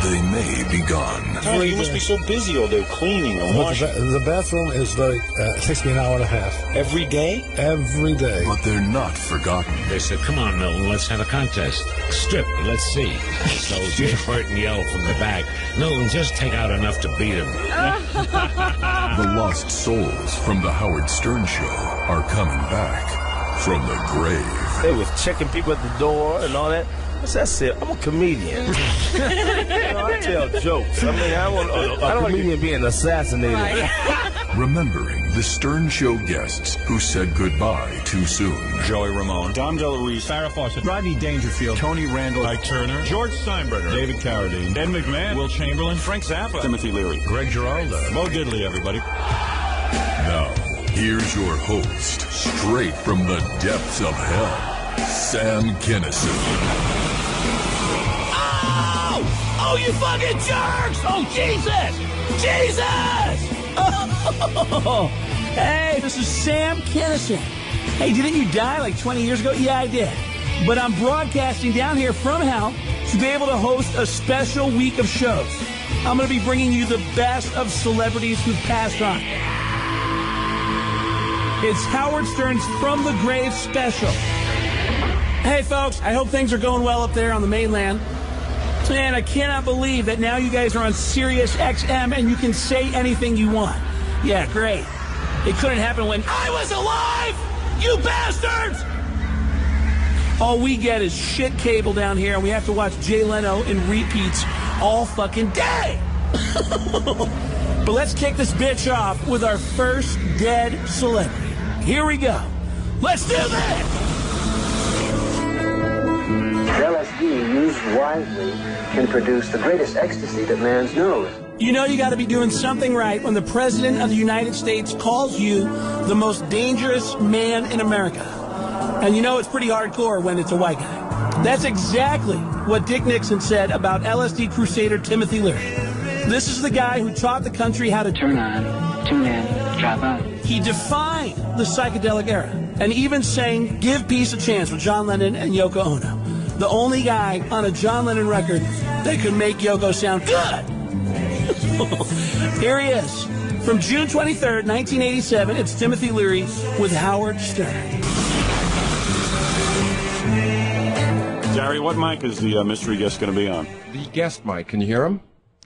they may be gone. Tom, you must be so busy all day cleaning and washing. The bathroom is takes me an hour and a half. Every day? Every day. But they're not forgotten. They said, come on, Milton, let's have a contest. Strip, let's see. So Jay Burton yelled from the back, Milton, just take out enough to beat him. The lost souls from the Howard Stern Show are coming back from the grave. They was checking people at the door and all that. What's that say? I'm a comedian. I tell jokes. I mean, I want a comedian being assassinated. Right. Remembering the Stern Show guests who said goodbye too soon. Joey Ramone, Dom DeLuise, Farrah Fawcett, Rodney Dangerfield, Tony Randall, Ike Turner, George Steinbrenner, David Carradine, Ed McMahon, Will Chamberlain, Frank Zappa, Timothy Leary, Greg Giraldo, Mo Diddley, everybody. Now, here's your host, straight from the depths of hell, Sam Kinison. Oh, you fucking jerks! Oh, Jesus! Jesus! Oh, hey, this is Sam Kinison. Hey, didn't you die like 20 years ago? Yeah, I did. But I'm broadcasting down here from hell to be able to host a special week of shows. I'm going to be bringing you the best of celebrities who've passed on. It's Howard Stern's From the Grave special. Hey, folks, I hope things are going well up there on the mainland. Man, I cannot believe that now you guys are on Sirius XM and you can say anything you want. Yeah, great. It couldn't happen when I was alive, you bastards! All we get is shit cable down here, and we have to watch Jay Leno in repeats all fucking day. But let's kick this bitch off with our first dead celebrity. Here we go. Let's do this! LSD, used wisely, can produce the greatest ecstasy that man's knows. You know you got to be doing something right when the President of the United States calls you the most dangerous man in America. And you know it's pretty hardcore when it's a white guy. That's exactly what Dick Nixon said about LSD crusader Timothy Leary. This is the guy who taught the country how to Turn on, tune in, drop out. He defined the psychedelic era and even sang Give Peace a Chance with John Lennon and Yoko Ono. The only guy on a John Lennon record that could make Yoko sound good. Here he is. From June 23rd, 1987, it's Timothy Leary with Howard Stern. Gary, what mic is the mystery guest going to be on? The guest mic. Can you hear him?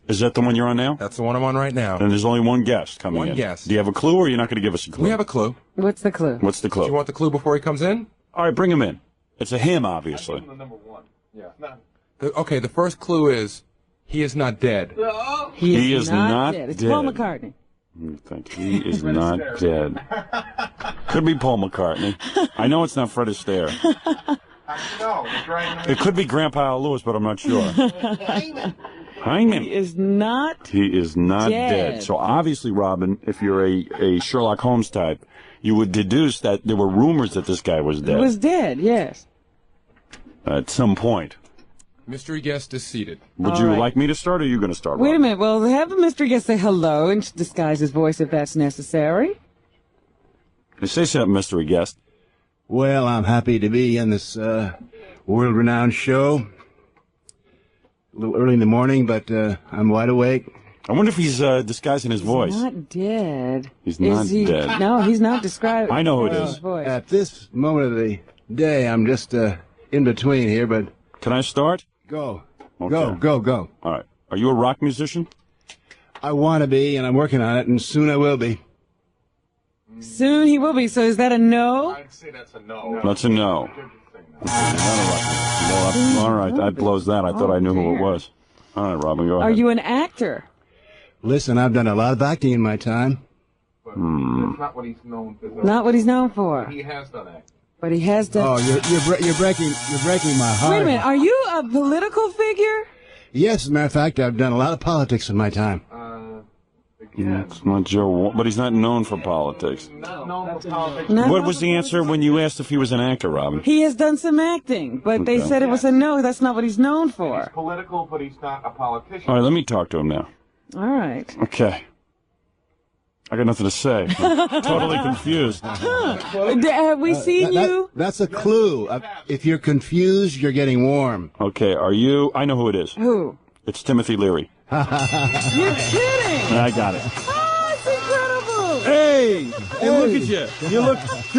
Is that the one you're on now? That's the one I'm on right now. And there's only one guest coming in. One guest. Do you have a clue, or you're not going to give us a clue? We have a clue. What's the clue? What's the clue? Do you want the clue before he comes in? All right, bring him in. It's a him, obviously. Number one. Yeah. Okay, the first clue is he is not dead. He is not dead. It's dead. Paul McCartney. You think he is not dead? Could be Paul McCartney. I know it's not Fred Astaire. It could be Grandpa Lewis, but I'm not sure. Hyman. He is not. He is not dead. So obviously, Robin, if you're a Sherlock Holmes type, you would deduce that there were rumors that this guy was dead. He was dead, yes. At some point. Mystery guest is seated. Would you like me to start, or are you going to start, Wait Robin? a minute. Well, have the mystery guest say hello and disguise his voice if that's necessary. Say something, mystery guest. Well, I'm happy to be on this world-renowned show. A little early in the morning, but I'm wide awake. I wonder if he's disguising his voice. He's not dead. He's not dead. No, he's not describing. I know who it is. Voice. At this moment of the day, I'm just in between here, but... Can I start? Go. Okay. Go. All right. Are you a rock musician? I want to be, and I'm working on it, and soon I will be. Soon he will be. So is that a no? I'd say that's a no. That's a no. Well, all right. That blows that. I thought I knew who it was. All right, Robin, go ahead. Are you an actor? Listen, I've done a lot of acting in my time. That's not what he's known for. Not what he's known for. He has done acting. But he has done. Oh, you're breaking my heart. Wait a minute. Are you a political figure? Yes, as a matter of fact, I've done a lot of politics in my time. It's not Joe, but he's not known for politics. Known for politics. What was the answer when you asked if he was an actor, Robin? He has done some acting, but they said it was a no. That's not what he's known for. He's political, but he's not a politician. All right, let me talk to him now. All right. Okay. I got nothing to say. I'm totally confused. Have we seen you? That's a clue. If you're confused, you're getting warm. Okay, are you... I know who it is. Who? It's Timothy Leary. You're kidding! I got it. Oh, it's incredible! Hey, look at you. You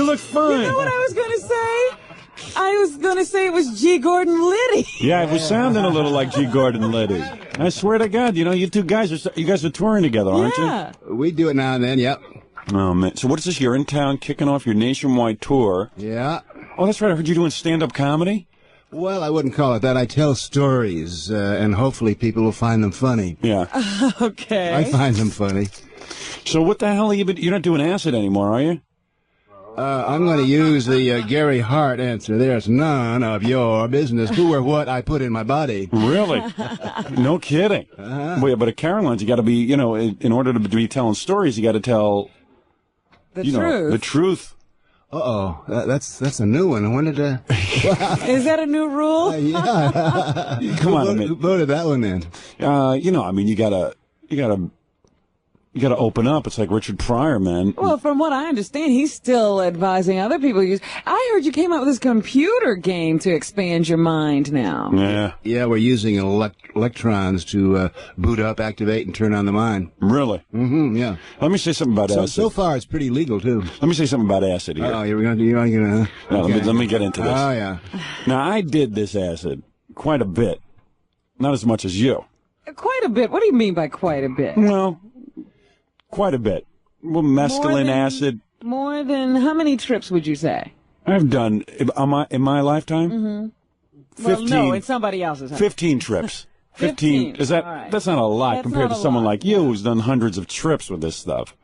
look fine. You know what I was going to say? I was going to say it was G. Gordon Liddy. Yeah, it was sounding a little like G. Gordon Liddy. I swear to God, you guys are touring together, aren't you? We do it now and then, yep. Oh, man. So what is this? You're in town kicking off your nationwide tour. Yeah. Oh, that's right. I heard you doing stand-up comedy. Well, I wouldn't call it that. I tell stories, and hopefully people will find them funny. Yeah. Okay. I find them funny. So what the hell are you been... You're not doing acid anymore, are you? I'm going to use the Gary Hart answer. There's none of your business who or what I put in my body. Really? No kidding. Well, but at Caroline's, you got to be, in order to be telling stories, you got to tell the truth. Uh-oh, that's a new one. When did Is that a new rule? Yeah. Come on, who voted that one in? You gotta open up. It's like Richard Pryor, man. Well, from what I understand, he's still advising other people to use. I heard you came out with this computer game to expand your mind now. Yeah. Yeah, we're using electrons to boot up, activate, and turn on the mind. Really? Mm-hmm, yeah. Let me say something about acid. So far, it's pretty legal, too. Let me say something about acid here. Oh, you're gonna let me get into this. Oh, yeah. Now, I did this acid quite a bit. Not as much as you. Quite a bit? What do you mean by quite a bit? Well, quite a bit. Well, mescaline acid. More than how many trips would you say? I've done in my lifetime. Mm-hmm. 15. Well, no, it's somebody else's. 15 trips. 15. Is that? Right. That's not a lot compared to someone like you who's done hundreds of trips with this stuff.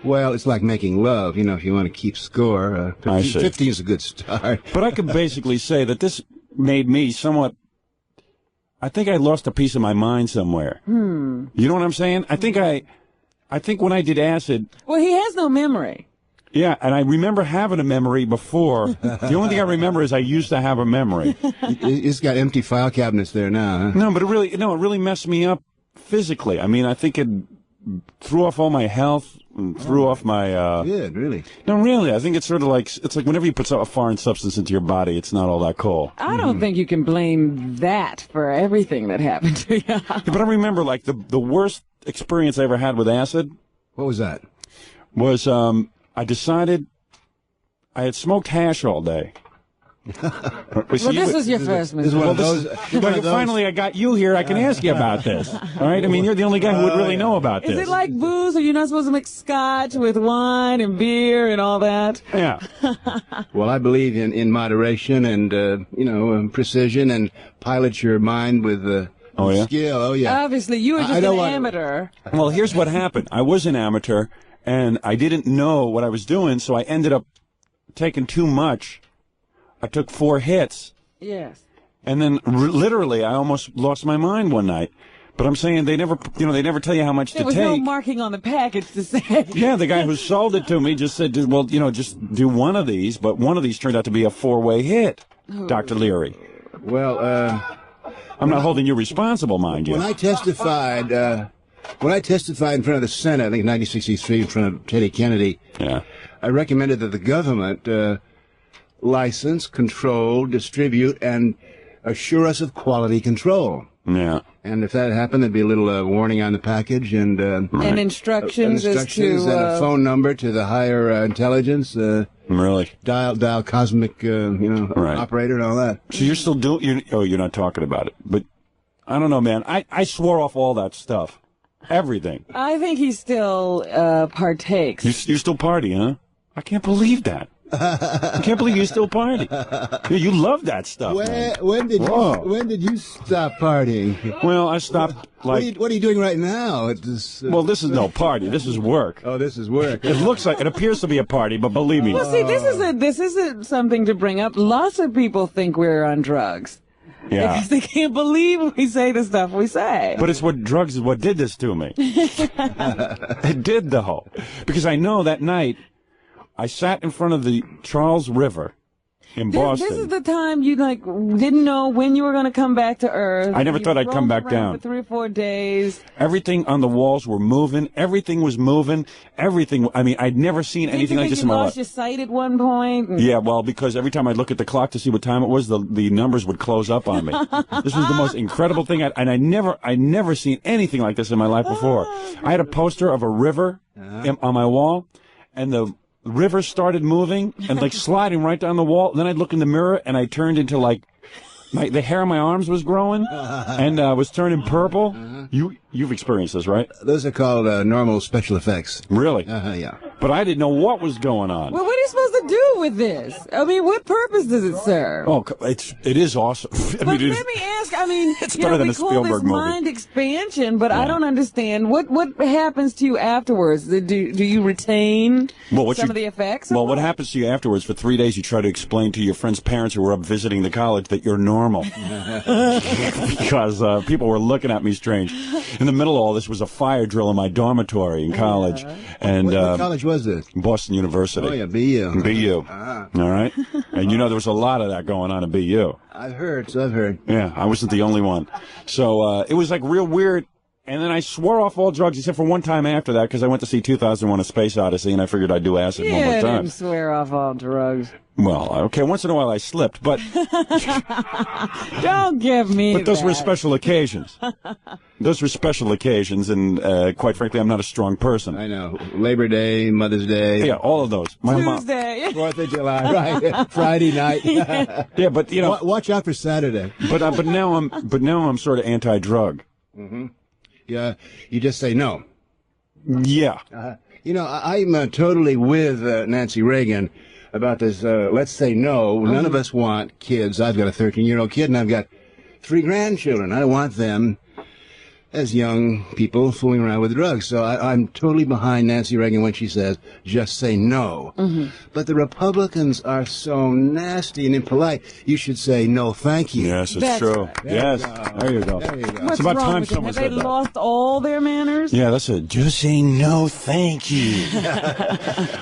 Well, it's like making love. If you want to keep score, 15 is a good start. But I could basically say that this made me somewhat. I think I lost a piece of my mind somewhere. You know what I'm saying? I think when I did acid... Well, he has no memory. Yeah, and I remember having a memory before. The only thing I remember is I used to have a memory. It's got empty file cabinets there now, huh? No, but it really messed me up physically. I mean, I think it threw off all my health, and threw off my... Good, really? No, really. I think it's sort of like... It's like whenever you put a foreign substance into your body, it's not all that cool. I don't think you can blame that for everything that happened to you. Yeah, but I remember, like, the worst experience I ever had with acid. What was that? Was I decided I had smoked hash all day. Well, this was your first mistake. Finally, I got you here. I can ask you about this. All right? I mean, you're the only guy who would really know about this. Is it like booze? Are you not supposed to mix scotch with wine and beer and all that? Yeah. Well, I believe in moderation and, precision and pilot your mind with skill. Oh, yeah. Obviously, you were just an amateur. Well, here's what happened. I was an amateur, and I didn't know what I was doing, so I ended up taking too much. I took 4 hits. Yes. And then literally I almost lost my mind one night. But I'm saying they never tell you how much to take. There was no marking on the package to say. Yeah, the guy who sold it to me just said, well, just do one of these. But one of these turned out to be a 4-way hit, Dr. Leary. Well, I'm not holding you responsible, mind you. When I testified in front of the Senate, I think in 1963, in front of Teddy Kennedy, I recommended that the government license, control, distribute, and assure us of quality control. Yeah. And if that happened, there'd be a little warning on the package and instructions as to and a phone number to the higher intelligence. Really? Dial cosmic, operator and all that. So you're still doing? You're not talking about it, but I don't know, man. I swore off all that stuff, everything. I think he still partakes. You still party, huh? I can't believe that. I can't believe you still party. You love that stuff. When did you stop partying? Well, I stopped. Like, what are you doing right now? Well, this is no party. This is work. Oh, this is work. It appears to be a party, but believe me. Well, see, this is something to bring up. Lots of people think we're on drugs. Yeah. Because they can't believe we say the stuff we say. But it's drugs is what did this to me. It did, though. Because I know that night I sat in front of the Charles River in Boston. This is the time you didn't know when you were going to come back to Earth. I never thought I'd come back down. For 3 or 4 days. Everything on the walls were moving. Everything was moving. Everything. I mean, I'd never seen anything like this in my life. You lost your sight at one point? Yeah, well, because every time I'd look at the clock to see what time it was, the numbers would close up on me. This was the most incredible thing, and I'd never seen anything like this in my life before. I had a poster of a river on my wall, and the river started moving and sliding right down the wall. And then I'd look in the mirror, and I turned into the hair on my arms was growing and was turning purple. You've experienced this, right? Those are called normal special effects. Really? Yeah. But I didn't know what was going on. Well, what are you supposed to do with this? I mean, what purpose does it serve? Oh, it is awesome. But let me ask. I mean, it's better than a Spielberg movie. Mind expansion, but yeah. I don't understand what happens to you afterwards. Do you retain some of the effects? Well, what happens to you afterwards? For 3 days, you try to explain to your friends' parents who were up visiting the college that you're normal, because people were looking at me strange. In the middle of all this was a fire drill in my dormitory in college, and what college was this? Boston University. Oh yeah, BU. BU. All right, and there was a lot of that going on at BU. I've heard. Yeah, I wasn't the only one. So it was real weird. And then I swore off all drugs, except for one time after that, because I went to see 2001: A Space Odyssey, and I figured I'd do acid one more time. You didn't swear off all drugs. Well, okay, once in a while I slipped, but... Don't give me But those were special occasions. Those were special occasions, and quite frankly, I'm not a strong person. I know. Labor Day, Mother's Day. Yeah, all of those. Tuesday. 4th of July, right. Friday night. Yeah, but, Watch out for Saturday. But now I'm sort of anti-drug. Mm-hmm. Yeah, you just say no. Yeah. I'm totally with Nancy Reagan about this. Let's say no. None of us want kids. I've got a 13-year-old kid, and I've got 3 grandchildren. I don't want them as young people fooling around with drugs. So I'm totally behind Nancy Reagan when she says, just say no. Mm-hmm. But the Republicans are so nasty and impolite. You should say no, thank you. Yes, it's true. Right. Yes. There you go. It's about time someone said that. Have they lost all their manners? Yeah, that's it. Just say no, thank you.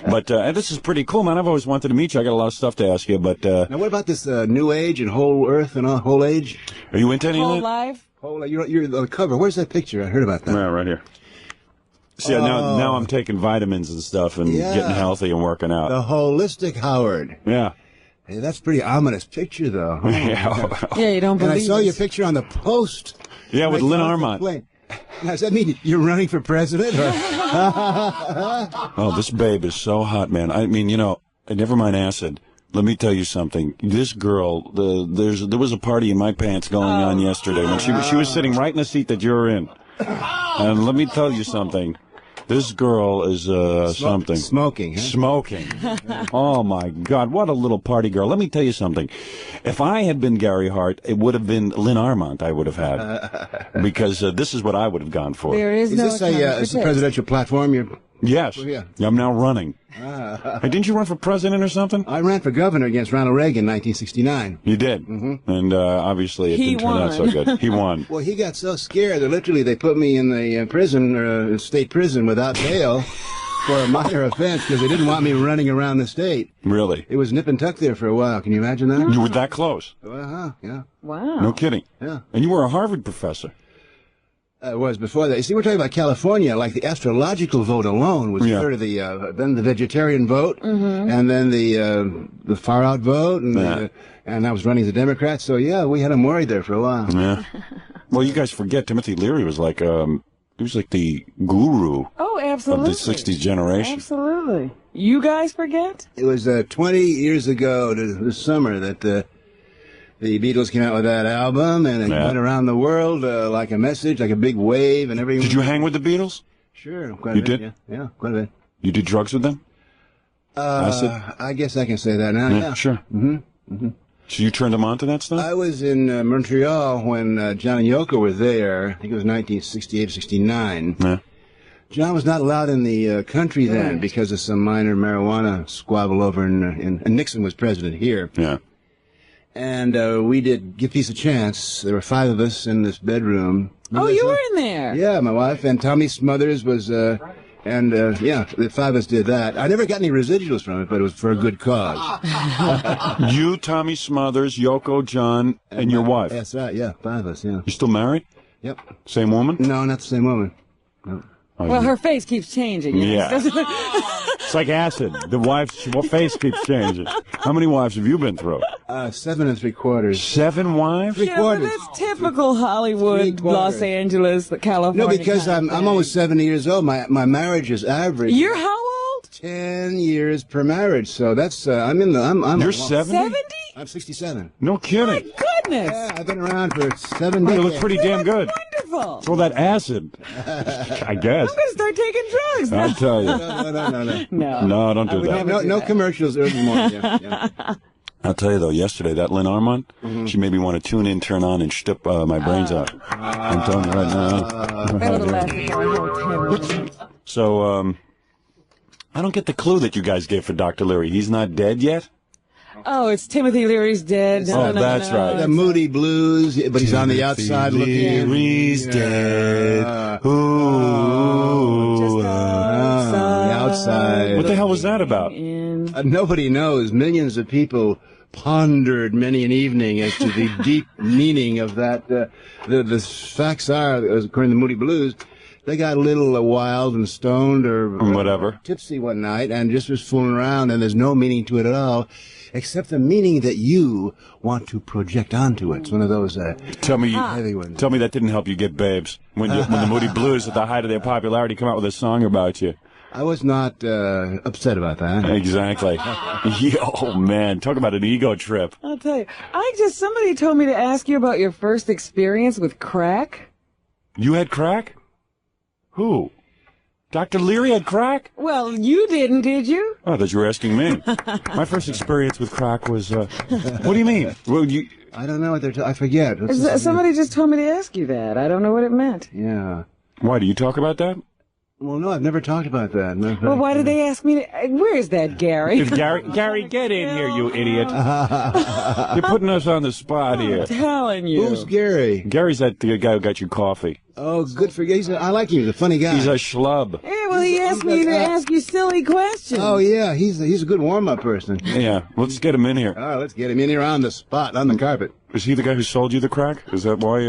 But this is pretty cool, man. I've always wanted to meet you. I got a lot of stuff to ask you, but... Now, what about this New Age and Whole Earth and Whole Age? Are you into any of that? Whole life? You're on the cover. Where's that picture? I heard about that. Yeah, right here. See, now I'm taking vitamins and stuff and getting healthy and working out. The holistic Howard. Yeah. Hey, that's a pretty ominous picture, though. Yeah, you don't believe And I saw your picture on the Post. Yeah, with Lynn Armont. Now, does that mean you're running for president? Or? Oh, this babe is so hot, man. I mean, never mind acid. Let me tell you something. This girl, there was a party in my pants going on yesterday when she was sitting right in the seat that you're in. And let me tell you something. This girl is something. Smoking. Huh? Smoking. Oh, my God. What a little party girl. Let me tell you something. If I had been Gary Hart, it would have been Lynn Armont I would have had. Because this is what I would have gone for. There is no this a presidential platform? Yes. Well, yeah. I'm now running. Hey, didn't you run for president or something? I ran for governor against Ronald Reagan in 1969. You did? Mm-hmm. And obviously it didn't turn out so good. He won. Well, he got so scared that literally they put me in the state prison without bail for a minor offense because they didn't want me running around the state. Really? It was nip and tuck there for a while. Can you imagine that? You were that close? Yeah. Wow. No kidding. Yeah. And you were a Harvard professor. It was before that. You see, we're talking about California. Like the astrological vote alone was sort of then the vegetarian vote, and then the far out vote, and I was running as a Democrat. So yeah, we had him worried there for a while. Yeah. Well, you guys forget Timothy Leary was like he was like the guru. Oh, absolutely. Of the '60s generation. Absolutely. You guys forget? It was 20 years ago this summer that the Beatles came out with that album, and it went around the world like a message, like a big wave, and everything. Did you hang with the Beatles? Sure, quite a bit. Did? Yeah, quite a bit. You did drugs with them? Acid? I guess I can say that now. Yeah, sure. So you turned them on to that stuff? I was in Montreal when John and Yoko were there. I think it was 1968 or 69. Yeah. John was not allowed in the country then because of some minor marijuana squabble over and Nixon was president here. Yeah. And we did Give Peace a Chance. There were 5 of us in this bedroom. Oh, you were in there? Yeah, my wife. And Tommy Smothers was And, yeah, the 5 of us did that. I never got any residuals from it, but it was for a good cause. You, Tommy Smothers, Yoko, John, and your wife. That's right, yeah, 5 of us, yeah. You still married? Yep. Same woman? No, not the same woman. No. Well, her face keeps changing. Yeah. It's like acid. The wife's face keeps changing. How many wives have you been through? 7 3/4. 7 wives? 3/4. That's typical Hollywood, Los Angeles, California. No, because I'm almost 70 years old. My marriage is average. You're how old? 10 years per marriage. So that's I'm You're 70? 70? I'm 67. No kidding. My goodness. Yeah, I've been around for 7 You decades. look pretty damn good. Wonderful. It's all that acid. I guess. I'm going to start taking drugs now. I'll tell you. No, don't do that. No commercials early morning. Yeah. I'll tell you, though, yesterday, that Lynn Armand, she made me want to tune in, turn on, and stip my brains out. I'm telling you right now. That would have lasted for a whole 10 minutes. So, I don't get the clue that you guys gave for Dr. Leary. He's not dead yet? Oh, it's Timothy Leary's dead. That's right. The Moody Blues, but he's on the outside looking. Leary's dead. Ooh. The outside. What the hell was that about? Nobody knows. Millions of people pondered many an evening as to the deep meaning of that. The facts are, according to the Moody Blues, they got a little wild and stoned or whatever, tipsy one night and just was fooling around, and there's no meaning to it at all, except the meaning that you want to project onto it. It's one of those heavy ones. Tell me that didn't help you get babes when the Moody Blues, at the height of their popularity, come out with a song about you. I was not upset about that. Exactly. Oh, man. Talk about an ego trip. I'll tell you. Somebody told me to ask you about your first experience with crack. You had crack? Who? Dr. Leary had crack? Well, you didn't, did you? Oh, I thought you were asking me. My first experience with crack was, what do you mean? Well, I don't know what they're I forget. Somebody just told me to ask you that. I don't know what it meant. Yeah. Why, do you talk about that? Well, no, I've never talked about that. Well, why did they ask me to... Where is that, Gary? Gary, get in here, you idiot. You're putting us on the spot here. I'm telling you. Who's Gary? Gary's the guy who got you coffee. Oh, good for you. I like him. He's a funny guy. He's a schlub. Yeah, well, he asked me to ask you silly questions. Oh, yeah. He's a good warm-up person. Yeah. Let's get him in here. All right, let's get him in here on the spot, on the carpet. Is he the guy who sold you the crack? Is that why,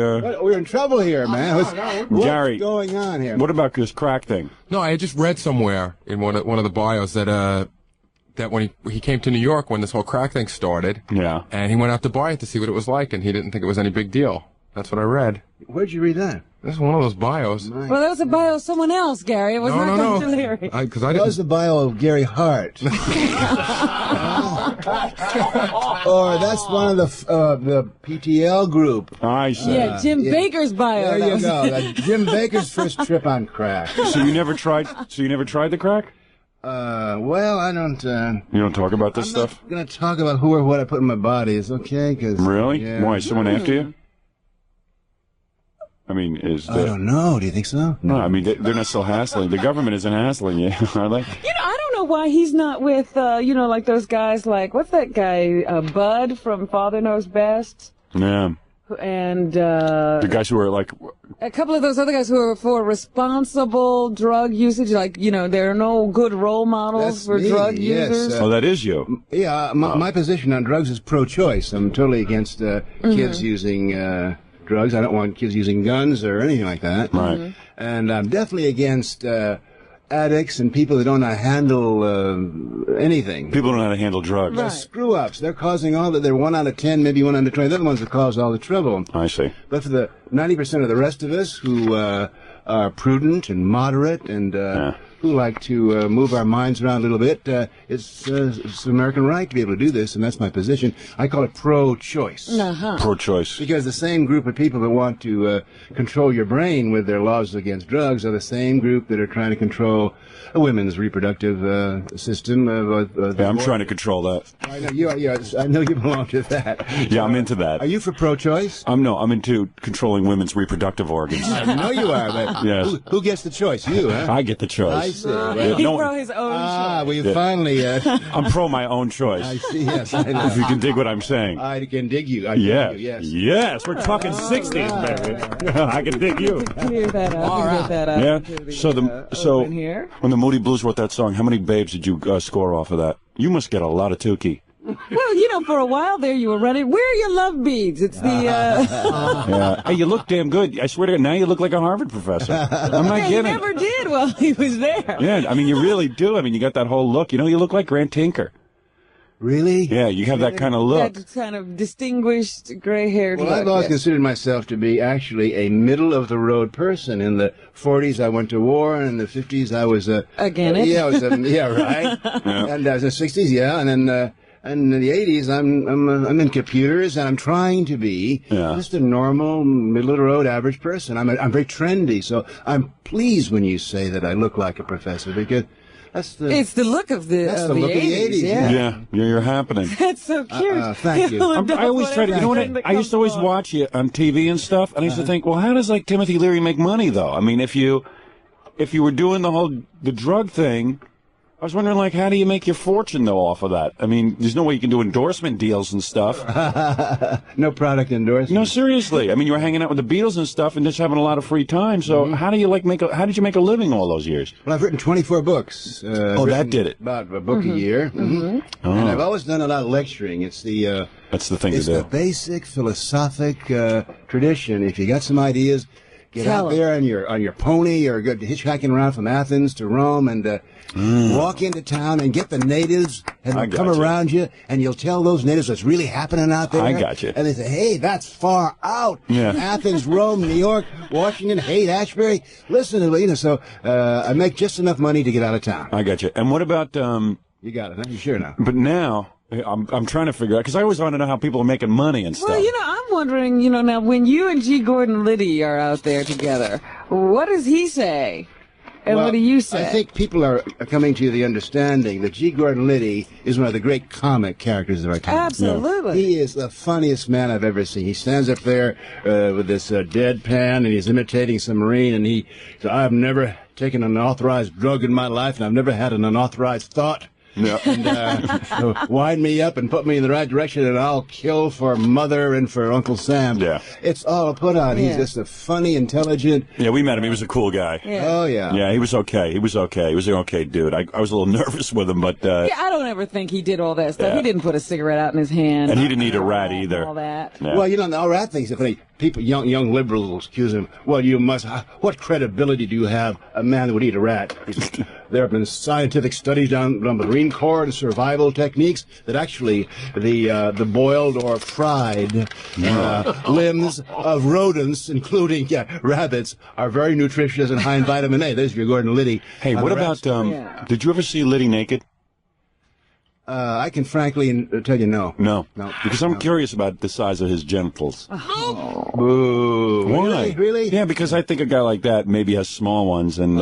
We're in trouble here, man. What's Gary, going on here? What about this crack thing? No, I had just read somewhere in one of the bios that when he came to New York when this whole crack thing started. Yeah. And he went out to buy it to see what it was like, and he didn't think it was any big deal. That's what I read. Where'd you read that? This is one of those bios. Well, that was a bio of someone else, Gary. It was not Dr. Leary. That was the bio of Gary Hart. Or that's one of the PTL group. I see. Yeah, Jim Baker's bio. There you go. Jim Baker's first trip on crack. So you never tried the crack? Well, I don't. You don't talk about this stuff? I'm gonna talk about who or what I put in my body. Is okay? Really? Yeah. Why? Is someone after you? I mean, I don't know. Do you think so? No, I mean, they're not still hassling. The government isn't hassling you, are they? I don't know why he's not with, like those guys like, what's that guy, Bud from Father Knows Best? Yeah. And, the guys who are like... A couple of those other guys who are for responsible drug usage, like, there are no good role models for drug users. Oh, that is you. Yeah, my position on drugs is pro-choice. I'm totally against kids using drugs. I don't want kids using guns or anything like that. Right. Mm-hmm. And I'm definitely against addicts and people that don't know how to handle anything. People don't know how to handle drugs. Right. Screw-ups. They're causing all that. They're 1 out of 10, maybe 1 out of 20. They're the ones that cause all the trouble. I see. But for the 90% of the rest of us who are prudent and moderate and who like to move our minds around a little bit, it's an American right to be able to do this, and that's my position. I call it pro-choice. Pro-choice. Because the same group of people that want to control your brain with their laws against drugs are the same group that are trying to control a women's reproductive system. I'm trying to control that. I know you belong to that. Yeah, I'm into that. Are you for pro-choice? I'm into controlling women's reproductive organs. I know you are, but yes. Who gets the choice? You, huh? I get the choice. I I see. Well, He's pro his own choice. We finally... I'm pro my own choice. I see, yes, I know. If you can dig what I'm saying. I can dig you. Yes. Yes, we're talking 60s, baby. I can dig you. Clear that up. Get that up. Yeah. So here. when the Moody Blues wrote that song, how many babes did you score off of that? You must get a lot of Tukey. Well, you know, for a while there you were running. Where are your love beads? It's the... Yeah. Hey, you look damn good. I swear to God, now you look like a Harvard professor. I'm not He kidding. never did while he was there. Yeah, I mean, you really do. I mean, you got that whole look. You know, you look like Grant Tinker. Really? Yeah, you have that kind of look. That kind of distinguished gray-haired Well, look. I've always yes. considered myself to be actually a middle-of-the-road person. In the 40s, I went to war, and in the 50s, I was a... Again, it? Yeah, I was yeah, right. Yeah. And I was in the 60s, yeah, and then... and in the 80s, I'm in computers, and I'm trying to be just a normal, middle-of-the-road, average person. I'm very trendy, so I'm pleased when you say that I look like a professor, because it's the look of the, that's the look 80s, of the 80s. yeah. You're happening. That's so cute. Thank you. I always try to, you know what, I used to always watch you on TV and stuff, and I used to think, well, how does, like, Timothy Leary make money, though? I mean, if you were doing the drug thing, I was wondering, like, how do you make your fortune, though, off of that? I mean, there's no way you can do endorsement deals and stuff. No product endorsement. No, seriously. I mean, you were hanging out with the Beatles and stuff and just having a lot of free time. So how do you, like, how did you make a living all those years? Well, I've written 24 books. That did it. About a book a year. And I've always done a lot of lecturing. It's the... That's the thing it's to do. the basic philosophic tradition. If you got some ideas... Get out there on your pony or go hitchhiking around from Athens to Rome and walk into town and get the natives and they'll come around you and you'll tell those natives what's really happening out there. I got you. And they say, hey, that's far out. Yeah. Athens, Rome, New York, Washington, Haight-Ashbury. Listen to me. So I make just enough money to get out of town. I got you. And what about... You got it, huh? You sure now? But now... I'm trying to figure out, because I always want to know how people are making money and stuff. Well, you know, I'm wondering, you know, now when you and G. Gordon Liddy are out there together, what does he say? And what do you say? I think people are coming to the understanding that G. Gordon Liddy is one of the great comic characters of our time. Absolutely. He is the funniest man I've ever seen. He stands up there with this deadpan, and he's imitating some Marine, and he says, I've never taken an unauthorized drug in my life, and I've never had an unauthorized thought. Yeah. And wind me up and put me in the right direction, and I'll kill for Mother and for Uncle Sam. Yeah. It's all put on. He's just a funny, intelligent... Yeah, we met him. He was a cool guy. Yeah. Oh, yeah. Yeah, he was okay. He was okay. He was an okay dude. I was a little nervous with him, but... yeah, I don't ever think he did all that stuff. Yeah. He didn't put a cigarette out in his hand. And he didn't eat a rat either. All that. Yeah. Well, you know, all rat things are funny. People, young liberals will accuse him. Well, you must. What credibility do you have? A man that would eat a rat. There have been scientific studies done on the Marine Corps and survival techniques that actually the boiled or fried limbs of rodents, including rabbits, are very nutritious and high in vitamin A. There's your Gordon Liddy. Hey, what about? Did you ever see Liddy naked? I can frankly tell you no. No. Because I'm curious about the size of his genitals. Boo. Why? Really? Yeah, because I think a guy like that maybe has small ones and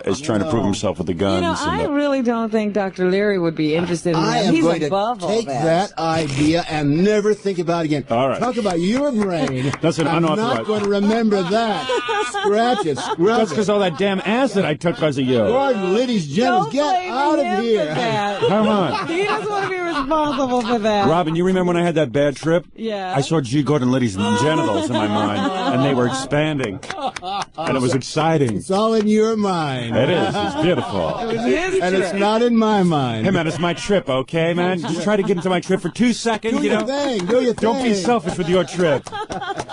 is trying to prove himself with the guns. You know, I really don't think Dr. Leary would be interested in that. I am He's going above to all take that idea and never think about it again. All right. Talk about your brain. That's an I'm unauthorized. not going to remember that. Scratch it. Scrub That's it. because all that damn acid I took because of you. Gordon Liddy's genitals, get out of here. Come on. He doesn't want to be responsible for that. Robin, you remember when I had that bad trip? Yeah. I saw G. Gordon Liddy's genitals in my mind, and they were expanding. And it was exciting. It's all in your mind. It is. It's beautiful. It was his And it's trip. not in my mind. Hey, man, it's my trip, okay, man? Just try to get into my trip for 2 seconds, Do you your know? thing. Do your thing. Don't be selfish with your trip.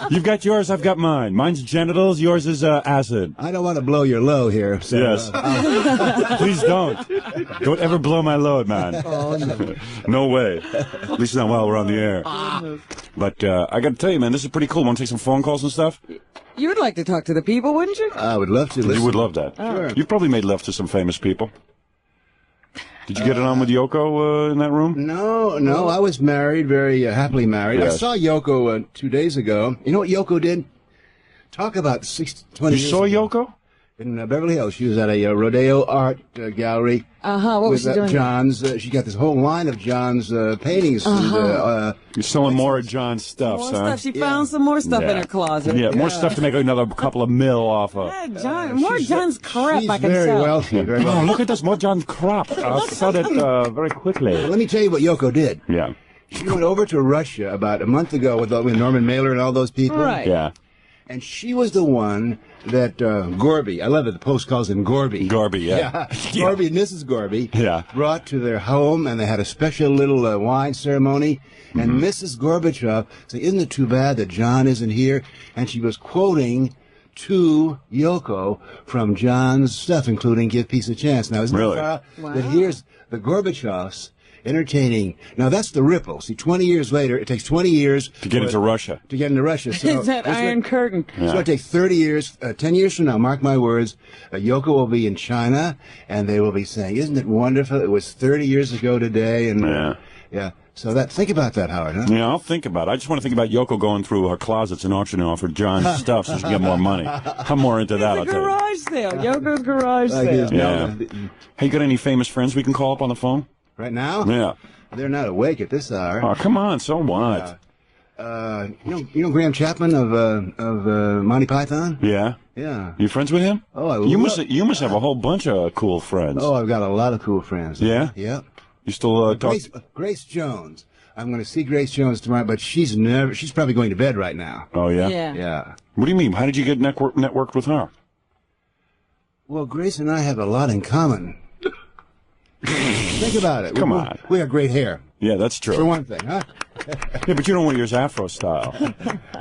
You've got yours, I've got mine. Mine's genitals, yours is acid. I don't want to blow your low here. So, Yes. Please don't. Don't ever blow my load, man. Oh, no. No way. At least not while we're on the air. But I got to tell you, man, this is pretty cool. Want to take some phone calls and stuff? You would like to talk to the people, wouldn't you? I would love to listen. You would love that. Sure. You've probably made love to some famous people. Did you get it on with Yoko in that room? No. I was married, very happily married. Yes. I saw Yoko 2 days ago. You know what Yoko did? Talk about 20 You years saw ago. Yoko? in Beverly Hills. She was at a rodeo art gallery. What was she doing? John's. She got this whole line of John's paintings. You're selling more of John's stuff, More son. stuff. She found some more stuff in her closet. Yeah, more stuff to make another couple of mil off of. More John's crap, I can very tell. wealthy. Very wealthy. Oh, look at this, more John's crap. I'll sell it very quickly. Let me tell you what Yoko did. Yeah. She went over to Russia about a month ago with Norman Mailer and all those people. Right. Yeah. And she was the one that Gorby, I love it, the Post calls him Gorby. Gorby, yeah. Gorby and Mrs. Gorby brought to their home, and they had a special little wine ceremony. And Mrs. Gorbachev said, isn't it too bad that John isn't here? And she was quoting to Yoko from John's stuff, including Give Peace a Chance. Now, isn't Really? that that here's the Gorbachevs entertaining. Now, that's the ripple. See, 20 years later, it takes 20 years to get into Russia. To get into Russia. So It's that Iron Curtain. It's going to take 30 years, 10 years from now, mark my words, Yoko will be in China, and they will be saying, isn't it wonderful? It was 30 years ago today. And So think about that, Howard, huh? Yeah, I'll think about it. I just want to think about Yoko going through her closets and auctioning off her John's stuff so she can get more money. I'm more into that, I'll It's a tell you. garage sale. Yoko's garage sale. Yeah. Hey, you got any famous friends we can call up on the phone? Right now? Yeah. They're not awake at this hour. Oh, come on, so what? You know Graham Chapman of Monty Python? Yeah. Yeah. You friends with him? Oh, you must have a whole bunch of cool friends. Oh, I've got a lot of cool friends. Yeah? Yep. You still talk? Grace Jones. I'm going to see Grace Jones tomorrow, but she's probably going to bed right now. Oh, yeah? Yeah. What do you mean? How did you get networked with her? Well, Grace and I have a lot in common. Think about it. Come on. We got great hair. Yeah, that's true. For one thing, huh? Yeah, but you don't want yours Afro style.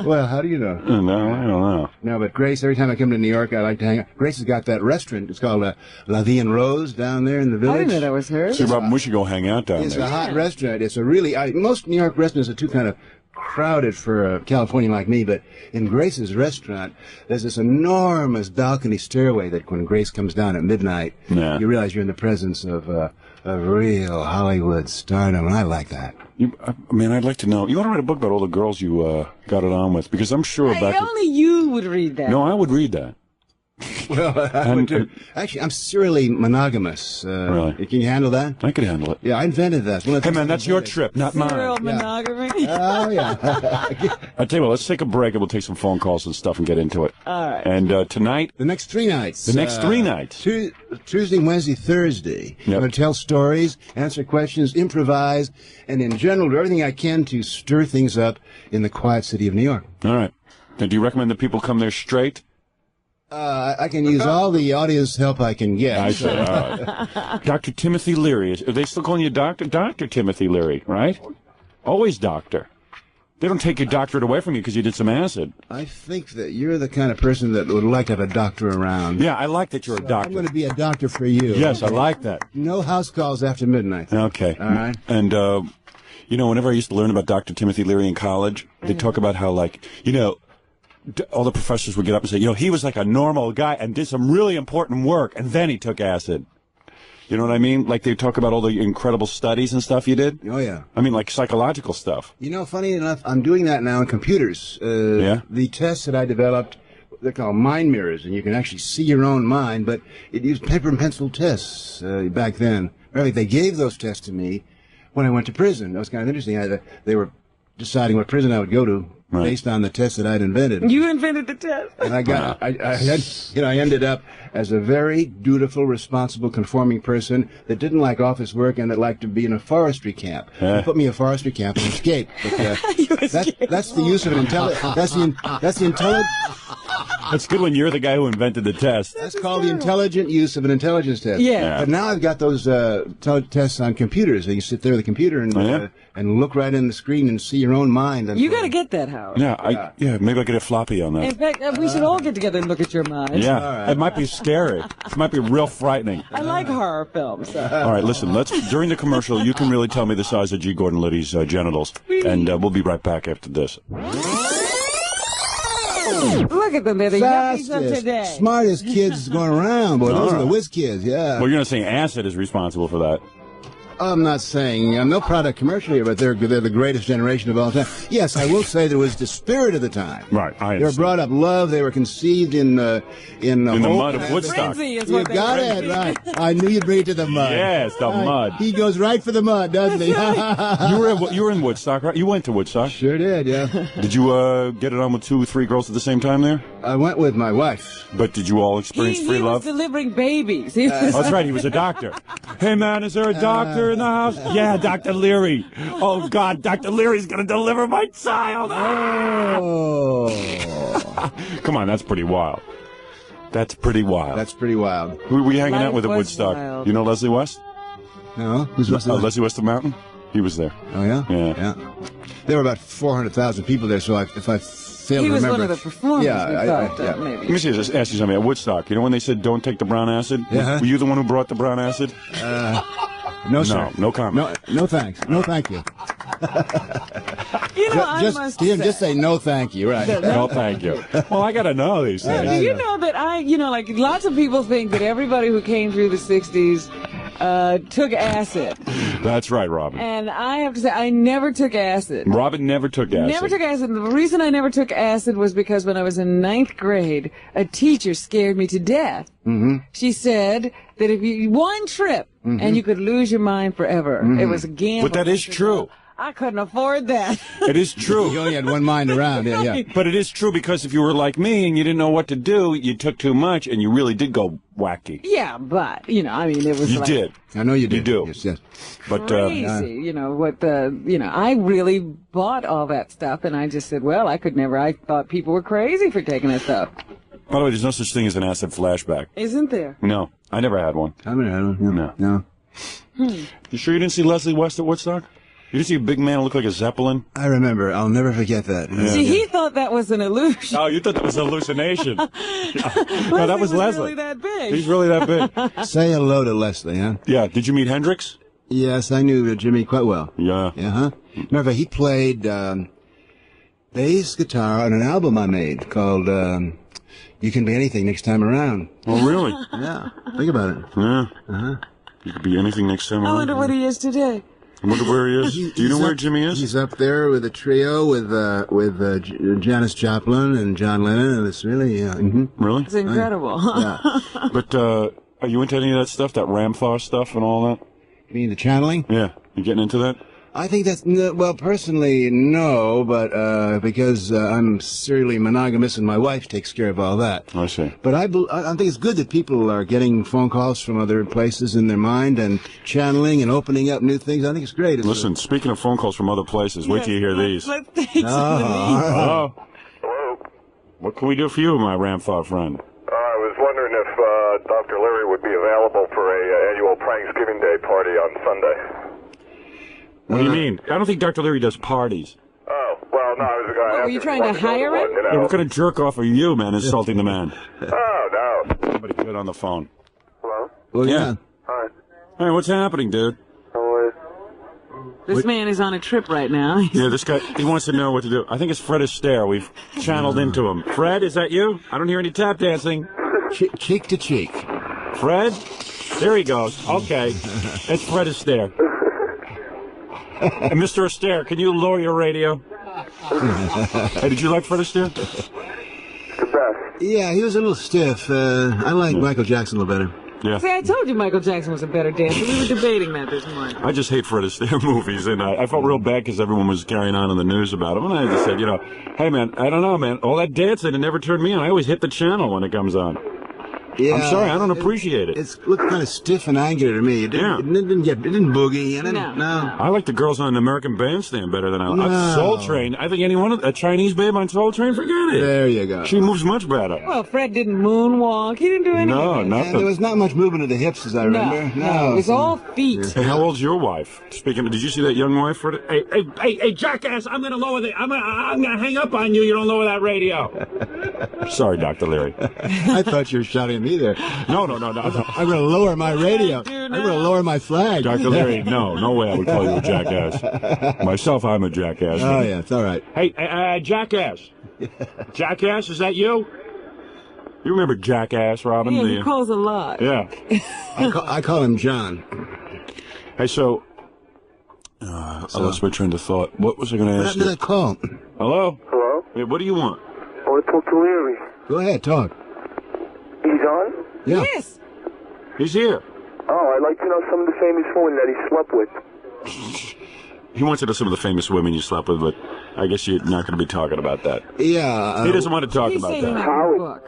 Well, how do you know? No, I don't know. No, but Grace, every time I come to New York, I like to hang out. Grace has got that restaurant. It's called La Vie en Rose down there in the village. I didn't know that was her. See, Robin, we should go hang out down It's there. a hot restaurant. It's a really... most New York restaurants are too kind of crowded for a Californian like me, but in Grace's restaurant, there's this enormous balcony stairway that when Grace comes down at midnight, you realize you're in the presence of real Hollywood stardom, and I like that. I'd like to know. You want to write a book about all the girls you got it on with? Because I'm sure only you would read that. No, I would read that. Well, I would too. Actually, I'm serially monogamous. Really? Can you handle that? I could handle it. Yeah, I invented that. Hey, man, that's your trip, not mine. Serial monogamy. Oh, yeah. I tell you what, let's take a break and we'll take some phone calls and stuff and get into it. All right. And tonight? The next 3 nights. The next 3 nights. Tuesday, Wednesday, Thursday. I'm going to tell stories, answer questions, improvise, and in general, do everything I can to stir things up in the quiet city of New York. All right. Now, do you recommend that people come there straight? I can use all the audience help I can get. I see. All right. Dr. Timothy Leary. Are they still calling you Doctor? Dr. Timothy Leary, right? Always doctor. They don't take your doctorate away from you because you did some acid. I think that you're the kind of person that would like to have a doctor around. Yeah, I like that you're a doctor. I'm going to be a doctor for you. Yes, I like that. No house calls after midnight. Okay. All right. And, whenever I used to learn about Dr. Timothy Leary in college, they talk about how, all the professors would get up and say, he was like a normal guy and did some really important work, and then he took acid. You know what I mean? Like they talk about all the incredible studies and stuff you did. Oh, yeah. I mean, like psychological stuff. Funny enough, I'm doing that now in computers. The tests that I developed, they're called mind mirrors, and you can actually see your own mind, but it used paper and pencil tests back then. Really, they gave those tests to me when I went to prison. That was kind of interesting. They were deciding what prison I would go to based on the test that I'd invented. You invented the test. And I ended up as a very dutiful, responsible, conforming person that didn't like office work and that liked to be in a forestry camp. They put me in a forestry camp and escaped. But, that's the use of an that's the intelligence. It's good when you're the guy who invented the test. That's called the intelligent use of an intelligence test. Yeah. But now I've got those tests on computers. You sit there with a computer and look right in the screen and see your own mind. You got to get that, Howard. Yeah, maybe I get a floppy on that. In fact, we should all get together and look at your mind. Yeah, It might be scary. It might be real frightening. I like horror films. So. All right, listen, during the commercial, you can really tell me the size of G. Gordon Liddy's genitals, and we'll be right back after this. Look at them, they're the yuppies of today. Smartest kids going around, boy. Those are the whiz kids, yeah. Well, you're not saying acid is responsible for that. I'm not saying no product commercial here, but they're the greatest generation of all time. Yes, I will say there was the spirit of the time. Right, I They were brought up love. They were conceived in the mud of Woodstock. You got it right. I knew you'd bring it to the mud. Yes, the mud. He goes right for the mud, doesn't he? You were in Woodstock, right? You went to Woodstock. Sure did, yeah. Did you get it on with 2 or 3 girls at the same time there? I went with my wife. But did you all experience free He love? was delivering babies. Oh, that's right. He was a doctor. Hey, man, is there a doctor in the house? Yeah, Dr. Leary. Oh, God, Dr. Leary's going to deliver my child. Oh. Come on, that's pretty wild. That's pretty wild. That's pretty wild. Who were you hanging out with at was Woodstock? wild. You know Leslie West? No? Who's Leslie West of Mountain? He was there. Oh, yeah? Yeah. There were about 400,000 people there, so if I fail He to was remember... one of the performers, Yeah, we thought, maybe. Let me see, just ask you something. At Woodstock, you know when they said don't take the brown acid? Yeah. Were you the one who brought the brown acid? No, sir. No comment. No, thanks. No, thank you. You know, I must say. Just say no, thank you, right? No, thank you. Well, I got to know these things. Do you know that like lots of people think that everybody who came through the 60s took acid. That's right, Robin. And I have to say, I never took acid. Robin never took acid. Never took acid. The reason I never took acid was because when I was in 9th grade, a teacher scared me to death. Mm-hmm. She said that if you one trip and you could lose your mind forever, it was a gamble. But that is true. I couldn't afford that. It is true. You only had one mind around, yeah. But it is true because if you were like me and you didn't know what to do, you took too much and you really did go wacky. Yeah, but I mean, it was You did. I know you did. You do. Yes. But crazy. I really bought all that stuff, and I just said, well, I could never. I thought people were crazy for taking that stuff. by the way, there's no such thing as an acid flashback. Isn't there? No, I never had one. I haven't had one. No. You sure you didn't see Leslie West at Woodstock? You didn't see a big man look like a Zeppelin? I remember. I'll never forget that. Yeah. See, he thought that was an illusion. Oh, you thought that was an hallucination. No, that was Leslie. Really that big. He's really that big. Say hello to Leslie, huh? Yeah. Did you meet Hendrix? Yes, I knew Jimmy quite well. Yeah. Yeah, Remember, he played bass guitar on an album I made called You Can Be Anything Next Time Around. Oh, really? Yeah. Think about it. Yeah. You could be anything next time around. I wonder what he is today. I wonder where he is. Do you know where Jimmy is? He's up there with a trio with Janis Joplin and John Lennon, and it's really, Really? It's incredible. Yeah. But are you into any of that stuff, that Ramthaw stuff and all that? You mean the channeling? Yeah. You getting into that? I think that's, well, personally, no, but because I'm serially monogamous and my wife takes care of all that. I see. But I think it's good that people are getting phone calls from other places in their mind and channeling and opening up new things. I think it's great. Listen, speaking of phone calls from other places, wait till you hear these. Let's take some of these. Hello. What can we do for you, my Ramthaw friend? I was wondering if Dr. Leary would be available for a annual Thanksgiving Day party on Sunday. What do you mean? I don't think Dr. Leary does parties. Oh, well, no, I was going to ask. Were you trying to hire him? Yeah, what kind of jerk off are you, man, insulting the man? Oh, no. Somebody good on the phone. Hello? Well, yeah. Hi. Hey, what's happening, dude? How are you? This man is on a trip right now. Yeah, this guy, he wants to know what to do. I think it's Fred Astaire. We've channeled into him. Fred, is that you? I don't hear any tap dancing. Cheek to cheek. Fred? There he goes. Okay. It's Fred Astaire. And Mr. Astaire, can you lower your radio? Hey, did you like Fred Astaire? Yeah, he was a little stiff. I like Michael Jackson a little better. Yeah. See, I told you Michael Jackson was a better dancer. We were debating that this morning. I just hate Fred Astaire movies, and I felt real bad because everyone was carrying on in the news about him. And I just said, hey, man, I don't know, man. All that dancing, it never turned me on. I always hit the channel when it comes on. Yeah, I'm sorry, I don't appreciate it. It looked kind of stiff and angular to me. It didn't boogie. No. I like the girls on an American Bandstand better than I like Soul Train. I think a Chinese babe on Soul Train, forget it. There you go. She moves much better. Well, Fred didn't moonwalk. He didn't do anything. No, nothing. There was not much movement of the hips, as I remember. No, it was all feet. Hey, how old's your wife? Speaking of, did you see that young wife? Fred? Hey, jackass! I'm gonna lower the. I'm gonna hang up on you. You don't lower that radio. Sorry, Dr. Leary. I thought you were shouting at me there. No. I'm going to lower my radio. I'm going to lower my flag. Dr. Leary, no way I would call you a jackass. Myself, I'm a jackass. Oh, yeah, it's all right. Hey, jackass. Jackass, is that you? You remember Jackass, Robin? Yeah, he calls a lot. Yeah. I call him John. Hey, so I lost my train of thought. What was I going to ask you? That call. Hello? Hello? Hey, what do you want? I want to talk to Larry. Go ahead, talk. He's on? Yeah. Yes. He's here. Oh, I'd like to know some of the famous women that he slept with. He wants to know some of the famous women you slept with, but I guess you're not going to be talking about that. Yeah. He doesn't want to talk about that. Howard.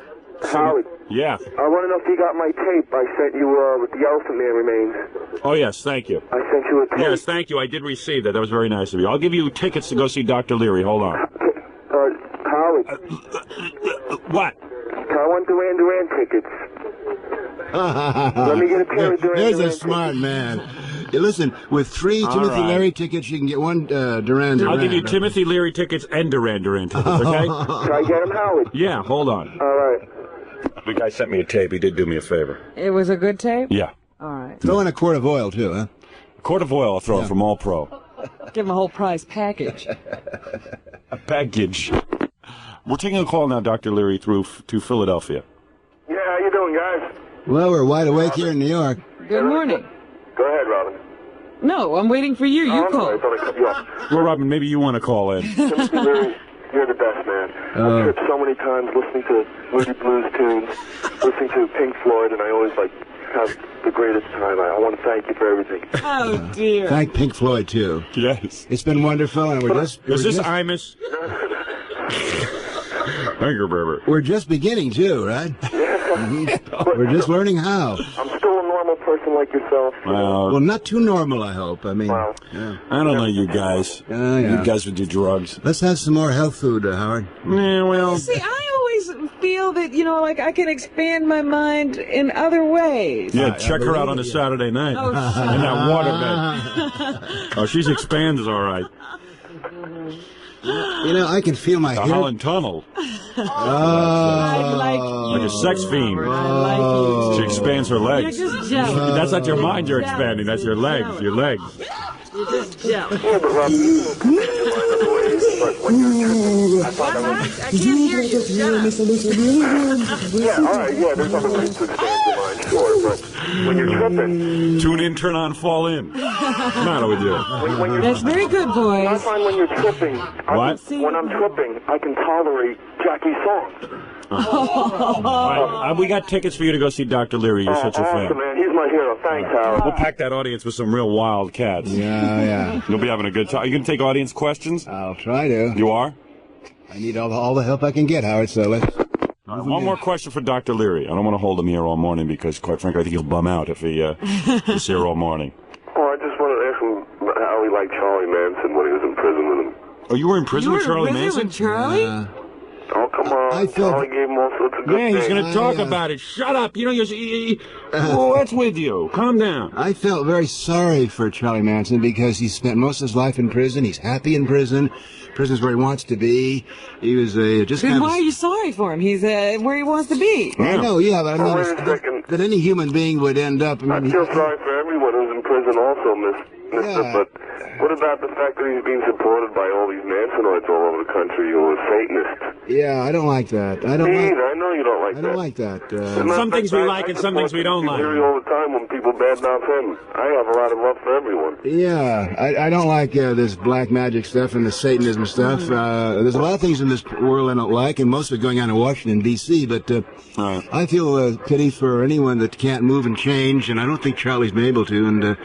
Howard. Yeah. I want to know if you got my tape I sent you with the Elephant Man remains. Oh, yes, thank you. I sent you a tape. Yes, thank you. I did receive that. That was very nice of you. I'll give you tickets to go see Dr. Leary. Hold on. Howard. What? I want Duran Duran tickets. Let me get a pair of Duran There's Duran a smart man. Hey, listen, with 3 All Timothy right. Leary tickets, you can get 1 Duran Duran. I'll give you Timothy Leary tickets and Duran Duran tickets, okay? Can I get him, Howard? Yeah, hold on. All right. The guy sent me a tape. He did do me a favor. It was a good tape? Yeah. All right. Throw in a quart of oil, too, huh? A quart of oil I'll throw in from All Pro. Give him a whole prize package. A package. We're taking a call now, Dr. Leary, to Philadelphia. Yeah, how you doing, guys? Well, we're wide awake here in New York. Good morning. Go ahead, Robin. No, I'm waiting for you. You I'm call. sorry, I thought I cut you off. Well, Robin, maybe you want to call in. Timothy Leary, you're the best, man. I've tripped so many times listening to Moody Blues tunes, listening to Pink Floyd, and I always, have the greatest time. I want to thank you for everything. Oh, dear. Thank Pink Floyd, too. Yes. It's been wonderful, and we're just... Is this Imus? Thank you, baby. We're just beginning, too, right? We're just learning how. I'm still a normal person like yourself. Well, not too normal, I hope. I mean, Wow. yeah. I don't know you guys. Yeah. You guys would do drugs. Let's have some more health food, Howard. Yeah, well... See, I always feel that, I can expand my mind in other ways. Yeah, check her out on a Saturday night. Oh, In that waterbed. Oh, she's expands all right. I can feel my The hair. Holland Tunnel. I like you. Like a sex fiend. I like you. She expands her legs. You're just jealous. That's not your mind you're expanding. That's your legs. Your legs. You're just jealous. Yeah, but Robin, you can expand your mind other ways, but when you're... I thought that was... I can't hear you. Shut up. Yeah, all right, yeah, there's other ways to expand your mind, sure, but when you're tripping... Tune in, turn on, fall in. What's the matter with you? When you're That's very good, I boys. find when you're tripping, What? when I'm tripping, I can tolerate Jackie's songs. All right, we got tickets for you to go see Dr. Leary. You're such a Awesome, fan. man. He's my hero. Thanks, Howard. We'll pack that audience with some real wild cats. Yeah. You'll be having a good time. You gonna take audience questions? I'll try to. You are? I need all the help I can get, Howard, so let's... All right, one more question for Dr. Leary. I don't want to hold him here all morning because, quite frankly, I think he'll bum out if he is here all morning. Well, I just wanted to ask him how he liked Charlie Manson when he was in prison with him. Oh, you were in prison with Charlie Manson? With Charlie? Oh, come on. I felt- Charlie gave him all sorts of good Yeah, he's things. going to talk about it. Shut up. What's with you? Calm down. I felt very sorry for Charlie Manson because he spent most of his life in prison. He's happy in prison. Prison's where he wants to be. He was just Then kind why of... are you sorry for him? He's where he wants to be. I know, yeah, but Oh, I wait mean, a second. that any human being would end up... I feel sorry for everyone who's in prison also, mister. Yeah. But what about the fact that he's being supported by all these Mansonites all over the country who are Satanists? Yeah, I don't like that. I don't Me like... either. I know you don't like I that. don't like that. Some things we like and some things we don't like. I hear you all the time when people badmouth him. I have a lot of love for everyone. Yeah, I don't like this black magic stuff and the Satanism stuff. There's a lot of things in this world I don't like, and most of it going on in Washington, D.C., but I feel pity for anyone that can't move and change, and I don't think Charlie's been able to, and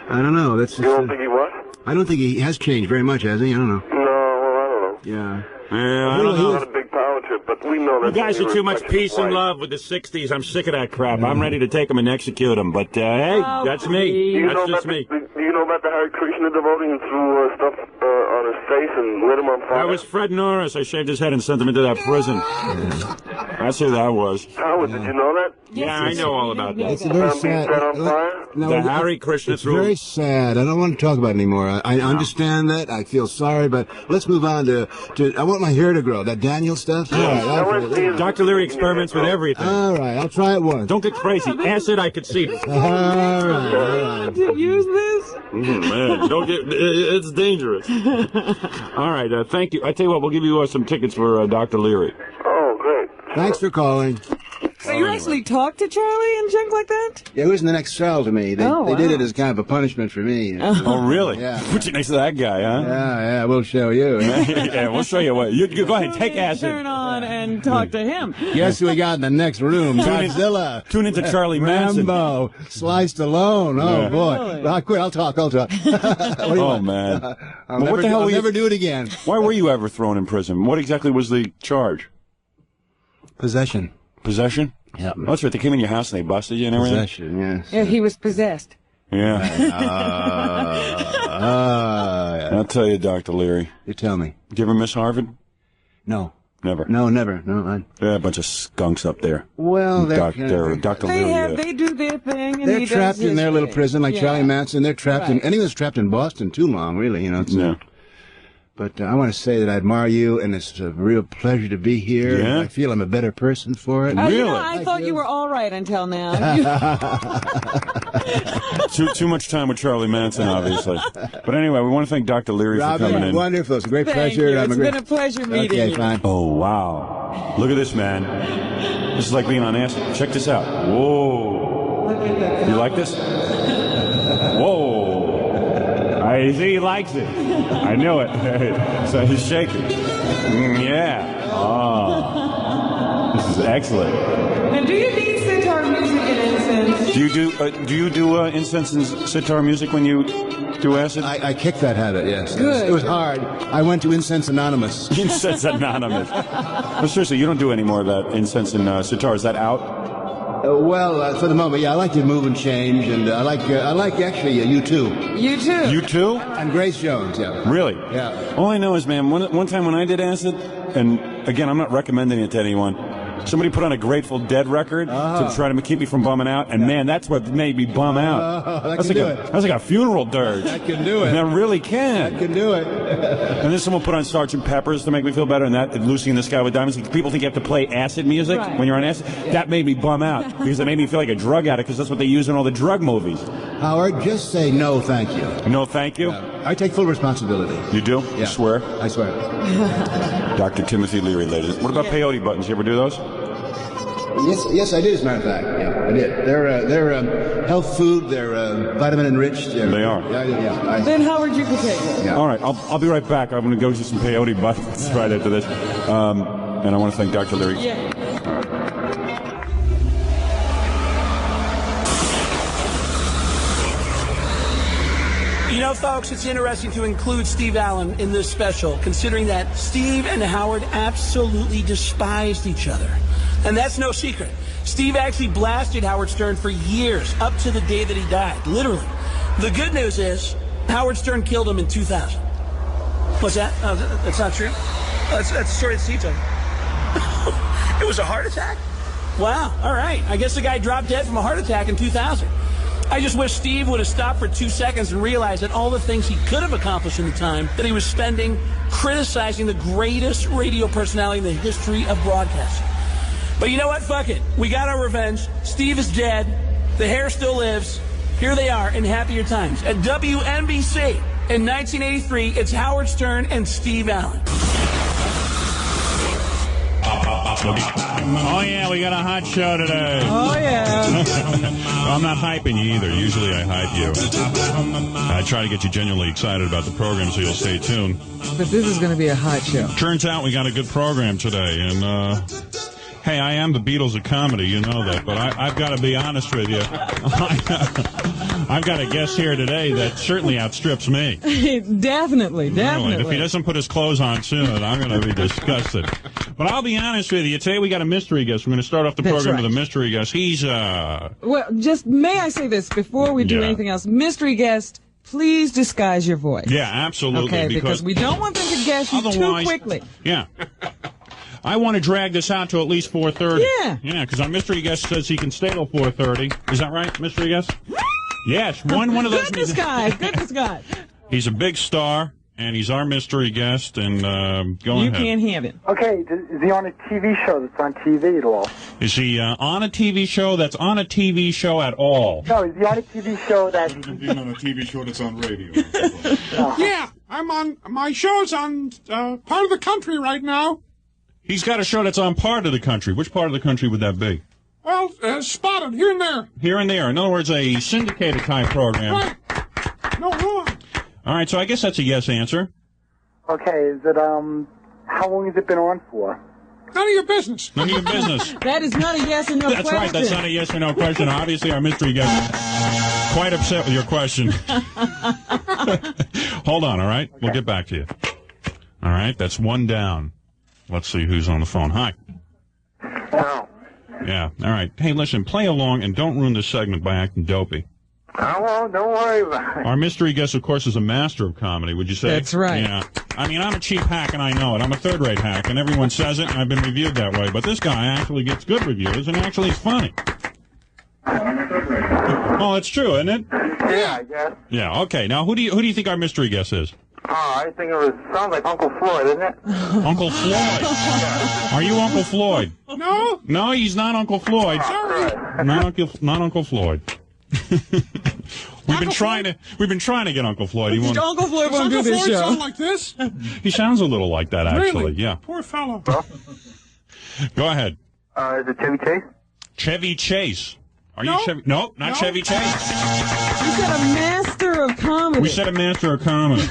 I don't know. That's You don't think he was? I don't think he has changed very much, has he? I don't know. No, well, I don't know. Yeah. Yeah, I don't He's know. not a big power trip, but we know that. You guys are too much respect his peace and wife. love with the 60s. I'm sick of that crap. I'm ready to take them and execute them. But, hey, Oh, that's me. please. That's just me. Do you know about the Hare Krishna devotee who threw stuff on his face and lit him on fire? That was Fred Norris. I shaved his head and sent him into that prison. That's who that was. Howard, did you know that? Yeah, I know all about that. It's very Being sad. set on fire? No, The Hare Krishna it's threw... very sad. I don't want to talk about it anymore. I understand that. I feel sorry, but let's move on to I want my hair to grow. That Daniel stuff? All right, okay. Dr. Leary experiments with everything. All right, I'll try it once. Don't get crazy. Acid, I could see. All right. To use this? Man, don't get... It's dangerous. All right, thank you. I tell you what, we'll give you some tickets for Dr. Leary. Oh, great. Thanks for calling. So you actually talked to Charlie and junk like that? Yeah, who's in the next cell to me? They did it as kind of a punishment for me. Oh, really? Yeah. Put you next to that guy, huh? Yeah, we'll show you. Yeah, we'll show you what. You go ahead, take acid. Turn on and talk to him. Guess who we got in the next room? Godzilla. Tune into Charlie Manson. Rambo. Sliced alone. Oh, Yeah. boy. Really? I'll quit. I'll talk. What do you want? Man. I'll never do it again. Why were you ever thrown in prison? What exactly was the charge? Possession. Possession? Yeah. Oh, that's right. They came in your house and they busted you and everything? Possession, yes. Yeah, he was possessed. Yeah. I'll tell you, Dr. Leary. You tell me. Did you ever miss Harvard? No. Never. No, never. No. Yeah, a bunch of skunks up there. Well, Dr. Leary. They do their thing. And they're he trapped does in their his little thing. prison, like Yeah. Charlie Manson. They're trapped in. Right. Anyone's trapped in Boston too long, really. You know. Yeah. But I want to say that I admire you, and it's a real pleasure to be here. Yeah? I feel I'm a better person for it. You know, I thought you were all right until now. Too much time with Charlie Manson, obviously. But anyway, we want to thank Dr. Leary for Robin, coming in. wonderful. It's a great Thank pleasure. you. I'm It's a great... been a pleasure meeting Okay, you. fine. Oh, wow. Look at this, man. This is like being on acid. Check this out. Whoa. You like this? Whoa. I see he likes it. I knew it. So he's shaking. Yeah. Oh. This is excellent. And do you need sitar music and incense? Do you do incense and sitar music when you do acid? I kicked that habit, yes. Good. It was hard. I went to Incense Anonymous. Incense Anonymous. No, seriously, you don't do any more of that incense and sitar. Is that out? Well, for the moment, yeah, I like to move and change, and I like actually U2. You too. You too? And Grace Jones, yeah. Really? Yeah. All I know is, man, one time when I did acid, and again, I'm not recommending it to anyone, somebody put on a Grateful Dead record to try to keep me from bumming out, and man, that's what made me bum out. That's like a funeral dirge. That can do it. That really can. That can do it. And then someone put on Sgt. Pepper's to make me feel better, and that Lucy and the Sky with Diamonds. People think you have to play acid music when you're on acid. That made me bum out because it made me feel like a drug addict because that's what they use in all the drug movies. Howard, just say no, thank you. No, thank you. I take full responsibility. You do? Yeah. You swear? I swear. Dr. Timothy Leary, ladies. What about peyote buttons? You ever do those? Yes, I did. As a matter of fact, yeah, I did. They're health food. They're vitamin enriched. They are. Yeah. Then Howard, you can take it. All right, I'll be right back. I'm going to go do some peyote buttons right after this. And I want to thank Dr. Leary. Yeah. You know, folks, it's interesting to include Steve Allen in this special, considering that Steve and Howard absolutely despised each other. And that's no secret. Steve actually blasted Howard Stern for years, up to the day that he died, literally. The good news is, Howard Stern killed him in 2000. What's that? Oh, that's not true? That's the story that Steve told me. It was a heart attack? Wow, all right. I guess the guy dropped dead from a heart attack in 2000. I just wish Steve would have stopped for 2 seconds and realized that all the things he could have accomplished in the time that he was spending criticizing the greatest radio personality in the history of broadcasting. But you know what? Fuck it. We got our revenge. Steve is dead. The hair still lives. Here they are in happier times. At WNBC in 1983, it's Howard Stern and Steve Allen. Oh, yeah, we got a hot show today. Oh, yeah. I'm not hyping you either. Usually I hype you. I try to get you genuinely excited about the program so you'll stay tuned. But this is going to be a hot show. Turns out we got a good program today, and hey, I am the Beatles of comedy, you know that, but I've got to be honest with you. I've got a guest here today that certainly outstrips me. Definitely. Really. If he doesn't put his clothes on soon, I'm going to be disgusted. But I'll be honest with you. Today we got a mystery guest. We're going to start off the program with a mystery guest. He's, Well, just may I say this before we do anything else? Mystery guest, please disguise your voice. Yeah, absolutely. Okay, because we don't want them to guess you too quickly. Yeah. I want to drag this out to at least 4:30. Yeah. Yeah, because our mystery guest says he can stay till 4:30. Is that right, mystery guest? Yes, one of those. Good disguise. He's a big star, and he's our mystery guest, and go ahead. You can't have it. Okay, is he on a TV show that's on TV at all? Is he on a TV show that's on a TV show at all? No, is he on a TV show that's... He's on a TV show that's on radio. Yeah, I'm on... My show's on part of the country right now. He's got a show that's on part of the country. Which part of the country would that be? Well, spotted here and there. Here and there. In other words, a syndicated type program. Right. No, wrong. All right, so I guess that's a yes answer. Okay, is it, how long has it been on for? None of your business. None of your business. That is not a yes or no That's question. right, that's not a yes or no question. Obviously, our mystery guest is quite upset with your question. Hold on, all right? Okay. We'll get back to you. All right, that's one down. Let's see who's on the phone. Hi. No. Yeah, all right. Hey, listen, play along and don't ruin this segment by acting dopey. I won't. Don't worry about it. Our mystery guest, of course, is a master of comedy, would you say? That's right. Yeah. I mean, I'm a cheap hack, and I know it. I'm a third-rate hack, and everyone says it, and I've been reviewed that way. But this guy actually gets good reviews, and actually is funny. Oh, it's true, isn't it? Yeah, I guess. Yeah, okay. Now, who do you think our mystery guest is? Oh, I think sounds like Uncle Floyd, isn't it? Uncle Floyd. Are you Uncle Floyd? No. No, he's not Uncle Floyd. Sorry. Not Uncle Floyd. We've been trying to get Uncle Floyd. Uncle Floyd won't do this show. Sound like this? He sounds a little like that, actually. Really? Yeah. Poor fellow. Go ahead. Is it Chevy Chase? Chevy Chase. Are No. you Chevy? No, not Chevy Chase. You said a master of comedy. We said a master of comedy.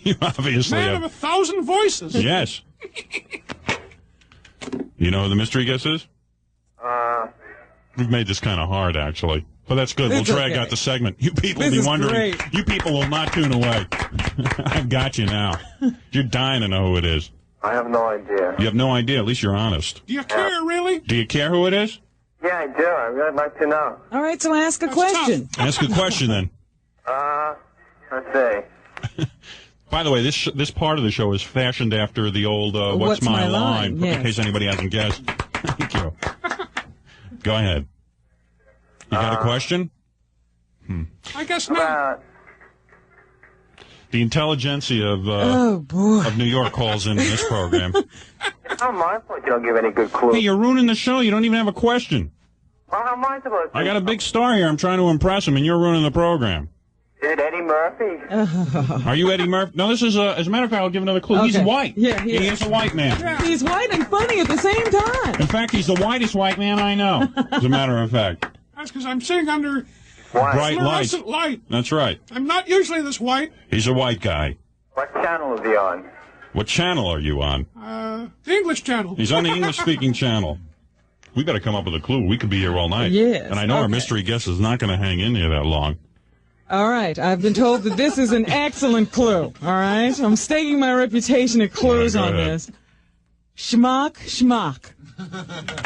You obviously Man have. of 1,000 voices. Yes. You know who the mystery guest is? We've made this kind of hard, actually. But that's good. We'll drag out the segment. You people will be wondering. Great. You people will not tune away. I've got you now. You're dying to know who it is. I have no idea. You have no idea. At least you're honest. Do you care, really? Do you care who it is? Yeah, I do. I'd really like to know. All right, so ask a question. Ask a question, then. Let's see. By the way, this part of the show is fashioned after the old What's My Line? Yes. In case anybody hasn't guessed. Thank you. Go ahead. You got a question? I guess not. The intelligentsia of New York calls in this program. It's not my fault you don't give any good clues. Hey, you're ruining the show. You don't even have a question. Well, how am I supposed to? I got a big star here. I'm trying to impress him, and you're ruining the program. Is it Eddie Murphy? Are you Eddie Murphy? No, this is as a matter of fact, I'll give another clue. Okay. He's white. Yeah, he is a white man. Yeah. He's white and funny at the same time. In fact, he's the whitest white man I know, as a matter of fact. That's because I'm sitting under bright fluorescent light. That's right. I'm not usually this white. He's a white guy. What channel is he on? What channel are you on? The English channel. He's on the English-speaking channel. We got to come up with a clue. We could be here all night. Yes. And I know our mystery guest is not going to hang in here that long. All right, I've been told that this is an excellent clue. All right, I'm staking my reputation at clues on this. Schmuck, schmuck.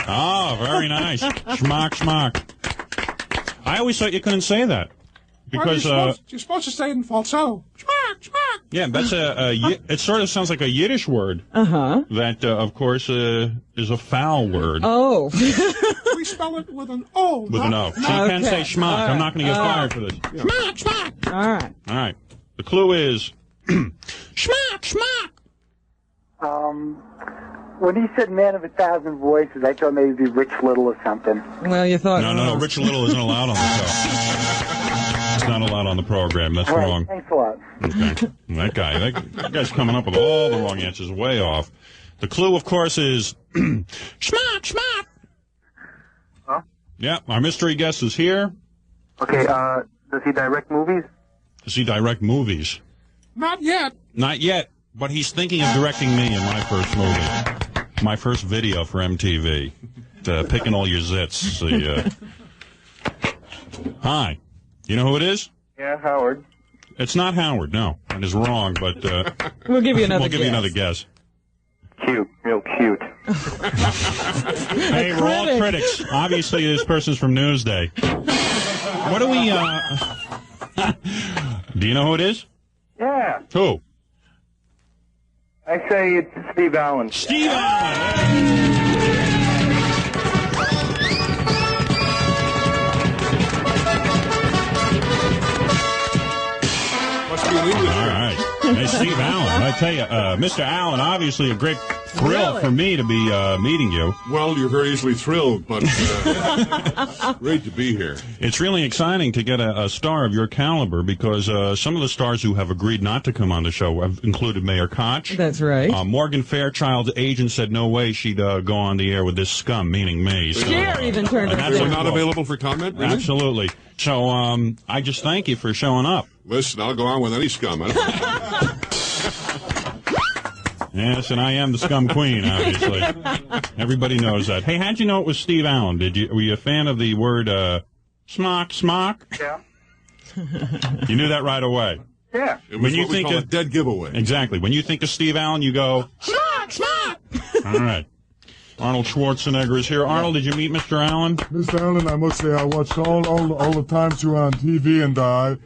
Oh, very nice. Schmuck, schmuck. I always thought you couldn't say that. Because you're supposed to say it in falsetto. Schmuck, schmuck. Yeah, that's it sort of sounds like a Yiddish word. That, of course, is a foul word. Oh. We spell it with an O. With an O. So you can say schmuck. I'm not going to get fired for this. Schmuck, schmuck. All right. All right. The clue is schmuck, schmuck. When he said man of 1,000 voices, I thought maybe it'd be Rich Little or something. Well, you thought. No. Rich Little isn't allowed on the show. It's not allowed on the program. That's All right, wrong. thanks a lot. Okay. That guy's coming up with all the wrong answers, way off. The clue, of course, is schmuck, schmuck. Huh? Yeah, our mystery guest is here. Okay, does he direct movies? Does he direct movies? Not yet. Not yet, but he's thinking of directing me in my first movie. My first video for MTV. Picking all your zits. Hi. You know who it is? Yeah, Howard. It's not Howard, no. That is wrong, but we'll give you another We'll give you another guess. Cute. Real cute. Hey, we're all critics. Obviously, this person's from Newsday. What do we, do you know who it is? Yeah. Who? I say it's Steve Allen. Steve Allen! Must be in English. All right. Hey, Steve Allen, I tell you, Mr. Allen, obviously a great thrill for me to be meeting you. Well, you're very easily thrilled, but great to be here. It's really exciting to get a star of your caliber because some of the stars who have agreed not to come on the show have included Mayor Koch. That's right. Morgan Fairchild's agent said no way she'd go on the air with this scum, meaning me. So, even turned her That's not available for comment, really? Absolutely. So I just thank you for showing up. Listen, I'll go on with any scum. Yes, and I am the scum queen, obviously. Everybody knows that. Hey, how'd you know it was Steve Allen? Were you a fan of the word smock? Yeah. You knew that right away. Yeah. It was what we call a dead giveaway. Exactly. When you think of Steve Allen, you go smock. All right. Arnold Schwarzenegger is here. Arnold, did you meet Mr. Allen? Mr. Allen, I must say I watched all the times you were on TV, and I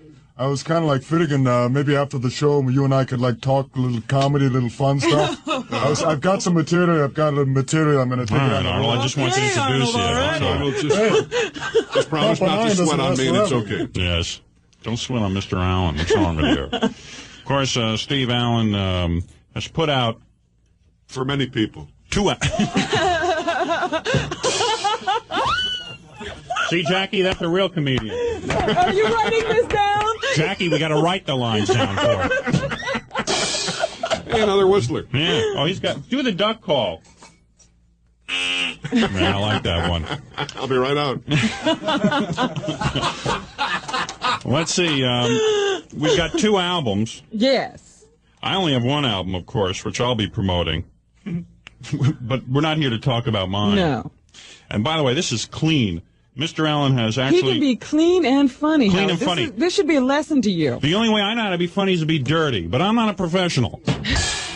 was kind of like fitting, maybe after the show, you and I could like talk a little comedy, a little fun stuff. I've got some material. I'm going to take it. All right, Arnold, I just want to introduce you. Arnold, just promise not to sweat on me, and it's okay. Yes. Don't sweat on Mr. Allen. What's wrong with you? Of course, Steve Allen has put out... For many people. 2 See, Jackie, that's a real comedian. Are you writing this down? Jackie, we got to write the lines down for it. Hey, another whistler. Yeah. Oh, he's got... Do the duck call. Man, I like that one. I'll be right out. Let's see. We've got 2 albums. Yes. I only have 1 album, of course, which I'll be promoting. But we're not here to talk about mine. No. And by the way, this is clean. Mr. Allen has actually... He can be clean and funny. Clean and funny. This should be a lesson to you. The only way I know how to be funny is to be dirty, but I'm not a professional.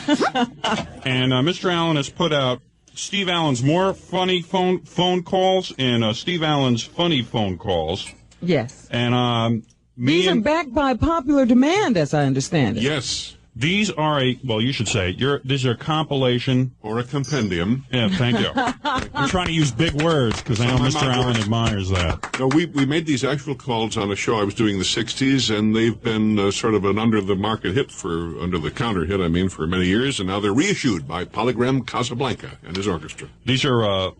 And Mr. Allen has put out Steve Allen's More Funny Phone Calls and Steve Allen's Funny Phone Calls. Yes. And these are backed by popular demand, as I understand it. Yes. These are you should say, these are a compilation. Or a compendium. Yeah, thank you. I'm trying to use big words because I know Mr. Allen admires that. No, we made these actual calls on a show I was doing in the 60s, and they've been sort of an under-the-market hit under-the-counter hit, for many years, and now they're reissued by Polygram Casablanca and his orchestra. These are,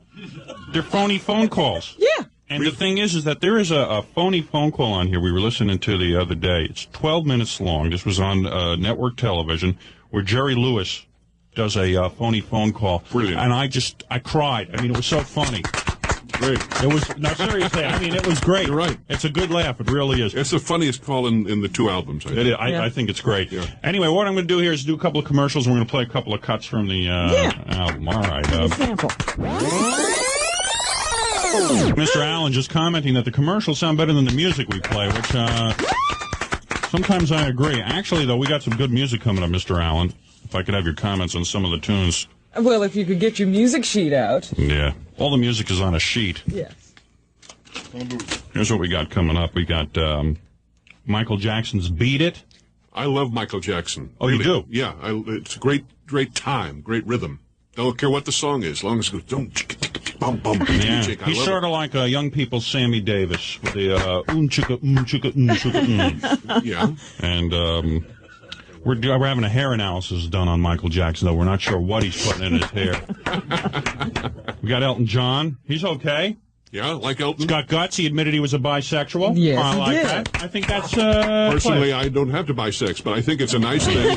they're phony phone calls. Yeah. And the thing is that there is a phony phone call on here we were listening to the other day. It's 12 minutes long. This was on network television where Jerry Lewis does a phony phone call. Brilliant. And I cried. It was so funny. Great. It was, no, seriously, it was great. You're right. It's a good laugh. It really is. It's the funniest call in the 2 albums. I think it's great. Yeah. Anyway, what I'm going to do here is do a couple of commercials, and we're going to play a couple of cuts from the album. All right. A sample. Mr. Allen just commenting that the commercials sound better than the music we play, which sometimes I agree. Actually, though, we got some good music coming up, Mr. Allen. If I could have your comments on some of the tunes. Well, if you could get your music sheet out. Yeah. All the music is on a sheet. Yes. Here's what we got coming up. We got Michael Jackson's Beat It. I love Michael Jackson. Oh, really? You do? Yeah. It's a great time, great rhythm. Don't care what the song is, as long as it goes, don't bum, bum, yeah. He's sort of like young people's Sammy Davis with the chicka, chicka, chicka, Yeah. And we're having a hair analysis done on Michael Jackson, though. We're not sure what he's putting in his hair. We got Elton John. He's okay. Yeah, like Elton. He's got guts. He admitted he was a bisexual. Yes, I like did. that. I think that's personally, I don't have to buy sex, but I think it's a nice thing.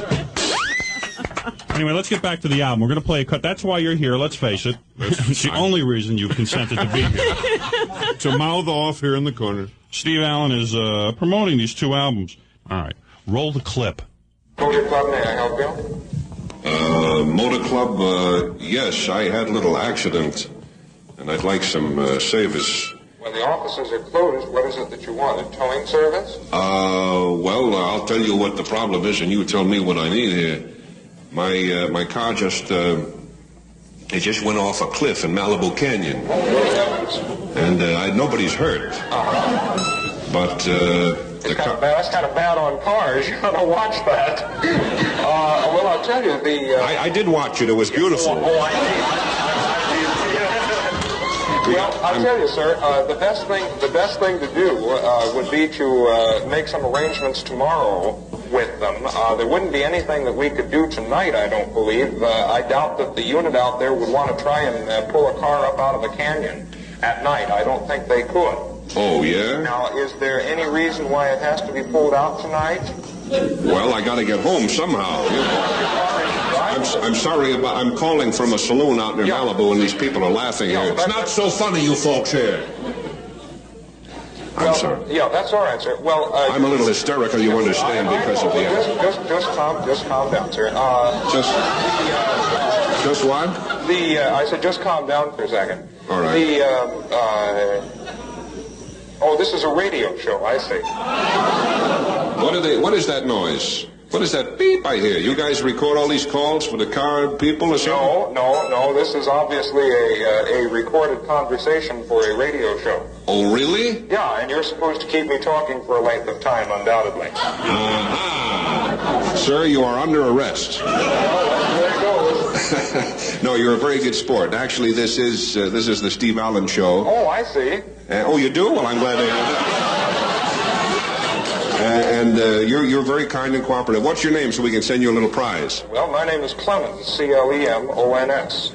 Anyway, let's get back to the album. We're going to play a cut. That's why you're here, let's face it. It's the only reason you've consented to be here. To mouth off here in the corner. Steve Allen is promoting these 2 albums. All right. Roll the clip. Motor Club, may I help you? Motor Club, yes, I had a little accident, and I'd like some savers. When the offices are closed, what is it that you want? A towing service? Well, I'll tell you what the problem is, and you tell me what I need here. My car just went off a cliff in Malibu Canyon. And nobody's hurt. But that's kind of bad on cars. You ought to watch that. Well, I'll tell you, I did watch it. It was beautiful. Well, I'll tell you, sir, the best thing to do would be to make some arrangements tomorrow with them. There wouldn't be anything that we could do tonight, I don't believe. I doubt that the unit out there would want to try and pull a car up out of the canyon at night. I don't think they could. Oh, yeah? Now, is there any reason why it has to be pulled out tonight? Well, I got to get home somehow. I'm sorry about. I'm calling from a saloon out near Malibu, and these people are laughing here. It's not so funny, you folks here. I'm sorry. Yeah, that's all right, sir. Well, I'm a little hysterical, you understand, because of the. Just calm down, sir. Just what? I said just calm down for a second. All right. Oh, this is a radio show. I see. What is that noise? What is that beep I hear? You guys record all these calls for the car people or something? No. This is obviously a recorded conversation for a radio show. Oh, really? Yeah, and you're supposed to keep me talking for a length of time, undoubtedly. Sir, you are under arrest. There it goes. No, you're a very good sport. Actually, this is the Steve Allen Show. Oh, I see. Oh, you do? Well, I'm glad to hear that. You're very kind and cooperative. What's your name so we can send you a little prize? Well, my name is Clemens, C-L-E-M-O-N-S.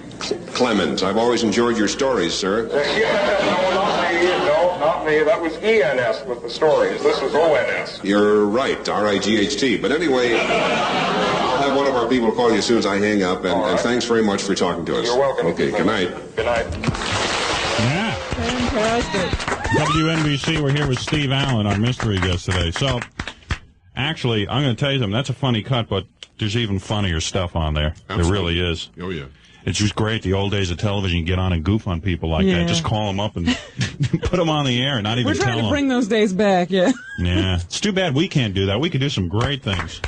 Clemens. I've always enjoyed your stories, sir. No, not me. That was E-N-S with the stories. This is O-N-S. You're right, R-I-G-H-T. But anyway, I'll have one of our people call you as soon as I hang up, and thanks very much for talking to us. You're welcome. Okay, good night. Good night. Yeah. Fantastic. WNBC, we're here with Steve Allen, our mystery guest today. So, actually, I'm going to tell you something. That's a funny cut, but there's even funnier stuff on there. Absolutely. There really is. Oh, yeah. It's just great. The old days of television, you get on and goof on people like that. Just call them up and put them on the air and not even We're tell them. trying to bring those days back, yeah. Yeah. It's too bad we can't do that. We could do some great things.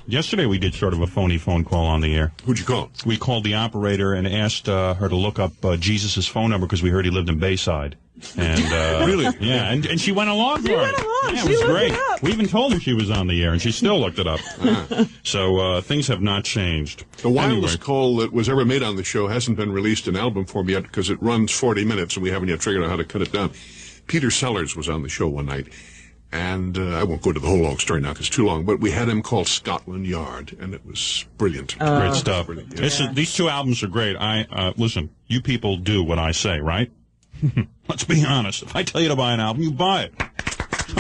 Yesterday we did sort of a phony phone call on the air. Who'd you call? We called the operator and asked her to look up Jesus' phone number because we heard he lived in Bayside. And really? Yeah, and she went along for it. Yeah, it was great. We even told her she was on the air, and she still looked it up. So things have not changed. The wildest call that was ever made on the show hasn't been released in album form yet because it runs 40 minutes, and we haven't yet figured out how to cut it down. Peter Sellers was on the show one night. And I won't go to the whole long story now because it's too long, but we had him call Scotland Yard, and it was brilliant. Great stuff. Brilliant, yeah. These two albums are great. Listen, you people do what I say, right? Let's be honest. If I tell you to buy an album, you buy it. So,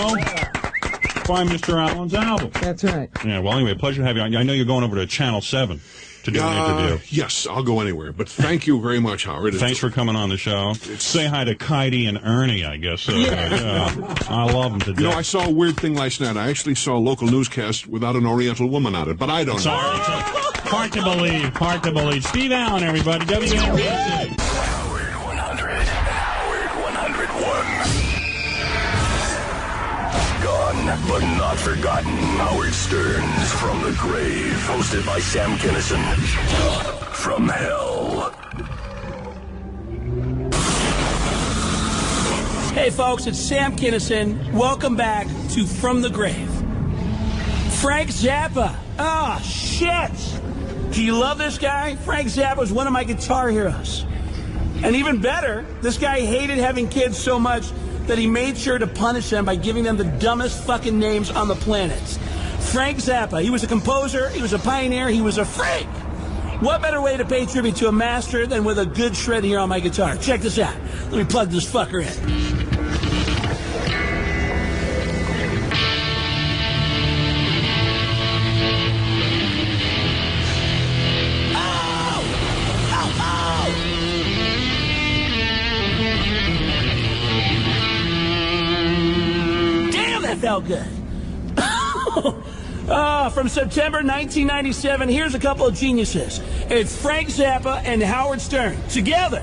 buy Mr. Allen's album. That's right. Yeah, well, anyway, pleasure to have you on. I know you're going over to Channel 7 to do an interview. Yes, I'll go anywhere. But thank you very much, Howard. Thanks for coming on the show. Say hi to Kaidi and Ernie, I guess. I love them to death. You know, I saw a weird thing last night. I actually saw a local newscast without an Oriental woman on it, but I don't know. Hard to believe. Hard to believe. Steve Allen, everybody. WNBC. Howard 100. Howard 101. Gone, but not forgotten. Howard Stern's From the Grave, hosted by Sam Kinison. From hell. Hey, folks, it's Sam Kinison. Welcome back to From the Grave. Frank Zappa. Oh, shit. Do you love this guy? Frank Zappa was one of my guitar heroes. And even better, this guy hated having kids so much that he made sure to punish them by giving them the dumbest fucking names on the planet. Frank Zappa. He was a composer, he was a pioneer, he was a freak. What better way to pay tribute to a master than with a good shred here on my guitar? Check this out. Let me plug this fucker in. Felt good. From September 1997, here's a couple of geniuses. It's Frank Zappa and Howard Stern. Together.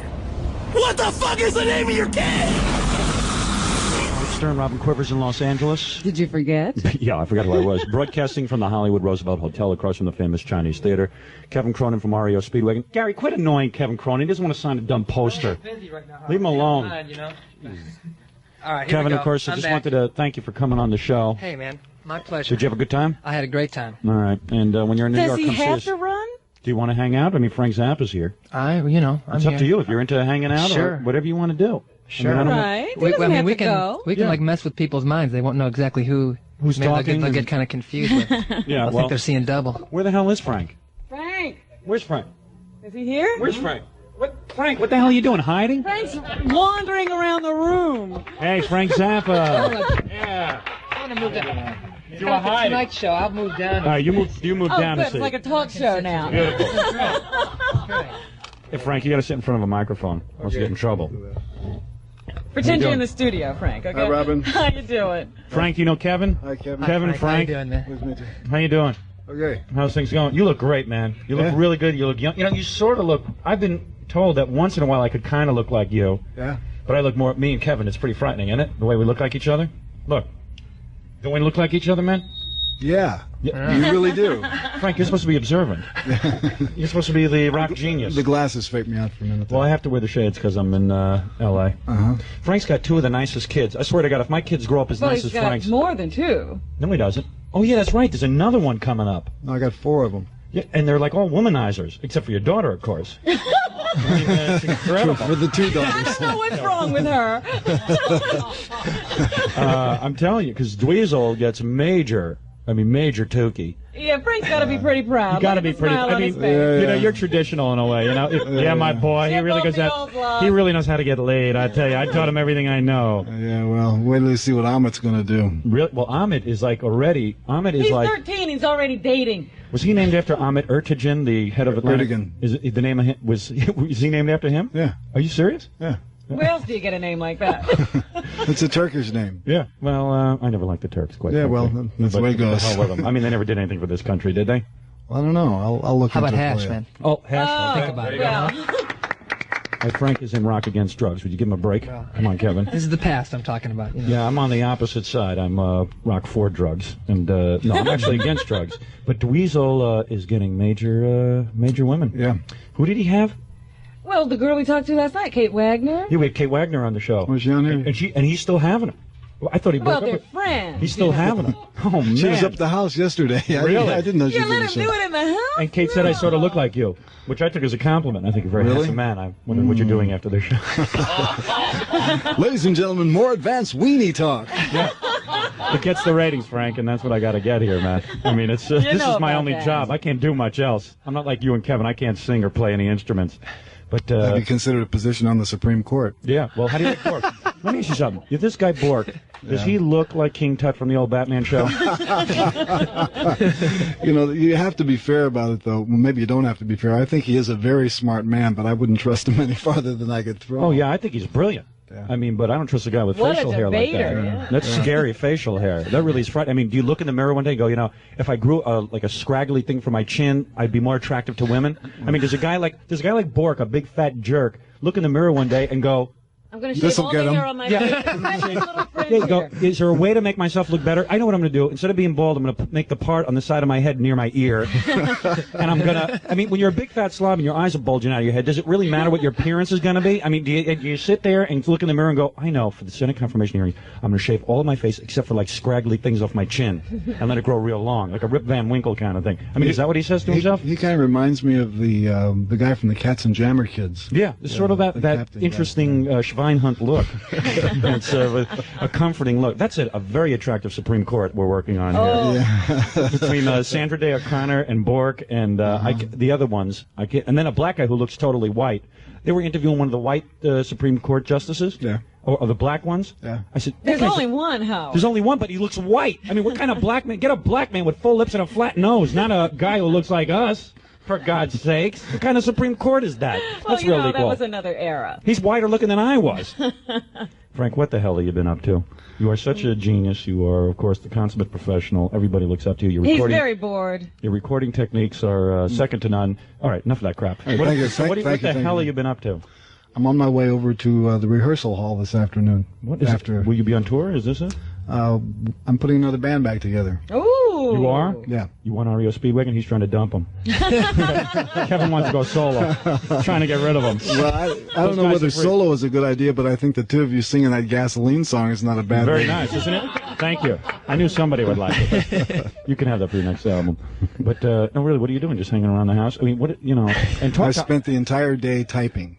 What the fuck is the name of your kid? Howard Stern, Robin Quivers in Los Angeles. Did you forget? Yeah, I forgot who I was. Broadcasting from the Hollywood Roosevelt Hotel across from the famous Chinese Theater. Kevin Cronin from REO Speedwagon. Gary, quit annoying Kevin Cronin. He doesn't want to sign a dumb poster. Right now, leave him alone. All right, Kevin, of course, I just wanted to thank you for coming on the show. Hey, man, my pleasure. Did you have a good time? I had a great time. All right, and when you're in New York, Does he come have see us. to run? Do you want to hang out? I mean, Frank Zappa's here. I'm It's up to you if you're into hanging out Sure. or whatever you want to do. Sure. I mean, Right. We, He doesn't I mean, have we to can go. we can like mess with people's minds. They won't know exactly who's talking They'll get and- kind of confused. With. Yeah, I well- think they're seeing double. Where the hell is Frank? Frank, Where's Frank? is he here? Where's Frank? Frank, what the hell are you doing? Hiding? Frank's wandering around the room. Hey, Frank Zappa. Yeah. I'm gonna move down. You are hiding. Tonight show. I'll move down. All right, you move Oh, down good. a It's seat. like a talk show now. Beautiful. Hey, Frank, you got to sit in front of a microphone, or else you get in trouble. Pretend you're doing? in the studio, Frank. Okay. Hi, Robin. How you doing? Frank, you know Kevin? Hi, Kevin. Kevin, How you Frank. doing, man? Nice to meet you. How you doing? Okay. How's things going? You look great, man. You look Yeah? really good. You look young. You know, you sort of look. I've been told that once in a while I could kind of look like you, Yeah. but I look more. Me and Kevin, it's pretty frightening, isn't it? The way we look like each other. Look. Don't we look like each other, man? Yeah. Yeah. You really do. Frank, you're supposed to be observant. You're supposed to be the rock genius. The glasses fake me out for a minute. Well, I have to wear the shades because I'm in L.A. Uh-huh. Frank's got two of the nicest kids. I swear to God, if my kids grow up as Well, nice he's as got Frank's, more than two. no, he doesn't. Oh yeah, that's right. There's another one coming up. No, I got 4 of them. Yeah, and they're like all womanizers, except for your daughter, of course. I mean, it's incredible. For the 2 I daughters. don't know what's wrong with her. I'm telling you, because Dweezil gets major Tukey. Yeah, Frank's got to be pretty proud. You got to Look be at the pretty. smile I on mean, his face. you know, you're traditional in a way. You know, yeah, my boy, he really goes out. He really knows how to get laid. I tell you, I taught him everything I know. Yeah, well, wait till you see what Ahmet's going to do. Really? Well, Ahmet is like already. Ahmet is He's like. 13. He's already dating. Was he named after Ahmet Ertegun, the head of Atlantic? Ertegun. Is it, the name of him was he named after him? Yeah. Are you serious? Yeah. Where else do you get a name like that? It's a Turkish name. Yeah. Well, I never liked the Turks quite. Yeah, well, frankly. that's the way it goes. The hell with them. I mean, they never did anything for this country, did they? Well, I don't know. I'll look How into about it for hash, you. man? Oh, hash. Think about it. Well, Hey, Frank is in Rock Against Drugs. Would you give him a break? Come on, Kevin. This is the past I'm talking about. You know. Yeah, I'm on the opposite side. I'm Rock for drugs, and no, I'm actually against drugs. But Dweezil is getting major women. Yeah. Who did he have? well, the girl we talked to last night, Kate Wagner. Yeah, we had Kate Wagner on the show. Was she on here? And he's still having them. Well, I thought he broke Well, up they're with. friends. He's still having them. Oh man. She was up the house yesterday. Really? I didn't know she You was let in him the show. do it in the house? And Kate said I sort of look like you, which I took as a compliment. I think you're a very Really? handsome man. I'm wondering what you're doing after the show. Ladies and gentlemen, more advanced weenie talk. It gets the ratings, Frank, and that's what I got to get here, man. I mean, it's this know is my about only that. job. I can't do much else. I'm not like you and Kevin. I can't sing or play any instruments. But Have you considered a position on the Supreme Court? yeah, well, how do you like Bork? Let me ask you something. If this guy Bork, does he look like King Tut from the old Batman show? You know, you have to be fair about it, though. Well, maybe you don't have to be fair. I think he is a very smart man, but I wouldn't trust him any farther than I could throw. Oh yeah, I think he's brilliant. Yeah. I mean, but I don't trust a guy with What a facial hair like that. debater, yeah. That's scary facial hair. That really is frightening. I mean, do you look in the mirror one day and go, you know, if I grew like a scraggly thing for my chin, I'd be more attractive to women? I mean, does a guy like Bork, a big fat jerk, look in the mirror one day and go, I'm going to shave This'll all get the him. hair on my Yeah. face. Especially the little fringe yeah, you go, here. is there a way to make myself look better? I know what I'm going to do. Instead of being bald, I'm going to make the part on the side of my head near my ear. And I'm going to, I mean, when you're a big fat slob and your eyes are bulging out of your head, does it really matter what your appearance is going to be? I mean, do you sit there and look in the mirror and go, I know, for the Senate confirmation hearing, I'm going to shave all of my face except for like scraggly things off my chin and let it grow real long, like a Rip Van Winkle kind of thing. I mean, is that what he says to himself? He kind of reminds me of the guy from the Cats and Jammer Kids. Yeah, it's sort of that captain guy. interesting Schweinhund look. It's a comforting look. That's a very attractive Supreme Court we're working on here. Between Sandra Day O'Connor and Bork and the other ones. And then a black guy who looks totally white. They were interviewing one of the white Supreme Court justices. Yeah. Or the black ones. Yeah. I said, There's only one, Howard. there's only one, but he looks white. I mean, what kind of black man? Get a black man with full lips and a flat nose, not a guy who looks like us. For God's sakes, what kind of Supreme Court is that? Well, That's you know, really that cool. was another era. He's whiter looking than I was. Frank, what the hell have you been up to? You are such a genius. You are, of course, the consummate professional. Everybody looks up to you. He's very bored. Your recording techniques are second to none. All right, enough of that crap. Hey, What thank you, what the thank hell you. have you been up to? I'm on my way over to the rehearsal hall this afternoon. What is After it? Will you be on tour? Is this it? I'm putting another band back together. Ooh. You are? Yeah. You want REO Speedwagon? He's trying to dump him. Kevin wants to go solo. Trying to get rid of him. Well, I don't know guys whether are free. solo is a good idea, but I think the two of you singing that gasoline song is not a bad Very thing. nice, isn't it? Thank you. I knew somebody would like it. You can have that for your next album. But no, really, what are you doing? Just hanging around the house? I mean, what and I talk. spent the entire day typing.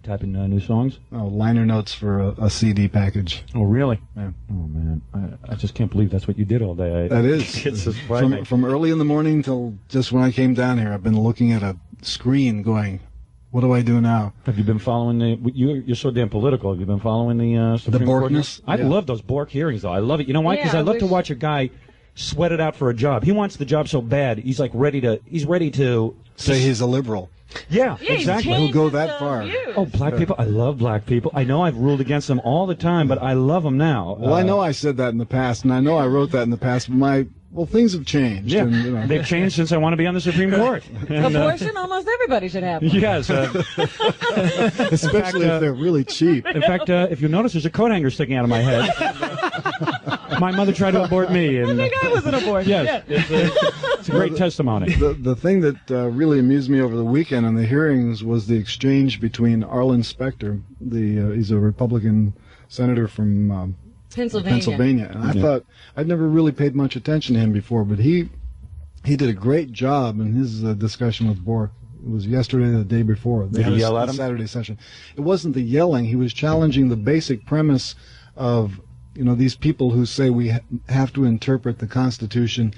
typing new songs? Oh, liner notes for a CD package. Oh, really? Yeah. Oh, man. I just can't believe that's what you did all day. That is. It's just frightening. From early in the morning till just when I came down here, I've been looking at a screen going, what do I do now? Have you been following you're so damn political. Have you been following the Supreme Court? Borkness? I love those Bork hearings, though. I love it. You know why? Because I love to watch a guy sweat it out for a job. He wants the job so bad. He's like ready to say he's a liberal. Yeah, exactly. He'll go that far. Oh, black people. I love black people. I know I've ruled against them all the time, but I love them now. Well, I know I said that in the past, and I know I wrote that in the past, but things have changed. Yeah, and, they've changed since I want to be on the Supreme Court. And, Abortion, almost everybody should have one. Yes. Especially if they're really cheap. In fact, if you notice, there's a coat hanger sticking out of my head. My mother tried to abort me. And, I think I was an abortion. Yes. It's a great testimony. The thing that really amused me over the weekend in the hearings was the exchange between Arlen Specter, he's a Republican senator from Pennsylvania. And I thought I'd never really paid much attention to him before, but he did a great job in his discussion with Bork. It was yesterday, the day before. They Did he yell at a him? Saturday session. It wasn't the yelling. He was challenging the basic premise of these people who say we have to interpret the Constitution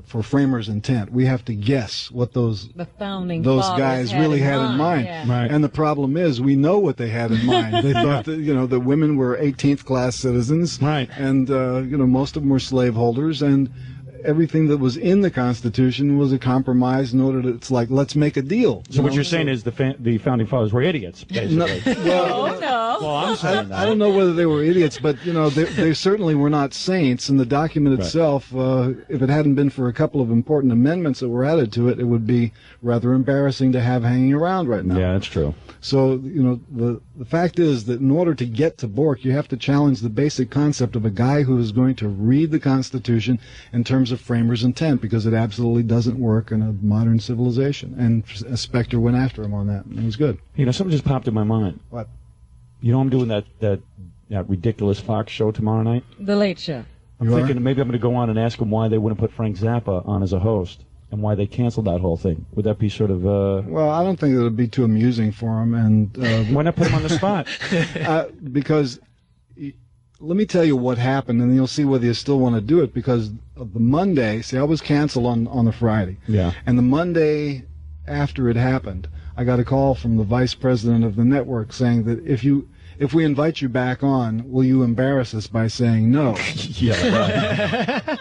for framers' intent. We have to guess what those guys really had in mind. Yeah. Right. And the problem is, we know what they had in mind. They thought that that women were 18th class citizens, right? And most of them were slaveholders, and everything that was in the Constitution was a compromise in order to, it's like, let's make a deal. So what you're saying is the founding fathers were idiots, basically. Well, I'm saying that. I don't know whether they were idiots, but they certainly were not saints. And the document itself, if it hadn't been for a couple of important amendments that were added to it, it would be rather embarrassing to have hanging around right now. Yeah, that's true. So the fact is that in order to get to Bork, you have to challenge the basic concept of a guy who is going to read the Constitution in terms of framers' intent, because it absolutely doesn't work in a modern civilization. And Specter went after him on that. And it was good. Something just popped in my mind. What? I'm doing that ridiculous Fox show tomorrow night. The Late Show. I'm thinking maybe I'm going to go on and ask them why they wouldn't put Frank Zappa on as a host and why they canceled that whole thing. Would that be sort of... Well, I don't think it would be too amusing for him. And why not put him on the spot? Because let me tell you what happened, and you'll see whether you still want to do it, because of the Monday... See, I was canceled on the Friday. Yeah. And the Monday after it happened, I got a call from the vice president of the network saying that if we invite you back on, will you embarrass us by saying no? Yeah, right.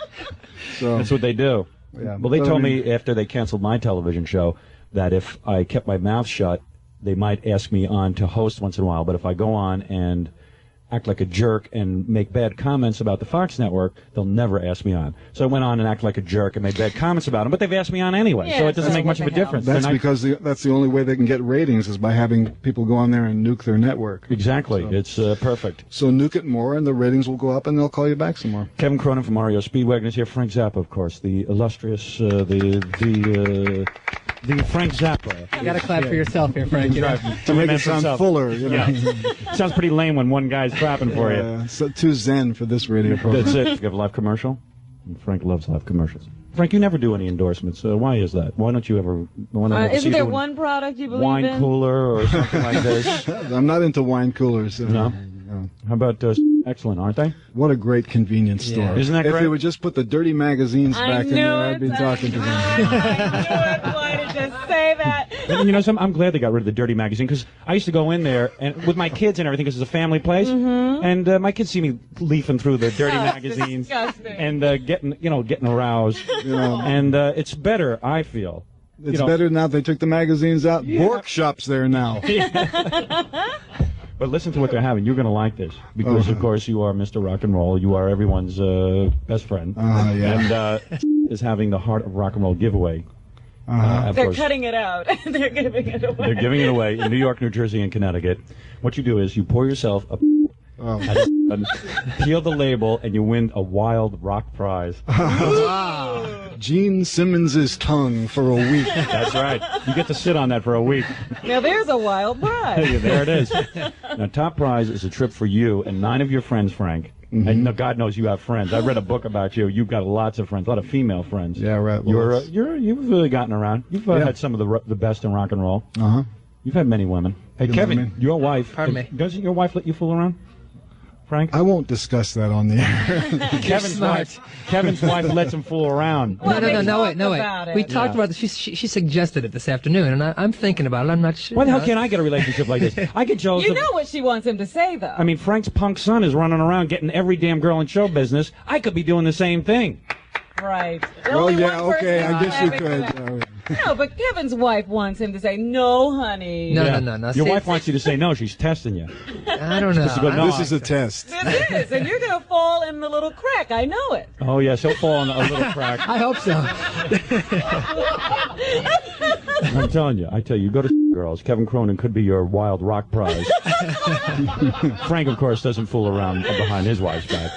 So that's what they do. Yeah. Well, they told me after they canceled my television show that if I kept my mouth shut, they might ask me on to host once in a while. But if I go on and act like a jerk and make bad comments about the Fox network, they'll never ask me on. So I went on and acted like a jerk and made bad comments about them, but they've asked me on anyway, so it doesn't make much of a difference. That's because that's the only way they can get ratings, is by having people go on there and nuke their network. Exactly. So, it's perfect. So nuke it more, and the ratings will go up, and they'll call you back some more. Kevin Cronin from REO Speedwagon is here. Frank Zappa, of course, the illustrious, the Frank Zappa. You got to clap for yourself here, Frank. To make it sound fuller. Sounds pretty lame when one guy's clapping for you. So too zen for this radio program. That's it. You have a live commercial? Frank loves live commercials. Frank, you never do any endorsements. Why is that? Why don't you ever... Isn't there one product you believe wine in? Wine cooler or something like this? I'm not into wine coolers. No? How about excellent, aren't they? What a great convenience store. Isn't that great? If they would just put the dirty magazines back in there, I'd be talking to them. I knew it. Why did you say that? I'm glad they got rid of the dirty magazine, because I used to go in there and with my kids and everything, because it's a family place, and my kids see me leafing through the dirty magazines and getting aroused, and it's better, I feel. It's better now they took the magazines out. Yeah. Bork shop's there now. But listen to what they're having. You're going to like this because, of course, you are Mr. Rock and Roll. You are everyone's best friend. Yeah. And is having the Heart of Rock and Roll giveaway. They're cutting it out. They're giving it away. They're giving it away in New York, New Jersey, and Connecticut. What you do is you pour yourself a peel the label, and you win a wild rock prize. Gene Simmons's tongue for a week. That's right. You get to sit on that for a week. Now there's a wild prize. There it is. Now, top prize is a trip for you and 9 of your friends, Frank. And God knows you have friends. I read a book about you. You've got lots of friends, a lot of female friends. Yeah, right. You've really gotten around. You've had some of the best in rock and roll. You've had many women. Hey, You know Kevin, what I mean? your wife. Pardon me. Doesn't your wife let you fool around? Frank? I won't discuss that on the air. Kevin's wife lets him fool around. No, wait. about it. We talked about this. She suggested it this afternoon, and I'm thinking about it. I'm not sure. Why the hell can't I get a relationship like this? I get jealous You of... know what she wants him to say, though. I mean, Frank's punk son is running around getting every damn girl in show business. I could be doing the same thing. Right. Well, Only yeah, one okay, person I guess you can have it. could. No, but Kevin's wife wants him to say, no, honey. No. Your See, wife wants you to say no. She's testing you. I don't know. Supposed to go, no, This is a test. This is, and you're going to fall in the little crack. I know it. Oh, yes, he'll fall in a little crack. I hope so. I'm telling you. You go to girls. Kevin Cronin could be your wild rock prize. Frank, of course, doesn't fool around behind his wife's back.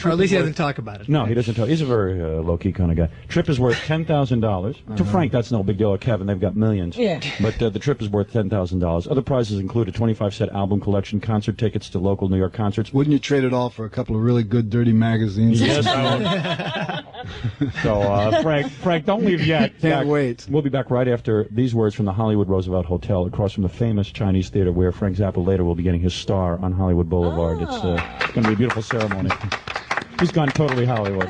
Or at least he doesn't talk about it. No, he doesn't talk. He's a very low-key kind of guy. Trip is worth $10,000. To Frank, that's no big deal. Kevin, they've got millions. Yeah. But the trip is worth $10,000. Other prizes include a 25-set album collection, concert tickets to local New York concerts. Wouldn't you trade it all for a couple of really good, dirty magazines? Yes, I would. So, Frank, don't leave yet. Can't wait. We'll be back right after these words from the Hollywood Roosevelt Hotel across from the famous Chinese theater where Frank Zappa later will be getting his star on Hollywood Boulevard. It's going to be a beautiful ceremony. He's gone totally Hollywood.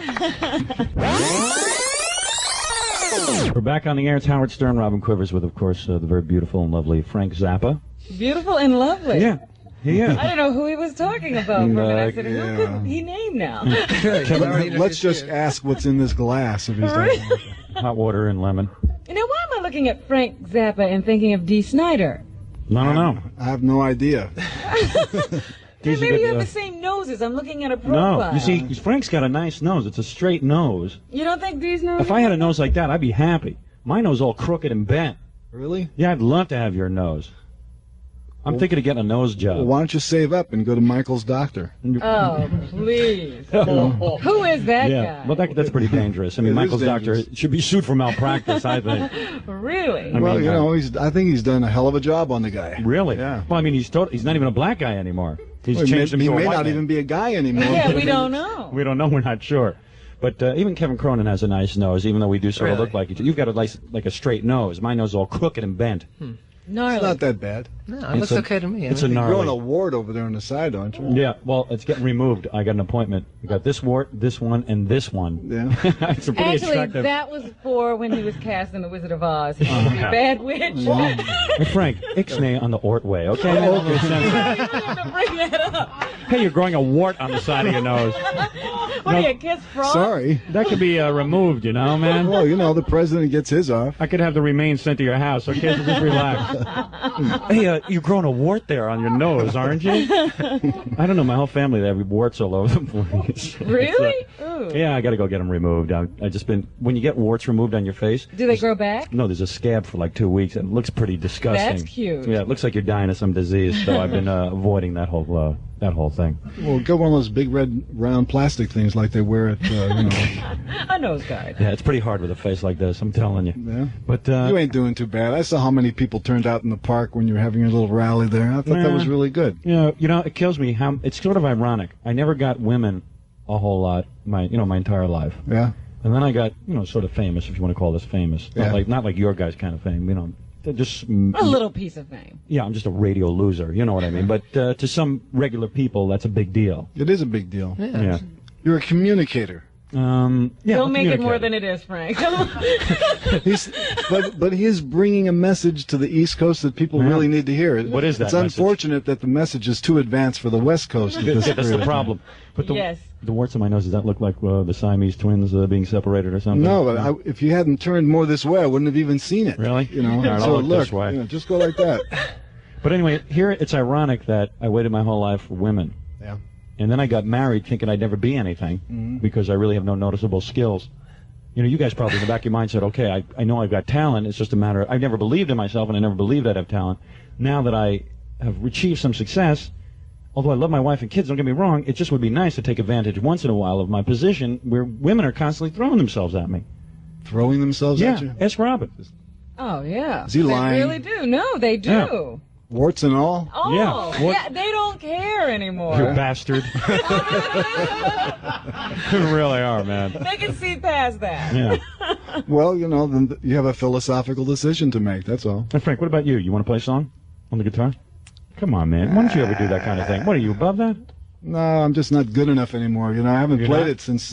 We're back on the air. It's Howard Stern, Robin Quivers with, of course, the very beautiful and lovely Frank Zappa. Beautiful and lovely. Yeah. He is. I don't know who he was talking about for a minute. I said, who could he name now? Let's just ask what's in this glass. If he's talking about that. Hot water and lemon. You know, why am I looking at Frank Zappa and thinking of Dee Snider? I don't know. I have no idea. He's a Maybe good, you have the same noses. I'm looking at a No, profile. you see, Frank's got a nice nose. It's a straight nose. You don't think Dee's nose? If I had a nose like that, I'd be happy. My nose all crooked and bent. Really? Yeah, I'd love to have your nose. I'm thinking of getting a nose job. Well, why don't you save up and go to Michael's doctor? Oh, please. Who is that Yeah, guy? well, that's pretty dangerous. I mean, It is Michael's dangerous. doctor should be sued for malpractice, I think. Really? I Well, mean, you know, I think he's done a hell of a job on the guy. Really? Yeah. Well, I mean, he's not even a black guy anymore. He's Well, changed him he to a may white not man. even be a guy anymore. Yeah, we don't know. We don't know. We're not sure. But even Kevin Cronin has a nice nose, even though we do sort of look like each other. You've got like a straight nose. My nose is all crooked and bent. Gnarly. It's not that bad. No, it looks okay to me. It's a You're growing a gnarly. wart over there on the side, aren't you? Yeah, well, it's getting removed. I got an appointment. We got this wart, this one, and this one. Yeah. It's a pretty Actually, attractive. that was for when he was cast in The Wizard of Oz. He was to be a bad witch. Hey, Frank, ixnay on the Ortway, okay? You don't have to bring that up. Hey, you're growing a wart on the side of your nose. What are you, a kiss frog? Sorry. That could be removed, you know, man. Well, you know, the president gets his off. I could have the remains sent to your house, okay? So just relax. Hey, you're growing a wart there on your nose, aren't you? I don't know. My whole family, they have warts all over the place. Really? Yeah, I got to go get them removed. I just been when you get warts removed on your face. Do they grow back? No, there's a scab for like 2 weeks. It looks pretty disgusting. That's cute. Yeah, it looks like you're dying of some disease. So I've been avoiding that whole thing. Well, get one of those big red round plastic things like they wear at, you know. A nose guard. Yeah, it's pretty hard with a face like this. I'm telling you. Yeah. But You ain't doing too bad. I saw how many people turned out in the park when you were having your little rally there. I thought that was really good. Yeah, you know, it kills me how it's sort of ironic. I never got women a whole lot my entire life. Yeah. And then I got, sort of famous, if you want to call this famous. Yeah. Not like your guys kind of fame, just A little piece of fame. Yeah, I'm just a radio loser, you know what I mean? But to some regular people, that's a big deal. It is a big deal. Yeah. You're a communicator. Yeah, Don't make it more communicate. than it is, Frank. But he is bringing a message to the East Coast that people really need to hear. What is that It's message? unfortunate that the message is too advanced for the West Coast. At this That's the period of problem. But the, Yes. the warts on my nose, does that look like the Siamese twins being separated or something? No, but if you hadn't turned more this way, I wouldn't have even seen it. Really? You know, All right, so I'll look look, this way. just go like that. But anyway, here it's ironic that I waited my whole life for women. Yeah. And then I got married thinking I'd never be anything because I really have no noticeable skills. You guys probably in the back of your mind said, okay, I know I've got talent. It's just a matter of, I never believed in myself and I never believed I'd have talent. Now that I have achieved some success, although I love my wife and kids, don't get me wrong, it just would be nice to take advantage once in a while of my position where women are constantly throwing themselves at me. Throwing themselves at you? Ask Robin. Oh, yeah. Is he lying? They really do. No, they do. Yeah. Warts and all? Oh, Yeah. What- yeah, they don't care anymore. You bastard. You really are, man. They can see past that. Yeah. Well, you know, then you have a philosophical decision to make. That's all. And Frank, what about you? You want to play a song on the guitar? Come on, man. Why don't you ever do that kind of thing? What are you, above that? No, I'm just not good enough anymore. You know, I haven't played it since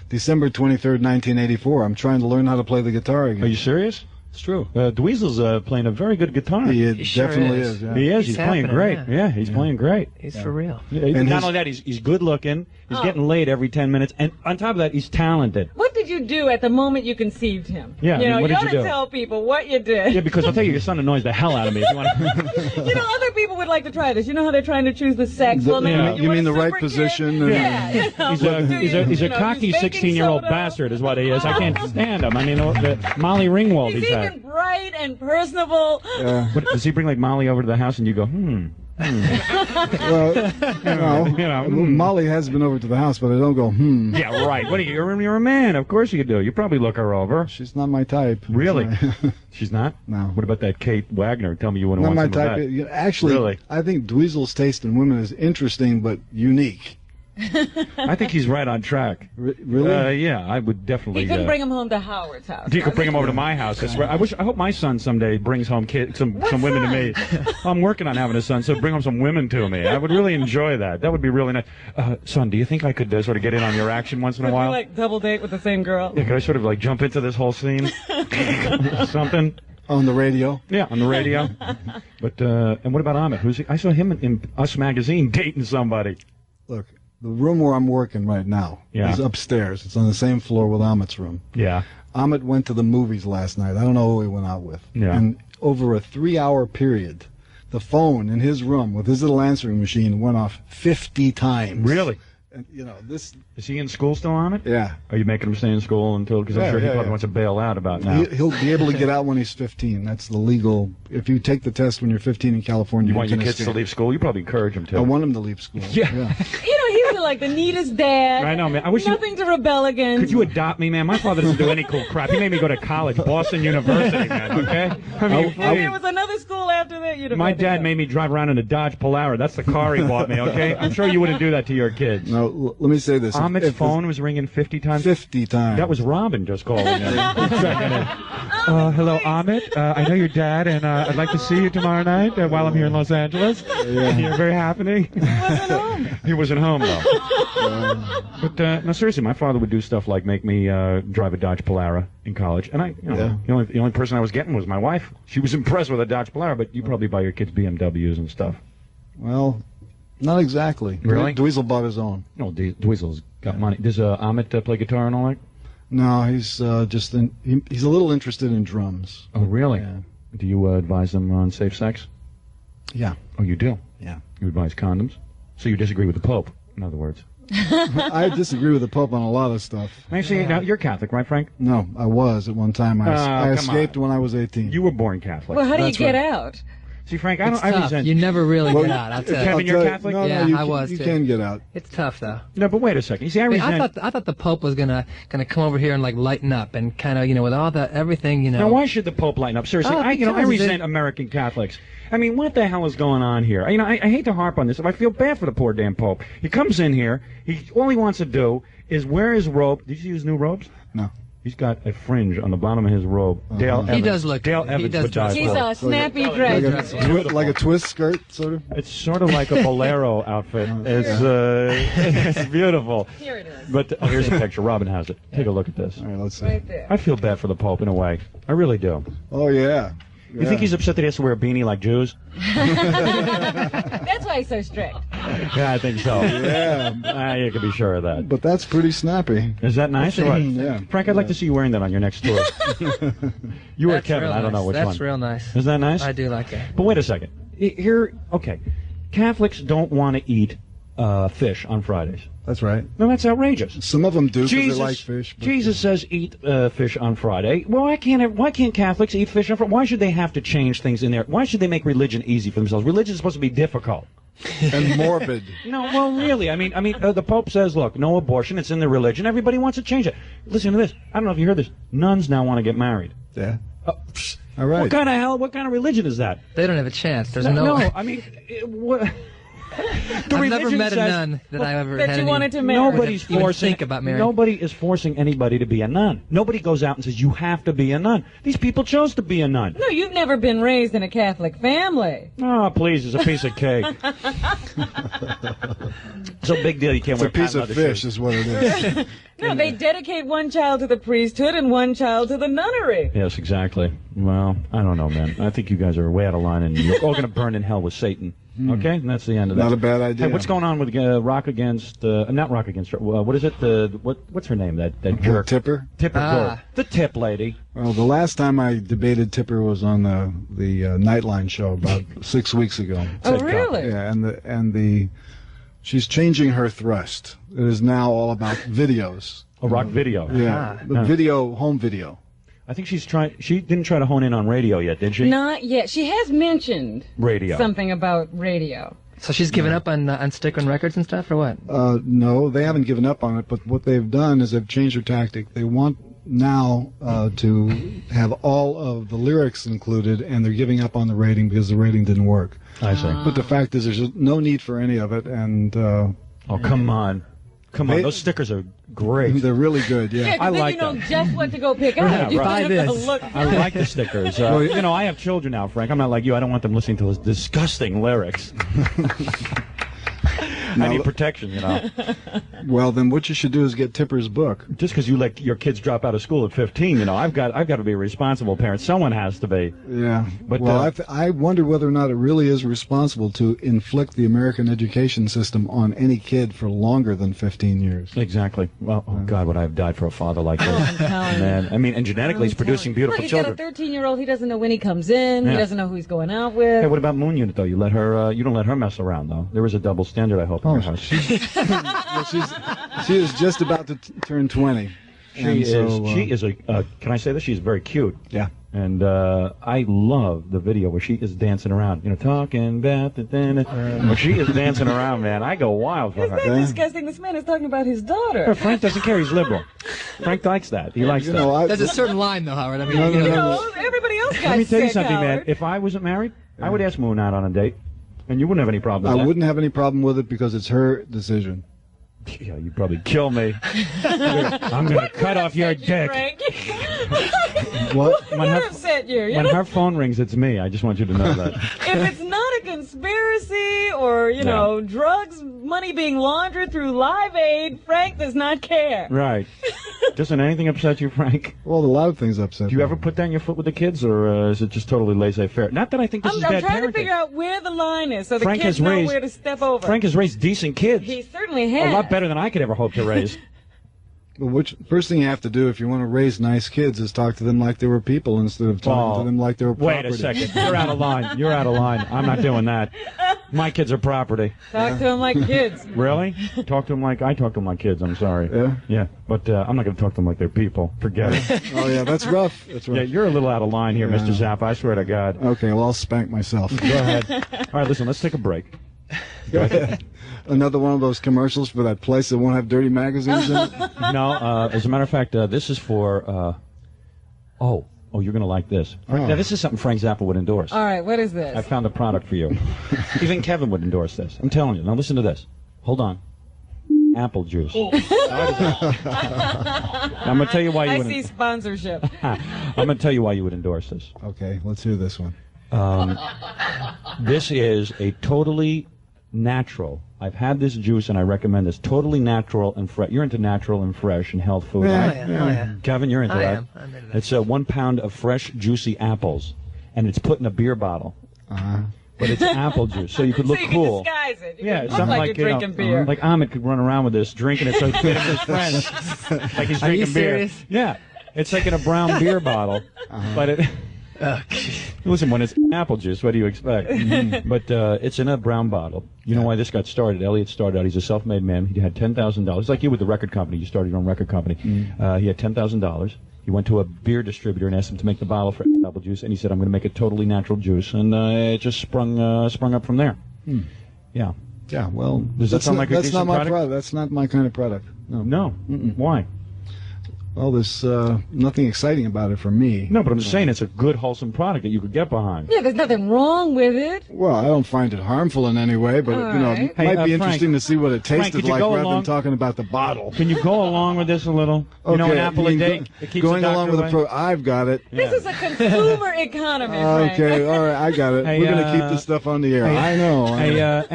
December 23rd, 1984. I'm trying to learn how to play the guitar again. Are you serious? It's true. Dweezil's playing a very good guitar. He definitely is. Yeah. He is. He's playing great. Yeah, he's playing great. He's for real. Yeah, and not only that, he's good looking. He's getting laid every 10 minutes, and on top of that, he's talented. What did you do at the moment you conceived him? Yeah, you know, what you did ought you to do? tell people what you did. Yeah, because I'll tell you, your son annoys the hell out of me. If you want You know, other people would like to try this. You know how they're trying to choose the sex? Well, you mean the right position? Yeah. You know, he's a cocky 16-year-old bastard is what he is. I can't stand him. I mean, the Molly Ringwald he's he's even had. bright and personable. What, does he bring like Molly over to the house and you go, Well, Molly has been over to the house, but I don't go, Yeah, right. What are you? You're a man. Of course you do. You probably look her over. She's not my type. Really? She's not? No. What about that Kate Wagner? Tell me you wouldn't Not want my some type. of that. Actually, Really? I think Dweezil's taste in women is interesting but unique. I think he's right on track. Really? Yeah, I would definitely. He couldn't bring him home to Howard's house. You could bring him over to my house. That's right. I hope my son someday brings home some women to me. I'm working on having a son, so bring home some women to me. I would really enjoy that. That would be really nice. Son, do you think I could sort of get in on your action once in a Could you, while? like double date with the same girl? Yeah, could I sort of like jump into this whole scene? Something. On the radio? Yeah, on the radio. But and what about Amit? I saw him in Us Magazine dating somebody. Look, the room where I'm working right now is upstairs. It's on the same floor with Amit's room. Yeah. Amit went to the movies last night. I don't know who he went out with. Yeah. And over a 3-hour period, the phone in his room with his little answering machine went off 50 times. Really? And, you know, this... Is he in school still, Amit? Yeah. Are you making him stay in school until... Because I'm sure he probably wants to bail out about now. He'll be able to get out when he's 15. That's the legal... If you take the test when you're 15 in California... You want your kids to leave school? You probably encourage them to. I want him to leave school. Yeah. You know, he was like the neatest dad. I know, man. I wish nothing to rebel against. Could you adopt me, man? My father doesn't do any cool crap. He made me go to college, Boston University, man, okay? I mean, If there was another school after that, you'd have my had to dad go. made me drive around in a Dodge Polara. That's the car he bought me, okay? I'm sure you wouldn't do that to your kids. No, let me say this. Amit's phone was ringing 50 times? 50 times. That was Robin just calling in. Hello, Amit. I know your dad, and I'd like to see you tomorrow night while I'm here in Los Angeles. You're very happening. He wasn't home. He wasn't home, though. But, no, seriously, my father would do stuff like make me drive a Dodge Polara in college. And the only person I was getting was my wife. She was impressed with a Dodge Polara, but you probably buy your kids BMWs and stuff. Well, not exactly. Really? Dweezil bought his own. No, Dweezil's got money. Does Amit play guitar and all that? No, he's he's a little interested in drums. Oh, really? Yeah. Do you advise them on safe sex? Yeah. Oh, you do? Yeah. You advise condoms? So you disagree with the Pope, in other words? I disagree with the Pope on a lot of stuff. Actually, now, you're Catholic, right, Frank? No, I was at one time. I escaped when I was 18. You were born Catholic. Well, how do you get out? See, Frank, It's tough. You never really get out. I'll tell you. Kevin, you're Catholic? Yeah, I was You too. can get out. It's tough though. No, but wait a second. You see, I thought the Pope was gonna come over here and like lighten up and kind of with all the everything Now, why should the Pope lighten up? Seriously, I because resent American Catholics. I mean, what the hell is going on here? I hate to harp on this. I feel bad for the poor damn Pope. He comes in here. All he wants to do is wear his robe. Did you see his new robes? No. He's got a fringe on the bottom of his robe. Dale Evans. He does look. Dale He Evans does would die He's for it. a snappy dress. Like a twist skirt, sort of? It's sort of like a bolero outfit. It's beautiful. Here it is. But here's a picture. Robin has it. Take a look at this. All right, let's see. Right there. I feel bad for the Pope in a way. I really do. Oh, yeah. You think he's upset that he has to wear a beanie like Jews? That's why he's so strict. Yeah, I think so. Yeah. You can be sure of that. But that's pretty snappy. Is that nice or what? Yeah. Frank, I'd like to see you wearing that on your next tour. You or That's Kevin, real I don't know nice. which That's one. real nice. Is that nice? I do like that. But wait a second. Okay. Catholics don't want to eat fish on Fridays. That's right. No, that's outrageous. Some of them do because they Jesus, like fish. But Jesus says eat fish on Friday. Well, why can't Catholics eat fish on Friday? Why should they have to change things in there? Why should they make religion easy for themselves? Religion is supposed to be difficult. And morbid. No, well, really. I mean, the Pope says, look, no abortion. It's in the religion. Everybody wants to change it. Listen to this. I don't know if you heard this. Nuns now want to get married. Yeah. All right. What kind of religion is that? They don't have a chance. There's No, I mean, what? I've never met a nun that I ever that had you any- wanted to marry. Nobody's even forcing. think about marrying. Nobody is forcing anybody to be a nun. Nobody goes out and says you have to be a nun. These people chose to be a nun. No, you've never been raised in a Catholic family. Oh, please, it's a piece of cake. It's a big deal. You can't It's wear a piece of patent leather fish, shoes. is what it is. No, they dedicate one child to the priesthood and one child to the nunnery. Yes, exactly. Well, I don't know, man. I think you guys are way out of line, and you're all going to burn in hell with Satan. Okay, and that's the end of that. Not a bad idea. Hey, what's going on with Rock Against? Not Rock Against. What is it? What's her name? That jerk. Tipper? Tipper. Girl. The Tip Lady. Well, the last time I debated Tipper was on the Nightline show about 6 weeks ago. Oh, really? Yeah, and she's changing her thrust. It is now all about videos. A rock video. Yeah, the video, home video. I think she didn't try to hone in on radio yet, did she? Not yet. She has mentioned Radio. something about radio. So she's given up on sticking records and stuff, or what? No, they haven't given up on it, but what they've done is they've changed their tactic. They want now to have all of the lyrics included, and they're giving up on the rating because the rating didn't work. I see. But the fact is there's no need for any of it, and... oh, come on. Come on, those stickers are great. They're really good, yeah. I like you know them. just what to go pick out. You right. don't have to look. I like the stickers. You know, I have children now, Frank. I'm not like you. I don't want them listening to those disgusting lyrics. I need protection, you know. Well, then what you should do is get Tipper's book. Just because you let your kids drop out of school at 15, you know, I've got to be a responsible parent. Someone has to be. Yeah. But well, I wonder whether or not it really is responsible to inflict the American education system on any kid for longer than 15 years. Exactly. Well, oh God, would I have died for a father like this? I'm telling you. Man, I mean, and genetically, he's producing beautiful Look, he's children. got a 13-year-old. He doesn't know when he comes in. Yeah. He doesn't know who he's going out with. Hey, what about Moon Unit though? You let her. You don't let her mess around though. There is a double standard, I hope, in your house. Well, she is just about to turn 20. She is a. Can I say this? She's very cute. Yeah. And I love the video where she is dancing around. You know, talking about the. When she is dancing around, man, I go wild for her. Isn't that disgusting? This man is talking about his daughter. Frank doesn't care. He's liberal. Frank likes that. He likes that. There's a certain line, though, Howard. I mean, everybody else got Let me tell you sick, something, Howard. man. If I wasn't married, I would ask Moon out on a date, and you wouldn't have any problem with I that. wouldn't have any problem with it because it's her decision. Yeah, you'd probably kill me. I'm going to cut off your dick. What? When her, upset you. when her phone rings, it's me. I just want you to know that. If it's not a conspiracy or, you know, drugs, money being laundered through Live Aid, Frank does not care. Right. Doesn't anything upset you, Frank? Well, a lot of things upset Do you ever put down your foot with the kids, or is it just totally laissez-faire? Not that I think this is I'm bad trying parenting. to figure out where the line is so the Frank kids has know raised- where to step over. Frank has raised decent kids. He certainly has. A lot better than I could ever hope to raise. Well, first thing you have to do if you want to raise nice kids is talk to them like they were people instead of talking to them like they were property. Wait a second. You're out of line. You're out of line. I'm not doing that. My kids are property. Talk to them like kids. Really? Talk to them like I talk to them like kids. I'm sorry. Yeah? Yeah. But I'm not going to talk to them like they're people. Forget it. Oh, yeah, that's rough. That's rough. Yeah, you're a little out of line here, Mr. Zapp. I swear to God. Okay, well, I'll spank myself. Go ahead. All right, listen, let's take a break. Go ahead. Another one of those commercials for that place that won't have dirty magazines in it? No, as a matter of fact, this is for, oh, you're going to like this. Oh. Now, this is something Frank Zappa would endorse. All right, what is this? I found a product for you. Even Kevin would endorse this. I'm telling you. Now, listen to this. Hold on. Apple juice. I'm going to tell you why you I would. see sponsorship. I'm going to tell you why you would endorse this. Okay, let's hear this one. This is a totally natural. I've had this juice and I recommend this. Totally natural and fresh. You're into natural and fresh and health food, right? Yeah. Kevin, you're into I that. am. I'm into that. It's 1 pound of fresh, juicy apples, and it's put in a beer bottle. But it's apple juice, so you could look so you cool. can disguise it. You Yeah, can look something like you're you know, drinking beer. like Ahmed could run around with this, drinking it so he could fit his friends, like he's Are you drinking beer. serious? Yeah, it's like in a brown beer bottle, but it. Listen, when it's apple juice, what do you expect? But it's in a brown bottle. You know why this got started? Elliot started out. He's a self-made man. He had $10,000. It's like you with the record company. You started your own record company. He had $10,000. He went to a beer distributor and asked him to make the bottle for apple juice, and he said, "I'm going to make a totally natural juice," and it just sprung up from there. Yeah. Yeah, well, Does that sound like a that's decent not my product? product. That's not my kind of product. No. No. Why? Well, there's nothing exciting about it for me. No, but I'm saying it's a good, wholesome product that you could get behind. Yeah, there's nothing wrong with it. Well, I don't find it harmful in any way, but All you know, right. it might be Frank, interesting to see what it Frank, tasted could you like go rather along- than talking about the bottle. Can you go along with this a little? You know, an apple a you day mean that keeps going the along doctor with away? I've got it. This is a consumer economy, Frank. Okay, all right, I got it. Hey, We're going to keep this stuff on the air. Hey, I know. Hey,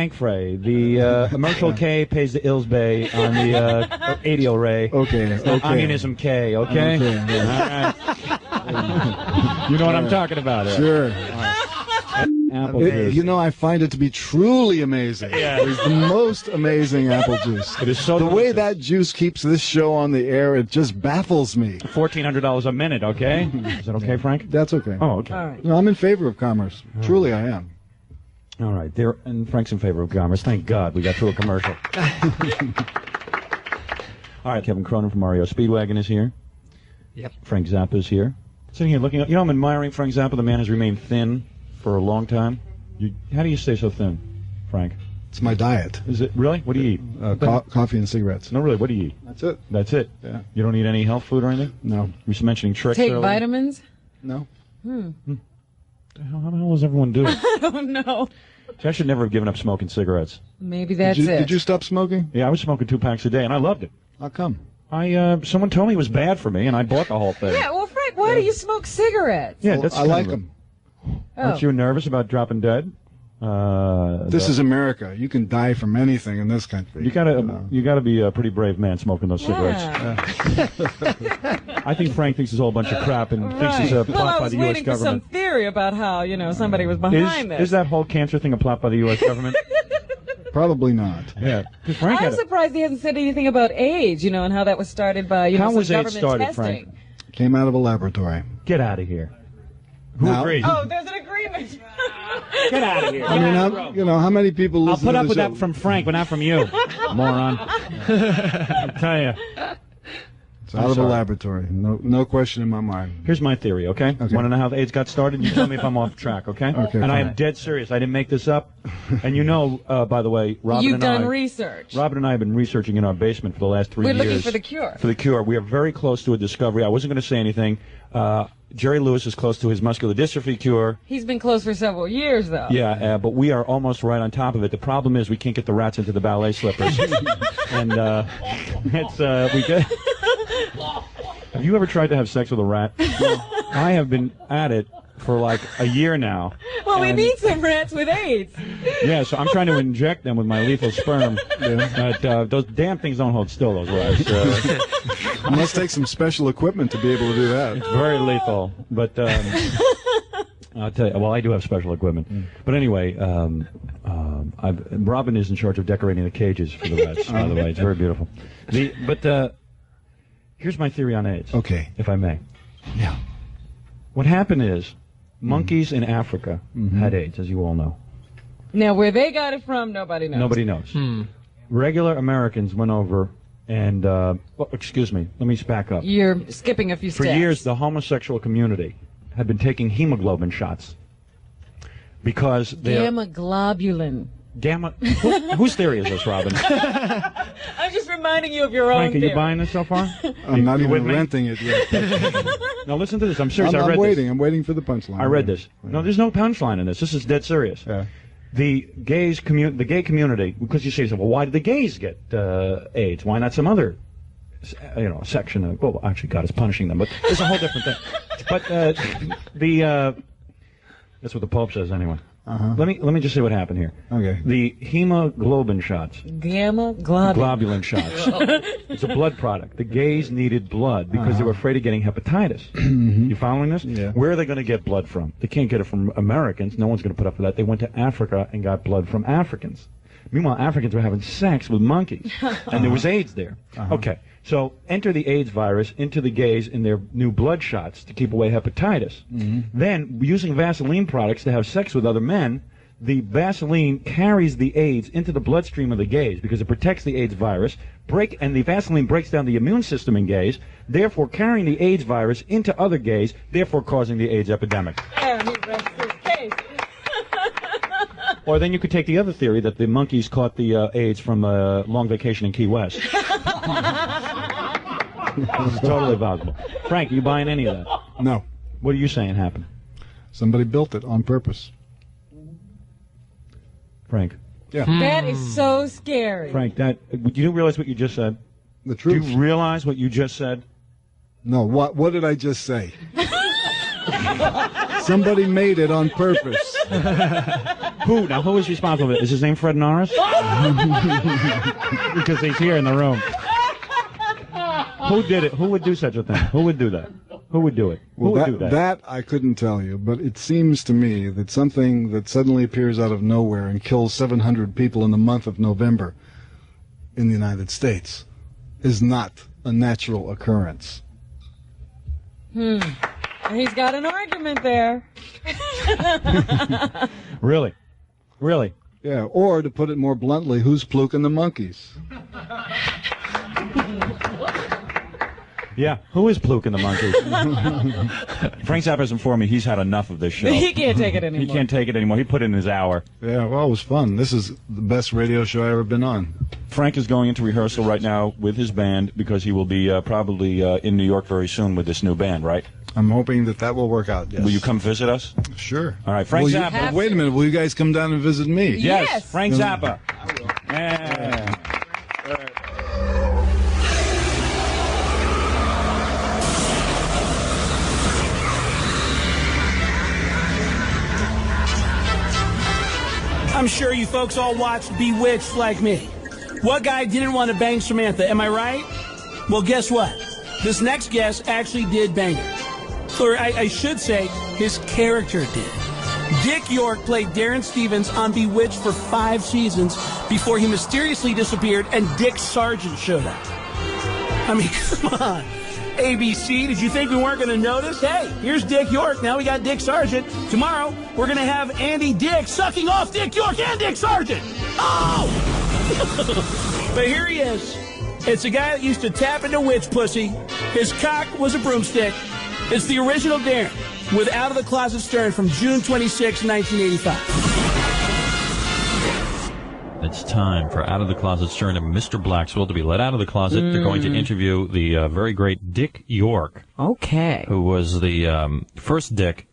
Ankfrey, the commercial K pays the Ills Bay on the ADO Ray. Okay. Communism K, okay? Okay. All right. You know what I'm talking about. Sure. Apple juice. You know, I find it to be truly amazing. Yeah. It's the most amazing apple juice. It is so the way delicious. that juice keeps this show on the air, it just baffles me. $1,400 a minute, okay? Is that okay, Frank? That's okay. Oh, okay. All right. No, I'm in favor of commerce. Truly, I am. All right. There, and Frank's in favor of commerce. Thank God we got through a commercial. All right, Kevin Cronin from REO Speedwagon is here. Yep. Frank Zappa is here. Sitting here looking up. You know, I'm admiring Frank Zappa. The man has remained thin for a long time. How do you stay so thin, Frank? It's my diet. Is it really? What do you eat? Coffee and cigarettes. No, really. What do you eat? That's it. That's it. Yeah. You don't eat any health food or anything? No. You were mentioning tricks Take earlier. vitamins? No. Hmm. How the hell does everyone do it? I don't know. See, I should never have given up smoking cigarettes. Maybe that's Did it. you stop smoking? Yeah, I was smoking 2 packs a day, and I loved it. How come? Someone told me it was bad for me, and I bought the whole thing. Yeah, well, Frank, why do you smoke cigarettes? Yeah, that's I like them. Aren't you nervous about dropping dead? This is America. You can die from anything in this country. You gotta be a pretty brave man smoking those cigarettes. I think Frank thinks it's all a bunch of crap and thinks it's a plot well, I by was the U.S. waiting for some government. theory about how, somebody was behind this. Is that whole cancer thing a plot by the U.S. government? Probably not. Yeah. 'Cause Frank I'm had surprised he hasn't said anything about AIDS, and how that was started by, How some was AIDS government started, testing. Frank? Came out of a laboratory. Get out of here. Who Now- agrees? Oh, there's an agreement. Get out of here. I mean, how many people I'll listen put to up the with show? that from Frank, but not from you, moron. I'll tell you. It's out of a laboratory. No question in my mind. Here's my theory, okay? Want to know how the AIDS got started? You tell me if I'm off track, okay? Okay, And I fine. am dead serious. I didn't make this up. And by the way, Robin You've and done I... research. Robin and I have been researching in our basement for the last 3 We're years. looking for the cure. For the cure. We are very close to a discovery. I wasn't going to say anything. Jerry Lewis is close to his muscular dystrophy cure. He's been closed for several years, though. Yeah, but we are almost right on top of it. The problem is we can't get the rats into the ballet slippers. And we get... Have you ever tried to have sex with a rat? I have been at it for like a year now. Well, we And- need some rats with AIDS. Yeah, so I'm trying to inject them with my lethal sperm. But those damn things don't hold still, those rats. You must take some special equipment to be able to do that. It's very lethal. But I'll tell you, well, I do have special equipment. But anyway, Robin is in charge of decorating the cages for the rats, by the way. It's very beautiful. Here's my theory on AIDS. Okay. If I may. Yeah. What happened is monkeys in Africa had AIDS, as you all know. Now, where they got it from, nobody knows. Nobody knows. Regular Americans went over and, excuse me, let me back up. You're skipping a few For steps. years, the homosexual community had been taking hemoglobin shots because they're... Gamma globulin. Gamma... Whose theory is this, Robin? I'm just reminding you of your own Frank, are theory. you buying this so far? I'm not You with even me? renting it yet. Now listen to this. I'm serious. I'm I read waiting. this. I'm waiting for the punchline. I read this. No, there's no punchline in this. This is dead serious. Yeah. The gay community, because you say, well, why did the gays get AIDS? Why not some other, section of? Well, actually, God is punishing them, but it's a whole different thing. But that's what the Pope says anyway. Let me just say what happened here. Okay. The hemoglobin shots. Gamma globulin. Globulin shots. It's a blood product. The gays needed blood because they were afraid of getting hepatitis. You following this? Yeah. Where are they going to get blood from? They can't get it from Americans. No one's going to put up for that. They went to Africa and got blood from Africans. Meanwhile, Africans were having sex with monkeys, and there was AIDS there. Okay, so enter the AIDS virus into the gays in their new blood shots to keep away hepatitis. Then, using Vaseline products to have sex with other men, the Vaseline carries the AIDS into the bloodstream of the gays because it protects the AIDS virus, and the Vaseline breaks down the immune system in gays, therefore carrying the AIDS virus into other gays, therefore causing the AIDS epidemic. There, he rests his case. Or then you could take the other theory that the monkeys caught the AIDS from a long vacation in Key West. This is totally possible. Frank, you buying any of that? No. What are you saying happened? Somebody built it on purpose. Frank. Yeah. That is so scary. Frank, do you realize what you just said? The truth. Do you realize what you just said? No, what did I just say? Somebody made it on purpose. Who? Now, who is responsible? Is his name Fred Norris? Because he's here in the room. Who did it? Who would do such a thing? Who would do that? Who would do it? Well, Who would do that? that I couldn't tell you, but it seems to me that something that suddenly appears out of nowhere and kills 700 people in the month of November in the United States is not a natural occurrence. He's got an argument there. Really? Really? Yeah, or to put it more bluntly, who's pluking the monkeys? Yeah, who is pluking the monkeys? Frank Zappa has informed me he's had enough of this show. He can't take it anymore. He can't take it anymore. He put in his hour. Yeah, well, it was fun. This is the best radio show I've ever been on. Frank is going into rehearsal right now with his band because he will be probably in New York very soon with this new band, right? I'm hoping that will work out, yes. Will you come visit us? Sure. All right, Frank Zappa. Wait a minute, will you guys come down and visit me? Yes, Frank Zappa. I will. Yeah. I'm sure you folks all watched Bewitched like me. What guy didn't want to bang Samantha, am I right? Well, guess what? This next guest actually did bang her. Or I should say, his character did. Dick York played Darren Stevens on Bewitched for 5 seasons before he mysteriously disappeared and Dick Sargent showed up. I mean, come on. ABC, did you think we weren't going to notice? Hey, here's Dick York. Now we got Dick Sargent. Tomorrow, we're going to have Andy Dick sucking off Dick York and Dick Sargent. Oh! But here he is. It's a guy that used to tap into witch pussy. His cock was a broomstick. It's the original Darren with Out of the Closet Stern from June 26, 1985. It's time for Out of the Closet Stern and Mr. Blackswell to be let out of the closet. They're going to interview the very great Dick York. Okay. Who was the first Dick.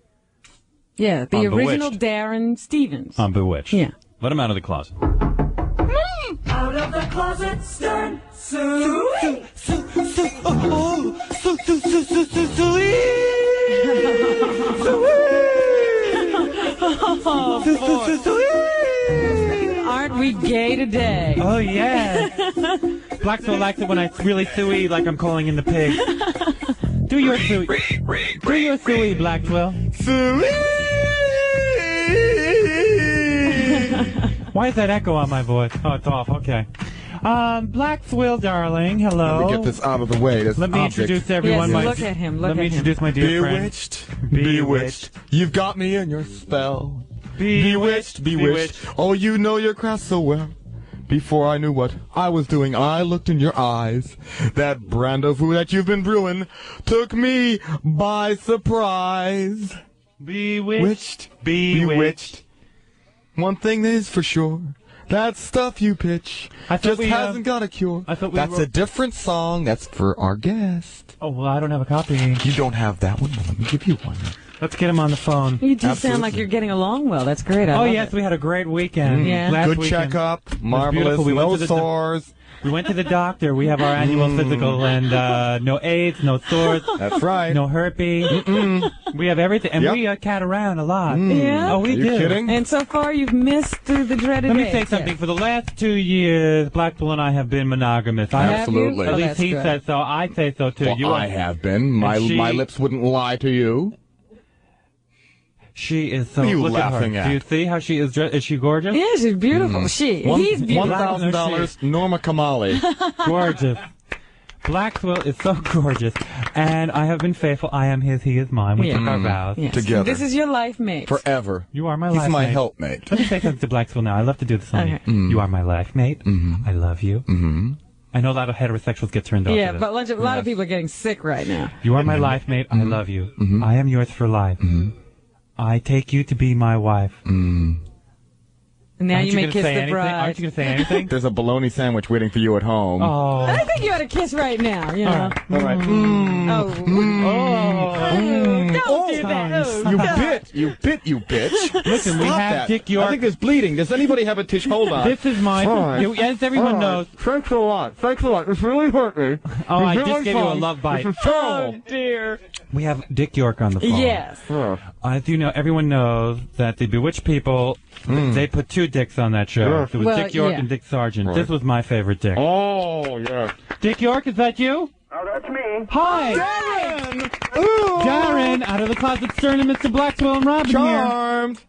Yeah, the on original Bewitched. Darren Stevens. On Bewitched. Yeah. Let him out of the closet. Out of the closet, Stern, Aren't we gay today? Oh, yeah. Blackswell likes it when I really suey, like I'm calling in the pig. Do your suey. Do your suey, Blackswell. Why is that echo on my voice? Oh, it's off. Okay. Blackswell, darling. Hello. Let me get this out of the way. This Let me object. introduce everyone. Yes, look at him. Let me introduce my dear friend. Bewitched. Bewitched. You've got me in your spell. Bewitched. Bewitched. Oh, you know your craft so well. Before I knew what I was doing, I looked in your eyes. That brand of food that you've been brewing took me by surprise. Bewitched. Bewitched. One thing is for sure. That stuff you pitch just hasn't got a cure. I thought That's a different song. That's for our guest. Oh, well, I don't have a copy. You don't have that one? Well, let me give you one. Let's get him on the phone. You do sound like you're getting along well. That's great. I love yes, it. we had a great weekend. Yeah. Last Good weekend. checkup. It was Marvelous. beautiful. No sores. We went to the doctor. We have our annual physical, and no AIDS, no sores. That's right. No herpes. We have everything, and we cat around a lot. Yeah? Oh, we Are do. you kidding? And so far, you've missed the dreaded Let me AIDS, say something. yes. For the last 2 years, Blackswell and I have been monogamous. Absolutely. At Oh, least that's he good. says so. I say so too. Well, I have been. My lips wouldn't lie to you. She is so. What are you look laughing at her. at? Do you see how she is dressed? Is she gorgeous? Yeah, she's beautiful. He's beautiful. $1,000, Norma Kamali. Gorgeous. Blackswell is so gorgeous, and I have been faithful. I am his, he is mine. We took our vows. Yes. Together. This is your life mate. Forever. You are my He's life my mate. helpmate. Let me say something to Blackswell now. I love to do this on Okay. you. You are my life mate. I love you. I know a lot of heterosexuals get turned off. Yeah, to this. but a lot of people are getting sick right now. You are my life mate. I love you. I am yours for life. I take you to be my wife. And now Aren't you may gonna kiss say the anything? bride. Aren't you going to say anything? There's a bologna sandwich waiting for you at home. Oh. I think you ought to kiss right now, you know. All right. Don't do that. You bitch. Listen, we Stop have that. Dick York. I think there's bleeding. Does anybody have a tissue? Hold on. This is my... As everyone knows... Thanks a lot. It's really hurt me. Oh, I just gave you a love bite. This is terrible. Oh, dear. We have Dick York on the phone. Yes. As you know, everyone knows that the Bewitched people, they put two dicks on that show. Yes. There was Well, Dick York yeah. and Dick Sargent. Right. This was my favorite Dick. Oh, yeah. Dick York, is that you? Oh, that's me. Hi. Darren! Ooh. Darren, out of the closet, Stern and Mr. Blackwell and Robin Charmed. here.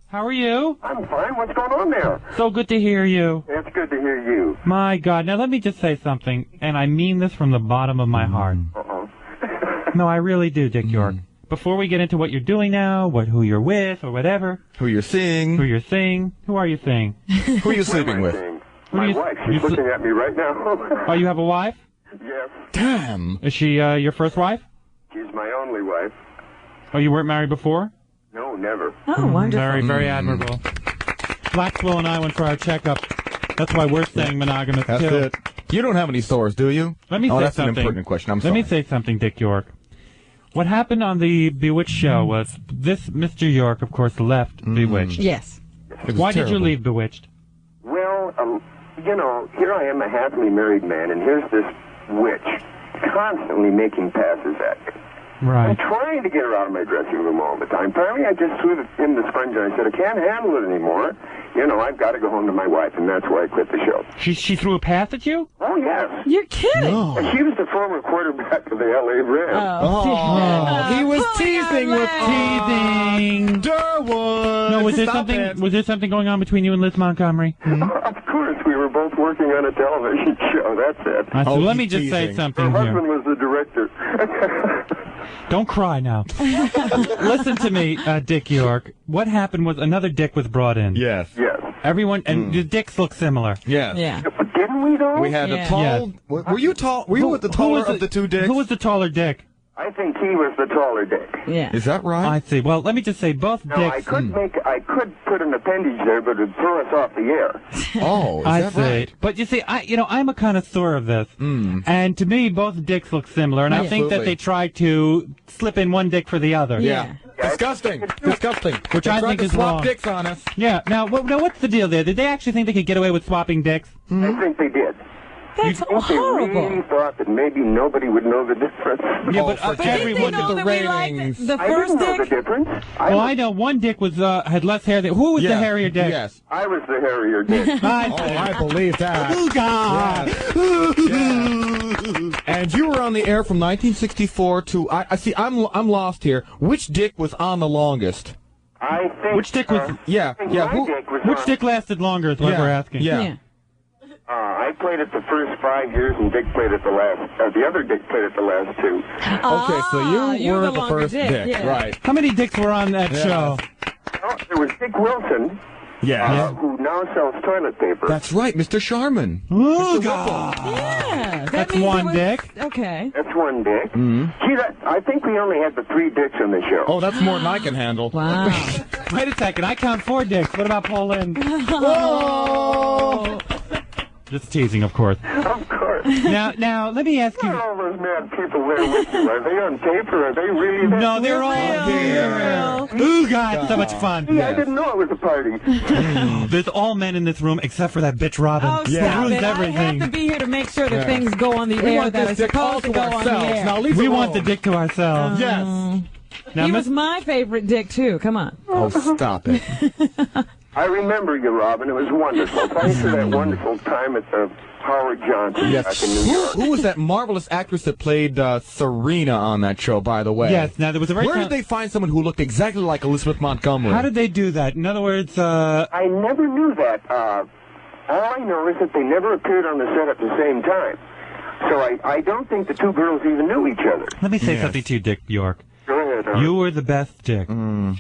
How are you? I'm fine. What's going on there? So good to hear you. It's good to hear you. My God. Now, let me just say something, and I mean this from the bottom of my heart. Uh-oh. No, I really do, Dick York. Before we get into what you're doing now, who you're with, or whatever, Who you're seeing? who you're seeing, who are you seeing? Who are you sleeping with? My you- wife, you she's looking at me right now. Oh, you have a wife? Yes, Damn. Is she your first wife? she's my only wife. Oh, you weren't married before? No, never. Oh, wonderful. Very, very admirable. Blackwell and I went for our checkup. That's why we're staying monogamous, That's too. it. You don't have any sores, do you? Let me say that's something. an impertinent question. I'm Let sorry. me say something, Dick York. What happened on the Bewitched show was this Mr. York, of course, left Bewitched. Yes. Why did you leave Bewitched? Well, you know, here I am, a happily married man, and here's this witch constantly making passes at me. I'm Right. trying to get her out of my dressing room all the time. Finally, I just threw it in the sponge and I said, I can't handle it anymore. You know, I've got to go home to my wife, and that's why I quit the show. She threw a pass at you? Oh, yes. You're kidding. And she was the former quarterback of the L.A. Rams. Oh, he was teasing with Teasing. Durwood. No, was there Stop something? it. Was there something going on between you and Liz Montgomery? Of course, we were both working on a television show. That's it. So Oh, let me he's just say teasing. something Her here. husband was the director. Don't cry now. Listen to me, Dick York. What happened was another Dick was brought in. Yes. Yes. Everyone, and the Dicks look similar. Yes. Yeah. But didn't we, though? We had Yeah. a tall. Yes. Were you tall? Were you with the taller of the two dicks? Who was the taller Dick? I think he was the taller Dick. Yeah. Is that right? I see. Well, let me just say both No, Dicks. I could put an appendage there, but it'd throw us off the air. Oh, is I that see. right? But you see, I'm a connoisseur of this, and to me, both dicks look similar, and I think that Absolutely. they tried to slip in one dick for the other. Yeah. Disgusting. Disgusting. Which They I tried think to is swap wrong. dicks on us. Yeah. Now, what's the deal there? Did they actually think they could get away with swapping dicks? I think they did. That's I think they really horrible. thought that maybe nobody would know the difference. Yeah, but Didn't everyone they know did. that we liked the I first didn't know dick? the difference. Well, I know one dick was had less hair. Who was the Yeah. hairier dick? Yes. I was the hairier dick. I believe that. Oh, God. And you were on the air from 1964 to I see. I'm lost here. Which dick was on the longest? I think. Which dick was? Yeah. Yeah. My dick was Which on- dick lasted longer? Is what Yeah. we're asking. Yeah. I played it the first 5 years, and Dick played it the last. The other Dick played it the last 2. Okay, so you you're were the the longer first dick, dick, yeah. right? How many dicks were on that Yeah. show? Oh, there was Dick Wilson, who now sells toilet paper. That's right, Mr. Sharman. Oh, God. Yeah. That That's means one it was- dick. Okay. That's one Dick. Gee, I think we only had the 3 dicks on the show. Oh, that's more than I can handle. Wow. Wait a second. I count 4 dicks. What about Paul Lynn? Oh! Just teasing, of course. Of course. Now, let me ask What you. are all those mad people there with you? Are they on tape or are they really there? No, they're all here. Ooh, God, so much fun. Yeah, I didn't know it was a party. There's all men in this room except for that bitch Robin. Oh, Who stop ruins it. everything. I have to be here to make sure that Yeah. things go on the We air want that are this dick all supposed to to go on the ourselves. air. Now leave We it want the alone. dick to ourselves. Yes. Now, He was my favorite dick, too. Come on. Oh, stop it. I remember you, Robin. It was wonderful. Thanks for that wonderful time at the Howard Johnson back in New York. Who was that marvelous actress that played Serena on that show, by the way? Yes, now there was a very Where did they find someone who looked exactly like Elizabeth Montgomery? How did they do that? In other words, I never knew that. All I know is that they never appeared on the set at the same time. So I don't think the two girls even knew each other. let me say Yes. something to you, Dick York. Go ahead. You were the best dick.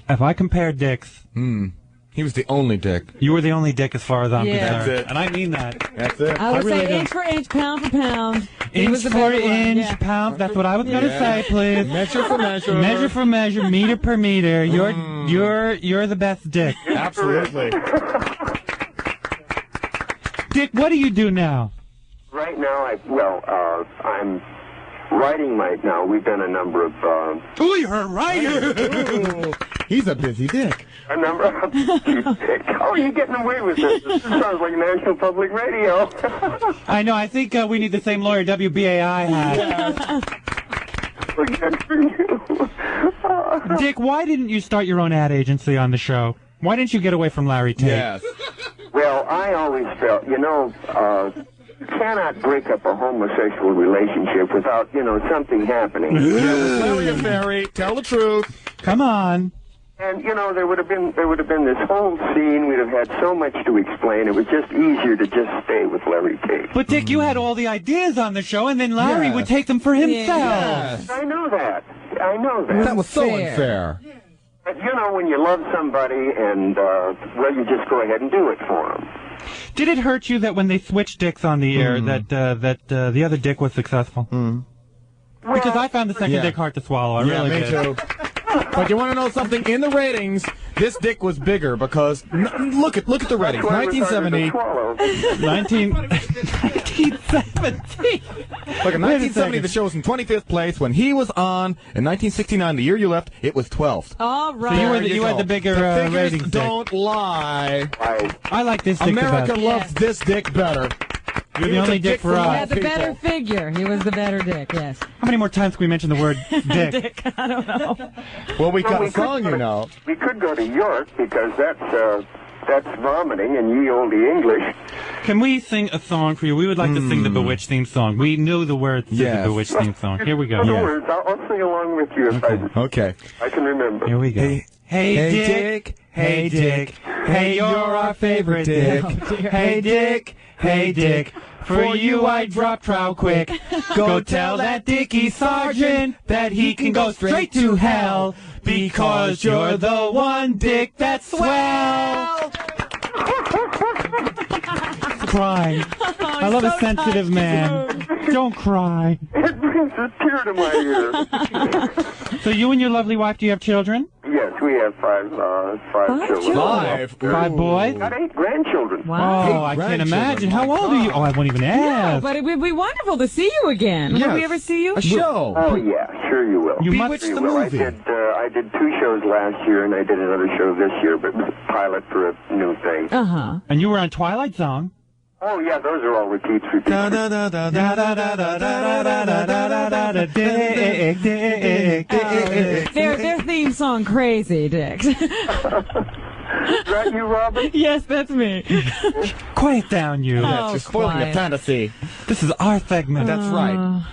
If I compare dicks, He was the only dick. you were the only dick as far as I'm Yeah. concerned. That's it. And I mean that. That's it. I would really say do. inch for inch, pound for pound. He Inch was the for better one, inch, yeah. pound. That's what I was going to Yeah. say, please. Measure for measure. Measure for measure, meter per meter. You're the best dick. Absolutely. Dick, what do you do now? Right now, I'm writing right now. We've done a number of... Ooh, you're a writer! He's a busy dick. A number of... How are you getting away with this? This sounds like National Public Radio. I know, I think we need the same lawyer WBAI had. Good for you. Dick, why didn't you start your own ad agency on the show? Why didn't you get away from Larry Tate? Yes. Well, I always felt, you cannot break up a homosexual relationship without, something happening. Larry and Mary, tell the truth. Come on. And, there would have been this whole scene. We'd have had so much to explain. It was just easier to just stay with Larry Tate. But, Dick, you had all the ideas on the show, and then Larry would take them for himself. Yes. I know that. That was so unfair. But, when you love somebody and, you just go ahead and do it for them. Did it hurt you that when they switched dicks on the air, that the other dick was successful? Because I found the second dick hard to swallow. I really did. Me too. But you want to know something? In the ratings, this dick was bigger because look at the ratings. 1970. 1970. Look, in 1970, the show was in 25th place. When he was on, in 1969, the year you left, it was 12th. All right. So you had the bigger ratings. Don't lie. I like this dick America the best. loves this dick better. You're the only dick for us. He had the better figure. He was the better dick, yes. How many more times can we mention the word dick? I don't know. Well, we got a song, We could go to York because that's vomiting and ye olde English. Can we sing a song for you? We would like to sing the Bewitched theme song. We knew the words to the Bewitched theme song. Here we go. No worries. I'll sing along with you if I can remember. Here we go. Hey, Dick. Hey, Dick. Hey, you're our favorite Dick. Hey, Dick. Hey, Dick. For you I drop trow quick. Go tell that Dickie Sergeant that he can go straight to hell because you're the one dick that's swell. Crying. I love a sensitive man. Don't cry. It brings a tear to my ear. So you and your lovely wife, do you have children? Yes, we have five children. Five boys? Got 8 grandchildren. Wow. Oh, I can't imagine. How old are you? Oh, I won't even ask. No, but it would be wonderful to see you again. Yes. Will we ever see you? A show. Oh, yeah, sure you will. You must Bewitched the movie. I did 2 shows last year, and I did another show this year, but it was a pilot for a new thing. Uh-huh. And you were on Twilight Zone. Oh, yeah, those are all repeats. Their theme song, Crazy Dicks. Is that you, Robin? Yes, that's me. Quiet down, you. Oh, You're spoiling your fantasy. This is our segment. That's right.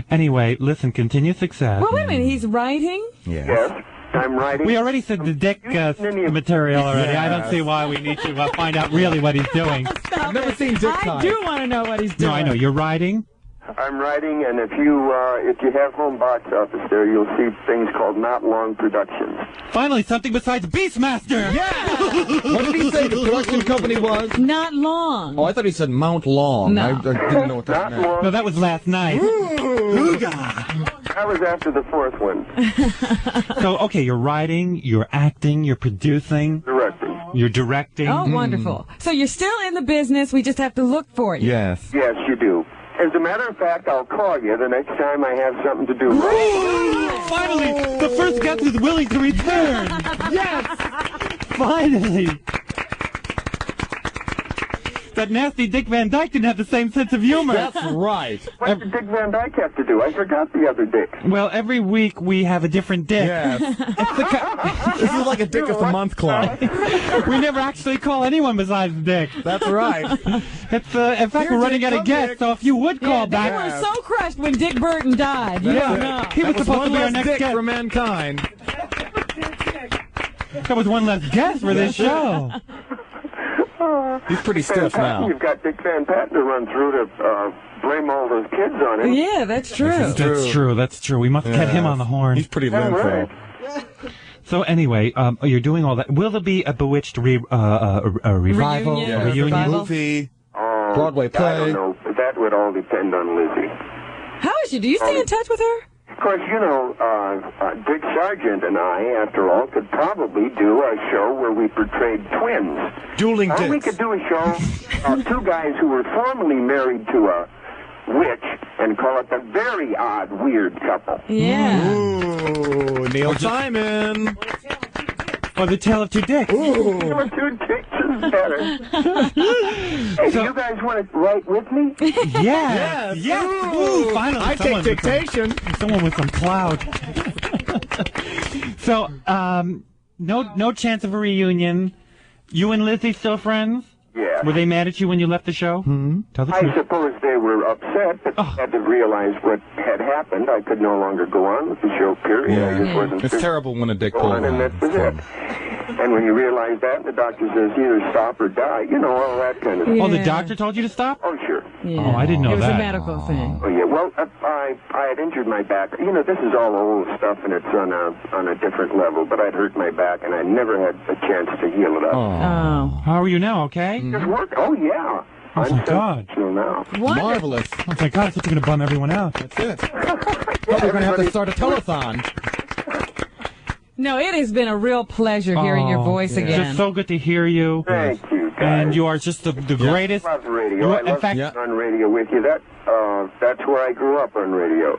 Anyway, listen, continued success. Well, wait a minute. He's writing? Yes, I'm writing. We already said the dick material already. I don't see why we need to find out really what he's doing. I've never seen Dick I time. do want to know what he's doing. No, I know. You're writing? I'm writing, and if you have home box office there, you'll see things called Not Long Productions. Finally, something besides Beastmaster! Yeah! What did he say the production company was? Not Long. Oh, I thought he said Mount Long. No. I didn't know what that meant. Long. No, that was last night. That was after the 4th one. So, okay, you're writing, you're acting, you're producing. Directing. You're directing. Oh, wonderful. So you're still in the business. We just have to look for you. Yes. Yes, you do. As a matter of fact, I'll call you the next time I have something to do. Finally, the first guest is willing to return. Yes! Finally. That nasty Dick Van Dyke didn't have the same sense of humor. That's right. What did Dick Van Dyke have to do? I forgot the other Dick. Well, every week we have a different dick. Yes. This is like a Dick of the Month club. We never actually call anyone besides Dick. That's right. It's in fact, we're running out of guests, so if you would call They back. were so crushed when Dick Burton died. You don't know. He was supposed to be our less next Dick guest. for mankind. That was one less guest for this show. He's pretty stiff now. You've got Dick Van Patten to run through to blame all those kids on him. Yeah, that's true. That's true. We must get him on the horn. He's pretty limp, though. So anyway, you're doing all that. Will there be a Bewitched revival? Reunion. A reunion? Movie, Broadway play. I don't know. That would all depend on Lizzie. How is she? Do you stay in touch with her? course, you know, Dick Sargent and I, after all, could probably do a show where we portrayed twins. Dueling dicks. Or we could do a show of two guys who were formerly married to a witch and call it the Very Odd Weird Couple. Yeah. Ooh, Neil Simon. Or the Tale of Two Dicks. Ooh. Tale of Two Dicks is better. Hey, do you guys want to write with me? Yeah. Yes. Ooh, finally. I take dictation. Someone with some clout. So, no chance of a reunion. You and Lizzie still friends? Yeah. Were they mad at you when you left the show? Tell the truth. I suppose they were upset, but had to realize what had happened. I could no longer go on with the show, period. I just wasn't It's terrible when a dick going pulls on, and that was it. And when you realize that, the doctor says either stop or die, you know, all that kind of stuff. Oh, the doctor told you to stop? Oh, sure. Yeah. Oh, I didn't know It was that. a medical thing. Oh, yeah. Well, I had injured my back. You know, this is all old stuff, and it's on a different level, but I'd hurt my back, and I never had a chance to heal it up. Oh. How are you now, okay? Just work. Oh, yeah. Oh, thank God. Now. Marvelous. Oh, thank God. I thought you were going to bum everyone out. That's it. We're going to have to start a telethon. No, it has been a real pleasure hearing your voice It's again. just so good to hear you. Thank you, guys. And you are just the greatest. I love radio. I love being on radio with you. That's where I grew up on radio.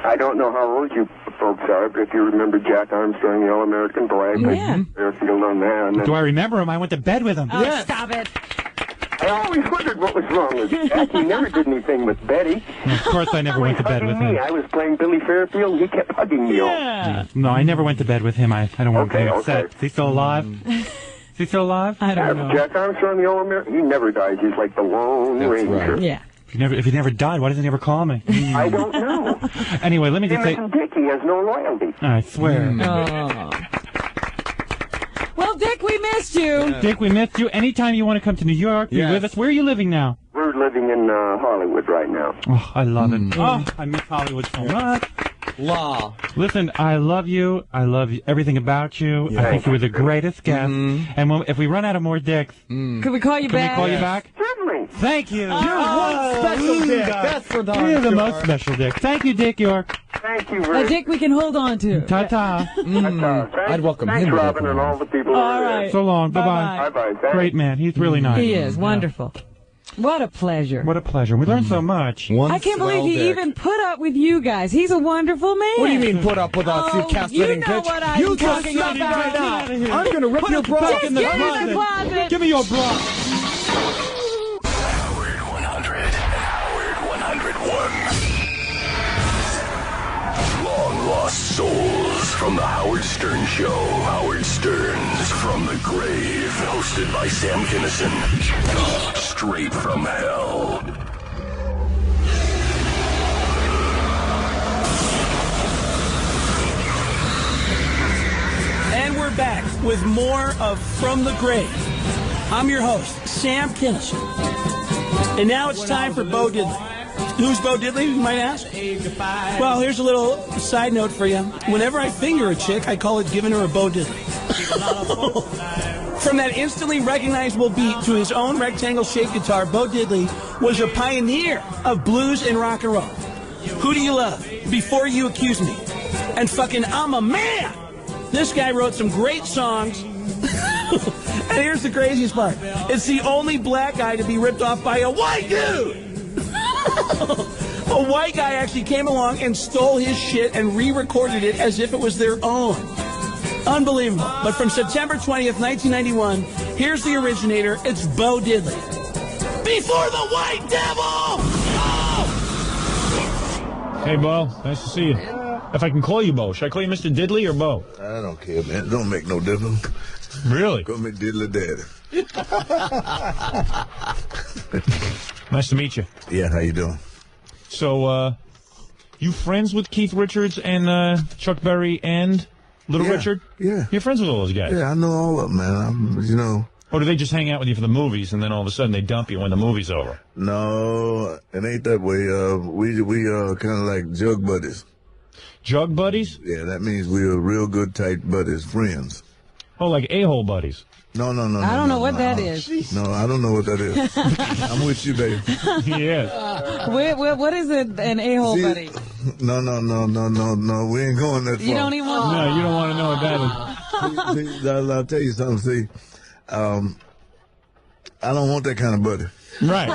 I don't know how old you folks are, but if you remember Jack Armstrong, the All-American Boy, I played Fairfield on that. Do I remember him? I went to bed with him. Oh, stop it. I always wondered what was wrong with Jack. He never did anything with Betty. Of course, I never went to bed with him. I was playing Billy Fairfield, and he kept hugging me all. No, I never went to bed with him. I don't want to be upset. Okay. Is he still alive? Is he still alive? I don't know. Jack Armstrong, the All-American, he never dies. He's like the Lone Ranger. Right. Yeah. If he never died, why doesn't he ever call me? I don't know. Anyway, let me just say... Him and Dick, he has no loyalty. I swear. Oh. Well, Dick, we missed you. Dick, we missed you. Anytime you want to come to New York, be with us. Where are you living now? We're living in Hollywood right now. Oh, I love it. Oh, I miss Hollywood so much. Listen, I love you. I love everything about you. I think you were the greatest guest. And if we run out of more dicks, Could we call you back? Can we call you back? Certainly. Thank you. You're one special dick. That's for darn You're the sure. most special dick. Thank you, Dick York. Thank you A very much. Dick we can hold on to. Ta-ta. I'd welcome Thanks, him. Robin, and all the people All over right. So long. Bye-bye. Bye-bye. Thanks. Great man. He's really nice. He is. Wonderful. What a pleasure. What a pleasure. We learned so much. I can't believe he even put up with you guys. He's a wonderful man. What do you mean put up with us, you castrating you know bitch? what I'm You just talking stop about. right now. Get out of here. I'm going to rip Put your it bra back off. in the Get in the closet. Give me your bra. Howard 100 and Howard 101. Long lost souls from the Howard Stern Show. Howard Stern's From the Grave, hosted by Sam Kinison. Straight from hell. And we're back with more of From the Grave. I'm your host, Sam Kinison. And now it's time for Bo Diddley. Who's Bo Diddley, you might ask? Well, here's a little side note for you. Whenever I finger a chick, I call it giving her a Bo Diddley. From that instantly recognizable beat to his own rectangle-shaped guitar, Bo Diddley was a pioneer of blues and rock and roll. Who do you love? Before You Accuse Me. And fucking I'm a Man! This guy wrote some great songs. And here's the craziest part. It's the only black guy to be ripped off by a white dude! A white guy actually came along and stole his shit and re-recorded it as if it was their own. Unbelievable. But from September 20th, 1991, here's the originator. It's Bo Diddley. Before the White Devil! Oh! Hey, Bo. Nice to see you. If I can call you Bo, should I call you Mr. Diddley or Bo? I don't care, man. It don't make no difference. Really? Call me Diddley Daddy. Nice to meet you. Yeah, how you doing? So, you friends with Keith Richards and Chuck Berry and Little Richard? Yeah. You're friends with all those guys? Yeah, I know all of them, man. Or do they just hang out with you for the movies and then all of a sudden they dump you when the movie's over? No, it ain't that way. We kind of like jug buddies. Jug buddies? Yeah, that means we are real good, tight buddies, friends. Oh, like a-hole buddies? No. I don't know what that is. No, I don't know what that is. I'm with you, baby. Yes. What is it, an a-hole See, buddy? No. We ain't going that far. You don't even want. No, you don't want to know what that is. See, I'll tell you something. See, I don't want that kind of buddy. Right.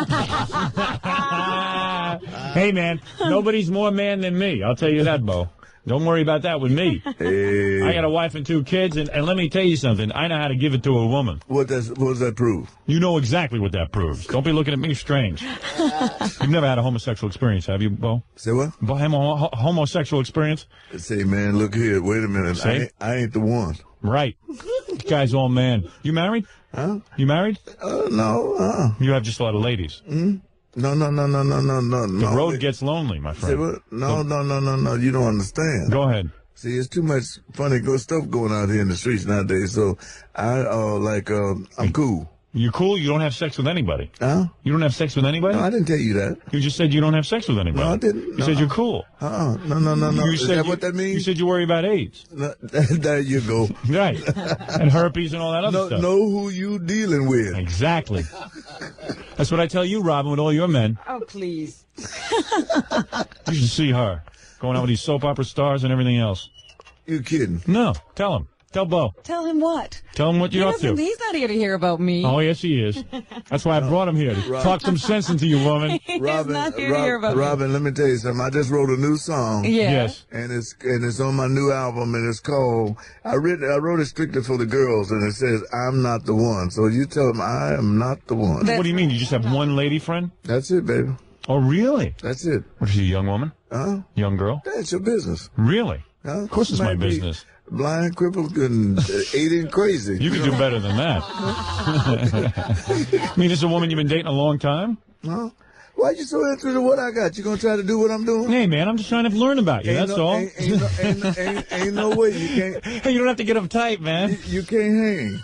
Hey, man, nobody's more man than me. I'll tell you that, Bo. Don't worry about that with me. Hey. I got a wife and 2 kids, and let me tell you something. I know how to give it to a woman. What does that prove? You know exactly what that proves. Don't be looking at me strange. You've never had a homosexual experience, have you, Bo? Say what? Bo, homosexual experience? Say, man, look here. Wait a minute. I ain't the one. Right. This guy's all man. You married? Huh? You married? No. You have just a lot of ladies. Mm? No. The road gets lonely, my friend. Say what? No. You don't understand. Go ahead. See, it's too much funny good stuff going out here in the streets nowadays. So I'm cool. You're cool? You don't have sex with anybody? Huh? You don't have sex with anybody? No, I didn't tell you that. You just said you don't have sex with anybody. No, I didn't. You said you're cool. No. Is that what that means? You said you worry about AIDS. There you go. Right. And herpes and all that other stuff. Know who you dealing with. Exactly. That's what I tell you, Robin, with all your men. Oh, please. You should see her. Going out with these soap opera stars and everything else. You kidding? No. Tell him. Tell Bo. Tell him what? Tell him what you're up to. He's not here to hear about me. Oh, yes, he is. That's why I brought him here, to talk some sense into you, woman. He's not here to hear about Robin, let me tell you something. I just wrote a new song. Yeah. Yes. And it's on my new album, and it's called, I wrote it strictly for the girls, and it says, I'm not the one. So you tell them, I am not the one. What do you mean? You just have one lady friend? That's it, baby. Oh, really? That's it. What is she, a young woman? Huh? Young girl? That's your business. Really? Huh? Of course it's my business. Blind, crippled, and 8 crazy. You could do better than that. I mean, this is a woman you've been dating a long time? Huh? Why you so interested in what I got? You gonna try to do what I'm doing? Hey, man, I'm just trying to learn about you, that's all. Ain't no way you can't. Hey, you don't have to get uptight, man. You can't hang.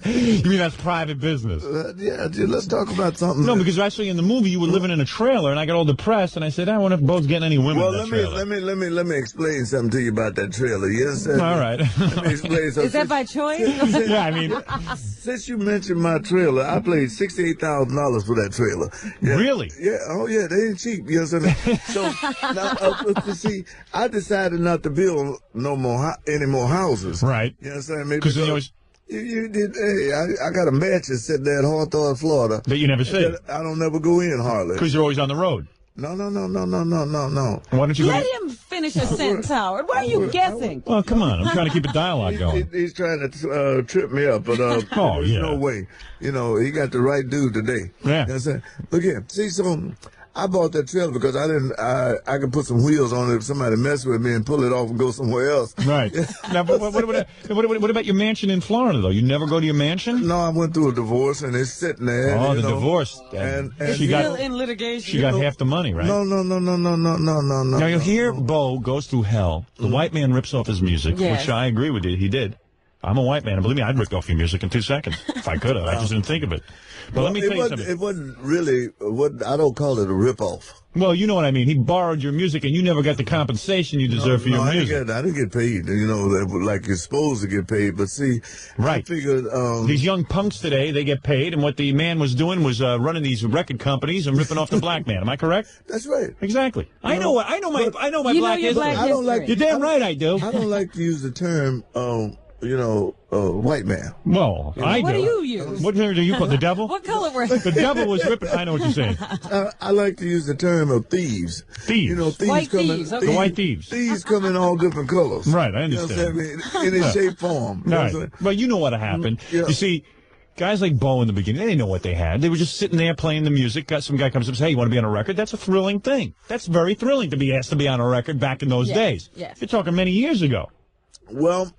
You mean that's private business? Yeah, dude, let's talk about something. No, because actually in the movie you were living in a trailer, and I got all depressed, and I said, I wonder if Bo's getting any women in that trailer. Let me explain something to you about that trailer. Yes, sir. All right. Let me explain something. Is that by choice? Yeah, I mean, since you mentioned my trailer, I paid $68,000 for that trailer. Yeah. Really? Yeah. Oh, yeah. They ain't cheap. You know what I'm saying? So now, see, I decided not to build any more houses. Right. You know what I'm saying? Maybe because you always. You did. Hey, I got a mansion sitting there at Hawthorne, Florida. That you never see. I don't never go in hardly. Because you're always on the road. No. Why don't you let him finish a sentence, Howard? Why are you guessing? Well, come on. I'm trying to keep a dialogue going. He's trying to trip me up, but oh, yeah. No way. You know, he got the right dude today. Yeah. You know what I'm saying? Look here. See, so I bought that trailer because I could put some wheels on it if somebody mess with me and pull it off and go somewhere else. Right. Now, what about your mansion in Florida, though? You never go to your mansion? No, I went through a divorce, and it's sitting there. Oh, the divorce. And she still in litigation. She got half the money, right? No. Now, you'll hear Bo goes through hell. The white man rips off his music, which I agree with you. He did. I'm a white man, and believe me, I'd rip off your music in 2 seconds if I could have. I just didn't think of it. But let me tell you something. It wasn't really. I don't call it a rip-off. Well, you know what I mean. He borrowed your music, and you never got the compensation you deserve for your music. I didn't get paid. You know, like you're supposed to get paid. But see, right. I figured these young punks today, they get paid, and what the man was doing was running these record companies and ripping off the black man. Am I correct? That's right. Exactly. I know my black history. I don't like. You're damn right, I do. I don't like to use the term. White man. Well, I do. What do you use? What do you call the devil? What color were the devil was ripping. I know what you're saying. I like to use the term of thieves. Thieves. You know, thieves white come thieves. The white thieves. Thieves come in all different colors. Right, I understand. You know what I'm saying? In a shape, form. Right. Well, you know what happened. Yeah. You see, guys like Bo in the beginning, they didn't know what they had. They were just sitting there playing the music. Some guy comes up and says, hey, you want to be on a record? That's a thrilling thing. That's very thrilling to be asked to be on a record back in those days. Yes. You're talking many years ago. Well,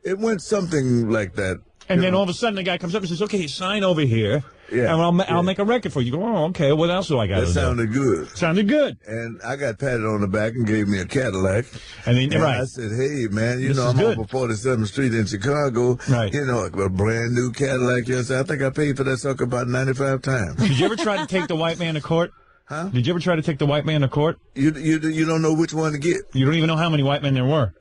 it went something like that. And then all of a sudden the guy comes up and says, okay, sign over here. Yeah. And I'll make a record for you. You go, oh, okay, what else do I got to do? That sounded good. Sounded good. And I got patted on the back and gave me a Cadillac. And then, right. I said, hey, man, This I'm good. off of 47th Street in Chicago. Right. You know, a brand new Cadillac. Yes, I think I paid for that sucker about 95 times. Did you ever try to take the white man to court? Huh? Did you ever try to take the white man to court? You don't know which one to get. You don't even know how many white men there were.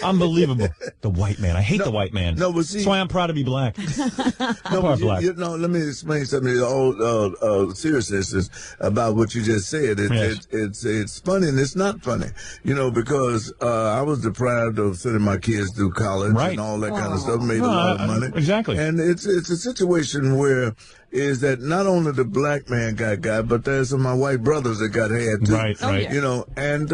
Unbelievable. The white man. I hate the white man. No, but see, that's why I'm proud to be black. No, part black. Let me explain something in all seriousness about what you just said. It's funny and it's not funny, because I was deprived of sending my kids through college and all that kind of stuff. Made a lot of money. Exactly. And it's a situation where is that not only the black man got, but there's some of my white brothers that got had too. Right. And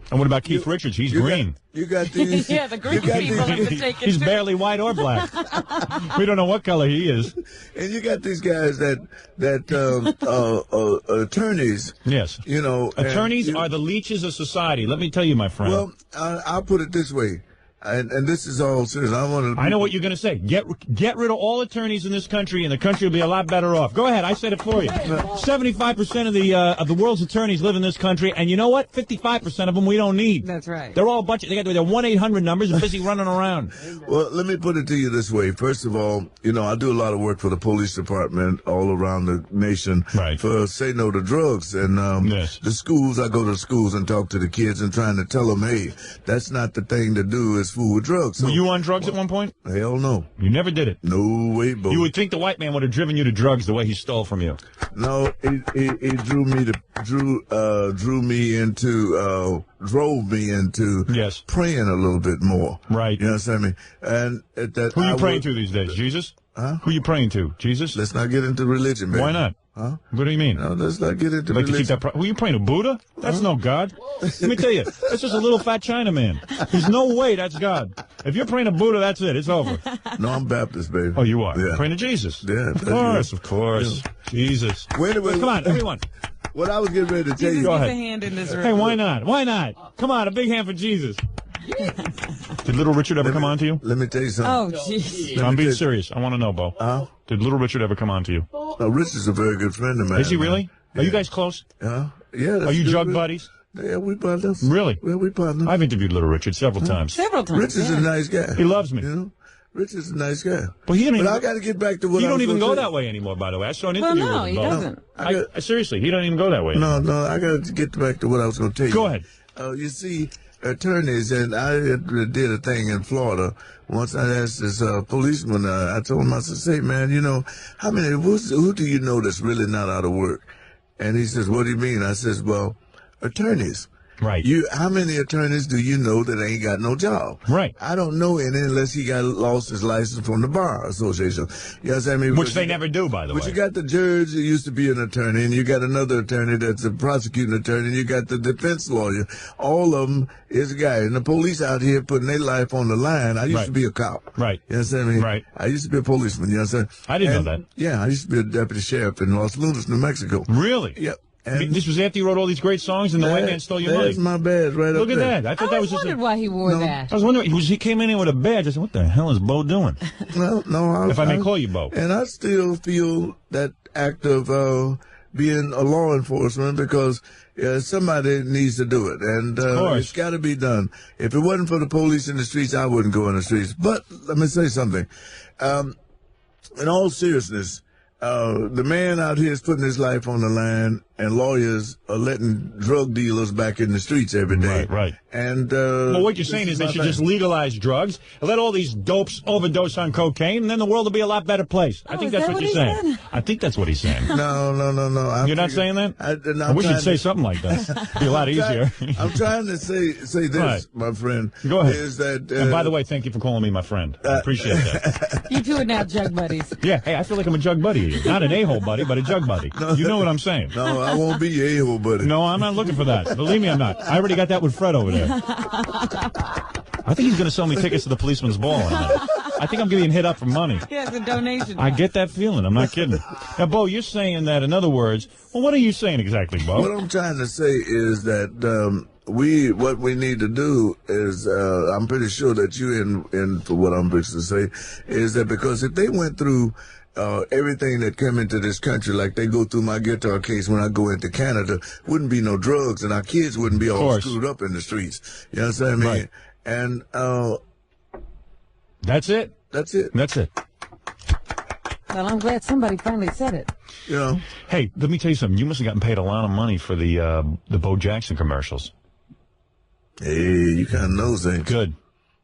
what about Keith Richards? He's green. You got these. Yeah, the green people have to take it. He's barely white or black. We don't know what color he is. And you got these guys that attorneys. Yes. Attorneys are the leeches of society. Let me tell you, my friend. Well, I'll put it this way. And this is all serious. I know what you're going to say. Get rid of all attorneys in this country, and the country will be a lot better off. Go ahead. I said it for you. 75% of the world's attorneys live in this country, and you know what? 55% of them we don't need. That's right. They're all a bunch of, they got their 1-800 numbers and busy running around. Well, let me put it to you this way. First of all, I do a lot of work for the police department all around the nation for Say No to Drugs. And the schools, I go to schools and talk to the kids and trying to tell them, hey, that's not the thing to do is fool with drugs. So, were you on drugs at one point? Hell no. You never did it? No way, Bo. You would think the white man would have driven you to drugs the way he stole from you. No, it drove me into praying a little bit more. Right. You know what I mean? And who are you praying to these days? Jesus? Huh? Who are you praying to? Jesus? Let's not get into religion, baby. Why not? Huh? What do you mean? No, let's not get into religion. To keep that who are you praying to? Buddha? That's no God. Let me tell you, that's just a little fat Chinaman. There's no way that's God. If you're praying to Buddha, that's it. It's over. No, I'm Baptist, baby. Oh, you are? Yeah. Praying to Jesus? Yeah. Of course. Yeah. Jesus. Wait. Come on, everyone. What I was getting ready to tell you. Go ahead. A hand in this room. Hey, why not? Why not? Come on, a big hand for Jesus. Did Little Richard ever come on to you? Let me tell you something. Oh, jeez. I'm being serious. I want to know, Bo. Did Little Richard ever come on to you? No, Richard's a very good friend of mine. Is he really? Yeah. Are you guys close? Yeah. Are you jug buddies? Yeah, we partners. Really? Yeah, we partners. I've interviewed Little Richard several times. Several times. Richard's a nice guy. He loves me. Richard's a nice guy. Well, I got to get back to what he I don't was even go say. that way anymore, by the way. I saw an interview with him. No, he doesn't. Seriously, he don't even go that way anymore. No, I got to get back to what I was going to tell you. Go ahead. You see, attorneys, and I did a thing in Florida. Once I asked this policeman, I told him, I said, say, man, who do you know that's really not out of work? And he says, what do you mean? I says, well, attorneys. Right. How many attorneys do you know that ain't got no job? Right. I don't know any unless he lost his license from the Bar Association. You know what I mean? Which they never do, by the way. But you got the judge who used to be an attorney, and you got another attorney that's a prosecuting attorney, and you got the defense lawyer. All of them is a guy. And the police out here putting their life on the line. I used to be a cop. Right. You know what I mean? Right. I used to be a policeman. You know what I'm saying? I didn't know that. Yeah, I used to be a deputy sheriff in Los Lunas, New Mexico. Really? Yep. This was after you wrote all these great songs and the white man stole your money. That's my badge right Look up there. at that. I thought that was just wondered why he wore that. I was wondering. He came in here with a badge. I said, what the hell is Bo doing? No. If I may call you Bo. And I still feel that act of being a law enforcement because somebody needs to do it. And it's got to be done. If it wasn't for the police in the streets, I wouldn't go in the streets. But let me say something. In all seriousness, the man out here is putting his life on the line, and lawyers are letting drug dealers back in the streets every day. Right. And well, what you're saying is they should just legalize drugs, let all these dopes overdose on cocaine, and then the world will be a lot better place. I think that's what you're saying. I think that's what he's saying. No. You're not saying that? I wish you'd say something like that. It'd be a lot easier. I'm trying to say this, my friend. Go ahead. Is that, and by the way, thank you for calling me my friend. I appreciate that. You two are now jug buddies. Yeah. Hey, I feel like I'm a jug buddy. Not an a-hole buddy, but a jug buddy. You know what I'm saying? No, I won't be your a-hole buddy. No, I'm not looking for that. Believe me, I'm not. I already got that with Fred over there. I think he's going to sell me tickets to the policeman's ball. I think I'm getting hit up for money. Yeah, it's a donation. I get that feeling. I'm not kidding. Now, Bo, you're saying that, in other words, well, what are you saying exactly, Bo? What I'm trying to say is that what we need to do is, I'm pretty sure that you in for what I'm fixing to say, is that because if they went through everything that came into this country, like they go through my guitar case when I go into Canada, wouldn't be no drugs, and our kids wouldn't be all screwed up in the streets. You know what I mean? Right. And that's it. That's it. That's it. Well, I'm glad somebody finally said it. You know. Hey, let me tell you something. You must have gotten paid a lot of money for the Bo Jackson commercials. Hey, you kind of know things. Good.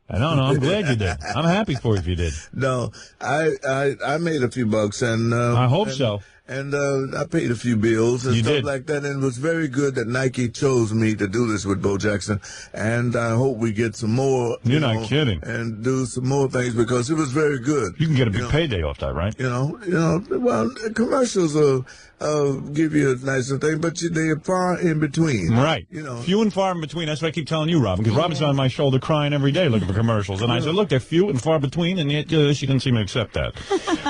I don't know. I'm glad you did. I'm happy for you if you did. No, I made a few bucks, and I hope so. And I paid a few bills and stuff like that, and it was very good that Nike chose me to do this with Bo Jackson, and I hope we get some more. You're not kidding. And do some more things because it was very good. You can get a big payday off that, right? You know. Well, commercials will give you a nicer thing, but they're far in between. Right. You know, few and far in between. That's what I keep telling you, Robin, because Robin's on my shoulder crying every day looking for commercials, and I said, look, they're few and far between, and yet she doesn't seem to accept that.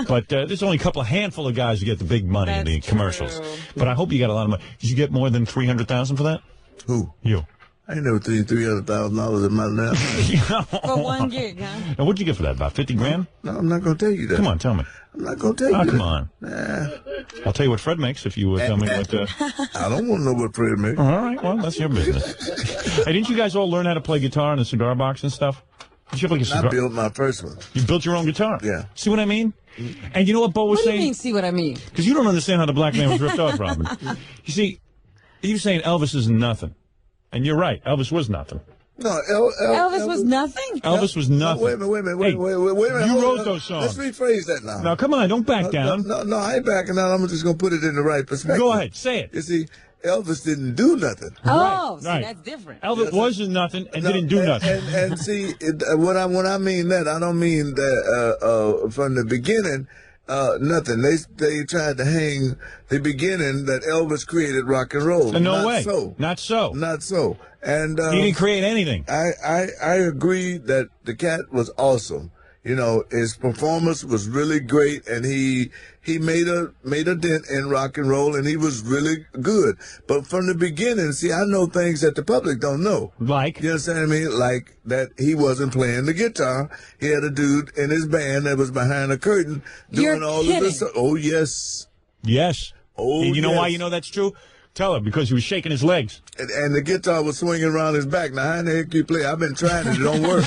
But there's only a handful of guys who get the big money in the commercials. But I hope you got a lot of money. Did you get more than $300,000 for that? Who? You. I ain't never seen $300,000 in my life. For one gig, huh? And what'd you get for that? About 50 grand? No, I'm not going to tell you that. Come on, tell me. I'm not going to tell you that. that. Come on. Nah. I'll tell you what Fred makes if you tell me what... I don't want to know what Fred makes. All right, well, that's your business. Hey, didn't you guys all learn how to play guitar in the cigar box and stuff? Did you have like a cigar? I built my first one. You built your own guitar? Yeah. See what I mean? And you know what Bo was saying? What do you mean, see what I mean? Because you don't understand how the black man was ripped off, Robin. You see, he was saying Elvis is nothing. And you're right, Elvis was nothing. No, Elvis was nothing? Elvis was nothing. Wait a minute. You wrote those songs. Let's rephrase that now. Now, come on, don't back down. No, I ain't backing down. I'm just going to put it in the right perspective. Go ahead, say it. You see, Elvis didn't do nothing. Oh, right. See, that's different. Elvis wasn't nothing and didn't do nothing. And see, when I mean that, I don't mean that from the beginning, nothing. They tried to hang the beginning that Elvis created rock and roll. No way. Not so. And he didn't create anything. I agree that the cat was awesome. You know, his performance was really great, and he made a dent in rock and roll, and he was really good. But from the beginning, see, I know things that the public don't know. Like? You understand what I mean? Like that he wasn't playing the guitar. He had a dude in his band that was behind a curtain doing all of this. Oh, yes. Yes. Oh, and you know why you know that's true? Tell her, because he was shaking his legs. And the guitar was swinging around his back. Now, how the heck you play? I've been trying it. It don't work.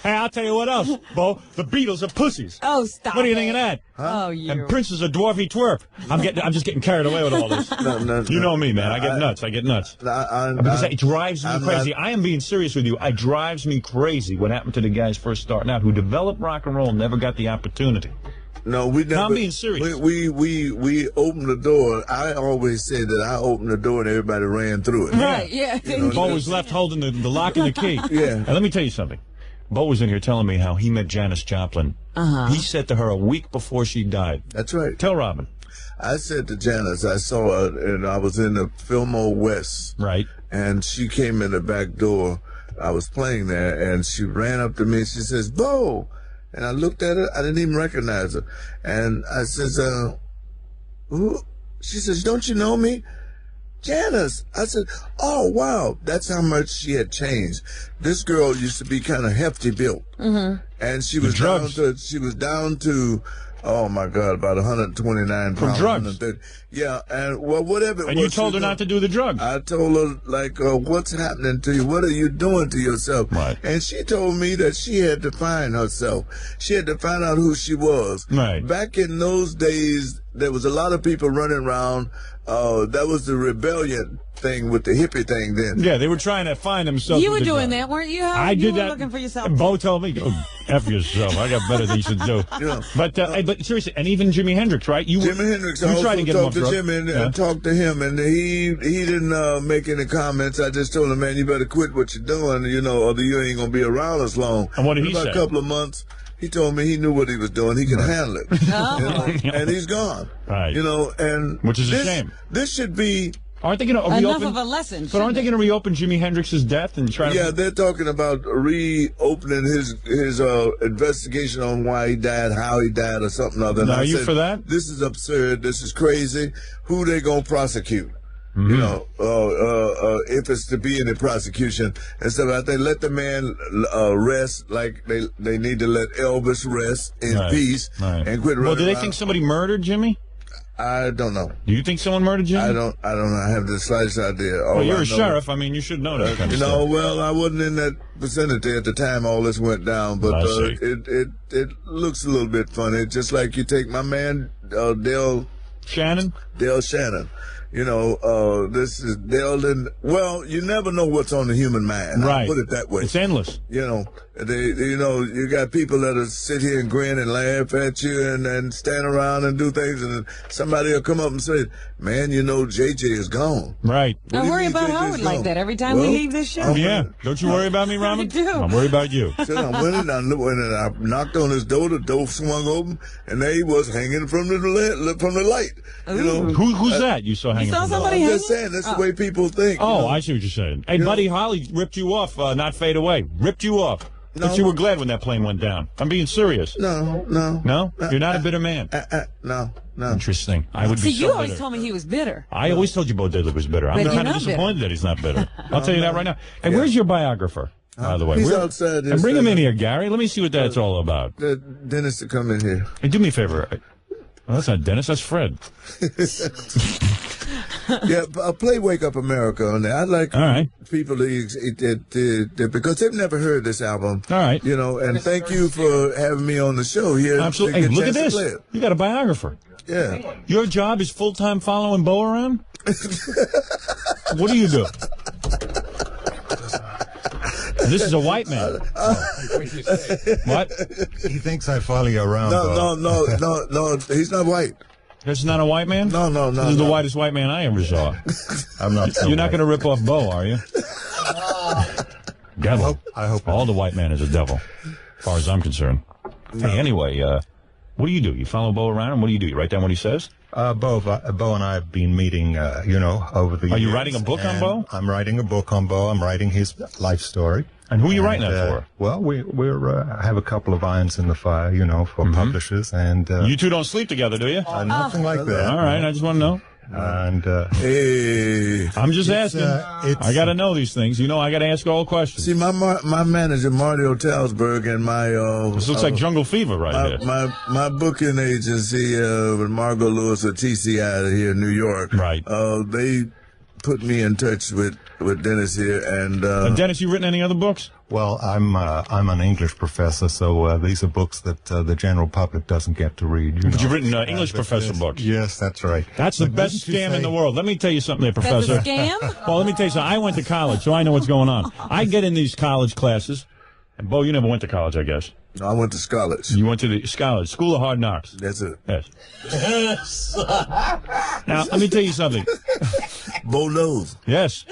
Hey, I'll tell you what else, Bo. The Beatles are pussies. Oh, stop. What do you think of that? Huh? Oh, you. And Prince is a dwarfy twerp. I'm just getting carried away with all this. You know me, man. I get nuts. Because it drives me crazy. I am being serious with you. It drives me crazy what happened to the guys first starting out who developed rock and roll and never got the opportunity. No, we never. No, I'm being serious. We opened the door. I always said that I opened the door and everybody ran through it. Right, yeah. Bo was left holding the lock and the key. Yeah. And let me tell you something. Bo was in here telling me how he met Janis Joplin. He said to her a week before she died. That's right. Tell Robin. I said to Janis, I saw her, and I was in the Fillmore West. Right. And she came in the back door. I was playing there, and she ran up to me, and she says, Bo. And I looked at her. I didn't even recognize her. And I says, who? She says, don't you know me? Janis. I said, oh, wow. That's how much she had changed. This girl used to be kind of hefty built. And she was down to, oh, my God, about 129 pounds. From drugs. Yeah, and well, whatever. And you told her not to do the drugs. I told her, like, what's happening to you? What are you doing to yourself? Right. And she told me that she had to find herself. She had to find out who she was. Right. Back in those days, there was a lot of people running around. That was the rebellion thing with the hippie thing then. Yeah, they were trying to find themselves. You were doing that, weren't you? I you did were that. Looking for yourself. Bo told me, oh, F yourself. I got better things to do. Yeah. But seriously, and even Jimi Hendrix, right? Jimi Hendrix, I you also tried to get him talked to Jimi and talked to him, and he didn't make any comments. I just told him, man, you better quit what you're doing, you know, or you ain't going to be around us long. And what did he say? About a couple of months, he told me he knew what he was doing. He could handle it. You know, and he's gone. Right. You know, and which is a shame. This should be... Aren't they going to reopen? Enough of a lesson. But aren't they going to reopen Jimi Hendrix's death and try to? Yeah, they're talking about reopening his investigation on why he died, how he died, or something other. Now, are you for that? This is absurd. This is crazy. Who they gonna prosecute? You know, if it's to be any prosecution and stuff. I think let the man rest, like they need to let Elvis rest in peace and quit running Well, do they around. think somebody murdered Jimmy? I don't know. Do you think someone murdered Jimmy? I don't know. I have the slightest idea. Well, you're a sheriff. I mean, you should know that kind of stuff. Well, I wasn't in that vicinity at the time all this went down, but it looks a little bit funny. Just like you take my man Dale Shannon. You know, this is Dale. And well, you never know what's on the human mind. Right. I'll put it that way. It's endless. You know, you got people that'll sit here and grin and laugh at you and stand around and do things, and then somebody will come up and say, "Man, you know, JJ is gone." Right. I worry about Howard like that every time we leave this show. Oh, yeah. Don't you worry about me, Robin? I do. I'm worried about you. So I went in and I knocked on his door. The door swung open, and there he was hanging from the light. You know, who's that you saw hanging? I'm just saying, that's the way people think. Oh, you know? I see what you're saying. Hey, Buddy Holly ripped you off, not fade away. Ripped you off. No. But you were glad when that plane went down. I'm being serious. No. No? You're not a bitter man. No. Interesting. I would be See, so you always bitter. told me he was bitter. I always told you Bo Diddley was bitter. I'm But kind of you're not disappointed that he's not bitter. I'll tell you that right now. Hey, where's your biographer, by the way? He's outside. And bring him in here, Gary. Let me see what that's all about. Dennis to come in here. Hey, do me a favor. Well, that's not Dennis. That's Fred. Yeah, I'll play "Wake Up America" on there. I'd like people to because they've never heard this album. All right, you know, and thank you for having me on the show here. Absolutely. Hey, look at this. You got a biographer. Yeah. Your job is full-time following Bo around? What do you do? This is a white man. What? He thinks I follow you around. No. He's not white. This is not a white man? No. This is the whitest white man I ever saw. I'm not. You're not going to rip off Bo, are you? Devil. I hope all the white man is a devil, as far as I'm concerned. No. Hey, anyway, what do? You follow Bo around, and what do? You write down what he says? Bo and I have been meeting, over the years. Are you writing a book on Bo? I'm writing a book on Bo. I'm writing his life story. And who are you writing that for? Well, we're have a couple of irons in the fire, for publishers. And you two don't sleep together, do you? Nothing like that. All right, I just want to know. And hey, I'm just asking. I got to know these things. I got to ask all questions. See, my manager Mario Talsberg and my this looks like Jungle Fever right here. My booking agency with Margot Lewis at TCI here in New York. Right. They put me in touch with Dennis here, and Dennis, you written any other books? Well, I'm an English professor, so these are books that the general public doesn't get to read. But you've written English professor books. Yes, that's right. That's the best scam in the world. Let me tell you something, there, Professor. That's a scam? Well, let me tell you something. I went to college, so I know what's going on. I get in these college classes, and Bo, you never went to college, I guess. No, I went to college. You went to the college, School of Hard Knocks. That's it. Yes. Now, let me tell you something. Bo knows. Yes.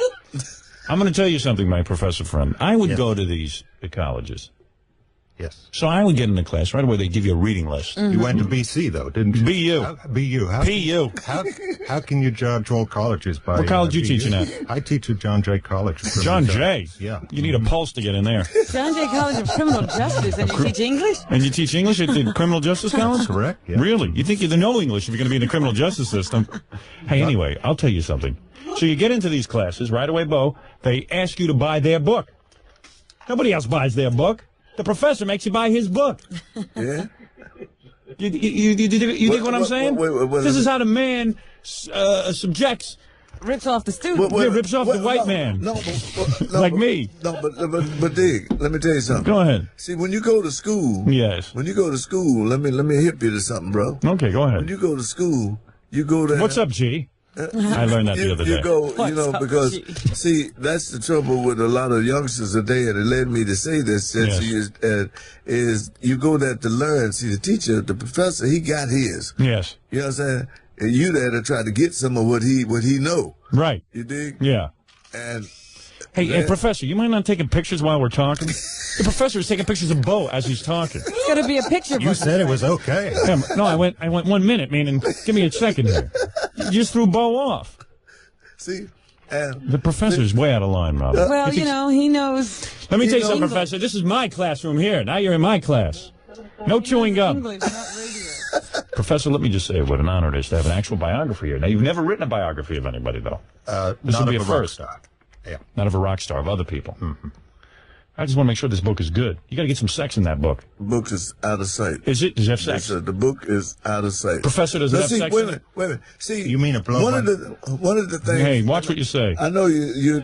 I'm going to tell you something, my professor friend. I would go to the colleges. Yes. So I would get in the class right away. They give you a reading list. You went to BC though, didn't you? BU. BU. PU. How can you judge all colleges by? What college you teaching at? I teach at John Jay College. John Jay. Yeah. You need a pulse to get in there. John Jay College of Criminal Justice, and you teach English? And you teach English at the Criminal Justice College? Correct. Yeah. Really? You think you know English if you're going to be in the criminal justice system? Hey, anyway, I'll tell you something. So you get into these classes right away, Bo. They ask you to buy their book. Nobody else buys their book. The professor makes you buy his book. Yeah. You dig what I'm saying? This is how the man subjects. Rips off the student. Rips off the white man. No, like me. No, but dig. Let me tell you something. Go ahead. See, when you go to school. Yes. When you go to school, let me hip you to something, bro. Okay, go ahead. When you go to school, you go there. What's up, G? I learned that the other day. You go, because, see, that's the trouble with a lot of youngsters today, and it led me to say this, is you go there to learn. See, the teacher, the professor, he got his. Yes. You know what I'm saying? And you there to try to get some of what he know. Right. You dig? Yeah. And Hey, Professor, you mind not taking pictures while we're talking? The professor is taking pictures of Bo as he's talking. It's got to be a picture. You said it was okay. No, I went 1 minute, meaning give me a second here. You just threw Bo off. See? The professor's way out of line, Robert. Well, he knows. Let me tell you something, Professor. This is my classroom here. Now you're in my class. No chewing gum. English, not radio. Professor, let me just say what an honor it is to have an actual biography here. Now, you've never written a biography of anybody, though. This will be a first. Yeah. Not of a rock star, of other people. Mm-hmm. I just want to make sure this book is good. You got to get some sex in that book. The book is out of sight. Is it? Does it have sex? Yes, sir. The book is out of sight. Professor, does it have sex? Wait a minute. See, you mean a blow? One of the things. Hey, watch what you say. I know you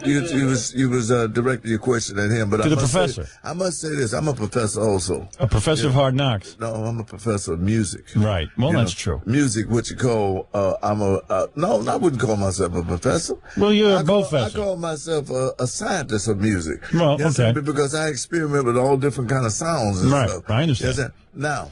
was directing your question at him, but to the professor. I must say this. I'm a professor also. A professor of hard knocks. No, I'm a professor of music. Right. Well, that's true. Music, what you call no, I wouldn't call myself a professor. Well, you're a professor. I call myself a scientist of music. Well, okay. Because I experiment with all different kind of sounds and stuff. I understand. Yes, now.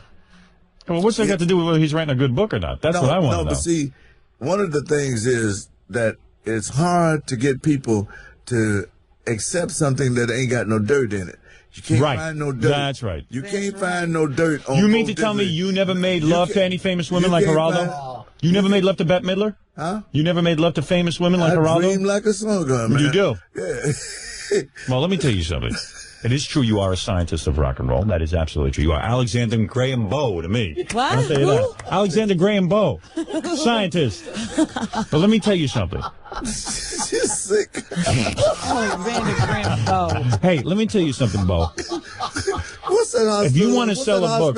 Well, what's that got to do with whether he's writing a good book or not? That's what I want to know. No, but see, one of the things is that it's hard to get people to accept something that ain't got no dirt in it. You can't find no dirt. That's right. You can't find no dirt on. You mean to tell me you never made love to any famous women like Geraldo? You never made love to Bette Midler? Huh? You never made love to famous women like Geraldo? I dream like a songgun, man. You do? Yeah. Well, let me tell you something. It is true you are a scientist of rock and roll. That is absolutely true. You are Alexander Graham Bow to me. What? I'll tell you that. Alexander Graham Bow. Scientist. But let me tell you something. She's sick. Alexander Graham Bow. Hey, let me tell you something, Bo. What's that hospital? If you want to sell a book,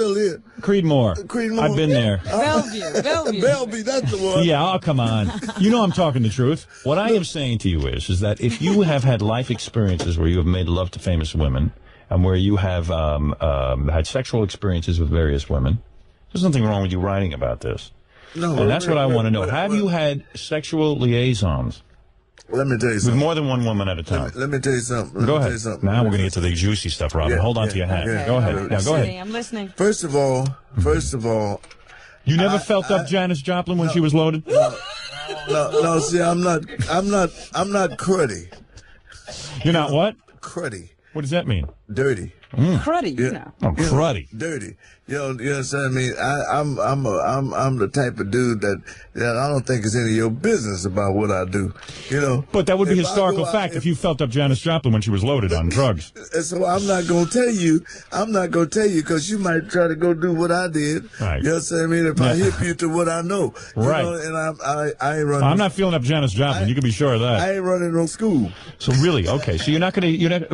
Creedmoor. Creedmoor. I've been there. Bellevue, that's the one. Yeah, oh, come on. You know I'm talking the truth. What I am saying to you is that if you have had life experiences where you have made love to famous women and where you have had sexual experiences with various women, there's nothing wrong with you writing about this. No, and that's what I want to know. Have you had sexual liaisons? Let me tell you something. With more than one woman at a time. Let me tell you something. Go ahead. Now we're going to get to the juicy stuff, Robin. Hold on to your hat. Go ahead. Now, go ahead. I'm listening. First of all, you never felt up Janis Joplin when she was loaded? No. See, I'm not cruddy. You're not what? Cruddy. What does that mean? Dirty. Cruddy. Yeah. Oh, cruddy. Dirty. You know what I'm saying? I mean, I'm the type of dude that I don't think it's any of your business about what I do. You know. But that would be historical fact if you felt up Janis Joplin when she was loaded on drugs. So I'm not gonna tell you. Because you might try to go do what I did. Right. You know what I mean? If I hip you to what I know. Right. You know, and I ain't running. I'm not feeling up Janis Joplin. You can be sure of that. I ain't running no school. So really, okay. So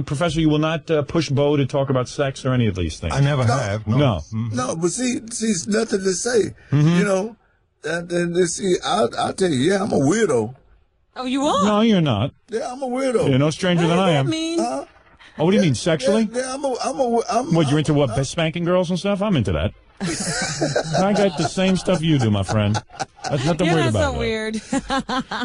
Professor, you will not push Bo to talk about sex or any of these things. I never have. No. No, but see, it's nothing to say. You know, and see, I'll tell you, I'm a weirdo. Oh, you are? No, you're not. Yeah, I'm a weirdo. You're no stranger than I am. Huh? Oh, what do you mean, sexually? Yeah, What, you're into what, spanking girls and stuff? I'm into that. I got the same stuff you do, my friend. That's nothing weird about so weird.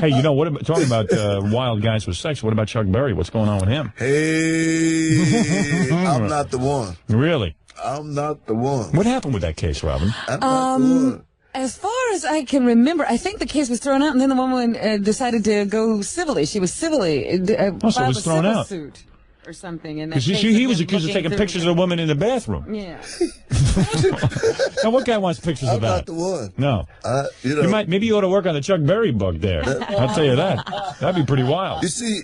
Hey, you know, talking about wild guys with sex, what about Chuck Berry? What's going on with him? Hey, I'm not the one. Really? I'm not the one. What happened with that case, Robin? I'm not the one. As far as I can remember, I think the case was thrown out, and then the woman decided to go civilly. She was civilly so it was thrown out. Suit or something. Because he was accused of taking pictures of a woman in the bathroom. Yeah. Now, what guy wants pictures of that? I'm not the one. No. You know, maybe you ought to work on the Chuck Berry book there. I'll tell you that. That'd be pretty wild. You see,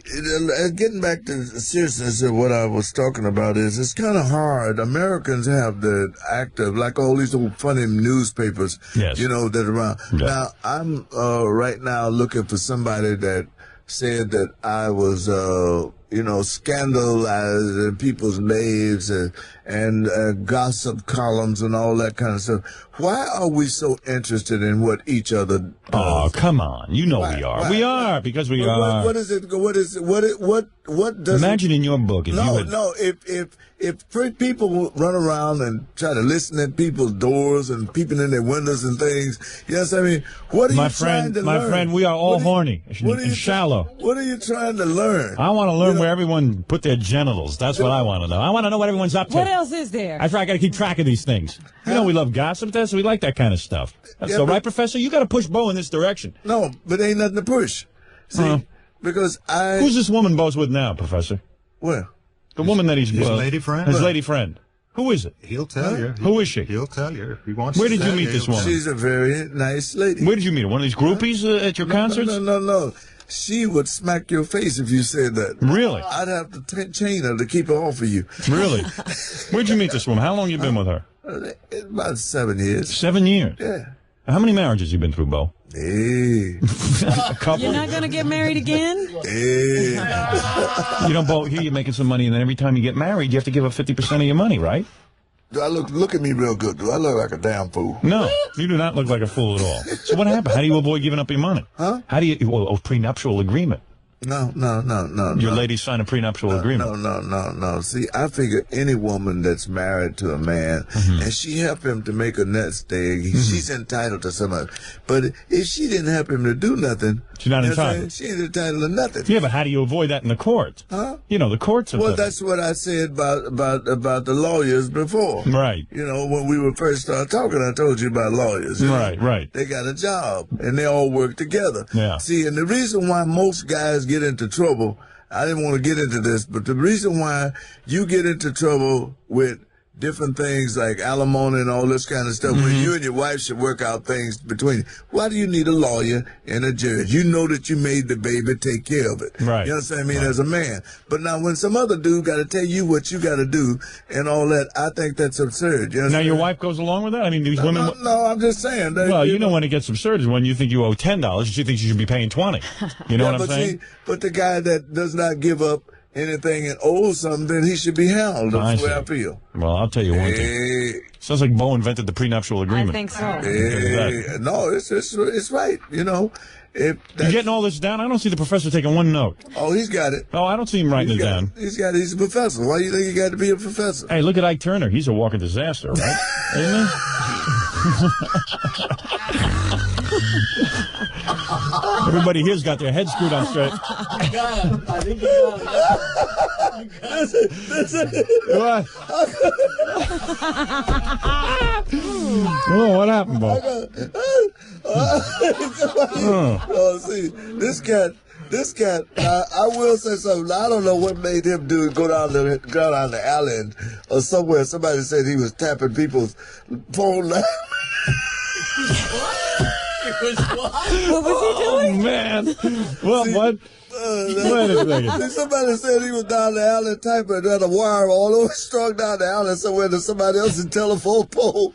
getting back to the seriousness of what I was talking about is it's kind of hard. Americans have the act of, like all these old funny newspapers, you know, that are around. Yeah. Now, I'm right now looking for somebody that said that I was, scandalizing people's names and gossip columns and all that kind of stuff. Why are we so interested in what each other does? Oh, come on. You know we are. We are, because we are. What is it? What does Imagine in your book if if people run around and try to listen at people's doors and peeping in their windows and things, yes, I mean, what are you trying to learn? My friend, we are all horny and shallow. What are you trying to learn? I want to learn where everyone put their genitals. That's what I want to know. I want to know what everyone's up to. What else is there? I got to keep track of these things. You know we love gossip. We like that kind of stuff. Right, Professor? You got to push Bo in this direction. No, but ain't nothing to push. See, because Who's this woman Bo's with now, Professor? Where? The woman that he's his lady friend. His lady friend. Who is it? He'll tell you. Who is she? He'll tell you if he wants. Where did you meet this woman? She's a very nice lady. Where did you meet her? One of these groupies at your concerts? No. She would smack your face if you said that. Really? I'd have to chain her to keep her off of you. Really? Where'd you meet this woman? How long you been with her? About 7 years. 7 years? Yeah. How many marriages you been through, Bo? Hey. A couple. You're not going to get married again? Hey. You don't both here. You're making some money, and then every time you get married, you have to give up 50% of your money, right? Do I look at me real good? Do I look like a damn fool? No, you do not look like a fool at all. So what happened? How do you avoid giving up your money? Huh? How do you? Well, prenuptial agreement. No. Your lady signed a prenuptial agreement. No. See, I figure any woman that's married to a man and she helped him to make a nest egg, she's entitled to some of it. But if she didn't help him to do nothing, she's not entitled. She ain't entitled to nothing. Yeah, but how do you avoid that in the courts? Huh? You know, the courts are. Well, that's what I said about the lawyers before. Right. You know, when we were first started talking, I told you about lawyers. You know? Right. They got a job and they all work together. Yeah. See, and the reason why most guys get into trouble, I didn't want to get into this, but the reason why you get into trouble with different things like alimony and all this kind of stuff, when you and your wife should work out things between you. Why do you need a lawyer and a judge? You know that you made the baby, take care of it. Right. You understand what I mean? As a man. But now when some other dude got to tell you what you got to do and all that, I think that's absurd. You now your wife goes along with that? I mean, these women... No, I'm just saying. That, well, you know when it gets absurd is when you think you owe $10 and she thinks you should be paying $20. You know what I'm saying? But the guy that does not give up anything and owes something, then he should be held. That's the way I feel. Well, I'll tell you one thing. Sounds like Bo invented the prenuptial agreement. I think so. No, it's right. You know, you getting all this down? I don't see the professor taking one note. Oh, he's got it. Oh, I don't see him writing it down. He's a professor. Why do you think he got to be a professor? Hey, look at Ike Turner. He's a walking disaster, right? Isn't he? Everybody here's got their head screwed on straight. I think you got it. What? Oh, what happened, Bo? Oh, see, this cat, I will say something. I don't know what made him go down the alley or somewhere. Somebody said he was tapping people's phone line. What was he doing? Oh, man. Well, what? Wait a second. Somebody said he was down the alley typing, and had a wire all over strung down the alley somewhere to somebody else's telephone pole.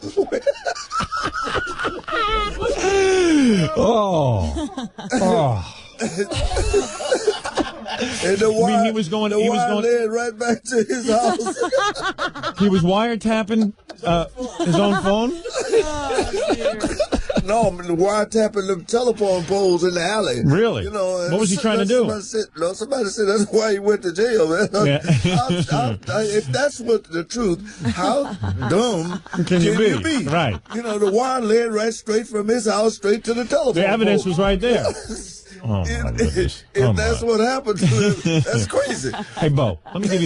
And the wire, he was going led right back to his house. He was wiretapping his own phone? No, the wiretapping them telephone poles in the alley. Really? You know, what was he trying to do? Somebody said that's why he went to jail, man. Yeah. If that's what the truth, how dumb can you be? Right. You know, the wire led right straight from his house straight to the telephone The evidence pole. was right there. Oh, if that's what happened to him, that's crazy. Hey, Bo, let me give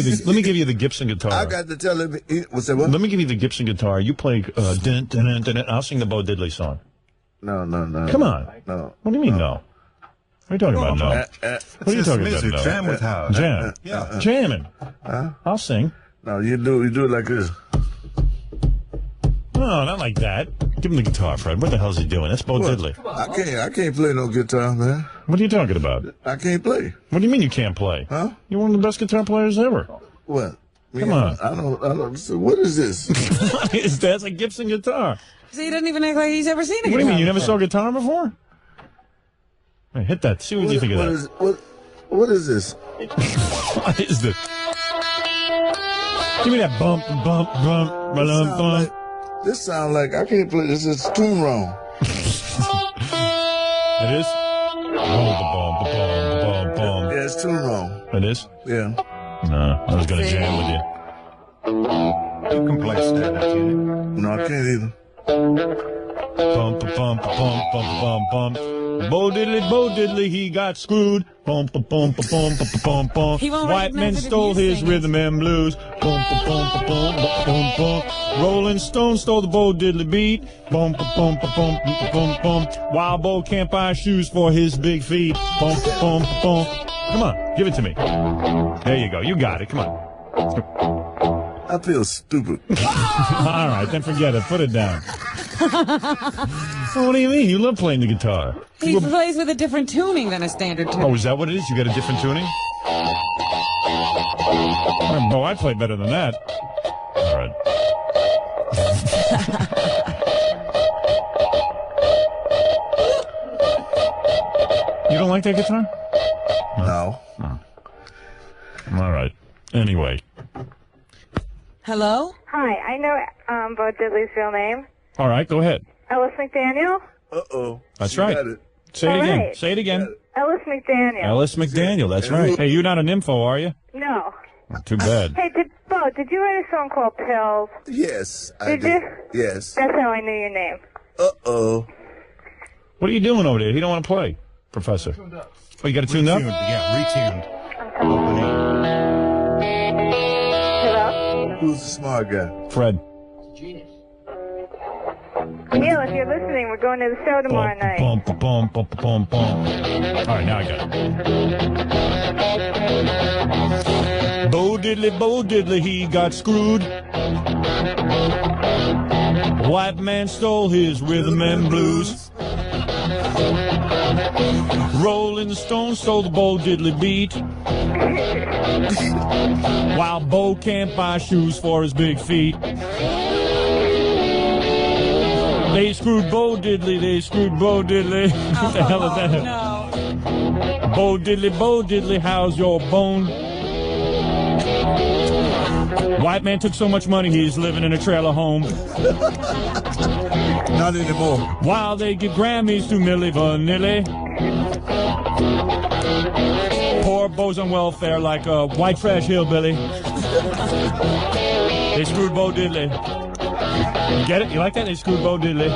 you the Gibson guitar. I got to tell him. What's that? What? Let me give you the Gibson guitar. You play dun, dun, dun, dun, dun. I'll sing the Bo Diddley song. No. Come on. No. What do you mean no? What are you talking about? No. What are you talking about? No? Jam with Howard. Jam. Jamming. I'll sing. No, you do it like this. No, not like that. Give him the guitar, Fred. What the hell's he doing? That's Bo Diddley. I can't play no guitar, man. What are you talking about? I can't play. What do you mean you can't play? Huh? You're one of the best guitar players ever. What? Come on. I don't. So what is this? What is that? It's a Gibson guitar. See, he doesn't even act like he's ever seen a guitar. What do you mean? You never saw a guitar before? Hey, hit that. See what you think of that. What is this? What is this? Give me that bump, bump, bump, bump. This sounds like I can't play this. It's tune wrong. It is? Yeah, it's tune wrong. It is? Yeah. No, I was going to jam with you. You can play standard tune. No, I can't either. Bump, bump, bump, bump, bump, bump. Bo Diddley, he got screwed. Bump, bump, bump, bump, bump, bump. White men stole his rhythm and blues. Bump, bump, bump, bump, bump, bump. Rolling Stone stole the Bo Diddley beat. Bump, bump, bump, bump, bump, bump. While Bo can't buy shoes for his big feet. Bump, bump, bump. Come on, give it to me. There you go. You got it. Come on. I feel stupid. All right, then forget it. Put it down. Well, what do you mean? You love playing the guitar. He plays with a different tuning than a standard tune. Oh, is that what it is? You got a different tuning? Oh, I play better than that. All right. You don't like that guitar? No. Oh. All right. Anyway. Hello? Hi, I know Bo Diddley's real name. All right, go ahead. Ellis McDaniel? Uh-oh. That's She right. got it. Say it All again. right. Say it again. Ellis McDaniel. Ellis McDaniel, that's right. Hey, you're not an info, are you? No. Too bad. Hey, Bo, did you write a song called Pills? Yes, I Did did. you? Yes. That's how I knew your name. Uh-oh. What are you doing over there? He don't want to play, Professor. Oh, you got it tuned up? Yeah, retuned. Hello? Who's the smart guy? Fred. Neil, if you're listening, we're going to the show tomorrow night. Bum, bum, bum, bum, bum, bum. All right, now I got it. Bo Diddley, he got screwed. White man stole his rhythm and blues. Rolling Stone stole the Bo Diddley beat. While Bo can't buy shoes for his big feet. They screwed Bo Diddley, they screwed Bo Diddley. What the hell is that? No. Bo Diddley, how's your bone? White man took so much money, he's living in a trailer home. Not anymore. While they give Grammys to Milli Vanilli. Poor Bo's on welfare like a white trash hillbilly. They screwed Bo Diddley. You get it? You like that? They screwed Bo Diddley.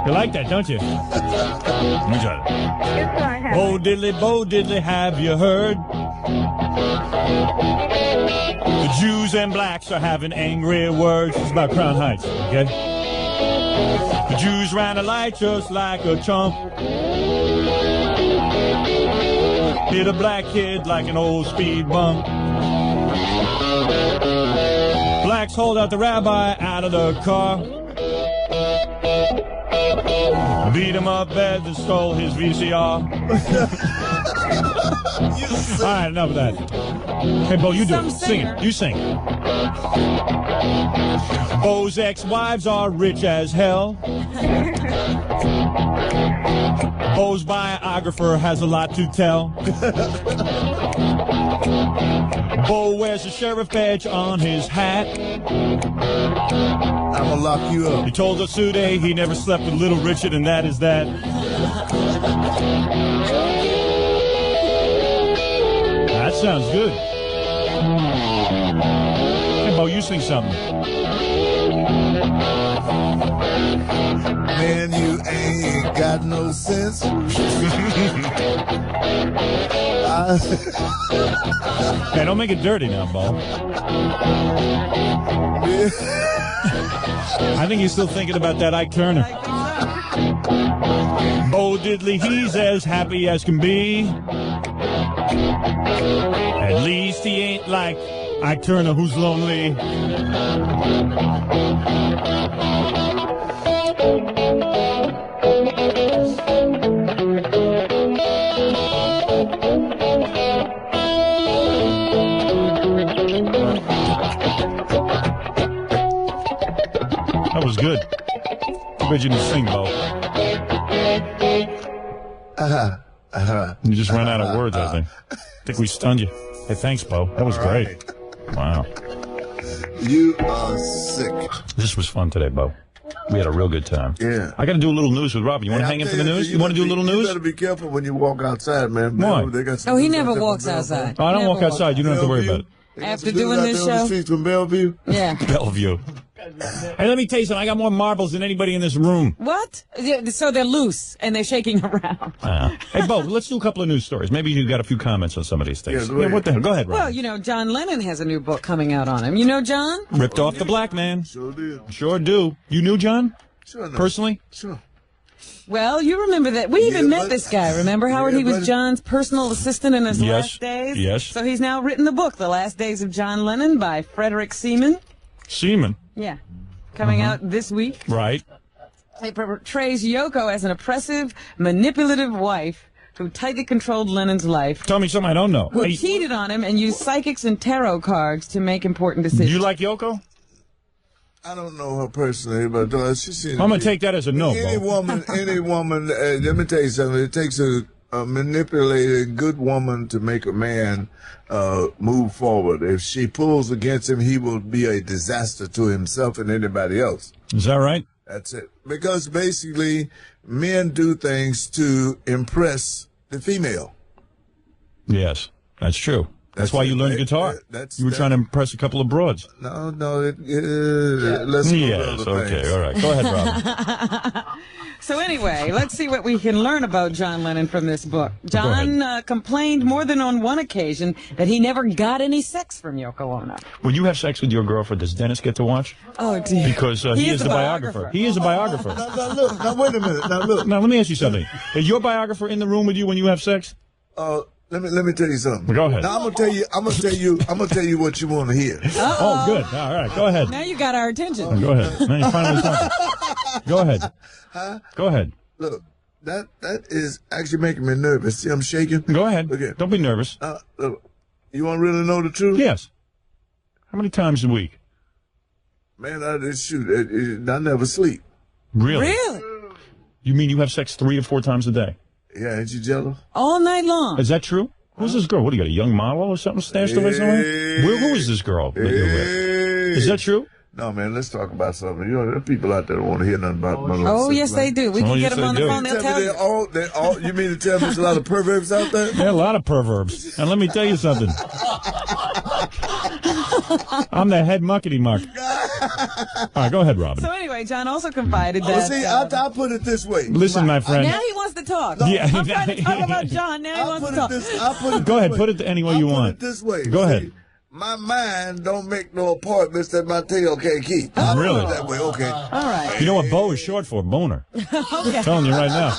You like that, don't you? You got it. Bo Diddley, have you heard? The Jews and blacks are having angry words. It's about Crown Heights, okay? The Jews ran a light just like a chump. Hit a black kid like an old speed bump. Blacks hauled out the rabbi out of the car. Beat him up bad and stole his VCR. All right, enough of that. Hey, Bo, you do it. Sing it. You sing it. Bo's ex-wives are rich as hell. Bo's biographer has a lot to tell. Bo wears a sheriff badge on his hat. I'm gonna lock you up. He told us today he never slept with Little Richard, and that is that. That sounds good. Hey, Bo, you sing something. Man, you ain't got no sense. Hey, don't make it dirty now, Bo. I think he's still thinking about that Ike Turner. Bo Diddley, he's as happy as can be. At least he ain't like Ike Turner, who's lonely. That was good. Too bad you didn't sing, Bo. You just ran out of words, I think. I think we stunned you. Hey, thanks, Bo. That was great. Wow. You are sick. This was fun today, Bo. We had a real good time. Yeah. I got to do a little news with Robin. You want to hang in for the news? You want to do a little You news? better be careful when you walk outside, man. Why? They got some Oh, he dudes never out there walks from Bellevue. outside. Oh, I don't Never walk outside. You don't have to worry about it. After Some dudes doing out this there on the show? streets from Bellevue. Yeah. Bellevue. Hey, let me tell you something. I got more marbles than anybody in this room. What? Yeah, so they're loose and they're shaking around. Hey, Bo, let's do a couple of news stories. Maybe you got a few comments on some of these things. Yeah, go ahead. What the hell? Go ahead, Rob. Well, you know, John Lennon has a new book coming out on him. You know John? Ripped off the black man. Sure did. Sure do. You knew John? Sure. No. Personally? Sure. Well, you remember that. We even met this guy. Remember, Howard? Yeah, he was buddy. John's personal assistant in his Yes. last days. Yes. So he's now written the book, The Last Days of John Lennon by Frederick Seaman. Seaman. Yeah. Coming out this week. Right. It portrays Yoko as an oppressive, manipulative wife who tightly controlled Lennon's life, Tell me something I don't know. who Hey, cheated on him and used psychics and tarot cards to make important decisions. you like Yoko? I don't know her personally, but she seems. I'm going to take that as a no, Any Bo. woman. Let me tell you something. It takes a manipulate a good woman to make a man move forward. If she pulls against him, he will be a disaster to himself and anybody else. Is that right? That's it. Because basically, men do things to impress the female. Yes, that's true. That's why you learned guitar. You were trying to impress a couple of broads. No, let's go Yes, to other okay, things. all right. Go ahead, Robin. So anyway, let's see what we can learn about John Lennon from this book. John complained more than on one occasion that he never got any sex from Yoko Ono. When you have sex with your girlfriend, does Dennis get to watch? Oh, dear. Because he is the biographer. He is a biographer. Now, look, now, wait a minute. Now, look. Now, let me ask you something. Is your biographer in the room with you when you have sex? Let me tell you something. Go ahead. Now I'm gonna tell you what you want to hear. Oh, good. All right, go ahead. Now you got our attention. Go ahead. Now you're finally talking. Go ahead. Huh? Go ahead. Look, that is actually making me nervous. See, I'm shaking. Go ahead. Okay. Don't be nervous. Look, you want to really know the truth? Yes. How many times a week? Man, I never sleep. Really? Really? You mean you have sex 3 or 4 times a day? Yeah, ain't you jealous? All night long. Is that true? Who's this girl? What, do you got a young model or something stashed away somewhere? Who is this girl that you're with? Is that true? No, man, let's talk about something. You know, there are people out there that don't want to hear nothing about money. Oh, yes, they do. We can get them on the phone. They'll tell you. You mean to tell me there's a lot of perverts out there? There are a lot of perverbs. And let me tell you something. I'm the head muckety muck. All right, go ahead, Robin. So anyway, John also confided that... see, I'll put it this way. Listen, my friend. Now he wants to talk. Yeah. I'm trying to talk about John. Now he wants to talk. Go ahead, put it any way you want. Put it this way. Go ahead. My mind don't make no appointments that my tail can't keep. Oh, really? Put it that way, okay. All right. You know what Bo is short for? Boner. Okay. I'm telling you right now.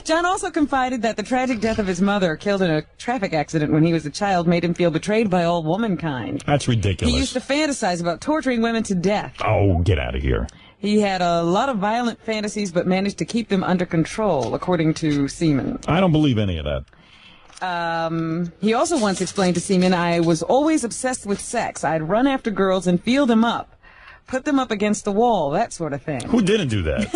John also confided that the tragic death of his mother, killed in a traffic accident when he was a child, made him feel betrayed by all womankind. That's ridiculous. He used to fantasize about torturing women to death. Oh, get out of here. He had a lot of violent fantasies, but managed to keep them under control, according to Seaman. I don't believe any of that. He also once explained to Seaman, I was always obsessed with sex. I'd run after girls and feel them up, put them up against the wall, that sort of thing. Who didn't do that?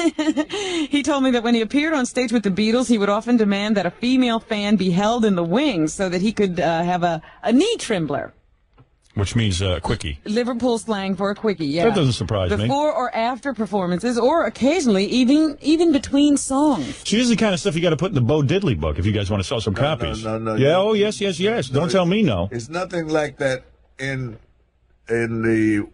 He told me that when he appeared on stage with the Beatles, he would often demand that a female fan be held in the wings so that he could have a knee trembler. Which means quickie. Liverpool slang for a quickie, yeah. That doesn't surprise me. Before or after performances, or occasionally even between songs. See, this is the kind of stuff you got to put in the Bo Diddley book if you guys want to sell some copies. No. Yeah, oh, yes. Don't tell me no. It's nothing like that in the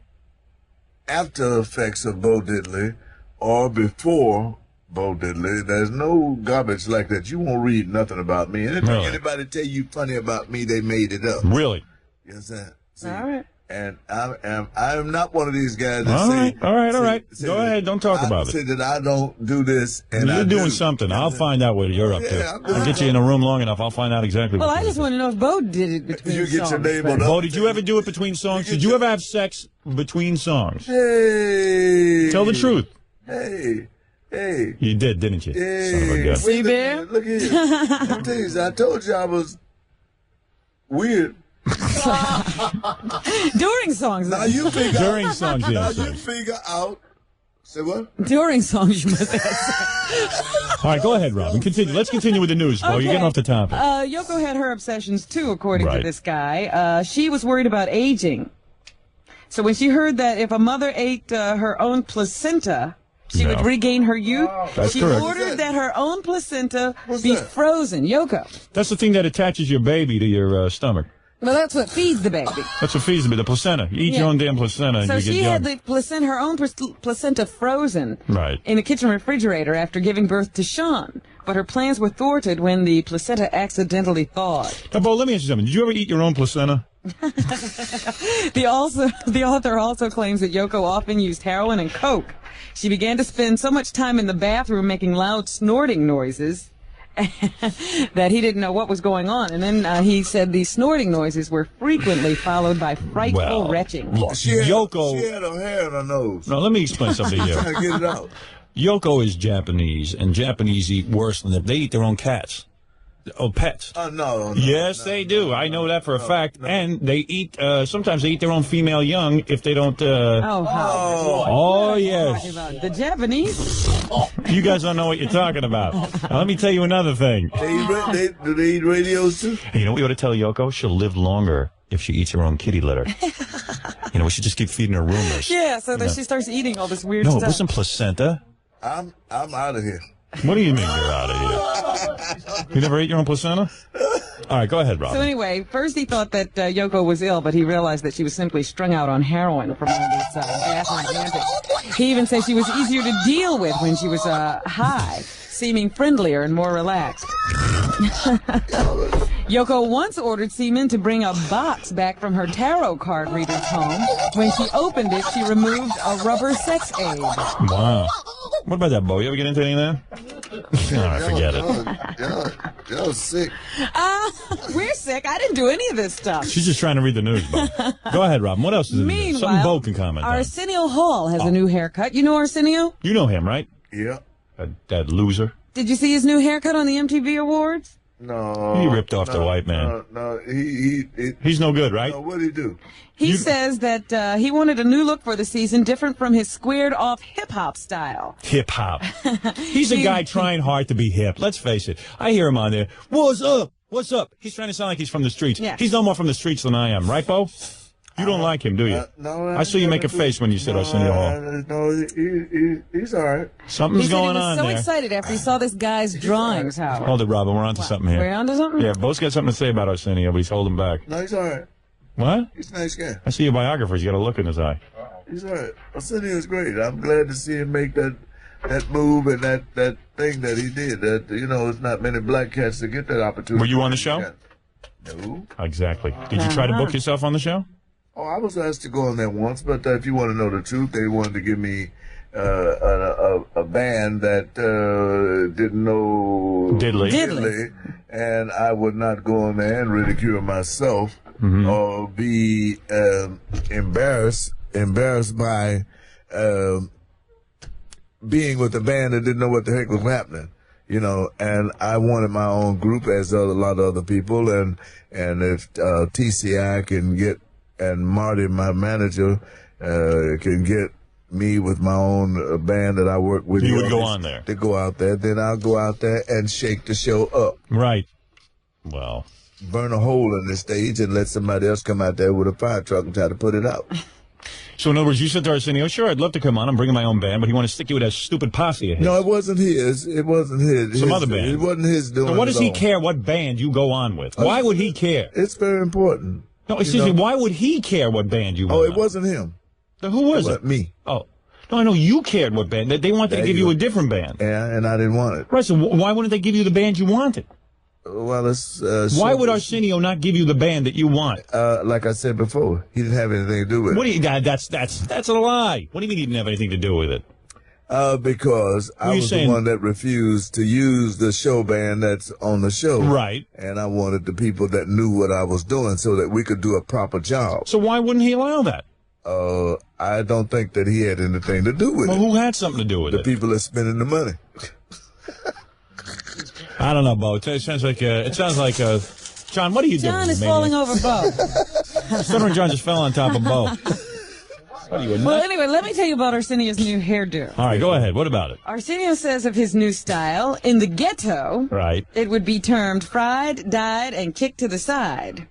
after effects of Bo Diddley or before Bo Diddley. There's no garbage like that. You won't read nothing about me. Anybody tell you funny about me, they made it up. Really? Yes, sir. See, all right. And I am not one of these guys that say... All right. Go ahead. Don't talk about it. Say that I don't do this, and you're doing something. I'll find out what you're up to. I'll get you in a room long enough. I'll find out exactly what Well, I just want to know if Bo did it between songs. You get your name on Bo, did you ever do it between songs? Did you ever have sex between songs? Hey. Tell the truth. Hey. You did, didn't you? Hey. Son of a gun. See there? Look here. Let me tell you, I told you I was weird. During songs. Now you figure During songs, Now yes. you figure out. Say what? During songs, you must have. All right, go ahead, Robin. Continue. Let's continue with the news, Bo. You're getting off the topic. Yoko had her obsessions, too, according to this guy. She was worried about aging. So when she heard that if a mother ate her own placenta, she would regain her youth, she ordered that her own placenta be frozen. Yoko. That's the thing that attaches your baby to your stomach. Well, that's what feeds the baby. That's what feeds me, the placenta. You eat your own damn placenta and So you get she young. had the placenta, her own placenta frozen in the kitchen refrigerator after giving birth to Sean. But her plans were thwarted when the placenta accidentally thawed. Now, Bo, let me ask you something. Did you ever eat your own placenta? The author also claims that Yoko often used heroin and coke. She began to spend so much time in the bathroom making loud snorting noises that he didn't know what was going on. And then he said these snorting noises were frequently followed by frightful retching. Look, Yoko... She had her hair in her nose. No, let me explain something to you. Trying to get it out. Yoko is Japanese, and Japanese eat worse than they eat their own cats. Oh, pets. No. Yes, they do. I know that for a fact. And they eat, sometimes they eat their own female young if they don't, Oh, yes. The Japanese? You guys don't know what you're talking about. Now, let me tell you another thing. Do they eat radios too? You know what we ought to tell Yoko? She'll live longer if she eats her own kitty litter. You know, we should just keep feeding her rumors. Yeah, so that she starts eating all this weird No, stuff. it wasn't placenta. I'm out of here. What do you mean you're out of here? You never ate your own placenta? All right, go ahead, Rob. So anyway, first he thought that Yoko was ill, but he realized that she was simply strung out on heroin from all these bathroom antics. He even said she was easier to deal with when she was high, seeming friendlier and more relaxed. Yoko once ordered Seaman to bring a box back from her tarot card reader's home. When she opened it, she removed a rubber sex aid. Wow. What about that, Bo? You ever get into any of that? All right, forget it. Y'all sick. We're sick. I didn't do any of this stuff. She's just trying to read the news, Bo. Go ahead, Rob. What else is in the news? Something Bo can comment on. Arsenio Hall has a new haircut. You know Arsenio? You know him, right? Yeah. That loser. Did you see his new haircut on the MTV Awards? No. He ripped off the white man. No, he's no good, right? No, what'd he do? He says that he wanted a new look for the season, different from his squared-off hip-hop style. Hip-hop. He's a guy trying hard to be hip. Let's face it. I hear him on there. What's up? What's up? He's trying to sound like he's from the streets. Yeah. He's no more from the streets than I am. Right, Bo? You don't like him, do you? No. I saw you make a face when you said Arsenio Hall. No, he's all right. Something's going on there. He was so excited after he saw this guy's drawings, Howard. Hold it, Robin. We're on to something here. We're on to something? Yeah, Bo's got something to say about Arsenio, but he's holding back. No, he's all right. What? He's a nice guy. I see your biographer. He's got a look in his eye. He's all right. Arsenio's great. I'm glad to see him make that move and that thing that he did. That, there's not many black cats that get that opportunity. Were you on the show? No. Exactly. Did you try to book yourself on the show? Oh, I was asked to go on there once, but if you want to know the truth, they wanted to give me a band that didn't know Diddley, and I would not go on there and ridicule myself or be embarrassed by being with a band that didn't know what the heck was happening. And I wanted my own group, as a lot of other people, and if TCI can get, and Marty, my manager, can get me with my own band that I work with. You would go on there. To go out there, then I'll go out there and shake the show up. Right. Well. Burn a hole in the stage and let somebody else come out there with a fire truck and try to put it out. So in other words, you said to Arsenio, sure, I'd love to come on. I'm bringing my own band, but he wanted to stick you with that stupid posse of his. No, it wasn't his. It wasn't his. Some other band. It wasn't his doing. So what does he care what band you go on with? Why would he care? It's very important. No, excuse me. Why would he care what band you went on? It wasn't him. Then who was it? Me. Oh. No, I know you cared what band. They wanted to give you a different band. Yeah, and I didn't want it. Right, so why wouldn't they give you the band you wanted? Well, it's... why would Arsenio not give you the band that you want? Like I said before, he didn't have anything to do with it. What do you... That's a lie. What do you mean he didn't have anything to do with it? Because I was the one that refused to use the show band that's on the show. Right. And I wanted the people that knew what I was doing so that we could do a proper job. So why wouldn't he allow that? I don't think that he had anything to do with it. Well, who had something to do with the it? The people that spending the money. I don't know, Bo. It sounds like John, what are you doing? John is falling over Bo. Stuttering John just fell on top of Bo. Well, anyway, let me tell you about Arsenio's new hairdo. All right, go ahead. What about it? Arsenio says of his new style, in the ghetto, right, it would be termed fried, dyed, and kicked to the side.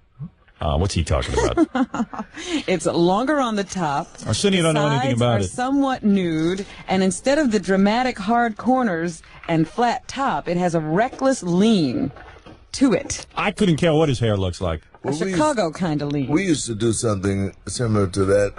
What's he talking about? It's longer on the top. Arsenio don't know anything about it. Sides are somewhat nude, and instead of the dramatic hard corners and flat top, it has a reckless lean to it. I couldn't care what his hair looks like. A Chicago kind of lean. We used to do something similar to that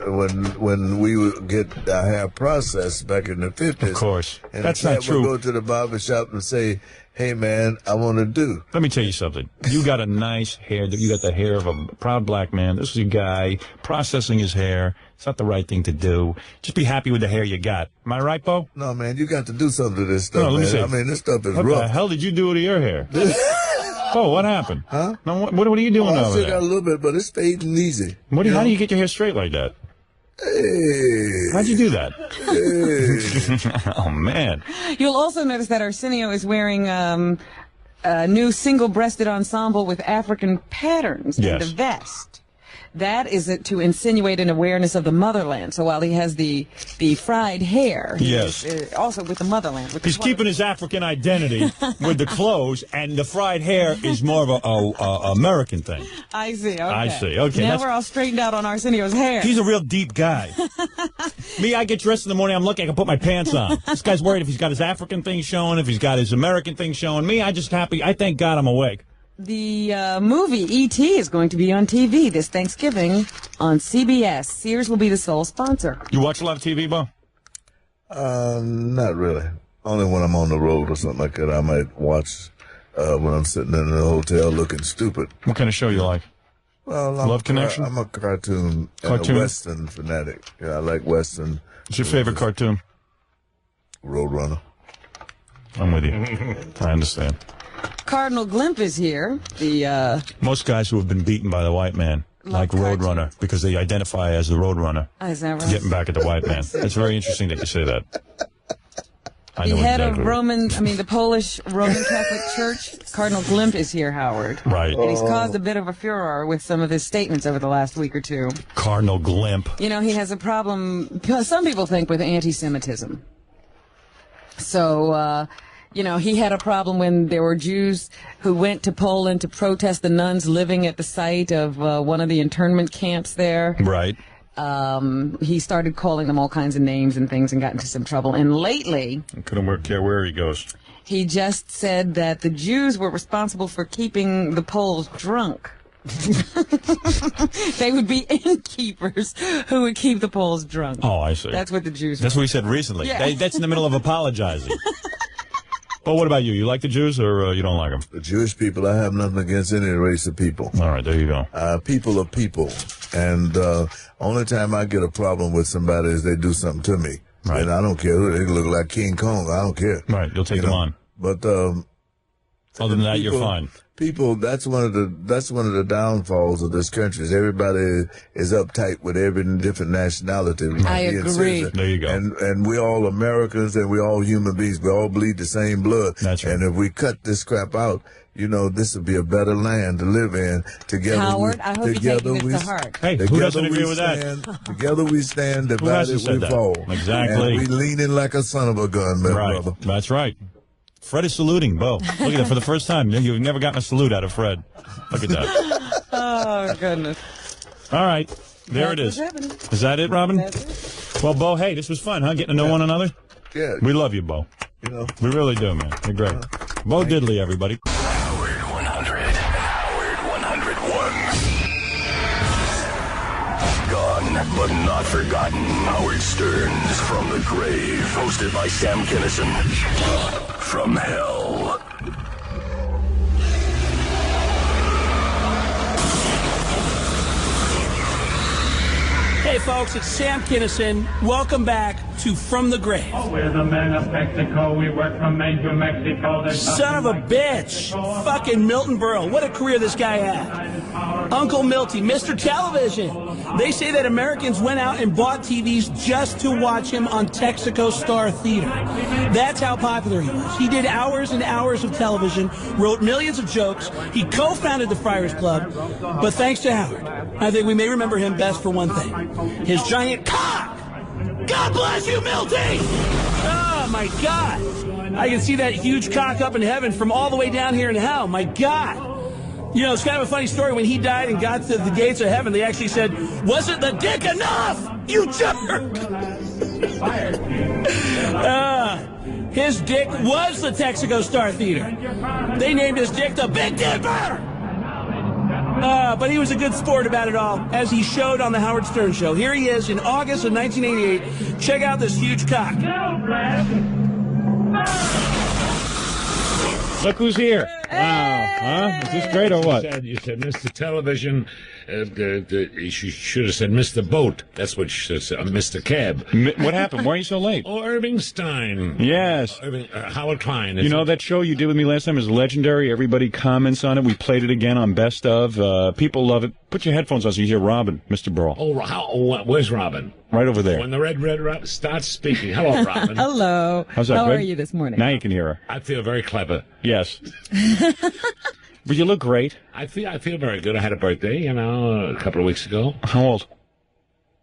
when we would get our hair processed back in the 50s. Of course. And that's not true. We'd go to the barber shop and say, hey, man, I want to do. Let me tell you something. You got a nice hair. You got the hair of a proud black man. This is a guy processing his hair. It's not the right thing to do. Just be happy with the hair you got. Am I right, Bo? No, man, you got to do something to this stuff, no, let me man. see. I mean, this stuff is rough. What the hell did you do to your hair? Oh, what happened? Huh? No, what are you doing over I still there? got a little bit, but it's fading easy. How do you get your hair straight like that? Hey. How'd you do that? Hey. Oh, man. You'll also notice that Arsenio is wearing a new single-breasted ensemble with African patterns in the vest. That is to insinuate an awareness of the motherland. So while he has the fried hair, he is also with the motherland. He's keeping his African identity with the clothes, and the fried hair is more of a American thing. I see. Okay. I see. Okay. Now we're all straightened out on Arsenio's hair. He's a real deep guy. Me, I get dressed in the morning. I'm lucky I can put my pants on. This guy's worried if he's got his African thing showing, if he's got his American thing showing. Me, I just happy. I thank God I'm awake. The movie E.T. is going to be on TV this Thanksgiving on CBS. Sears will be the sole sponsor. You watch a lot of TV, Bo? Not really. Only when I'm on the road or something like that. I might watch when I'm sitting in a hotel looking stupid. What kind of show you like? Well, Love Connection? I'm a cartoon and a Western fanatic. Yeah, I like Western. What's your favorite cartoon? Roadrunner. I'm with you. I understand. Cardinal Glimp is here. Most guys who have been beaten by the white man, like Roadrunner, because they identify as the Roadrunner. Is that right? Getting back at the white man. It's very interesting that you say that. The head of the Polish Roman Catholic Church, Cardinal Glimp, is here, Howard. Right. And he's caused a bit of a furor with some of his statements over the last week or two. Cardinal Glimp. You know, he has a problem, some people think, with anti-Semitism. So, he had a problem when there were Jews who went to Poland to protest the nuns living at the site of one of the internment camps there. Right. He started calling them all kinds of names and things and got into some trouble. And lately... I couldn't care where he goes. He just said that the Jews were responsible for keeping the Poles drunk. They would be innkeepers who would keep the Poles drunk. Oh, I see. That's what the Jews That's were. what he said recently. Yeah. That's in the middle of apologizing. Well, what about you? You like the Jews or you don't like them? The Jewish people, I have nothing against any race of people. All right, there you go. People are people. And only time I get a problem with somebody is they do something to me. Right. And I don't care. They look like King Kong. I don't care. Right, you'll take them on. But other than that, you're fine. People, that's one of the downfalls of this country. Is everybody is uptight with every different nationality. I agree. There you go. And we're all Americans and we're all human beings. We all bleed the same blood. That's right. And if we cut this crap out, this would be a better land to live in. Together, Howard, I hope you're taking this to heart. Hey, who doesn't agree with that? Together we stand, divided we fall. Exactly. And we leaning like a son of a gun, man, brother. That's right. Fred is saluting Bo. Look at that for the first time. You've never gotten a salute out of Fred. Look at that. Oh, goodness. All right. There it is. Is that it, Robin? That's it. Well, Bo, hey, this was fun, huh? Getting to know one another? Yeah. We love you, Bo. We really do, man. You're great. Bo Diddley, everybody. Howard 100. Howard 101. Gone, but not forgotten. Howard Stern's From the Grave. Hosted by Sam Kinison. From hell. Hey, folks, it's Sam Kinison. Welcome back to From the Grave. Oh, we're the men of Mexico. We work from Maine to Mexico. Son of a bitch. Fucking Milton Berle. What a career this guy had. Uncle Milty, Mr. Television. They say that Americans went out and bought TVs just to watch him on Texaco Star Theater. That's how popular he was. He did hours and hours of television, wrote millions of jokes. He co-founded the Friars Club. But thanks to Howard, I think we may remember him best for one thing. His giant cock! God bless you, Milty! Oh, my God. I can see that huge cock up in heaven from all the way down here in hell. My God. It's kind of a funny story. When he died and got to the gates of heaven, they actually said, "Wasn't the dick enough, you jerk?" His dick was the Texaco Star Theater. They named his dick the Big Dipper. But he was a good sport about it all, as he showed on the Howard Stern Show. Here he is in August of 1988. Check out this huge cock. Look who's here. Wow. Huh? Is this great or what? You said Mr. Television. You should have said Mr. Boat. That's what you should have said. Mr. Cab. What happened? Why are you so late? Oh, Irving Stein. Yes. Howard Klein. You know, that show you did with me last time is legendary. Everybody comments on it. We played it again on Best Of. People love it. Put your headphones on so you hear Robin, Mr. Burl. Oh, where's Robin? Right over there. When the red Robin starts speaking. Hello, Robin. Hello. How's that? How good? are you this morning? Now you can hear her. I feel very clever. Yes. But you look great. I feel very good. I had a birthday, a couple of weeks ago. How old?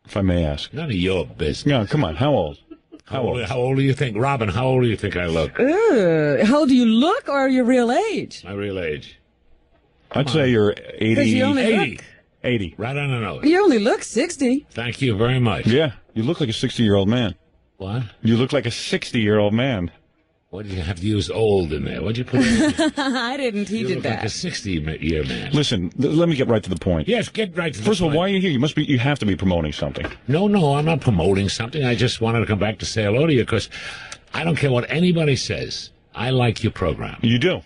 If I may ask. None of your business. No, come on. How old? How old do you think? Robin, how old do you think I look? How old do you look or your real age? My real age. I'd say you're 80. You only 80. look, 80. Right on the nose. you only look 60. Thank you very much. Yeah, you look like a 60-year-old man. What? You look like a 60-year-old man. What did you have to use old in there? What'd you put in there? I didn't. He You did look that. like a 60-year man. Listen, let me get right to the point. Yes, get right to the point. First of all, why are you here? You have to be promoting something. No, I'm not promoting something. I just wanted to come back to say hello to you because I don't care what anybody says. I like your program. You do.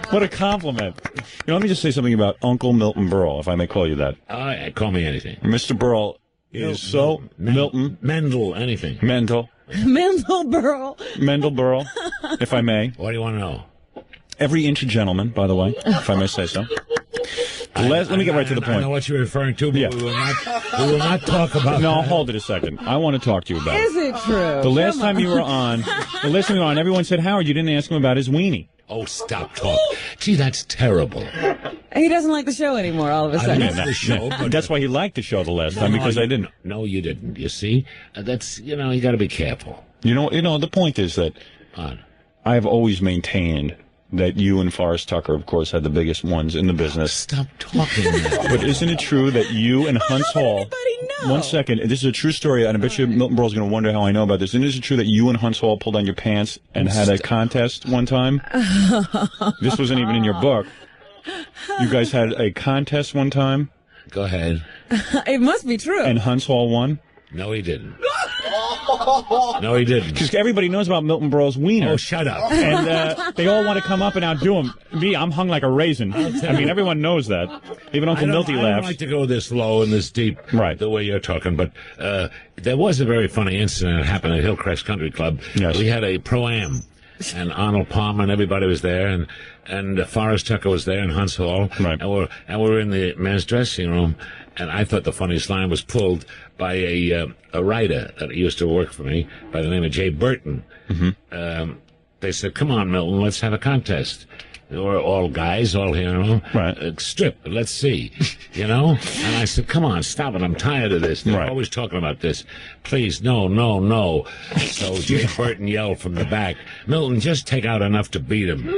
What a compliment. Let me just say something about Uncle Milton Berle, if I may call you that. Call me anything. Mr. Berle is so... Milton. Mendel, anything. Mendel. Mendel Berle. Mendel Berle, if I may. What do you want to know? Every inch a gentleman, by the way, if I may say so. Let me get right to the point. I know what you're referring to, but we will not talk about No, that. hold it a second. I want to talk to you about Is it true? The last time you were on, everyone said, Howard, you didn't ask him about his weenie. Oh, stop talking. Gee, that's terrible. He doesn't like the show anymore all of a sudden. The show, but that's why he liked the show the last time, because I didn't. No, you didn't. You see? That's, you got to be careful. The point is that I have always maintained that you and Forrest Tucker, of course, had the biggest ones in the business. Stop talking. But isn't it true that you and Hunts Hall... One second. This is a true story, and I bet you Milton Berle's going to wonder how I know about this. Isn't it true that you and Hunts Hall pulled down your pants and had a contest one time? This wasn't even in your book. You guys had a contest one time? Go ahead. It must be true. And Hunts Hall won? No, he didn't. No, he didn't. Because everybody knows about Milton Berle's wiener. Oh, shut up. And they all want to come up and outdo him. Me, I'm hung like a raisin. I mean, everyone knows that. Even Uncle Milty I laughs. don't like to go this low and this deep the way you're talking, but there was a very funny incident that happened at Hillcrest Country Club. Yes. We had a Pro-Am, and Arnold Palmer and everybody was there, and Forrest Tucker was there, and Hunts Hall. Right. And we were in the men's dressing room, and I thought the funniest line was pulled by a writer that used to work for me by the name of Jay Burton. Mm-hmm. They said, "Come on, Milton, let's have a contest. We're all guys, all here, strip, let's see, And I said, come on, stop it, I'm tired of this. They're always talking about this. Please, no. So Jay Burton yelled from the back, Milton, just take out enough to beat him.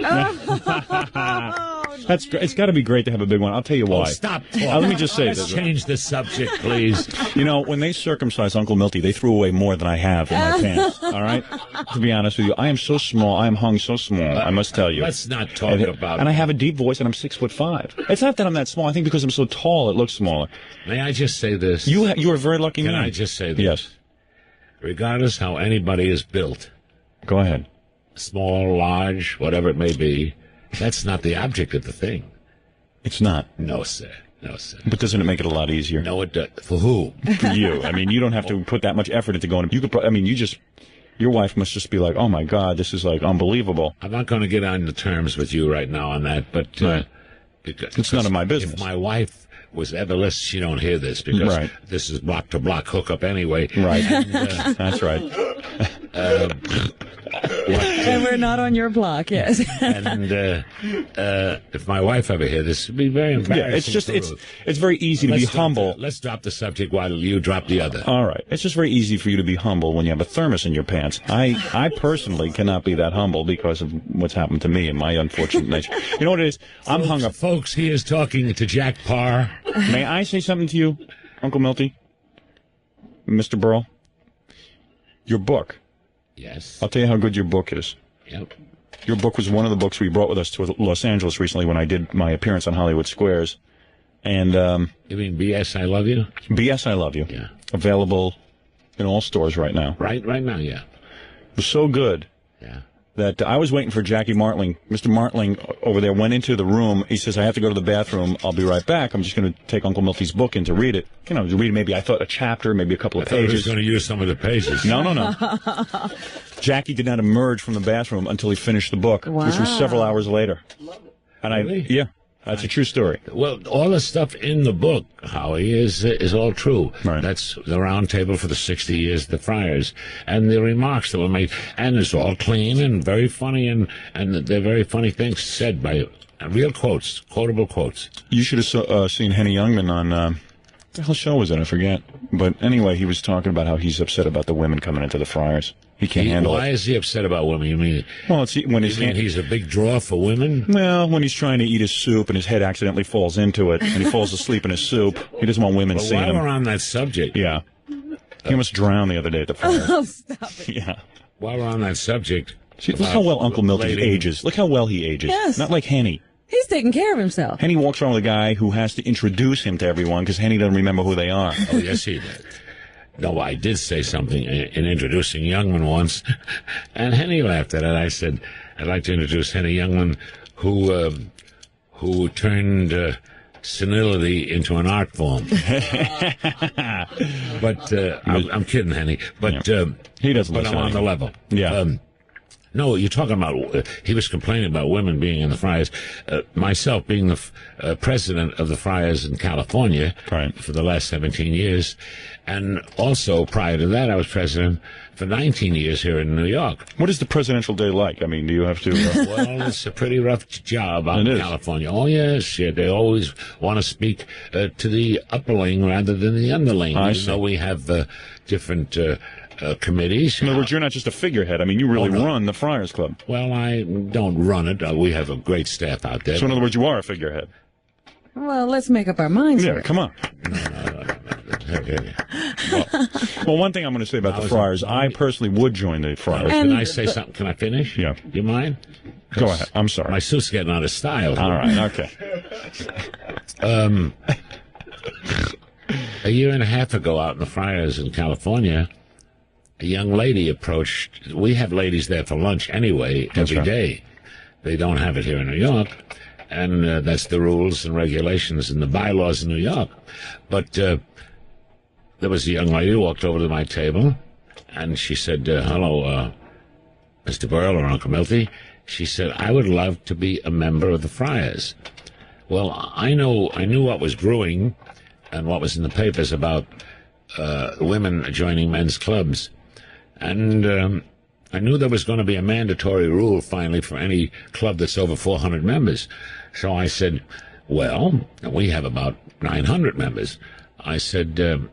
It's got to be great to have a big one. I'll tell you why. Oh, stop talking. Let me just say Let's this. change the subject, please. When they circumcised Uncle Milty, they threw away more than I have in my pants. All right? To be honest with you, I am so small. I am hung so small, I must tell you. Let's not talk about And I have a deep voice, and I'm 6'5". It's not that I'm that small. I think because I'm so tall, it looks smaller. May I just say this? You are a very lucky man. Can I just say this? Yes. Regardless how anybody is built. Go ahead. Small, large, whatever it may be, that's not the object of the thing. It's not. No, sir. No, sir. But doesn't it make it a lot easier? No, it does. For who? For you. I mean, you don't have to put that much effort into going. You could. Your wife must just be like, oh my God, this is like unbelievable. I'm not going to get on the terms with you right now on that, but it's none of my business. If my wife was ever listening, she don't hear this because this is block to block hookup anyway. Right. And, that's right. And we're not on your block, yes. And if my wife ever hear this, it'd be very embarrassing. Yeah, it's very easy to be humble. Let's drop the subject while you drop the other. All right. It's just very easy for you to be humble when you have a thermos in your pants. I personally cannot be that humble because of what's happened to me and my unfortunate nature. You know what it is? I'm hung up. Folks, he is talking to Jack Parr. May I say something to you, Uncle Milty? Mr. Berle? Your book. Yes. I'll tell you how good your book is. Yep. Your book was one of the books we brought with us to Los Angeles recently when I did my appearance on Hollywood Squares. And you mean B.S. I Love You? B.S. I Love You. Yeah. Available in all stores right now. Right now, yeah. It was so good. Yeah. That I was waiting for Jackie Martling. Mr. Martling over there went into the room. He says, I have to go to the bathroom. I'll be right back. I'm just going to take Uncle Milty's book in to read it. To read maybe, I thought, a chapter, maybe a couple of pages. I was going to use some of the pages. No. Jackie did not emerge from the bathroom until he finished the book, which was several hours later. And really? Yeah. That's a true story. Well, all the stuff in the book, Howie, is all true. Right. That's the round table for the 60 years of the Friars, and the remarks that were made, and it's all clean and very funny, and they're very funny things said by real quotes, quotable quotes. You should have seen Henny Youngman on, what the hell show was it? I forget. But anyway, he was talking about how he's upset about the women coming into the Friars. He can't handle it. Why is he upset about women? You mean? Well, it's when he's a big draw for women. Well, when he's trying to eat his soup and his head accidentally falls into it, and he falls asleep in his soup, he doesn't want women seeing him. While we're on that subject, yeah, he almost drowned the other day at the Friars. Oh, stop it! Yeah. While we're on that subject, see, look how well Uncle Milton ages. Look how well he ages. Yes. Not like Henny. He's taking care of himself. Henny walks around with a guy who has to introduce him to everyone because Henny doesn't remember who they are. Oh, yes, he did. No, I did say something in introducing Youngman once, and Henny laughed at it. I said, I'd like to introduce Henny Youngman, who turned senility into an art form. But I'm kidding, Henny. But he doesn't. But I'm on the level. Yeah. No, you're talking about, he was complaining about women being in the Friars. Myself being the president of the Friars in California for the last 17 years. And also, prior to that, I was president for 19 years here in New York. What is the presidential day like? I mean, do you have to... Well, it's a pretty rough job out in California. Oh, yes. Yeah, they always want to speak to the upperling rather than the underling. Even though we have different... committees. In other words, you're not just a figurehead. I mean, you really run the Friars Club. Well, I don't run it. We have a great staff out there. So, in other words, you are a figurehead. Well, let's make up our minds. Yeah, here. come on. Well, one thing I'm going to say about the Friars, I personally would join the Friars. Can I say something? Can I finish? Yeah. Do you mind? Go ahead. I'm sorry. My suit's getting out of style. All right. Okay. A year and a half ago out in the Friars in California, a young lady approached. We have ladies there for lunch anyway, every day. They don't have it here in New York. And that's the rules and regulations and the bylaws in New York. But there was a young lady who walked over to my table, and she said, hello, Mr. Burl or Uncle Milty. She said, I would love to be a member of the Friars. Well, I knew what was brewing and what was in the papers about women joining men's clubs. And I knew there was going to be a mandatory rule finally for any club that's over 400 members. So I said, well, we have about 900 members. I said,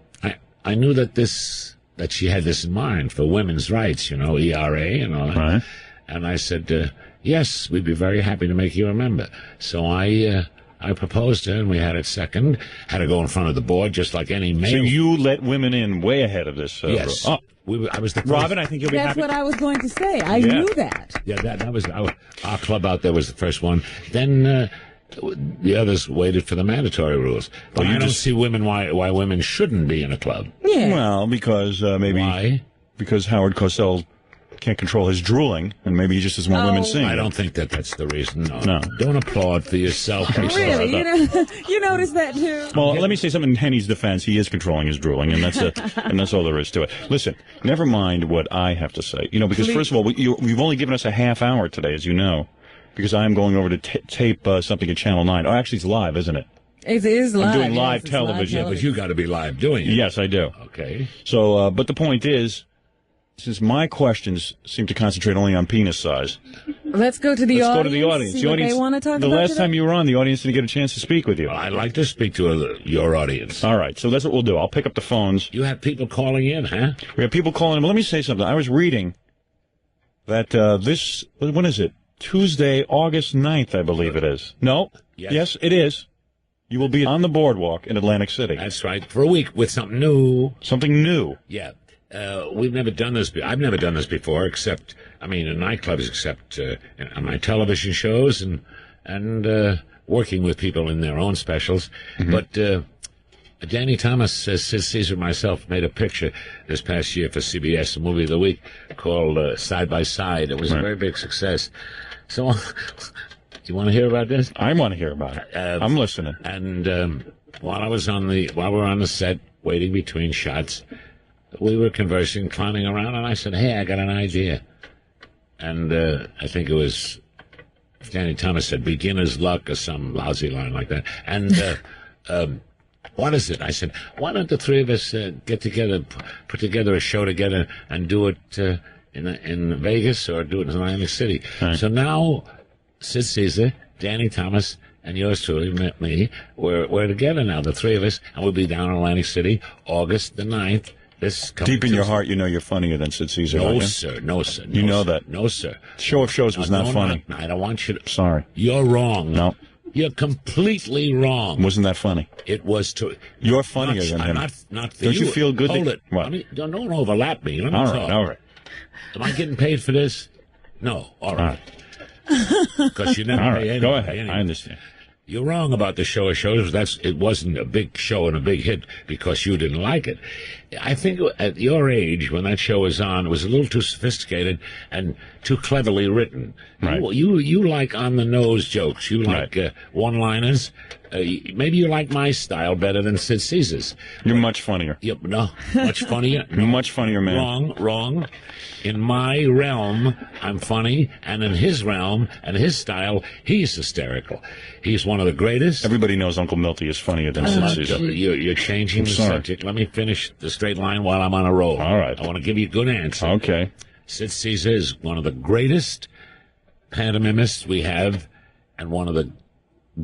I knew that she had this in mind for women's rights, ERA and all that. Right. And I said, yes, we'd be very happy to make you a member. So I proposed to her, and we had it second. Had to go in front of the board, just like any male. So you let women in way ahead of this. Yes. Oh. I was the Robin, I think you'll be That's happy. what I was going to say. I knew that. Yeah, that was our club out there was the first one. Then the others waited for the mandatory rules. But I don't see why women shouldn't be in a club. Yeah. Well, because maybe why? Because Howard Cosell can't control his drooling, and maybe he just doesn't want women seeing. I don't think that's the reason. No. Don't applaud for yourself. Really? You noticed that too? Well, let me say something in Henny's defense. He is controlling his drooling, and that's all there is to it. Listen, never mind what I have to say. Because first of all, you've only given us a half hour today, as you know, because I am going over to tape something at Channel 9. Oh, actually, it's live, isn't it? It is live. I'm doing live television. Yeah, but you got to be live doing it. Yes, I do. Okay. So, but the point is, since my questions seem to concentrate only on penis size, let's go to the audience. Let's go to the audience. See what they want to talk the about last today? time you were on, the audience didn't get a chance to speak with you. Well, I'd like to speak to your audience. All right, so that's what we'll do. I'll pick up the phones. You have people calling in, huh? We have people calling in. But let me say something. I was reading that when is it? Tuesday, August 9th, I believe it is. No? Yes, it is. You will be on the boardwalk in Atlantic City. That's right. For a week with something new. Something new. Yeah. We've never done this. I've never done this before, except, in nightclubs, except on my television shows and working with people in their own specials. Mm-hmm. But Danny Thomas, Sid Caesar, and myself made a picture this past year for CBS, a movie of the week called Side by Side. It was a very big success. So, do you want to hear about this? I want to hear about it. I'm listening. And while we're on the set, waiting between shots, we were conversing, clowning around, and I said, hey, I got an idea. And I think it was Danny Thomas said beginner's luck or some lousy line like that. And what is it? I said, why don't the three of us get together, put together a show together and do it in Vegas or do it in Atlantic City? Right. So now Sid Caesar, Danny Thomas, and yours truly, me, we're together now, the three of us, and we'll be down in Atlantic City August the 9th. Deep in your heart, you know you're funnier than Sid Caesar. No, right? sir. No, sir. You know that. No, sir. Show of Shows was not funny. I don't want you to. Sorry. You're wrong. No. You're completely wrong. Wasn't that funny? It was too. You're funnier than him. Not Don't you feel good? Hold it. What? Don't overlap me. Let me talk. All right. Am I getting paid for this? No. All right. Because you never pay anything. Go ahead. I understand. You're wrong about the Show of Shows. It wasn't a big show and a big hit because you didn't like it. I think at your age, when that show was on, it was a little too sophisticated and too cleverly written. Right. You like on-the-nose jokes. You like one-liners. Maybe you like my style better than Sid Caesar's. You're much funnier. Yep, no, much funnier. You're much funnier, man. Wrong. In my realm, I'm funny, and in his realm and his style, he's hysterical. He's one of the greatest. Everybody knows Uncle Milty is funnier than Sid Caesar. You're changing the subject. Let me finish the straight line while I'm on a roll. All right. I want to give you a good answer. Okay. Sid Caesar is one of the greatest pantomimists we have, and one of the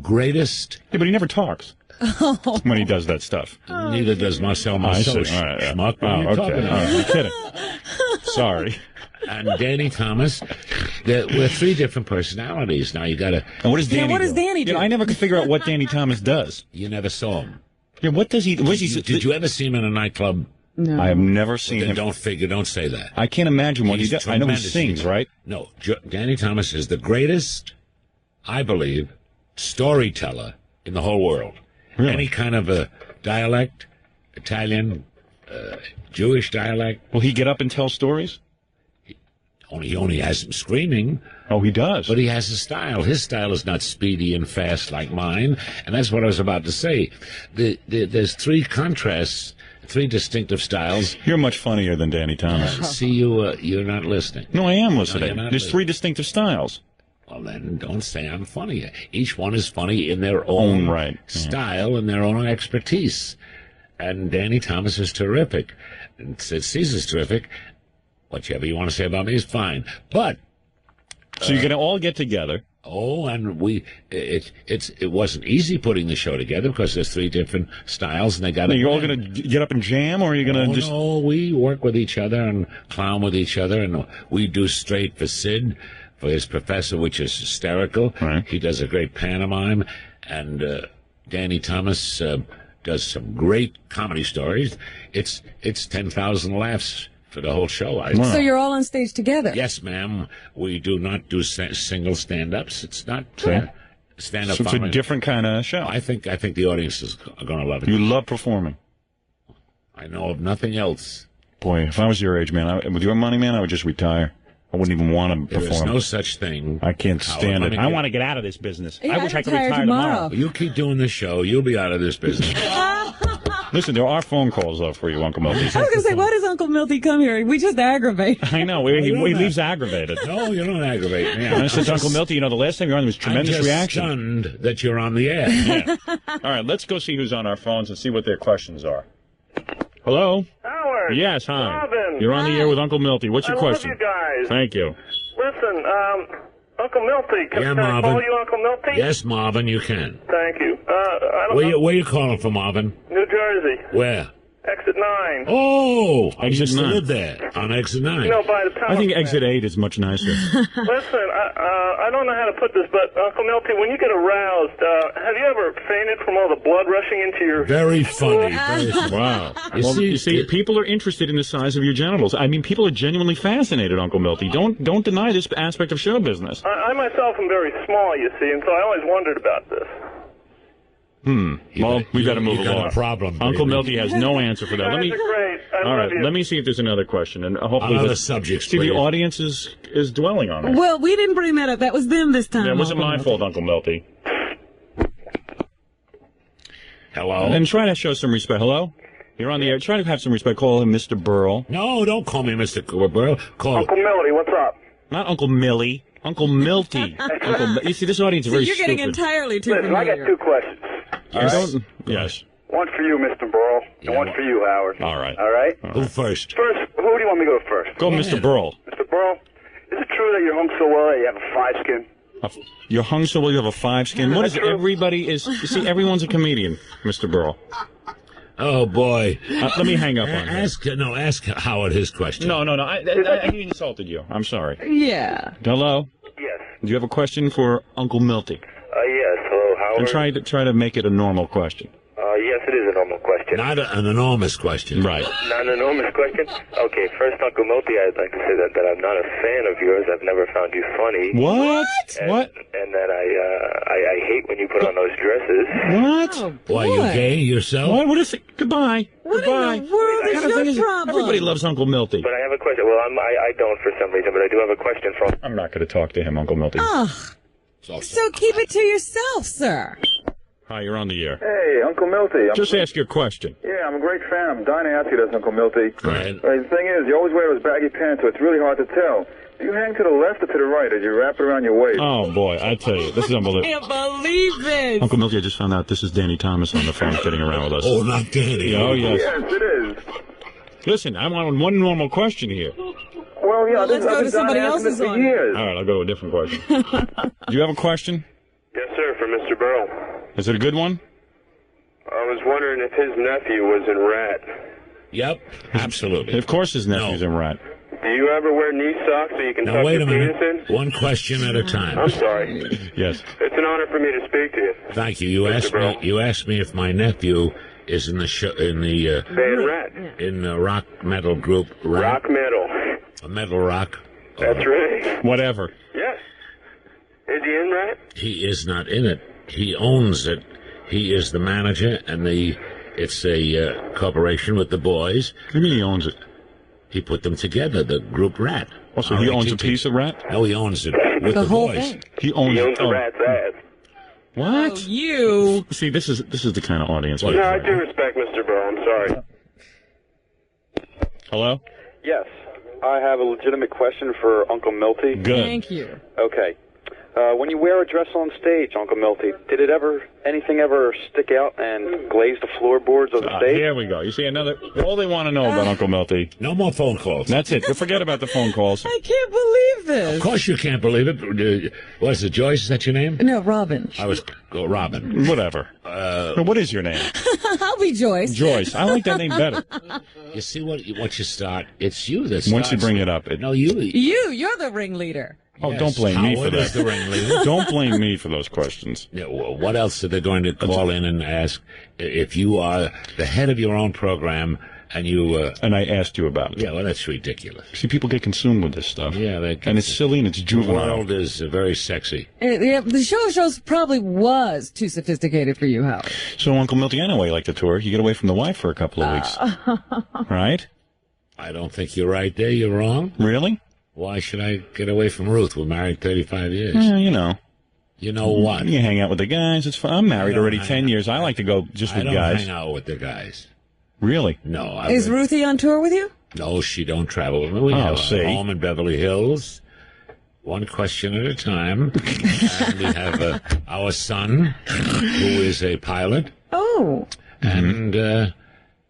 greatest. Yeah, but he never talks when he does that stuff. Neither does Marcel Marceau. All right, yeah. Schmuck. What are you talking about? I'm kidding. Sorry. And Danny Thomas, we're three different personalities. Now you got to. And what does Danny? what does Danny do? I never could figure out what Danny Thomas does. You never saw him. Yeah, what does he? Did you ever see him in a nightclub? No. I have never seen him. Don't say that. I can't imagine what he does. I know he tremendous. sings, right? No, Danny Thomas is the greatest, I believe, storyteller in the whole world. Really? Any kind of a dialect, Italian, Jewish dialect. Will he get up and tell stories? He only has some screaming. Oh, he does. But he has a style. His style is not speedy and fast like mine. And that's what I was about to say. There's three contrasts, three distinctive styles. You're much funnier than Danny Thomas. See, you're not listening. No, I am listening. No, There's three distinctive styles. Well, then don't say I'm funny. Each one is funny in their own style and their own expertise. And Danny Thomas is terrific. And Sid Caesar's terrific. Whatever you want to say about me is fine. But so you're going to all get together. Oh, and it wasn't easy putting the show together because there's three different styles, and they got. You're all going to get up and jam, or are you going to just? No, we work with each other and clown with each other, and we do straight for Sid, for his professor, which is hysterical. Right. He does a great pantomime, and Danny Thomas does some great comedy stories. It's 10,000 laughs for the whole show. So you're all on stage together? Yes, ma'am. We do not do single stand-ups. It's not stand-up. So it's a different kind of show. I think the audiences are going to love it. You love performing. I know of nothing else. Boy, if I was your age, man, with your money, man, I would just retire. I wouldn't even want to perform. There's no such thing. I can't stand it. I want to get out of this business. Yeah, I wish I could retire tomorrow. You keep doing this show, you'll be out of this business. Listen, there are phone calls, though, for you, Uncle Milty. I was going to say, why does Uncle Milty come here? We just aggravate. I know. He leaves aggravated. No, you don't aggravate me. And I said to Uncle Milty, the last time you were on, there was tremendous reaction. I'm stunned that you're on the air. Yeah. All right, let's go see who's on our phones and see what their questions are. Hello? Howard. Yes, hi. Marvin. You're on the air with Uncle Milty. What's your question? I love you guys. Thank you. Listen, Uncle Milty, can I Marvin. call you Uncle Milty? Yes, Marvin, you can. Thank you. I don't know. Where you calling from, Marvin? New Jersey. Where? Exit 9. Oh, I used to 9. live there on Exit 9. You know, by the I think Exit 8 is much nicer. Listen, I don't know how to put this, but Uncle Milty, when you get aroused, have you ever fainted from all the blood rushing into your... Very funny. Very funny. Wow. You see, people are interested in the size of your genitals. I mean, people are genuinely fascinated, Uncle Milty. Don't deny this aspect of show business. I myself am very small, you see, and so I always wondered about this. Well, we've got to move you got along. a problem, Uncle baby. Milty has no answer for that. You guys are great. I love you. Let me see if there's another question, and hopefully Other subjects, see please. the audience is dwelling on it. Well, we didn't bring that up. That was them this time. That wasn't my fault, Uncle Milty. Hello? And try to show some respect. Hello? You're on the air. Try to have some respect. Call him Mr. Burl. No, don't call me Mr. Burl. Call Uncle Milty, what's up? Not Uncle Millie. Uncle Milty. You see, this audience is very You're getting stupid. entirely too Listen, I familiar. got two questions. Yes. Yes. One for you, Mr. Burl, and one for you, Howard. All right. All right? Who first? First, who do you want me to go first? Go, Mr. Burl. Mr. Burl, is it true that you're hung so well that you have a 5 skin? You're hung so well you have a 5 skin. What is it? Everybody is... You see, everyone's a comedian, Mr. Burl. Oh, boy. Let me hang up on you. Ask Howard his question. No. He insulted you. I'm sorry. Yeah. Hello? Yes. Do you have a question for Uncle Milty? Yes. Hello, Howard. And try to make it a normal question. Yes, it is a normal question. Not an enormous question. Right. Not an enormous question? Okay, first, Uncle Milty, I'd like to say that I'm not a fan of yours. I've never found you funny. What? What? And that I hate when you put on those dresses. What? Oh, Why, you gay yourself? What is it? Goodbye. What Goodbye. in the world is your problem? Everybody loves Uncle Milty. But I have a question. Well, I don't for some reason, but I do have a question from... I'm not going to talk to him, Uncle Milty. Oh, so keep it to yourself, sir. Hi, you're on the air. Hey, Uncle Milty. Just ask your question. Yeah, I'm a great fan. I'm dying to ask you this, Uncle Milty. Right. The thing is, you always wear those baggy pants, so it's really hard to tell. Do you hang to the left or to the right as you wrap it around your waist? Oh, boy, I tell you, this is unbelievable. I can't believe it. Uncle Milty, I just found out this is Danny Thomas on the phone kidding around with us. Oh, not Danny. Oh, yes. Yes, it is. Listen, I want one normal question here. Well, yeah, let's go to somebody else's for one. years. All right, I'll go to a different question. Do you have a question? Yes, sir, for Mr. Burl. Is it a good one? I was wondering if his nephew was in Rat. Yep, absolutely. Of course his nephew's in Rat. Do you ever wear knee socks so you can Now, tuck wait your a minute. penis in? One question at a time. I'm sorry. Yes. It's an honor for me to speak to you. Thank you. You asked me if my nephew is in the Band Rat. in the rock metal group Rock metal. A metal rock. That's right. Whatever. Yes. Is he in Rat? He is not in it. He owns it. He is the manager, and it's a corporation with the boys. What do you mean he owns it? He put them together, the group Rat. Oh, so he owns a piece of Rat? No, he owns it with the whole boys. thing. He owns the Rat's ass. What? Oh, you. See, this is the kind of audience. No, I do respect Mr. Burl. I'm sorry. Hello? Yes. I have a legitimate question for Uncle Milty. Good. Thank you. Okay. When you wear a dress on stage, Uncle Milty, did anything ever stick out and glaze the floorboards of the stage? Here we go. You see, all they want to know about Uncle Milty. No more phone calls. That's it. Forget about the phone calls. I can't believe this. Of course you can't believe it. Was it Joyce? Is that your name? No, Robin. I was Robin. Whatever. What is your name? I'll be Joyce. Joyce. I like that name better. You see what you start. It's you that Once you bring it up. No, you. You're the ringleader. Oh, Yes, don't blame me for Howard is that. the ringleader. Don't blame me for those questions. Yeah, well, what else are they going to call in and ask if you are the head of your own program and you... and I asked you about it. Yeah, well, that's ridiculous. See, people get consumed with this stuff. Yeah, and it's silly and it's The juvenile. world is very sexy. Yeah, the shows probably was too sophisticated for you, Howard. So, Uncle Milty, I know why you like to tour. You get away from the wife for a couple of weeks. Right? I don't think you're right there. You're wrong. Really? Why should I get away from Ruth? We're married 35 years. Yeah, you know. You know what? You hang out with the guys. It's fun. I'm married already 10 years. I like to go just with I don't guys. hang out with the guys. Really? No. Is Ruthie on tour with you? No, she don't travel with me. We have a home in Beverly Hills. One question at a time. And we have our son, who is a pilot. Oh. And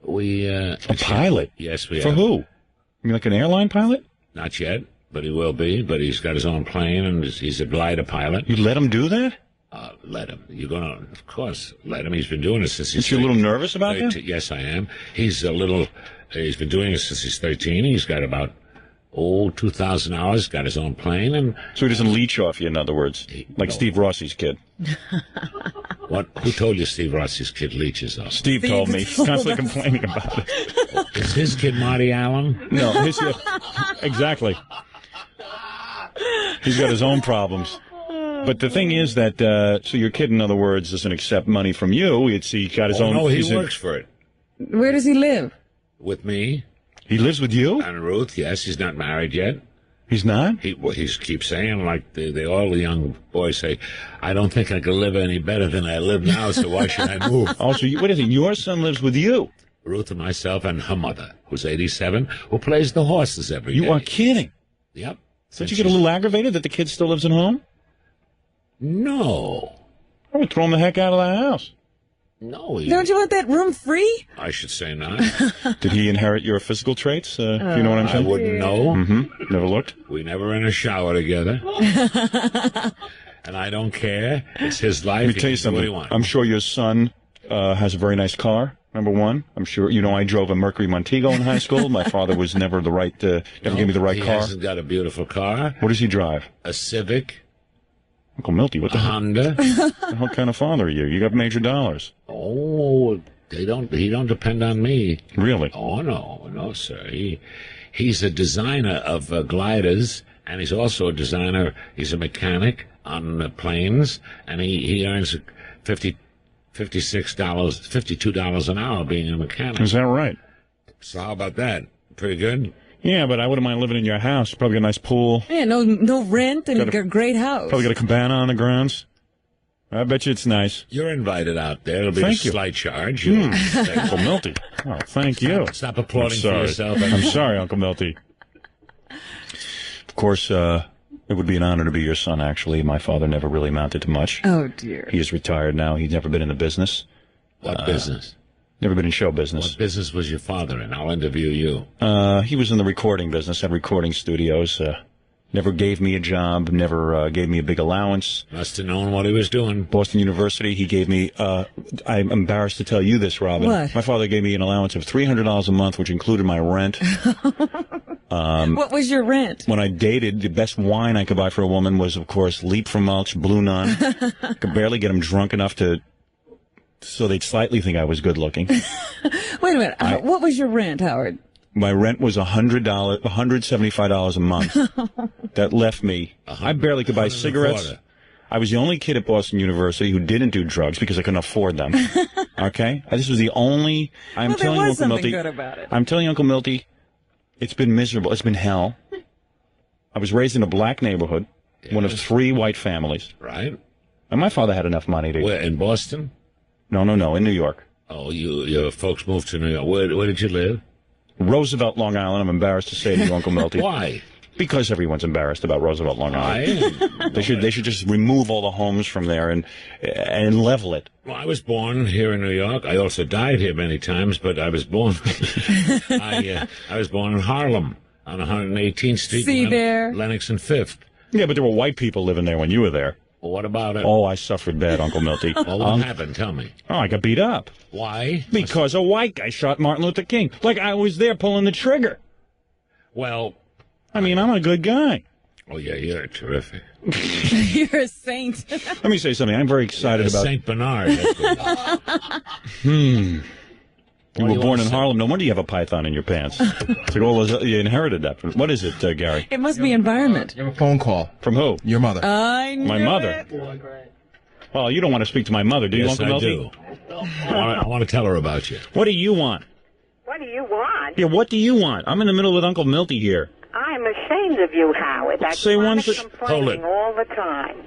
we... a pilot? Yes, we For have. who? You mean like an airline pilot? Not yet, but he will be. But he's got his own plane, and he's a glider pilot. You let him do that? Let him. You're going to, of course, let him. He's been doing it since he's... Is you a little nervous about that? Yes, I am. He's been doing it since he's 13. He's got about, 2,000 hours, got his own plane. And so he doesn't leech off you, in other words, like Steve Rossi's kid. What? Who told you Steve Rossi's kid leeches off? Steve told me. He's constantly complaining about it. Is his kid Marty Allen? No, exactly. He's got his own problems. But the thing is that, so your kid, in other words, doesn't accept money from you. He got his own... No, he works for it. Where does he live? With me. He lives with you? And Ruth, yes. He's not married yet. He's not? He keeps saying, like all the young boys say, I don't think I could live any better than I live now, so why should I move? Oh, so what is it? Your son lives with you? Ruth and myself and her mother, who's 87, who plays the horses every day. You are kidding. Yep. Did you get a little aggravated that the kid still lives at home? No. I would throw him the heck out of the house. No. Don't you want that room free? I should say not. Did he inherit your physical traits? If you know what I'm saying? I wouldn't know. Mm-hmm. Never looked? We never in a shower together. And I don't care. It's his life. Let me tell you something. I'm sure your son has a very nice car. Number one, I'm sure I drove a Mercury Montego in high school. My father was never the right, never gave me the right car. He hasn't got a beautiful car. What does he drive? A Civic. Uncle Milty, what the Honda. What kind of father are you? You got major dollars. Oh, he don't depend on me. Really? Oh no, sir. He's a designer of gliders, and he's also a designer. He's a mechanic on planes, and he earns $52 an hour being a mechanic. Is that right? So how about that? Pretty good? Yeah, but I wouldn't mind living in your house. Probably got a nice pool. Yeah, no rent, and you got a great house. Probably got a cabana on the grounds. I bet you it's nice. You're invited out there. It'll be Thank a you. slight charge. Uncle Milty. Oh, thank you. Stop applauding for I'm sorry. yourself. I'm sorry, Uncle Milty. Of course, it would be an honor to be your son, actually. My father never really amounted to much. Oh, dear. He is retired now. He's never been in the business. What business? Never been in show business. What business was your father in? I'll interview you. He was in the recording business, had recording studios. Never gave me a job, never gave me a big allowance. Must have known what he was doing. Boston University, he gave me, I'm embarrassed to tell you this, Robin. What? My father gave me an allowance of $300 a month, which included my rent. What was your rent? When I dated, the best wine I could buy for a woman was, of course, Leap from Mulch, Blue Nun. Could barely get them drunk enough so they'd slightly think I was good looking. Wait a minute. What was your rent, Howard? My rent was $175 a month. That left me. I barely could buy cigarettes. I was the only kid at Boston University who didn't do drugs because I couldn't afford them. Okay? This was the only. I'm telling you, Uncle Milty. Good about it. I'm telling you, Uncle Milty, it's been miserable. It's been hell. I was raised in a black neighborhood, one of 3 white families. Right. And my father had enough money to. Where, in Boston? No, in New York. Oh, your folks moved to New York. Where did you live? Roosevelt, Long Island. I'm embarrassed to say to you, Uncle Milty. Why? Because everyone's embarrassed about Roosevelt, Long Island. They should just remove all the homes from there and level it. Well, I was born here in New York. I also died here many times, but I was born. I was born in Harlem on 118th Street. See there, Lenox and Fifth. Yeah, but there were white people living there when you were there. Well, what about it? Oh, I suffered bad, Uncle Milty. Well, what happened? Tell me. Oh, I got beat up. Why? Because a white guy shot Martin Luther King. Like I was there pulling the trigger. Well, I mean, I'm a good guy. Oh, yeah, you're terrific. You're a saint. Let me say something. I'm very excited about St. Bernard. You were born in Harlem. No wonder you have a python in your pants. It's like, you inherited that. What is it, Gary? It must be environment. You have a phone call. From who? Your mother. I knew My mother. Well, you don't want to speak to my mother, do you, Yes, Uncle I Milty? do. I want to tell her about you. What do you want? What do you want? Yeah, what do you want? I'm in the middle with Uncle Milty here. I'm ashamed of you, Howard. That's Say one complaining all the time.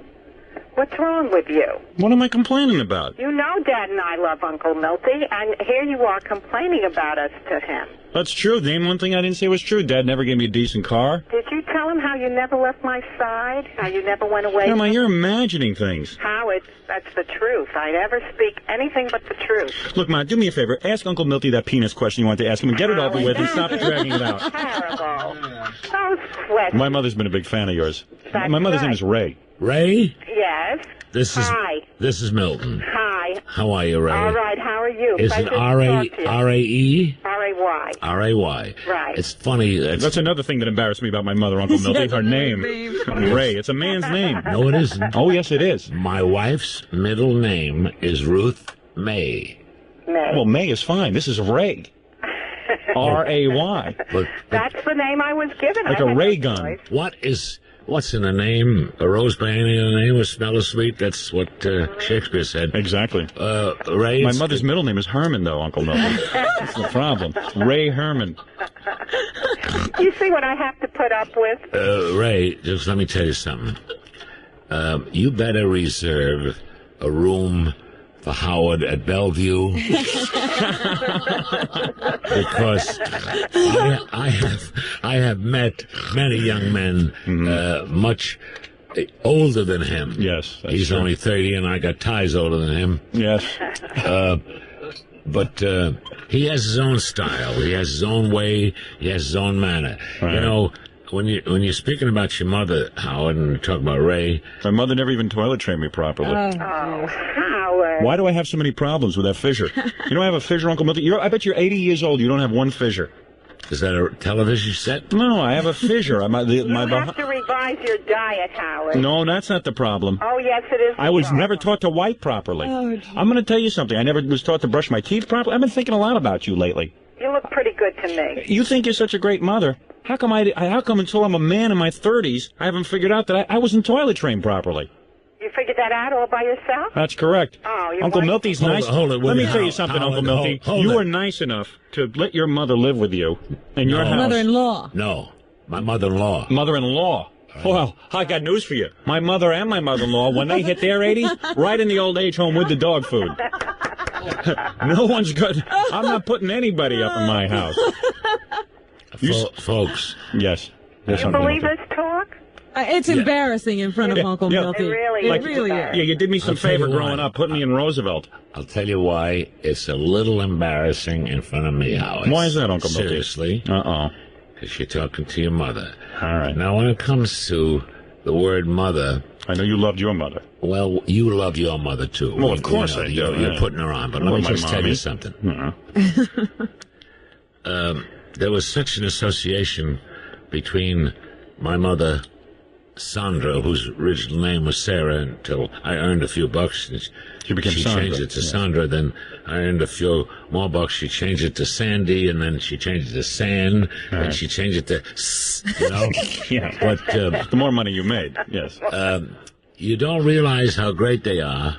What's wrong with you? What am I complaining about? You know Dad and I love Uncle Milty, and here you are complaining about us to him. That's true. Name one thing I didn't say was true. Dad never gave me a decent car. Did you tell him how you never left my side? How you never went away? Grandma, you're imagining things. Howard, that's the truth. I never speak anything but the truth. Look, Ma, do me a favor. Ask Uncle Milty that penis question you wanted to ask him and get it over with and stop dragging it out. Terrible. Those questions. My mother's been a big fan of yours. That's My mother's right. name is Ray. Ray? Yes. Hi. This is Milton. Hi. How are you, Ray? All right. How are you? Is it R-A-E? R-A-Y. R-A-Y. Right. It's funny. That's another thing that embarrassed me about my mother, Uncle Milty. Her name. Ray. It's a man's name. No, it isn't. Oh, yes, it is. My wife's middle name is Ruth May. May. Well, May is fine. This is Ray. R-A-Y. That's the name I was given. Like I a had ray no gun. choice. What's in a name? A rose banana in a name with smell of sweet? That's what Shakespeare said. Exactly. Ray. My mother's middle name is Herman, though, Uncle Milton. That's the problem. Ray Herman. You see what I have to put up with? Ray, just let me tell you something. You better reserve a room for Howard at Bellevue. Because I have met many young men much older than him. Yes, that's he's true. only 30, and I got ties older than him. Yes. But he has his own style. He has his own way. He has his own manner. Right. You know, when you're speaking about your mother, Howard, and you talk about Ray. My mother never even toilet trained me properly. Oh, Howard. Why do I have so many problems with that fissure? You don't have a fissure, Uncle Milty? I bet you're 80 years old. You don't have one fissure. Is that a television set? No, I have a fissure. You have to revise your diet, Howard. No, that's not the problem. Oh, yes, it is. I was never taught to wipe properly. Oh, I'm going to tell you something. I never was taught to brush my teeth properly. I've been thinking a lot about you lately. You look pretty good to me. You think you're such a great mother. How come until I'm a man in my 30s, I haven't figured out that I wasn't toilet trained properly? You figured that out all by yourself? That's correct. Oh, Uncle Milty's nice. Hold it, Let me Howard, tell you something, Howard, Uncle Milty. hold You it. were nice enough to let your mother live with you in your house. Mother-in-law. No, my mother-in-law. Mother-in-law. Well, I got news for you. My mother and my mother-in-law, when they hit their 80s, right in the old age home with the dog food. No one's good. I'm not putting anybody up in my house. Folks. Yes. Do you believe this talk? It's embarrassing in front of Uncle Milty. It really Like, is. yeah, you did me some I'll tell favor you growing why. up, putting me in Roosevelt. I'll tell you why it's a little embarrassing in front of me, Howard. Why is that, Uncle Milty? Seriously. Uh-oh. Because you're talking to your mother. All right. Now, when it comes to the word mother... I know you loved your mother. Well, you love your mother, too. Well, of course I do. You're putting her on, but let me just tell you something. There was such an association between my mother, Sandra, whose original name was Sarah, until I earned a few bucks. And she became Sandra. Changed it to Sandra. Then I earned a few more bucks. She changed it to Sandy, and then she changed it to San, and she changed it to you know. Yeah. But the more money you made, yes. You don't realize how great they are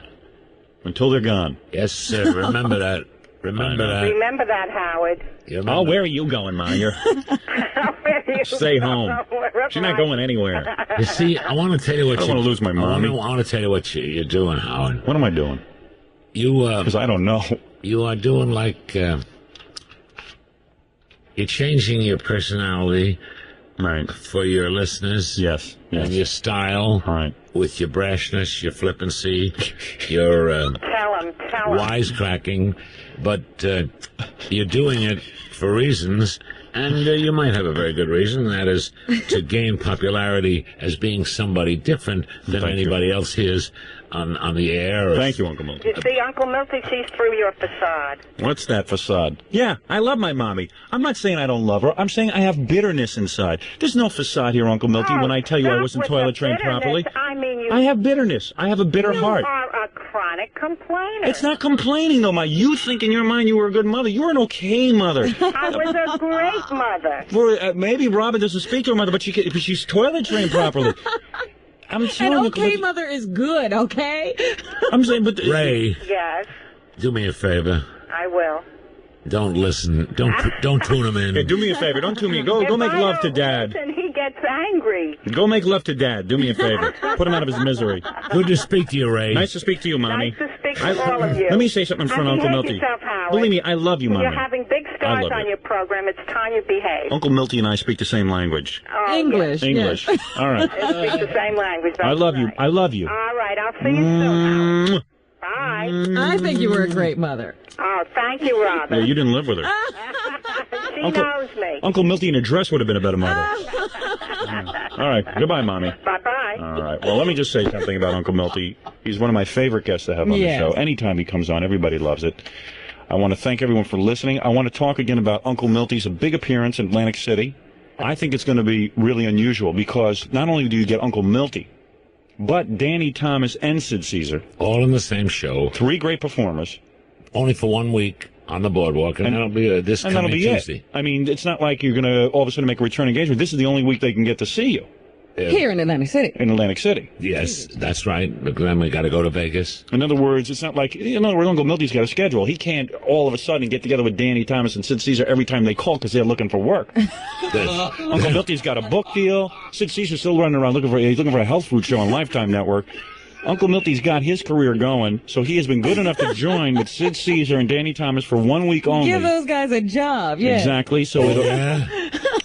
until they're gone. Yes, sir. Remember that. Remember that. Remember that, Howard. Oh, where are you going, Ma? Stay home. She's not going anywhere. You see, I want to tell you what I don't want to lose my mommy. I want to tell you what you're doing, Howard. What am I doing? Because I don't know. You are doing like you're changing your personality, right, for your listeners. Yes, and your style, right, with your brashness, your flippancy, your tell him. wisecracking, but you're doing it for reasons. And you might have a very good reason, that is to gain popularity as being somebody different than anybody else hears on the air. Thank you, Uncle Milty. You see, Uncle Milty sees through your facade. What's that facade? Yeah, I love my mommy. I'm not saying I don't love her. I'm saying I have bitterness inside. There's no facade here, Uncle Milty, when I tell you I wasn't toilet trained properly. I mean, I have bitterness. I have a bitter heart. You are a chronic complainer. It's not complaining, though, Ma. You think in your mind you were a good mother. You were an okay mother. I was a great mother. Well, maybe Robin doesn't speak to her mother, but she's toilet trained properly. I'm telling An you, okay mother is good, okay? I'm saying, but Ray, Yes, do me a favor. I will. Don't listen. Don't tune him in. Hey, do me a favor. Don't tune me. Go make love to Dad. And he gets angry. Go make love to Dad. Do me a favor. Put him out of his misery. Good to speak to you, Ray. Nice to speak to you, Mommy. Nice to speak to all of you. Let me say something in front of Uncle Milty. Yourself, Howard. Believe me, I love you, Mommy. You're having big I stars love on you. your program. It's time you behave. Uncle Milty and I speak the same language. Oh, English. English. Yes. All right. They speak the same language. I love you. I love you. All right, I'll see you soon. Howard. Bye. I think you were a great mother. Oh, thank you, Robin. Yeah, you didn't live with her. She knows me. Uncle Milty in a dress would have been a better mother. All right. Goodbye, Mommy. Bye-bye. All right. Well, let me just say something about Uncle Milty. He's one of my favorite guests to have on Yes. the show. Anytime he comes on, everybody loves it. I want to thank everyone for listening. I want to talk again about Uncle Milty's big appearance in Atlantic City. I think it's going to be really unusual because not only do you get Uncle Milty, but Danny Thomas and Sid Caesar. All in the same show. 3 great performers. Only for 1 week on the boardwalk, and that'll be this And coming that'll be Tuesday. it. I mean, it's not like you're going to all of a sudden make a return engagement. This is the only week they can get to see you. Here in Atlantic City. In Atlantic City. Yes, that's right. But then we got to go to Vegas. In other words, it's not like, in other words, Uncle Milty's got a schedule. He can't all of a sudden get together with Danny Thomas and Sid Caesar every time they call because they're looking for work. Uncle Milty's got a book deal. Sid Caesar's still running around looking for a health food show on Lifetime Network. Uncle Milty's got his career going, so he has been good enough to join with Sid Caesar and Danny Thomas for 1 week only. Give those guys a job, yeah. Exactly. So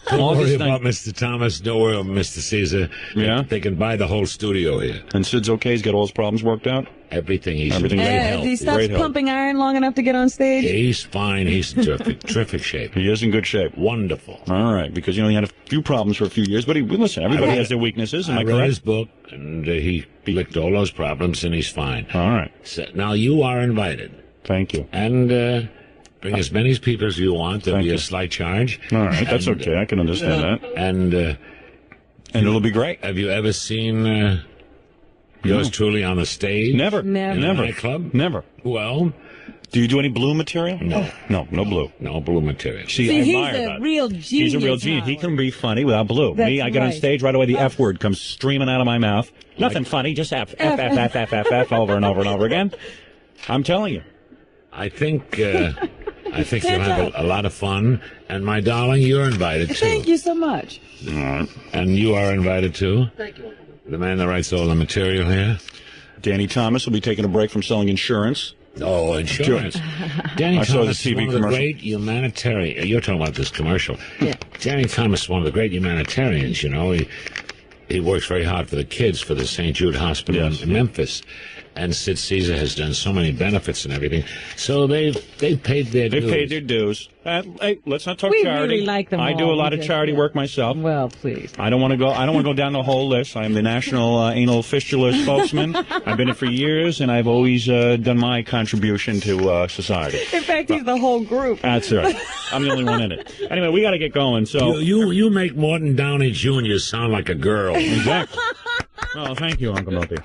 Don't worry about Mr. Thomas. Don't worry about Mr. Caesar. Yeah? They can buy the whole studio here. And Sid's okay? He's got all his problems worked out? Everything. He's Everything. in great If health. he stops pumping iron long enough to get on stage? He's fine. He's in terrific shape. He is in good shape. Wonderful. All right, because, he had a few problems for a few years, but listen, everybody has their weaknesses. Am I read correct? his book, and he licked all those problems, and he's fine. All right. So, now, you are invited. Thank you. And bring as many people as you want. There'll be a slight charge. All right, that's okay. I can understand that. And it'll be great. Have you ever seen yours truly on the stage? Never. In a nightclub? Never. Well, do you do any blue material? No. No blue. No blue material. See, I he's admire a that. real genius. He's a real genius. He can be funny without blue. That's Me, I get on right. stage right away, the F word comes streaming out of my mouth. Nothing funny, just F over and over and over again. I'm telling you. I think you'll have a lot of fun. And my darling, you're invited too. Thank you so much. All right. And you are invited too. Thank you. The man that writes all the material here. Danny Thomas will be taking a break from selling insurance. Oh, insurance. Danny I saw Thomas the TV is one of the commercial. great humanitarian. You're talking about this commercial. Yeah. Danny Thomas is one of the great humanitarians, He works very hard for the kids for the St. Jude Hospital in Memphis. And Sid Caesar has done so many benefits and everything. So they've paid their dues. They paid their dues. Hey, let's not talk We charity. really like them I do all a lot of because- charity work myself. Well, please. I don't want to go down the whole list. I am the National Anal Fistula spokesman. I've been it for years, and I've always done my contribution to society. In fact, he's the whole group. That's right. I'm the only one in it. Anyway, we got to get going. So you make Morton Downey Jr. sound like a girl. Exactly. Oh, thank you, Uncle Milty.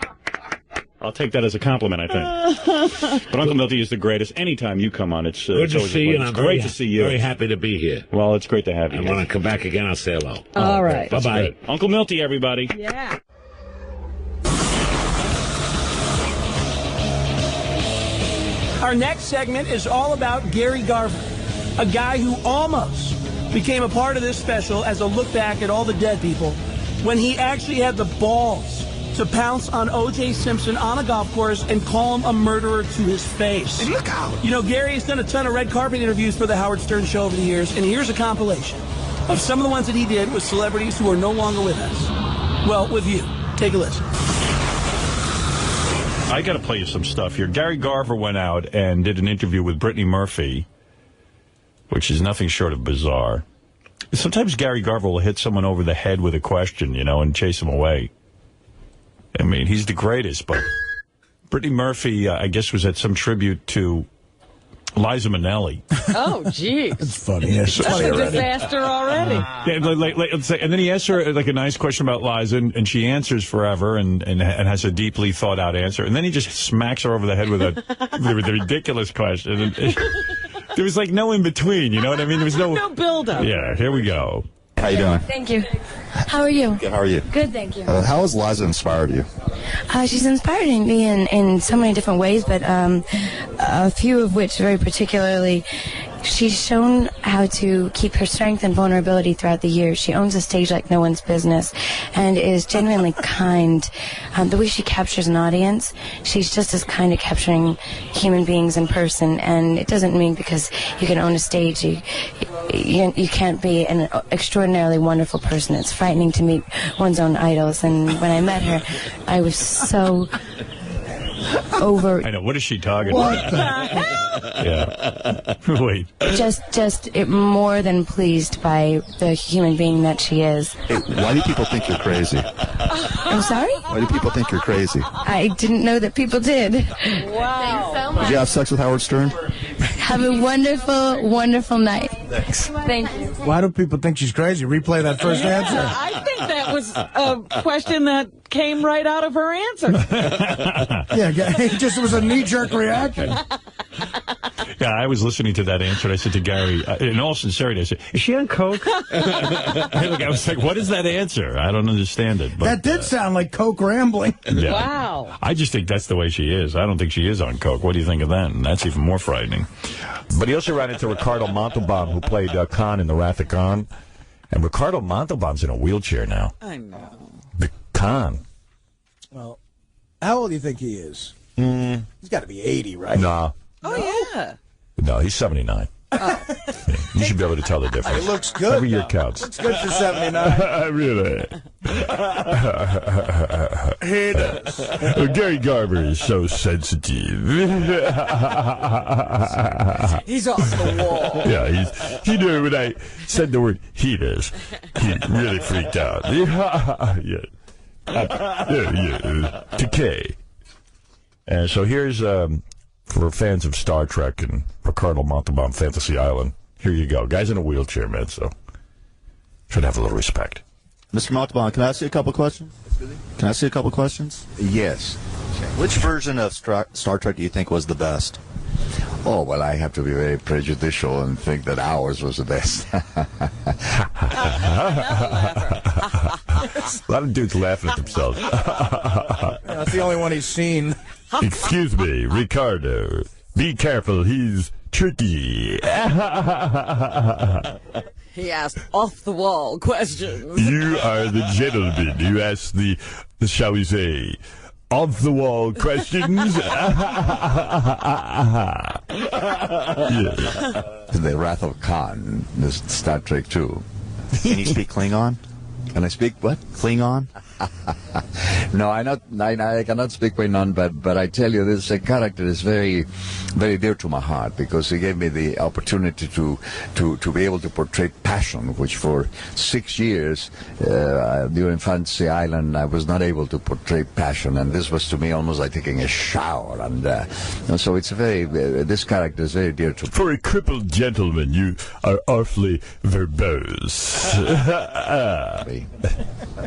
I'll take that as a compliment, I think. But Uncle Milty is the greatest. Anytime you come on, it's Good to always see you. And it's I'm great to see you. Very happy to be here. Well, it's great to have you. And when I come back again, I'll say hello. All right. That's Bye-bye. great. Uncle Milty, everybody. Yeah. Our next segment is all about Gary Garver, a guy who almost became a part of this special as a look back at all the dead people when he actually had the balls to pounce on O.J. Simpson on a golf course and call him a murderer to his face. And look out! Gary has done a ton of red carpet interviews for the Howard Stern Show over the years, and here's a compilation of some of the ones that he did with celebrities who are no longer with us. Well, with you. Take a listen. I got to play you some stuff here. Gary Garver went out and did an interview with Brittany Murphy, which is nothing short of bizarre. Sometimes Gary Garver will hit someone over the head with a question, and chase them away. I mean, he's the greatest, but Brittany Murphy, I guess, was at some tribute to Liza Minnelli. Oh, geez. That's funny. That's a disaster already. Let's say, and then he asked her a nice question about Liza, and she answers forever and has a deeply thought out answer. And then he just smacks her over the head with a ridiculous question. And there was no in between, you know what I mean? There was no build up. Yeah, here we go. How you doing? Thank you. How are you? Good, how are you? Good, thank you. How has Liza inspired you? She's inspired me in so many different ways, but a few of which very particularly, she's shown how to keep her strength and vulnerability throughout the years. She owns a stage like no one's business and is genuinely kind. The way she captures an audience, she's just as kind at capturing human beings in person. And it doesn't mean because you can own a stage, you can't be an extraordinarily wonderful person. It's frightening to meet one's own idols. And when I met her, I was so over. I know. What is she talking What about? Yeah. Wait. Just more than pleased by the human being that she is. Hey, why do people think you're crazy? I'm sorry? Why do people think you're crazy? I didn't know that people did. Wow. Did you have sex with Howard Stern? Have a wonderful, wonderful night. Thanks. Thank you. Why do people think she's crazy? Replay that first answer. I think that was a question that came right out of her answer. Yeah, it just was a knee-jerk reaction. Yeah, I was listening to that answer, and I said to Gary, in all sincerity, I said, is she on coke? I was like, what is that answer? I don't understand it. But, that did sound like coke rambling. Yeah. Wow. I just think that's the way she is. I don't think she is on coke. What do you think of that? And that's even more frightening. But he also ran into Ricardo Montalban, who played Khan in The Wrath of Khan. And Ricardo Montalban's in a wheelchair now. I know. The Khan. Well, How old do you think he is? He's got to be 80, right? No. Oh, yeah. No, he's 79. Oh. You should be able to tell the difference. He looks good. Every year counts. Looks good for 79. Really? He does. Gary Garver is so sensitive. He's off the wall. Yeah, he knew when I said the word heaters, he really freaked out. Yeah. Decay. And so here's, for fans of Star Trek and Ricardo Montalban, Fantasy Island, here you go. Guy's in a wheelchair, man, so should have a little respect. Mr. Montalban, can I ask you a couple questions? Can I ask you a couple questions? Yes. Which version of Star Trek do you think was the best? Oh, well, I have to be very prejudicial and think that ours was the best. A lot of dudes laughing at themselves. That's the only one he's seen. Excuse me, Ricardo. Be careful, he's tricky. He asked off-the-wall questions. You are the gentleman who asked the shall we say, off-the-wall questions. Yes. The Wrath of Khan, this Star Trek 2. Can you speak Klingon? Can I speak what? Klingon? No, I cannot speak Klingon, but I tell you, this character is very, very dear to my heart because he gave me the opportunity to be able to portray passion, which for 6 years during Fantasy Island I was not able to portray passion, and this was to me almost like taking a shower, and so it's this character is very dear to me. For a crippled gentleman, you are awfully verbose.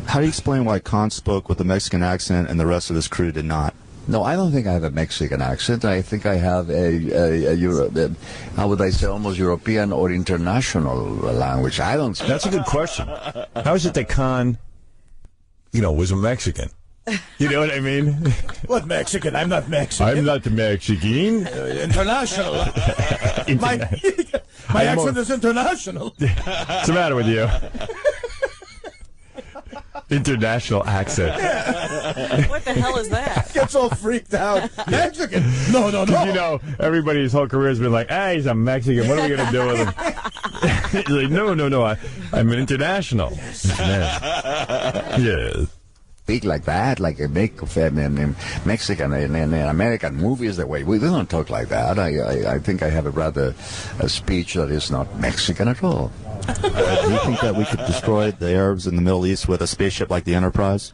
How do you explain why Khan spoke with a Mexican accent and the rest of his crew did not? No, I don't think I have a Mexican accent. I think I have how would I say, almost European or international language. I don't. That's a good question. How is it that Khan, was a Mexican? You know what I mean? What Mexican? I'm not Mexican. I'm not Mexican. International. My accent is international. What's the matter with you? International accent. What the hell is that? Gets all freaked out. Mexican? No. Because everybody his whole career has been like, he's a Mexican. What are we going to do with him? He's like, no. I'm an international. Yes. Speak like that, like a Mexican in American movies. The way we don't talk like that. I think I have a speech that is not Mexican at all. Do you think that we could destroy the Arabs in the Middle East with a spaceship like the Enterprise?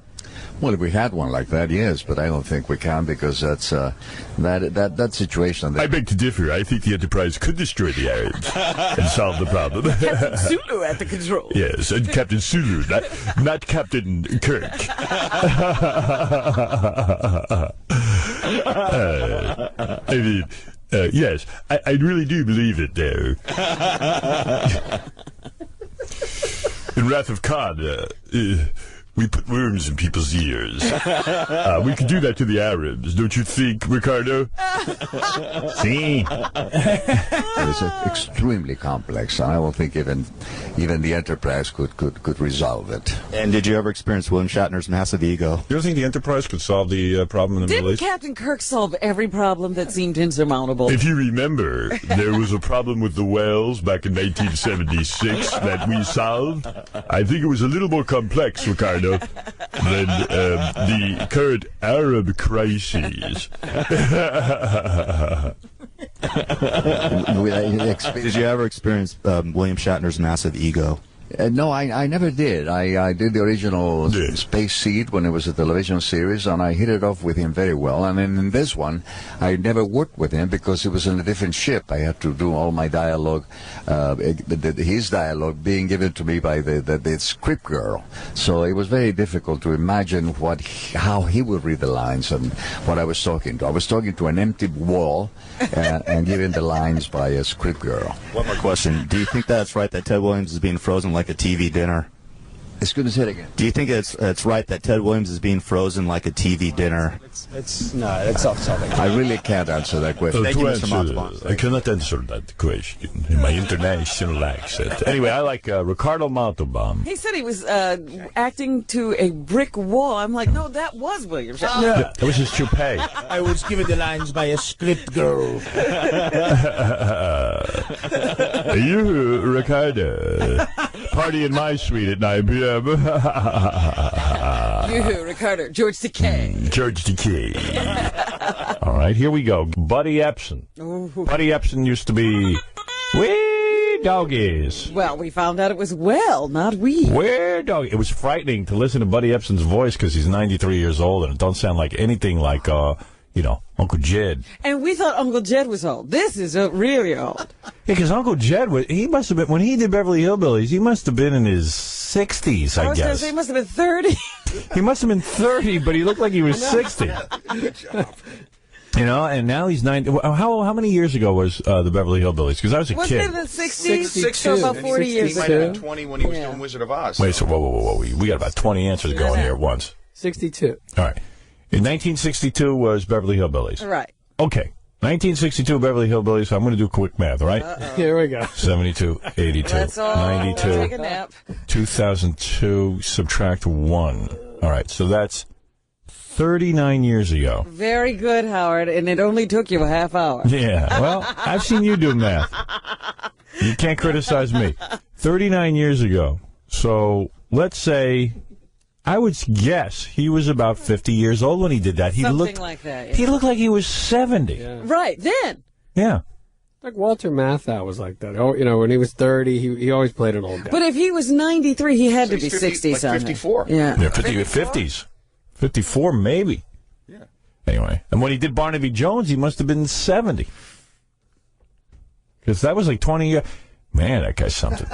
Well, if we had one like that, yes, but I don't think we can because that's that situation. I beg to differ. I think the Enterprise could destroy the Arabs and solve the problem. Captain Sulu at the controls. Yes, and Captain Sulu, not Captain Kirk. Yes, I really do believe it, though. In Wrath of Khan, we put worms in people's ears. We could do that to the Arabs, don't you think, Ricardo? See? It's extremely complex, and I don't think even the Enterprise could resolve it. And did you ever experience William Shatner's massive ego? You don't think the Enterprise could solve the problem in the Middle Didn't East? Captain Kirk solve every problem that seemed insurmountable? If you remember, there was a problem with the whales back in 1976 that we solved. I think it was a little more complex, Ricardo, than the current Arab crises. Did you ever experience William Shatner's massive ego? No, I never did. I did the original Space Seed when it was a television series, and I hit it off with him very well. And then in this one, I never worked with him because it was in a different ship. I had to do all my dialogue, his dialogue being given to me by the script girl. So it was very difficult to imagine how he would read the lines and what I was talking to. I was talking to an empty wall and given the lines by a script girl. One more question. Do you think that's right that Ted Williams is being frozen like a TV dinner? Excuse me, say it again. Do you think it's right that Ted Williams is being frozen like a TV dinner? It's off-topic. I really can't answer that question. Thank you, Mr. Montauban. I cannot answer that question in my international accent. Anyway, I like Ricardo Montauban. He said he was acting to a brick wall. I'm like, no, that was William Shatner. Yeah, that was his toupee. I was given the lines by a script girl. You, Ricardo, party in my suite at 9 p.m. You, Ricardo, George Takei. George Takei. All right, here we go. Buddy Epson. Ooh. Buddy Epson used to be wee doggies. Well, we found out it was well, not we. Where dog? It was frightening to listen to Buddy Epson's voice because he's 93 years old and it don't sound like anything like, Uncle Jed. And we thought Uncle Jed was old. This is really old. Yeah, because Uncle Jed, he must have been, when he did Beverly Hillbillies, he must have been in his 60s, I was going to guess. say he must have been 30. He must have been 30, but he looked like he was 60. Good job. And now he's 90. How many years ago was the Beverly Hillbillies? Because I was a Wasn't kid. it in the 60s? 62. So about 40 years He might ago. have been 20 when he was doing Wizard of Oz. Wait, so whoa. We got about 20 answers going here at once. 62. All right. In 1962 was Beverly Hillbillies. Right. Okay. 1962 Beverly Hillbillies. So I'm going to do quick math, all right? Here we go. 72, 82, Let's all 92, take a nap. 2002, subtract 1. All right, so that's 39 years ago. Very good, Howard, and it only took you a half hour. Yeah, well, I've seen you do math. You can't criticize me. 39 years ago. So let's say, I would guess he was about 50 years old when he did that. Something like that. Yeah. He looked like he was 70. Yeah. Right, then. Yeah. Like Walter Matthau was like that. Oh, when he was 30, he always played an old guy. But if he was 93, he had So to be he's 50, 60 like something. 54. Yeah. Yeah, 50s. 54 maybe. Yeah. Anyway, and when he did Barnaby Jones, he must have been 70. Because that was like 20 years. Man, that guy's something.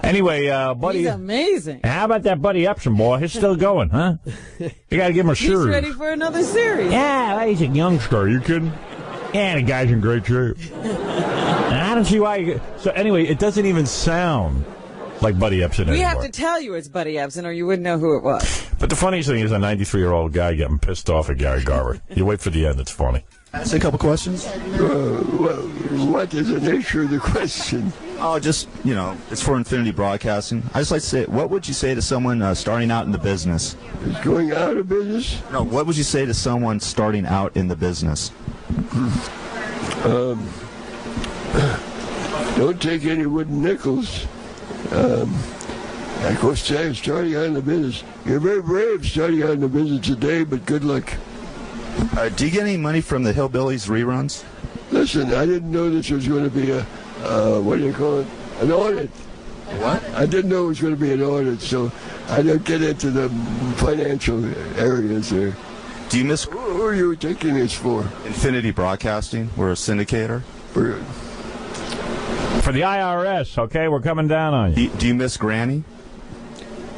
Anyway, Buddy. He's amazing. How about that Buddy Epson boy? He's still going, huh? You got to give him a shirt. He's ready for another series. Yeah, he's a youngster. Are you kidding? Yeah, the guy's in great shape. I don't see why. So anyway, it doesn't even sound like Buddy Epson We anymore. have to tell you it's Buddy Epson, or you wouldn't know who it was. But the funniest thing is a 93-year-old guy getting pissed off at Gary Garver. You wait for the end; it's funny. Ask a couple questions. Well, what is the nature of the question? Oh, just, it's for Infinity Broadcasting. I just like to say, what would you say to someone starting out in the business? Going out of business? No, what would you say to someone starting out in the business? Don't take any wooden nickels. Of course, starting out in the business. You're very brave starting out in the business today, but good luck. Do you get any money from the Hillbillies reruns? Listen, I didn't know this was going to be a, what do you call it? An audit. What? I didn't know it was going to be an audit, so I don't get into the financial areas there. Do you miss... Who are you taking this for? Infinity Broadcasting. We're a syndicator. For the IRS, okay? We're coming down on you. Do you miss Granny?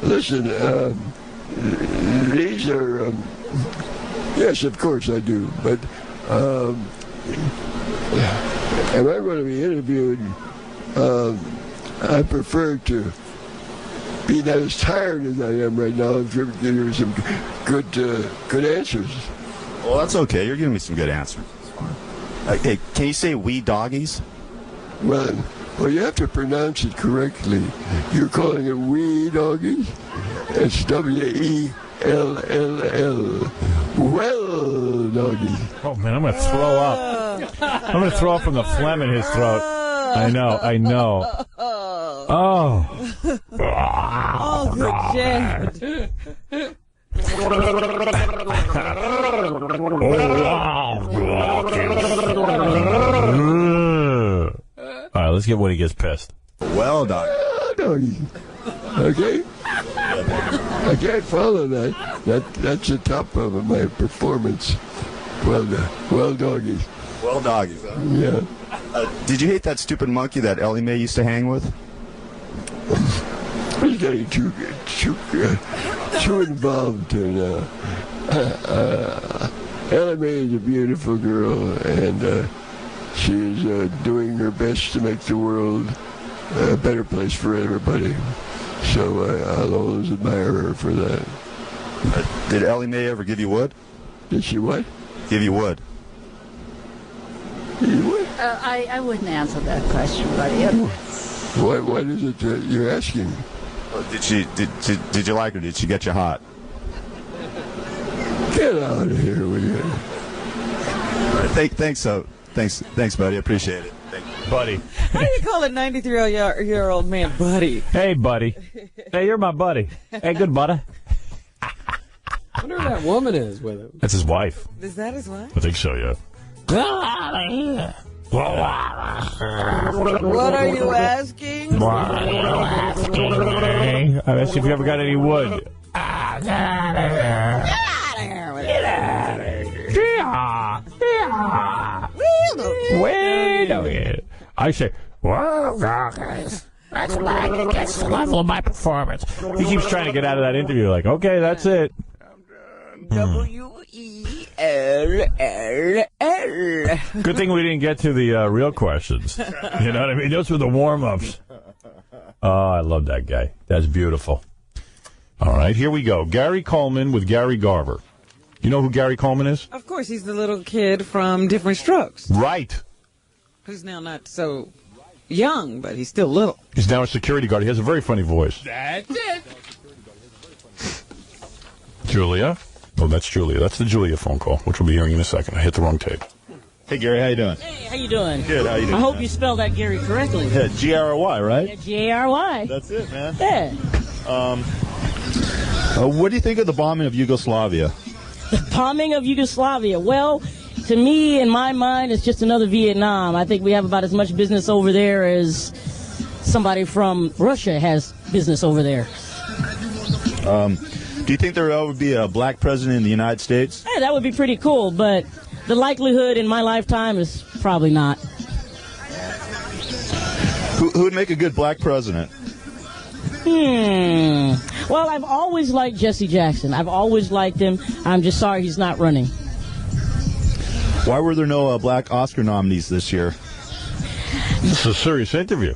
Listen, these are... yes, of course I do, but... am I going to be interviewed? I prefer to be not as tired as I am right now. If you're giving some good answers. Well, that's okay. You're giving me some good answers. Hey, can you say "we doggies"? Well, you have to pronounce it correctly. You're calling it "we doggies." It's W-E-L-L-L. Well, doggies. Oh man, I'm gonna throw up. I'm gonna throw up from the phlegm in his throat. I know. Oh. Oh, good Jed. All right, let's get when he gets pissed. Well, doggy. Okay. I can't follow that. That's the top of my performance. Well, doggies. Well, doggies. Huh? Yeah. Did you hate that stupid monkey that Ellie Mae used to hang with? He's getting too involved. And Ellie Mae is a beautiful girl, and she is doing her best to make the world a better place for everybody. So I'll always admire her for that. Did Ellie Mae ever give you wood? Did she what? Give you wood? I wouldn't answer that question, buddy. What is it that you're asking? Well, did you like her? Did she get you hot? Get out of here with you. Thanks, buddy. I appreciate it. Buddy. How do you call a 93-year-old man buddy? Hey, buddy. Hey, you're my buddy. Hey, good buddy. I wonder who that woman is with him. That's his wife. Is that his wife? I think so, yeah. What are you asking? I asked if you ever got any wood. Get out of here. Wait a minute. I say, well, guys, that's the level of my performance. He keeps trying to get out of that interview like, okay, that's it. W-E-L-L-L. Good thing we didn't get to the real questions. You know what I mean? Those were the warm-ups. Oh, I love that guy. That's beautiful. All right, here we go. Gary Coleman with Gary Garver. You know who Gary Coleman is? Of course, he's the little kid from Different Strokes. Right. Who's now not so young, but he's still little. He's now a security guard. He has a very funny voice. That's it. Julia? Oh, that's Julia. That's the Julia phone call, which we'll be hearing in a second. I hit the wrong tape. Hey, Gary, how you doing? Hey, how you doing? Good, how you doing? I hope man? you spelled that Gary correctly. Yeah, G-R-O-Y, right? Yeah, G-A-R-Y. That's it, man. Yeah. What do you think of the bombing of Yugoslavia? The bombing of Yugoslavia. Well, to me, in my mind, it's just another Vietnam. I think we have about as much business over there as somebody from Russia has business over there. Do you think there would be a black president in the United States? Hey, that would be pretty cool, but the likelihood in my lifetime is probably not. Who would make a good black president? Well, I've always liked Jesse Jackson. I've always liked him. I'm just sorry he's not running. Why were there no black Oscar nominees this year? This is a serious interview.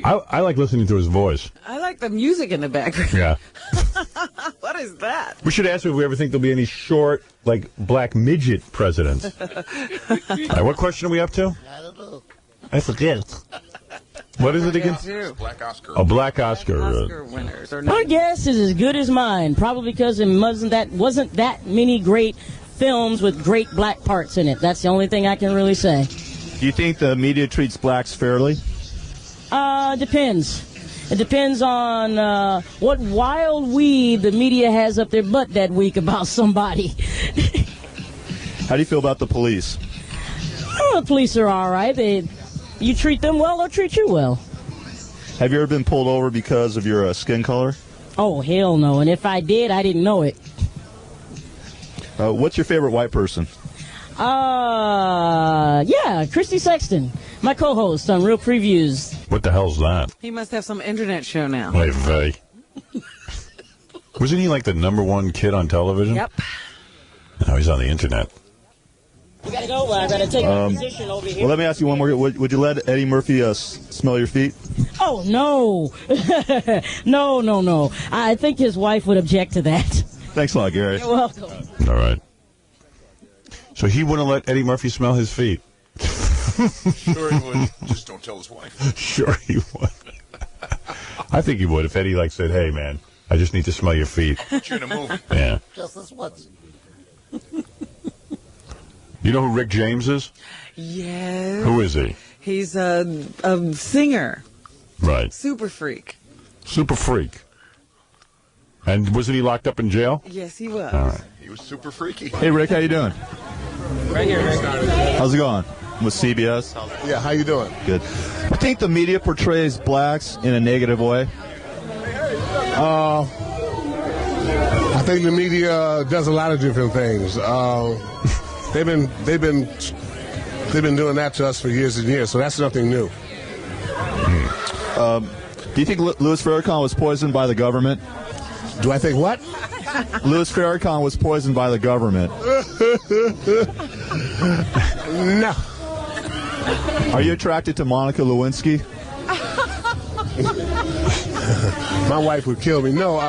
I like listening to his voice. I like the music in the background. Yeah. What is that? We should ask him if we ever think there'll be any short, like, black midget presidents. All right, what question are we up to? I don't know. I forget. What is it again? Black Oscar. A black Oscar. Oscar winners or My guess is as good as mine, probably because it wasn't that many great films with great black parts in it. That's the only thing I can really say. Do you think the media treats blacks fairly? Depends. It depends on what wild weed the media has up their butt that week about somebody. How do you feel about the police? The police are all right. You treat them well, they'll treat you well. Have you ever been pulled over because of your skin color? Oh, hell no. And if I did, I didn't know it. What's your favorite white person? Yeah, Christy Sexton, my co-host on Real Previews. What the hell's that? He must have some internet show now. Wait, Vay. Wasn't he like the #1 kid on television? Yep. Now he's on the internet. We gotta go. I gotta take my position over here. Well, let me ask you one more. Would you let Eddie Murphy smell your feet? Oh, no. No. I think his wife would object to that. Thanks a lot, Gary. You're welcome. All right. So he wouldn't let Eddie Murphy smell his feet. Sure he would. Just don't tell his wife. Sure he would. I think he would if Eddie said, "Hey man, I just need to smell your feet." Put you in a movie. Yeah. Just this once. You know who Rick James is? Yes. Who is he? He's a singer. Right. Super freak. Super freak. And wasn't he locked up in jail? Yes, he was. All right. He was super freaky. Hey, Rick, how you doing? Right here, Rick. How's it going? With CBS? Yeah, how you doing? Good. I think the media portrays blacks in a negative way. I think the media does a lot of different things. They've been doing that to us for years and years, so that's nothing new. Do you think Louis Farrakhan was poisoned by the government? Do I think what? Louis Farrakhan was poisoned by the government. No. Are you attracted to Monica Lewinsky? My wife would kill me. No.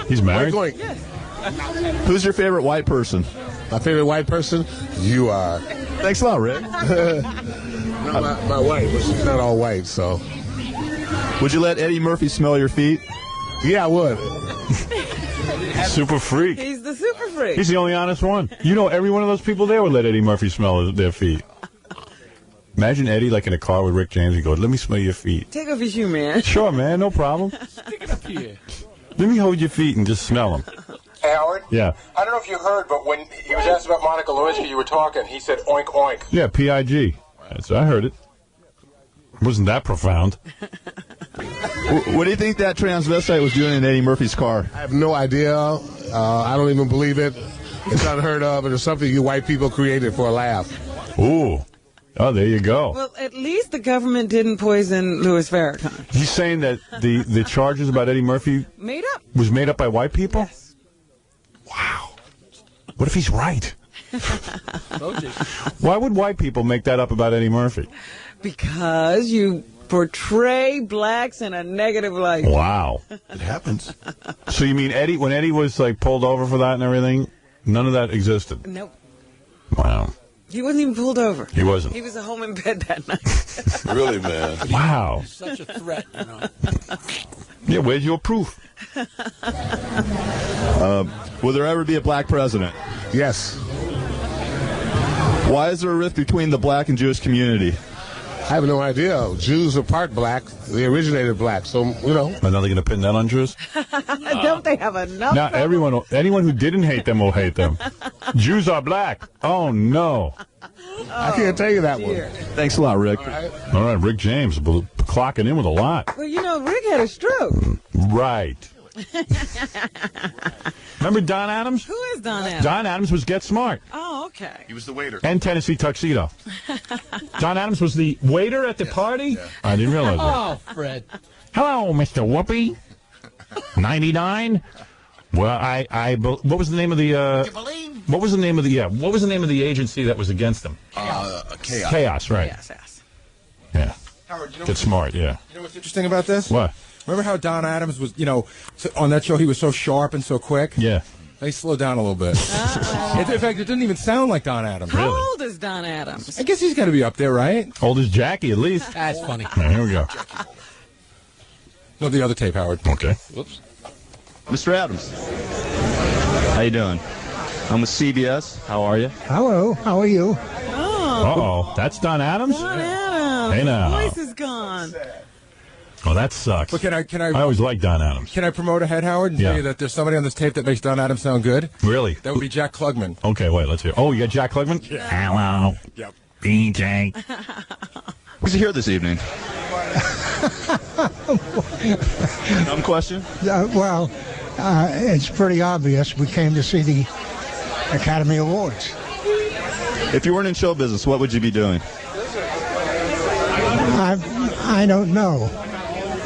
He's married? Oink, oink. Who's your favorite white person? My favorite white person? You are. Thanks a lot, Rick. No, my wife, but she's not all white, so. Would you let Eddie Murphy smell your feet? Yeah, I would. Super freak. He's the super freak. He's the only honest one. You know, every one of those people there would let Eddie Murphy smell their feet. Imagine Eddie, like, in a car with Rick James. He goes, let me smell your feet. Take off your shoe, man. Sure, man, no problem. Stick it up here. Let me hold your feet and just smell them. Hey, Howard? Yeah. I don't know if you heard, but when he was asked about Monica Lewinsky, you were talking. He said oink, oink. Yeah, P-I-G. So I heard it. Wasn't that profound? What do you think that transvestite was doing in Eddie Murphy's car? I have no idea. I don't even believe it. It's unheard of, and it's something you white people created for a laugh. Ooh. Oh, there you go. Well, at least the government didn't poison Louis Farrakhan. He's saying that the charges about Eddie Murphy Made up. was made up by white people? Yes. Wow. What if he's right? Why would white people make that up about Eddie Murphy? Because you portray blacks in a negative light. Wow. It happens. So you mean Eddie, when Eddie was like pulled over for that and everything, none of that existed? Nope. Wow. He wasn't even pulled over. He wasn't. He was at home in bed that night. Really, man? Wow. He's such a threat, you know. Yeah, where's your proof? Will there ever be a black president? Yes. Why is there a rift between the black and Jewish community? I have no idea. Jews are part black. They originated black, so, you know. Are they going to pin that on Jews? Don't they have enough? Now, anyone who didn't hate them will hate them. Jews are black. Oh, no. I can't tell you that one. Thanks a lot, Rick. All right, Rick James clocking in with a lot. Well, you know, Rick had a stroke. Right. Remember Don Adams? Who is Don Adams? Don Adams was Get Smart. Oh, okay. He was the waiter. And Tennessee Tuxedo. Don Adams was the waiter at the party? Yeah. I didn't realize that. Oh, Fred. Hello, Mr. Whoopi. 99? Well, what was the name of the, what was the name of the agency that was against them? Chaos. Chaos, right. Chaos. Yeah. Howard, you know Get Smart, yeah. You know what's interesting about this? What? Remember how Don Adams was, on that show he was so sharp and so quick? Yeah. They slowed down a little bit. In fact, it didn't even sound like Don Adams. How old is Don Adams? I guess he's got to be up there, right? Old as Jackie, at least. That's funny. Right, here we go. No, the other tape, Howard. Okay. Whoops. Mr. Adams. How you doing? I'm with CBS. How are you? Hello. How are you? Uh-oh. That's Don Adams? Don Adams. Hey, now. His voice is gone. Oh, that sucks. But can I? I always liked Don Adams. Can I promote ahead, Howard, and tell you that there's somebody on this tape that makes Don Adams sound good? Really? That would be Jack Klugman. Okay, wait, let's hear. Oh, you got Jack Klugman? Yeah. Hello. Yep. DJ. Who's here this evening? Dumb question? Well, it's pretty obvious. We came to see the Academy Awards. If you weren't in show business, what would you be doing? I don't know.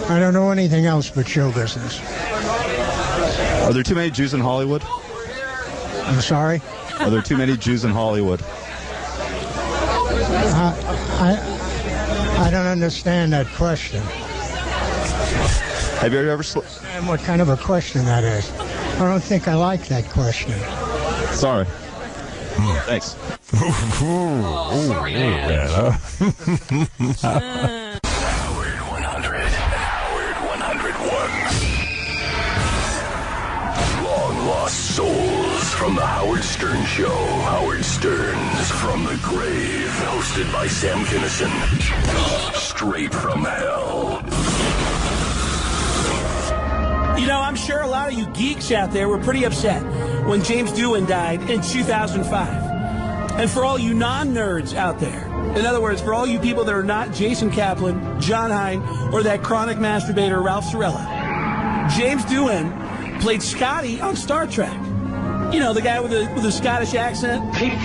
I don't know anything else but show business. Are there too many Jews in Hollywood? I'm sorry? Are there too many Jews in Hollywood? I don't understand that question. Have you ever... And what kind of a question that is? I don't think I like that question. Sorry. Thanks. Howard 100. Howard 101. Long lost souls from the Howard Stern Show. Howard Stern's From the Grave. Hosted by Sam Kinison. Straight from hell. You know, I'm sure a lot of you geeks out there were pretty upset when James Doohan died in 2005. And for all you non-nerds out there, in other words, for all you people that are not Jason Kaplan, John Hine, or that chronic masturbator Ralph Cirella, James Doohan played Scotty on Star Trek. You know, the guy with the Scottish accent. Keep your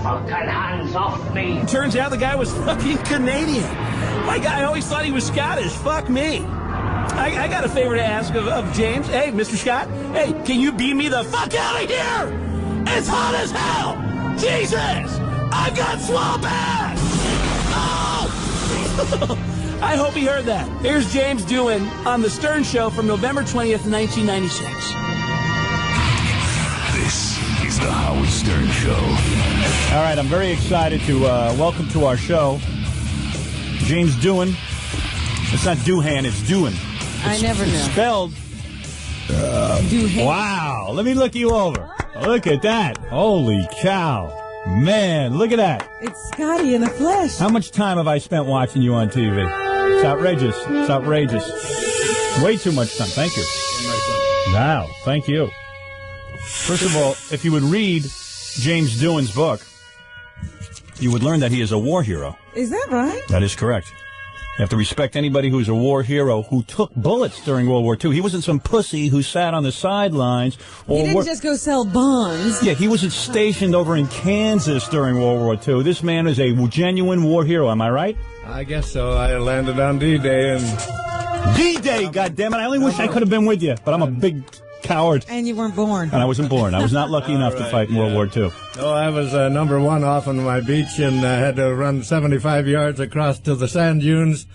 fucking hands off me. Turns out the guy was fucking Canadian. I always thought he was Scottish. Fuck me. I got a favor to ask of James. Hey, Mr. Scott, hey, can you beam me the fuck out of here? It's hot as hell. Jesus, I've got swamp ass. Oh! I hope he heard that. Here's James Doohan on The Stern Show from November 20th, 1996. This is the Howard Stern Show. All right, I'm very excited to welcome to our show James Doohan. It's not Doohan, it's Doohan. I never knew. Spelled. Doohan. Wow, let me look you over. Look at that. Holy cow. Man, look at that. It's Scotty in the flesh. How much time have I spent watching you on TV? It's outrageous. It's outrageous. Way too much time. Thank you. Wow, thank you. First of all, if you would read James Doohan's book, you would learn that he is a war hero. Is that right? That is correct. You have to respect anybody who's a war hero who took bullets during World War II. He wasn't some pussy who sat on the sidelines. He didn't just go sell bonds. Yeah, he wasn't stationed over in Kansas during World War II. This man is a genuine war hero. Am I right? I guess so. I landed on D-Day and... D-Day, goddammit. I only wish I could have been with you, but I'm a big coward. And you weren't born. And I wasn't born. I was not lucky enough to fight in World War II. Oh, I was number one off on my beach and had to run 75 yards across to the sand dunes.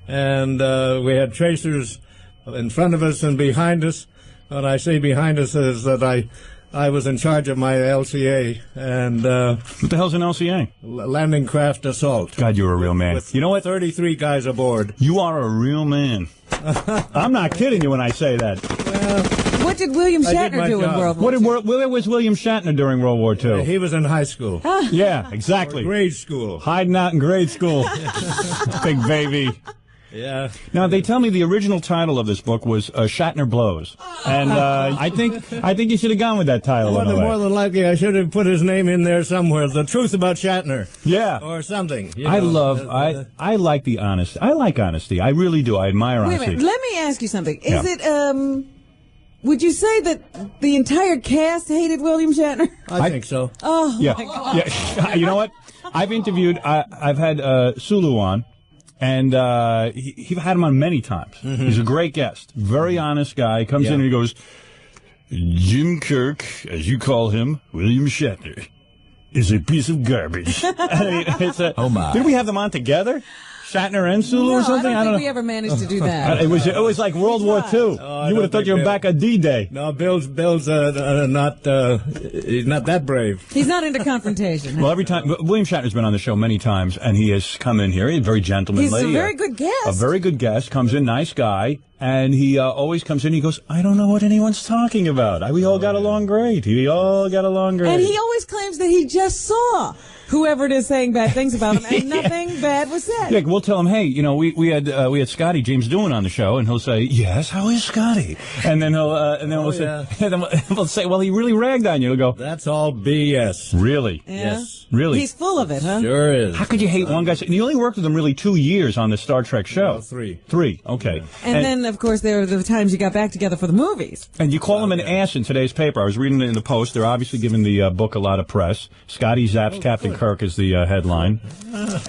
And we had tracers in front of us and behind us. When I say behind us is that I was in charge of my LCA. And what the hell's an LCA? Landing Craft Assault. God, you're a real man. With you know what? 33 guys aboard. You are a real man. I'm not kidding you when I say that. What did William Shatner do in World War II? Where was William Shatner during World War II? He was in high school. Yeah, exactly. Or grade school. Hiding out in grade school. Big baby. Yeah. Now, they tell me the original title of this book was Shatner Blows. And I think you should have gone with that title. More than likely, I should have put his name in there somewhere. The Truth About Shatner. Yeah. Or something. I like the honesty. I like honesty. I really do. I admire Wait honesty. a minute. Let me ask you something. Is it, would you say that the entire cast hated William Shatner? I think so. Oh, yeah. my God. Yeah. You know what? I've interviewed, I've had Sulu on. And he had him on many times. Mm-hmm. He's a great guest. Very honest guy. He comes in and he goes, Jim Kirk, as you call him, William Shatner, is a piece of garbage. I mean, oh, my. Did we have them on together? Shatner and Sulu or something? I don't think we ever managed to do that. It was like World War II. You would have thought you were back at D-Day. No, Bill's not he's not that brave. He's not into confrontation. Well, every time William Shatner's been on the show many times, and he has come in here. He's very gentlemanly. He's a very good guest. A very good guest. Comes in, nice guy. And he always comes in, he goes, I don't know what anyone's talking about. We all got along great. We all got along great. And he always claims that he just saw whoever it is saying bad things about him, and nothing bad was said. Yeah, we'll tell him, hey, you know, we had Scotty James Doohan on the show, and he'll say, yes, how is Scotty? And then we'll say, well, he really ragged on you. He'll go, that's all BS. Really? Yeah. Yes. Really? He's full of it, huh? Sure is. How could you hate one guy? And you only worked with him really 2 years on the Star Trek show. No, 3. 3, okay. And then, of course, there were the times you got back together for the movies. And you call him an ass in today's paper. I was reading it in the Post. They're obviously giving the book a lot of press. Scotty Zapp's Captain Kirk is the headline.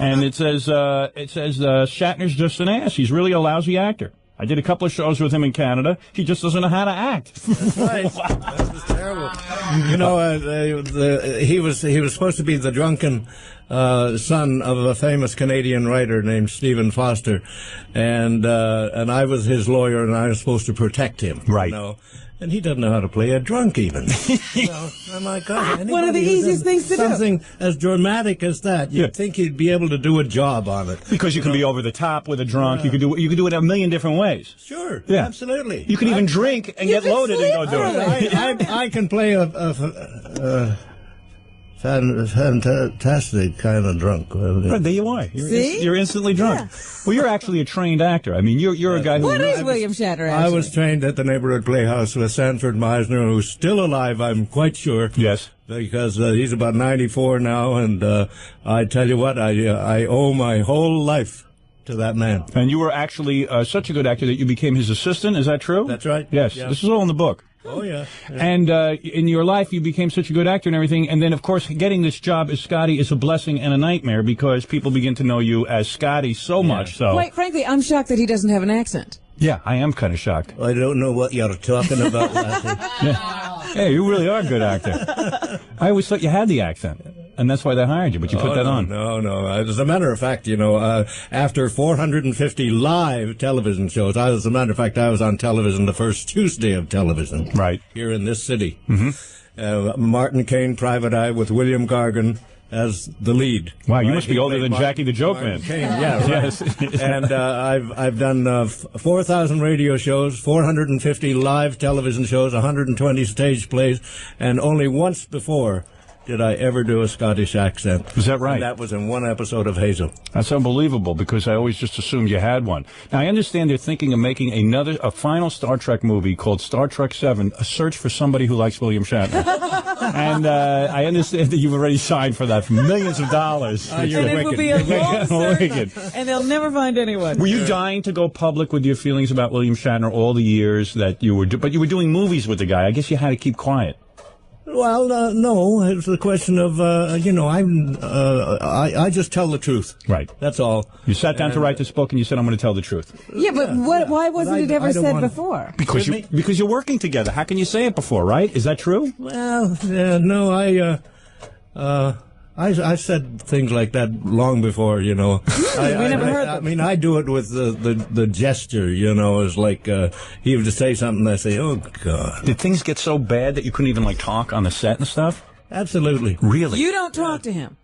And it says Shatner's just an ass. He's really a lousy actor. I did a couple of shows with him in Canada. He just doesn't know how to act. That's right. That was terrible. You know, he was supposed to be the drunken son of a famous Canadian writer named Stephen Foster, and I was his lawyer, and I was supposed to protect him. Right. You know? And he doesn't know how to play a drunk even. So, oh my God! One of the easiest things to do. Something as dramatic as that, you'd think he'd be able to do a job on it. Because you can be over the top with a drunk. You can do it a million different ways. Sure. Yeah. Absolutely. You can even drink and get loaded and go do it. I can play a fantastic kind of drunk. Right, there you are. You're instantly drunk. Yeah. Well, you're actually a trained actor. I mean, you're a guy who... What is William Shatner, actually? I was trained at the neighborhood playhouse with Sanford Meisner, who's still alive, I'm quite sure. Yes. Because he's about 94 now, and I tell you what, I owe my whole life to that man. And you were actually such a good actor that you became his assistant, is that true? That's right. Yes. Yeah. This is all in the book. Oh, yeah. And in your life, you became such a good actor and everything. And then, of course, getting this job as Scotty is a blessing and a nightmare because people begin to know you as Scotty so much. So, quite frankly, I'm shocked that he doesn't have an accent. Yeah, I am kind of shocked. I don't know what you're talking about, Lassie. Yeah. Hey, you really are a good actor. I always thought you had the accent. and that's why they hired you. But you put that on. No. As a matter of fact, after 450 live television shows, as a matter of fact, I was on television the first Tuesday of television. Right. Here in this city. Mm-hmm. Martin Caine, Private Eye, with William Gargan as the lead. Wow, you must be older than Jackie the Joke Man. Caine, yeah, right. Yes. And I've done 4,000 radio shows, 450 live television shows, 120 stage plays, and only once before did I ever do a Scottish accent. Is that right? And that was in one episode of Hazel. That's unbelievable, because I always just assumed you had one. Now, I understand they're thinking of making a final Star Trek movie called Star Trek 7, A Search for Somebody Who Likes William Shatner. And I understand that you've already signed for that for millions of dollars. And it will be a long search, and they'll never find anyone. Were you dying to go public with your feelings about William Shatner all the years that you were but you were doing movies with the guy. I guess you had to keep quiet. Well, no, it's a question of, I just tell the truth. Right. That's all. You sat down to write this book and you said, I'm going to tell the truth. Yeah, but why wasn't it ever said before? Because you're working together. How can you say it before, right? Is that true? Well, no, I said things like that long before, We never heard them. I mean, I do it with the gesture, it's like he would say something, I say, oh, God. Did things get so bad that you couldn't even, talk on the set and stuff? Absolutely. Really? You don't talk to him.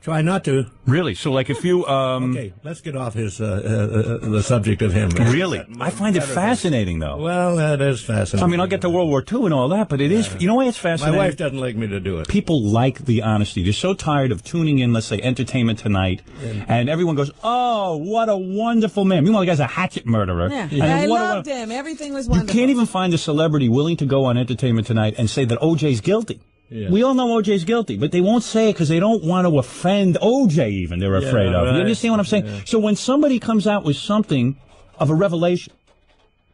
Try not to. Really? So, if you... Okay, let's get off the subject of him. Really? I find it fascinating, though. Well, that is fascinating. I mean, I'll get to World War II and all that, but it is... You know why it's fascinating? My wife doesn't like me to do it. People like the honesty. They're so tired of tuning in, let's say, Entertainment Tonight, and everyone goes, oh, what a wonderful man. Meanwhile, the guy's a hatchet murderer. Yeah. And I loved him. Everything was wonderful. You can't even find a celebrity willing to go on Entertainment Tonight and say that O.J.'s guilty. Yeah. We all know O.J.'s guilty, but they won't say it because they don't want to offend O.J. even, they're afraid of. Right. You understand what I'm saying? Yeah. So when somebody comes out with something of a revelation,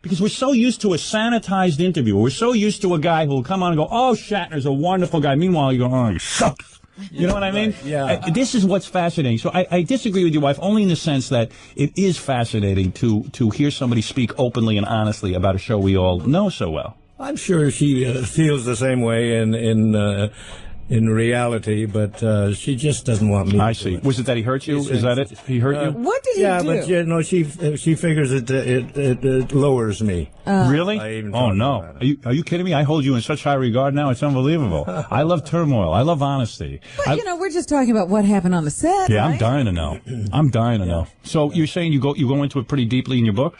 because we're so used to a sanitized interview, we're so used to a guy who will come on and go, oh, Shatner's a wonderful guy. Meanwhile, you go, oh, he sucks. You know what I mean? Yeah. This is what's fascinating. So I disagree with your wife only in the sense that it is fascinating to hear somebody speak openly and honestly about a show we all know so well. I'm sure she feels the same way in reality, but she just doesn't want me. I see. Was it that he hurt you? Is that it? He hurt you? What did he do? Yeah, but she figures it lowers me. Really? Oh no! Are you kidding me? I hold you in such high regard now. It's unbelievable. I love turmoil. I love honesty. But we're just talking about what happened on the set. Yeah, right? I'm dying to know. I'm dying to know. So you're saying you go into it pretty deeply in your book?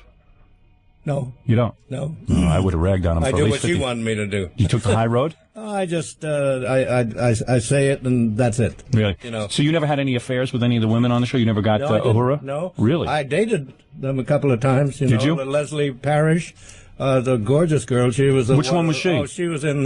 No. You don't? No. I would have ragged on him. I for do at what least she 50. wanted me to do. You took the high road? I just I say it and that's it. Really? So you never had any affairs with any of the women on the show? You never got Uhura? No. Really? I dated them a couple of times. Did you? Leslie Parrish, the gorgeous girl. She was. Which one was she? Oh, she was in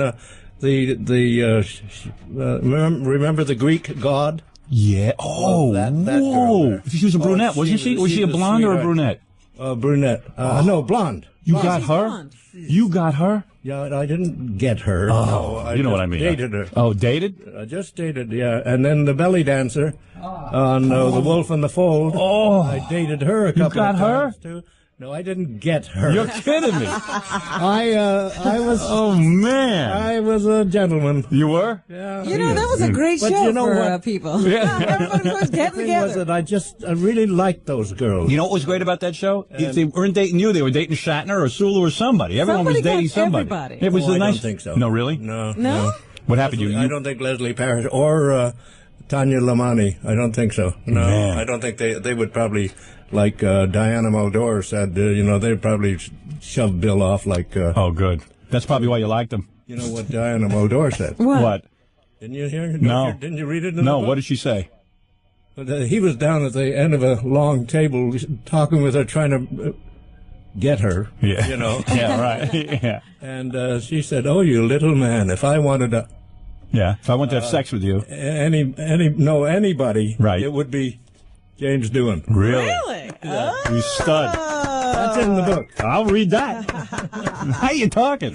remember the Greek god? Yeah. Oh, that whoa! girl. She was a brunette, wasn't she? Was she a blonde or a brunette? Brunette. No, blonde. You got her? Blonde. You got her? Yeah, I didn't get her. Oh, no, I you know just what I mean. Dated her. Oh, dated? I just dated, yeah. And then the belly dancer on The Wolf and the Fold. Oh, I dated her a couple got of her? times too. No, I didn't get her. You're kidding me. I was. Oh man. I was a gentleman. You were? Yeah. That was a great But show you know for what? people. Yeah. Everybody was getting The thing was together. that I really liked those girls. You know what was great about that show? If they weren't dating you, they were dating Shatner or Sulu or somebody. Everyone was Somebody dating got somebody. everybody. It was I a nice. don't think so. No, really? No. What happened? I don't think Leslie Parrish or Tanya Lamani. I don't think so. No, Man. I don't think they would probably, like Diana Muldaur said, they'd probably shove Bill off like. Oh, good. That's probably why you liked him. You know what Diana Muldaur said? What? Didn't you hear? No. Didn't you read it in the No, book? what did she say? He was down at the end of a long table talking with her, trying to get her. Yeah. Yeah, right. Yeah. And she said, "Oh, you little man, if I wanted to." Yeah. If I want to have sex with you. Anybody. Right. It would be James Doohan. Really? Oh. You stud. That's in the book. I'll read that. How you talking?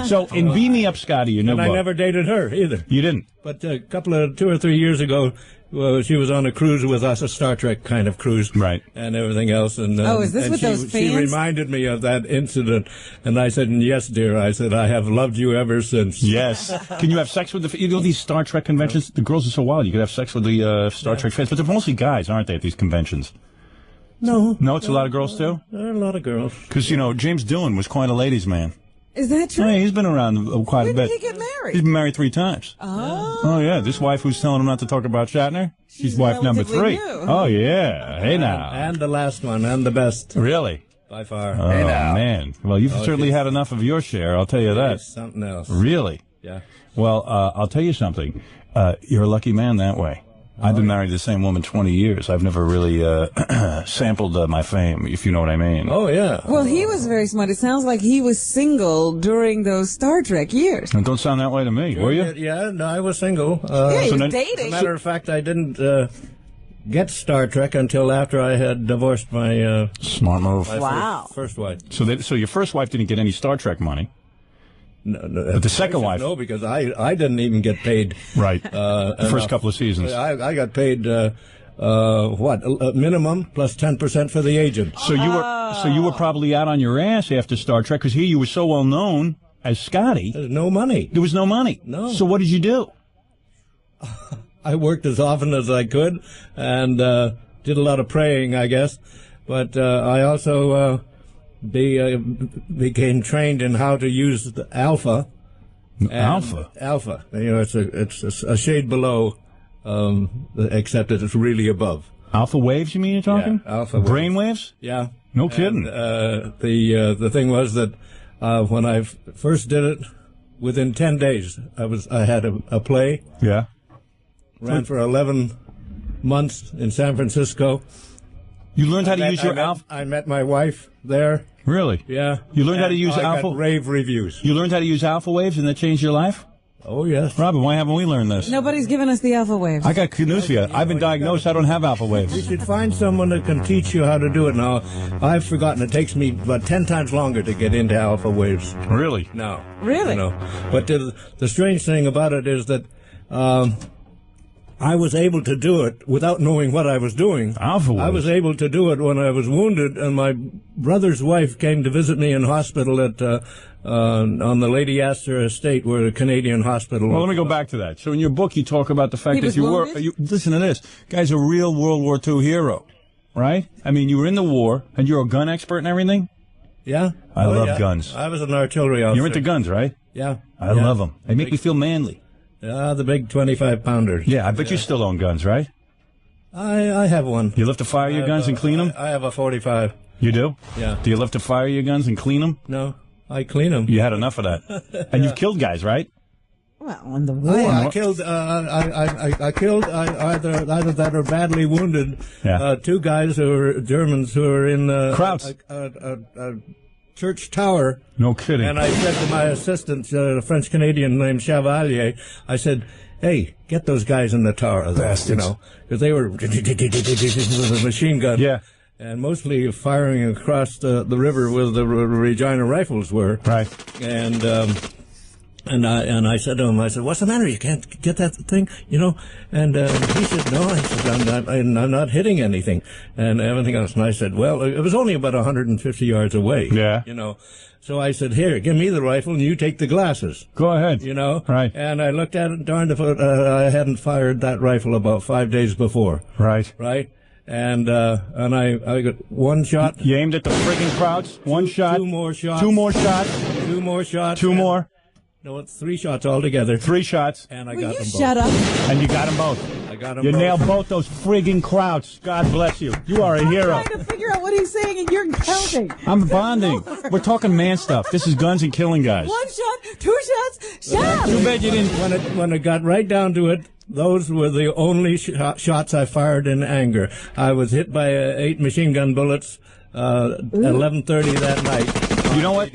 So, in Beam Me Up, Scotty, your new And book. I never dated her either. You didn't? But 2 or 3 years ago, Well, she was on a cruise with us, a Star Trek kind of cruise, right, and everything else. And is this and with those She fans? reminded me of that incident, and I said, "Yes, dear." I said, "I have loved you ever since." Yes. Can you have sex with you know these Star Trek conventions? The girls are so wild. You could have sex with the Star Trek fans, but they're mostly guys, aren't they? At these conventions. No, it's a lot of girls too. There are a lot of girls. Because James Dillon was quite a ladies' man. Is that true? Yeah, he's been around quite a bit. When did he get married? He's been married 3 times. Oh. Yeah. This wife who's telling him not to talk about Shatner, she's wife number 3. New. Oh, yeah. Hey, now. And the last one, and the best. Really? By far. Oh, man. Well, you've certainly had enough of your share, I'll tell you that. It's something else. Really? Yeah. Well, I'll tell you something. You're a lucky man that way. I've been married to the same woman 20 years. I've never really sampled my fame, if you know what I mean. Oh, yeah. Well, he was very smart. It sounds like he was single during those Star Trek years. Don't sound that way to me, were you? Yeah, no, I was single. Yeah, he was dating. As a matter of fact, I didn't get Star Trek until after I had divorced my smart move. Wow. First wife. So your first wife didn't get any Star Trek money. No, but the second wife. No, because I didn't even get paid. Right. The first couple of seasons. I got paid minimum plus 10% for the agent. So you were probably out on your ass after Star Trek because here you were so well known as Scotty. There's no money. There was no money. No. So what did you do? I worked as often as I could and did a lot of praying, I guess. But I also became trained in how to use the Alpha. Alpha? Alpha. It's a shade below, except that it's really above. Alpha waves, you mean you're talking? Yeah, alpha waves. Brain waves? Yeah. No kidding. And, the thing was that when I first did it, within 10 days, I had a play. Yeah. Ran for 11 months in San Francisco. You learned how to use your Alpha? I met my wife there. Really? Yeah. You learned how to use I Alpha? got rave reviews. You learned how to use Alpha waves and that changed your life? Oh, yes. Robin, why haven't we learned this? Nobody's given us the alpha waves. I got news for you. I've been diagnosed. I don't have alpha waves. You should find someone that can teach you how to do it. Now, I've forgotten. It takes me about 10 times longer to get into alpha waves. Really? No. Really? But the strange thing about it is that I was able to do it without knowing what I was doing. Alpha waves. I was able to do it when I was wounded, and my brother's wife came to visit me in hospital at on the Lady Astor Estate, where the Canadian hospital. Well, let me go back to that. So in your book, you talk about the fact that you were. Listen to this. Guy's a real World War II hero, right? I mean, you were in the war, and you're a gun expert and everything? Yeah. I love guns. I was an artillery officer. You're into guns, right? Yeah. I love them. They make me feel manly. Yeah, the big 25-pounders. Yeah, I bet you still own guns, right? I have one. You love to fire your guns and clean them? I have a 45. You do? Yeah. Do you love to fire your guns and clean them? No, I clean them. You had enough of that. And you've killed guys, right? Well, in the war. I killed. I killed either that or badly wounded. Yeah. 2 guys who were Germans who were in Krauts. a church tower. No kidding. And I said to my assistant, a French Canadian named Chevalier, I said, "Hey, get those guys in the tower, bastards. because they were with a machine gun." Yeah. And mostly firing across the river where the Regina rifles were. Right. And I said to him, I said, "What's the matter? You can't get that thing, And he said, "No." I said, I'm not hitting anything and everything else. And I said, "Well, it was only about 150 yards away." Yeah. So I said, "Here, give me the rifle and you take the glasses." Go ahead. Right. And I looked at it, darned if I hadn't fired that rifle about 5 days before. Right. Right. And I got one shot. You aimed at the friggin' Krauts. One shot. 2 more shots. 2 more shots. 2 more shots. 2 more. No, it's 3 shots altogether. 3 shots. And I got them both. Shut up. And you got them both. I got them You both. nailed both those friggin' Krauts. God bless you. You are a hero. I'm trying to figure out what he's saying, and you're counting. I'm bonding. We're talking man stuff. This is guns and killing guys. 1 shot, 2 shots, shut up. Too bad you didn't. When it got right down to it, those were the only shots I fired in anger. I was hit by 8 machine gun bullets at 11:30 that night. You know what?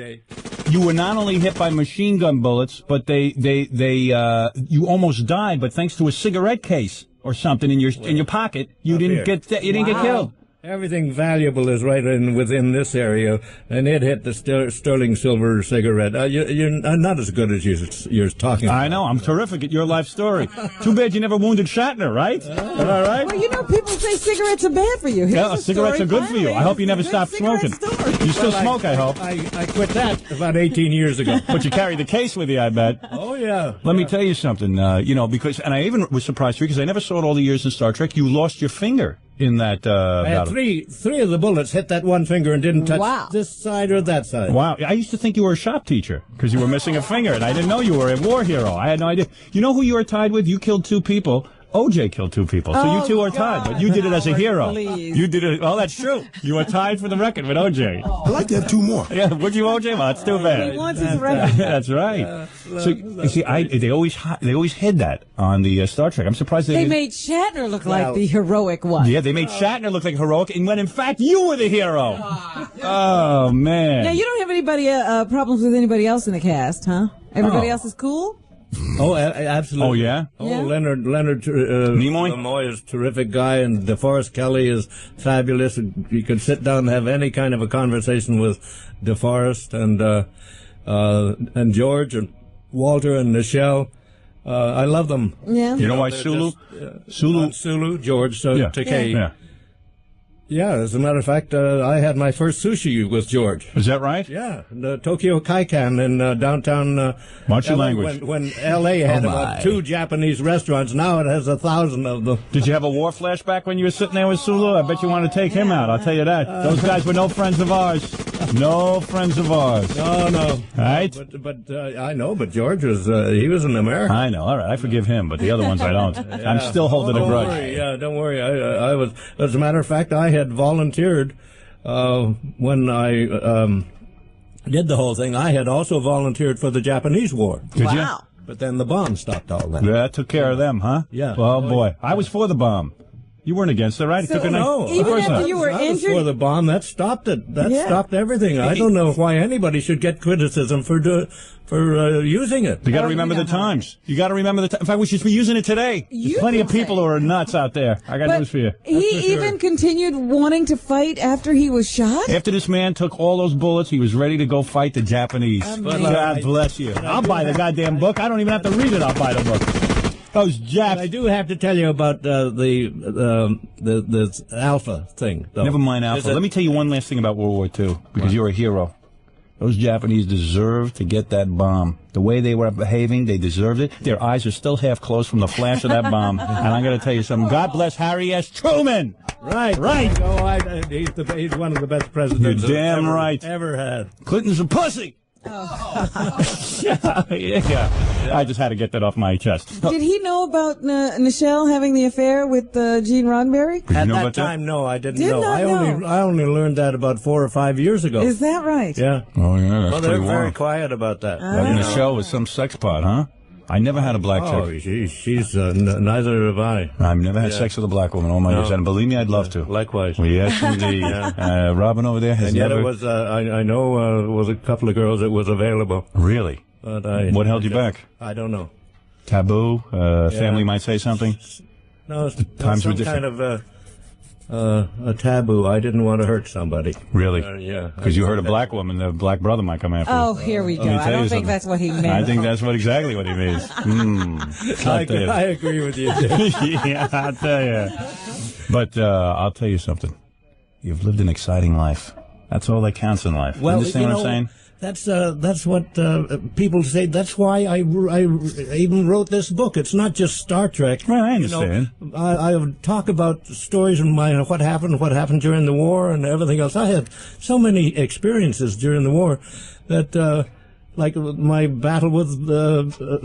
You were not only hit by machine gun bullets, but you almost died. But thanks to a cigarette case or something in your pocket, you didn't get killed. Everything valuable is right within this area, and it hit the sterling silver cigarette. You're not as good as you're talking about. I know. I'm terrific at your life story. Too bad you never wounded Shatner, right? All right? Well, you know, people say cigarettes are bad for you. Yeah, cigarettes are good for you. I hope you never stop smoking. You still smoke, I hope. I quit that about 18 years ago. But you carry the case with you, I bet. Oh, yeah. Let me tell you something, because, and I even was surprised, because I never saw it all the years in Star Trek, you lost your finger in that I had battle. three of the bullets hit that one finger and didn't touch this side or that side. Wow. I used to think you were a shop teacher because you were missing a finger, and I didn't know you were a war hero. I had no idea. You know who you were tied with? You killed 2 people. OJ killed 2 people, so you two are tied, but you did it as a hero. Please. You did it. Oh, that's true. You are tied for the record with OJ. I'd like to have 2 more. Yeah, would you, OJ? Well, that's too bad. He wants his record. That's right. So you see, they always hid that on the Star Trek. I'm surprised They made Shatner look like the heroic one. Yeah, they made Shatner look like heroic, and when in fact you were the hero. Oh man. Now you don't have anybody problems with anybody else in the cast, huh? Everybody Oh. else is cool. Oh, absolutely. Oh, yeah? Oh, Yeah. Leonard Nimoy is a terrific guy, and DeForest Kelley is fabulous. You could sit down and have any kind of a conversation with DeForest and George and Walter and Nichelle. I love them. Yeah. You know why Sulu? Sulu, George, Takei. Yeah. Yeah, as a matter of fact, I had my first sushi with George. Is that right? Yeah, the Tokyo Kaikan in downtown. Watch your LA, language. When L.A. had about 2 Japanese restaurants, now it has 1,000 of them. Did you have a war flashback when you were sitting there with Sulu? I bet you want to take him out. I'll tell you that. Those guys were no friends of ours. No friends of ours. No. Right? But I know. But George was he was an American. I know. All right, I forgive him, but the other ones I don't. I'm still holding a grudge. Don't worry. I was. As a matter of fact, I had volunteered when I did the whole thing. I had also volunteered for the Japanese War. Did you? But then the bomb stopped all that. Yeah, that took care of them, huh? Yeah. Well, boy, I was for the bomb. You weren't against it, right? It So, took a No, Even of course after not. you were I was injured? for the bomb. That stopped it. That Yeah. stopped everything. I don't know why anybody should get criticism for using it. You got to remember the times. You got to remember the time. In fact, we should be using it today. There's You plenty of can people who are nuts out there. I got But news for you. he even continued wanting to fight after he was shot? After this man took all those bullets, he was ready to go fight the Japanese. Amazing. God bless you. I'll buy the goddamn book. I don't even have to read it. I'll buy the book. Those Japs. I do have to tell you about the Alpha thing, though. Never mind Alpha. Let me tell you one last thing about World War II, because you're a hero. Those Japanese deserved to get that bomb. The way they were behaving, they deserved it. Their eyes are still half closed from the flash of that bomb. And I'm going to tell you something. God bless Harry S. Truman. Right. Oh, He's one of the best presidents You're damn right. ever had. Clinton's a pussy. Yeah. I just had to get that off my chest. Did he know about Nichelle having the affair with Gene Roddenberry? At that time, no, I didn't Did know. not know. I only learned that about 4 or 5 years ago. Is that right? Yeah. Oh, yeah. That's Well, they're pretty very wild. quiet about that. Nichelle was some sex pot, huh? I never had a black Oh, chick. she's neither have I. I've never had sex with a black woman all my years, and believe me, I'd love to. Likewise. Well, yes, indeed. Robin over there has And yet never. it was, I know, was a couple of girls that was available. Really? But What held you back? I don't know. Taboo? Family might say something? No, it's times some were different. kind of a taboo. I didn't want to hurt somebody. Really? Yeah. Because you heard a black woman, the black brother might come after you. Oh, here we go. Let me I tell don't you think something. that's what he meant. I think that's exactly what he means. I agree with you. Yeah, I'll tell you. But I'll tell you something. You've lived an exciting life. That's all that counts in life. Well, Understand you what know, I'm saying? That's what people say. That's why I even wrote this book. It's not just Star Trek. Right, I understand. You know, I talk about stories and what happened during the war and everything else. I had so many experiences during the war that, like my battle with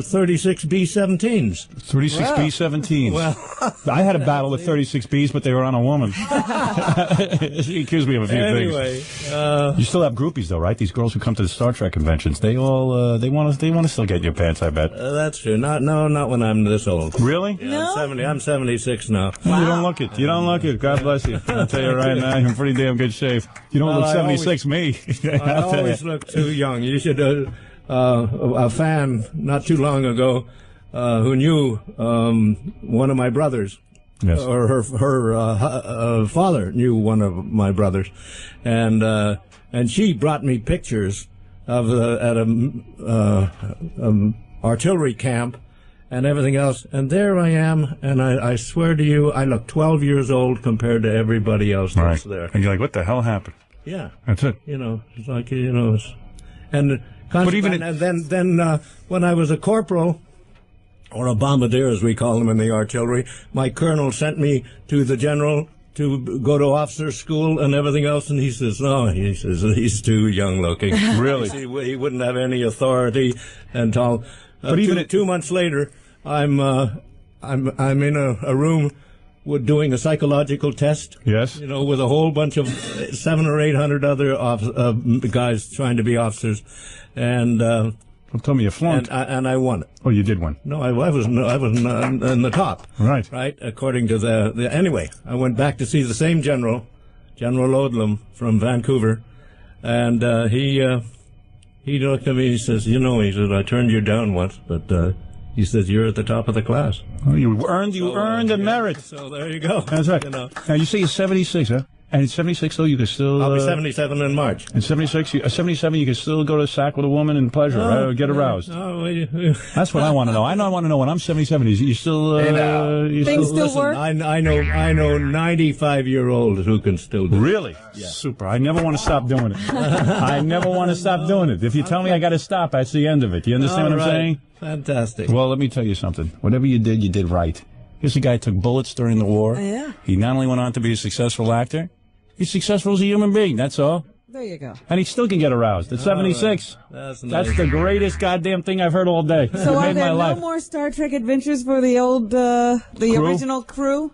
36 B-17s. 36 B-17s. Well, I had a battle with 36 Bs, but they were on a woman. She accused me of a few things. You still have groupies, though, right? These girls who come to the Star Trek conventions, they all they want to still get in your pants, I bet. That's true. Not when I'm this old. Really? Yeah, I'm 76 now. You don't look it. You don't look it. God bless you. I'll tell you right now, you're in pretty damn good shape. You don't look 76, me. I always look too young. You should. A fan not too long ago who knew one of my brothers. Yes. Or her father knew one of my brothers, and she brought me pictures of at a artillery camp and everything else. And there I am, and I swear to you, I look 12 years old compared to everybody else that's there. And you're like, what the hell happened? Yeah, that's it. You know, it's like and then when I was a corporal, or a bombardier, as we call them in the artillery, my colonel sent me to the general to go to officer school and everything else, and he says, he's too young looking. Really? He wouldn't have any authority and all. But even 2 months later, I'm in a room with doing a psychological test. Yes. You know, with a whole bunch of 700 or 800 other guys trying to be officers, and tell me you flunked. And I won it. Oh, you did win. No, I was in the top. Right. Right. According to the anyway, I went back to see the same General Odlum from Vancouver, and he looked at me. He says, he said, I turned you down once, but he says you're at the top of the class. Oh, you earned the merit. So there you go. That's right. Now you say you're 76, huh? And in 76, though, you can still... I'll be 77 in March. In 77, you can still go to sack with a woman in pleasure, right? Or get aroused. That's what I want to know. I want to know when I'm 77. You still... Things still work? I know 95-year-olds who can still do it. Really? Yeah. Super. I never want to stop doing it. I never want to stop doing it. If you tell me I got to stop, that's the end of it. You understand what I'm saying? Fantastic. Well, let me tell you something. Whatever you did right. Here's a guy who took bullets during the war. Yeah. He not only went on to be a successful actor, he's successful as a human being, that's all. There you go. And he still can get aroused at 76. Right. That's the greatest goddamn thing I've heard all day. So it are made there my no life. more Star Trek adventures for the old, the original crew?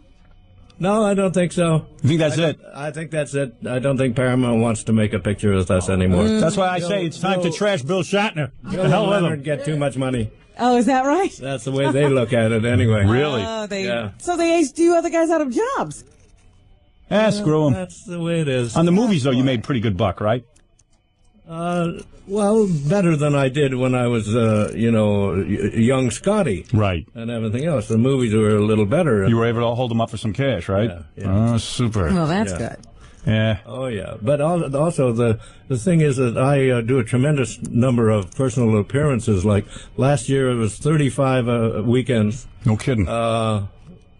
No, I don't think so. You think that's it? I think that's it. I don't think Paramount wants to make a picture of us anymore. That's why I say it's time to trash Bill Shatner. The hell with him. Get too much money. Oh, is that right? That's the way they look at it anyway. Really? So they aged you other guys out of jobs. Screw them. That's the way it is. On the movies, though, you made pretty good buck, right? Well, better than I did when I was, young Scotty. Right. And everything else. The movies were a little better. You were able to hold them up for some cash, right? Yeah. Oh, super. Well, that's good. Yeah. Oh, yeah. But also, the thing is that I do a tremendous number of personal appearances. Like, last year it was 35 weekends. No kidding.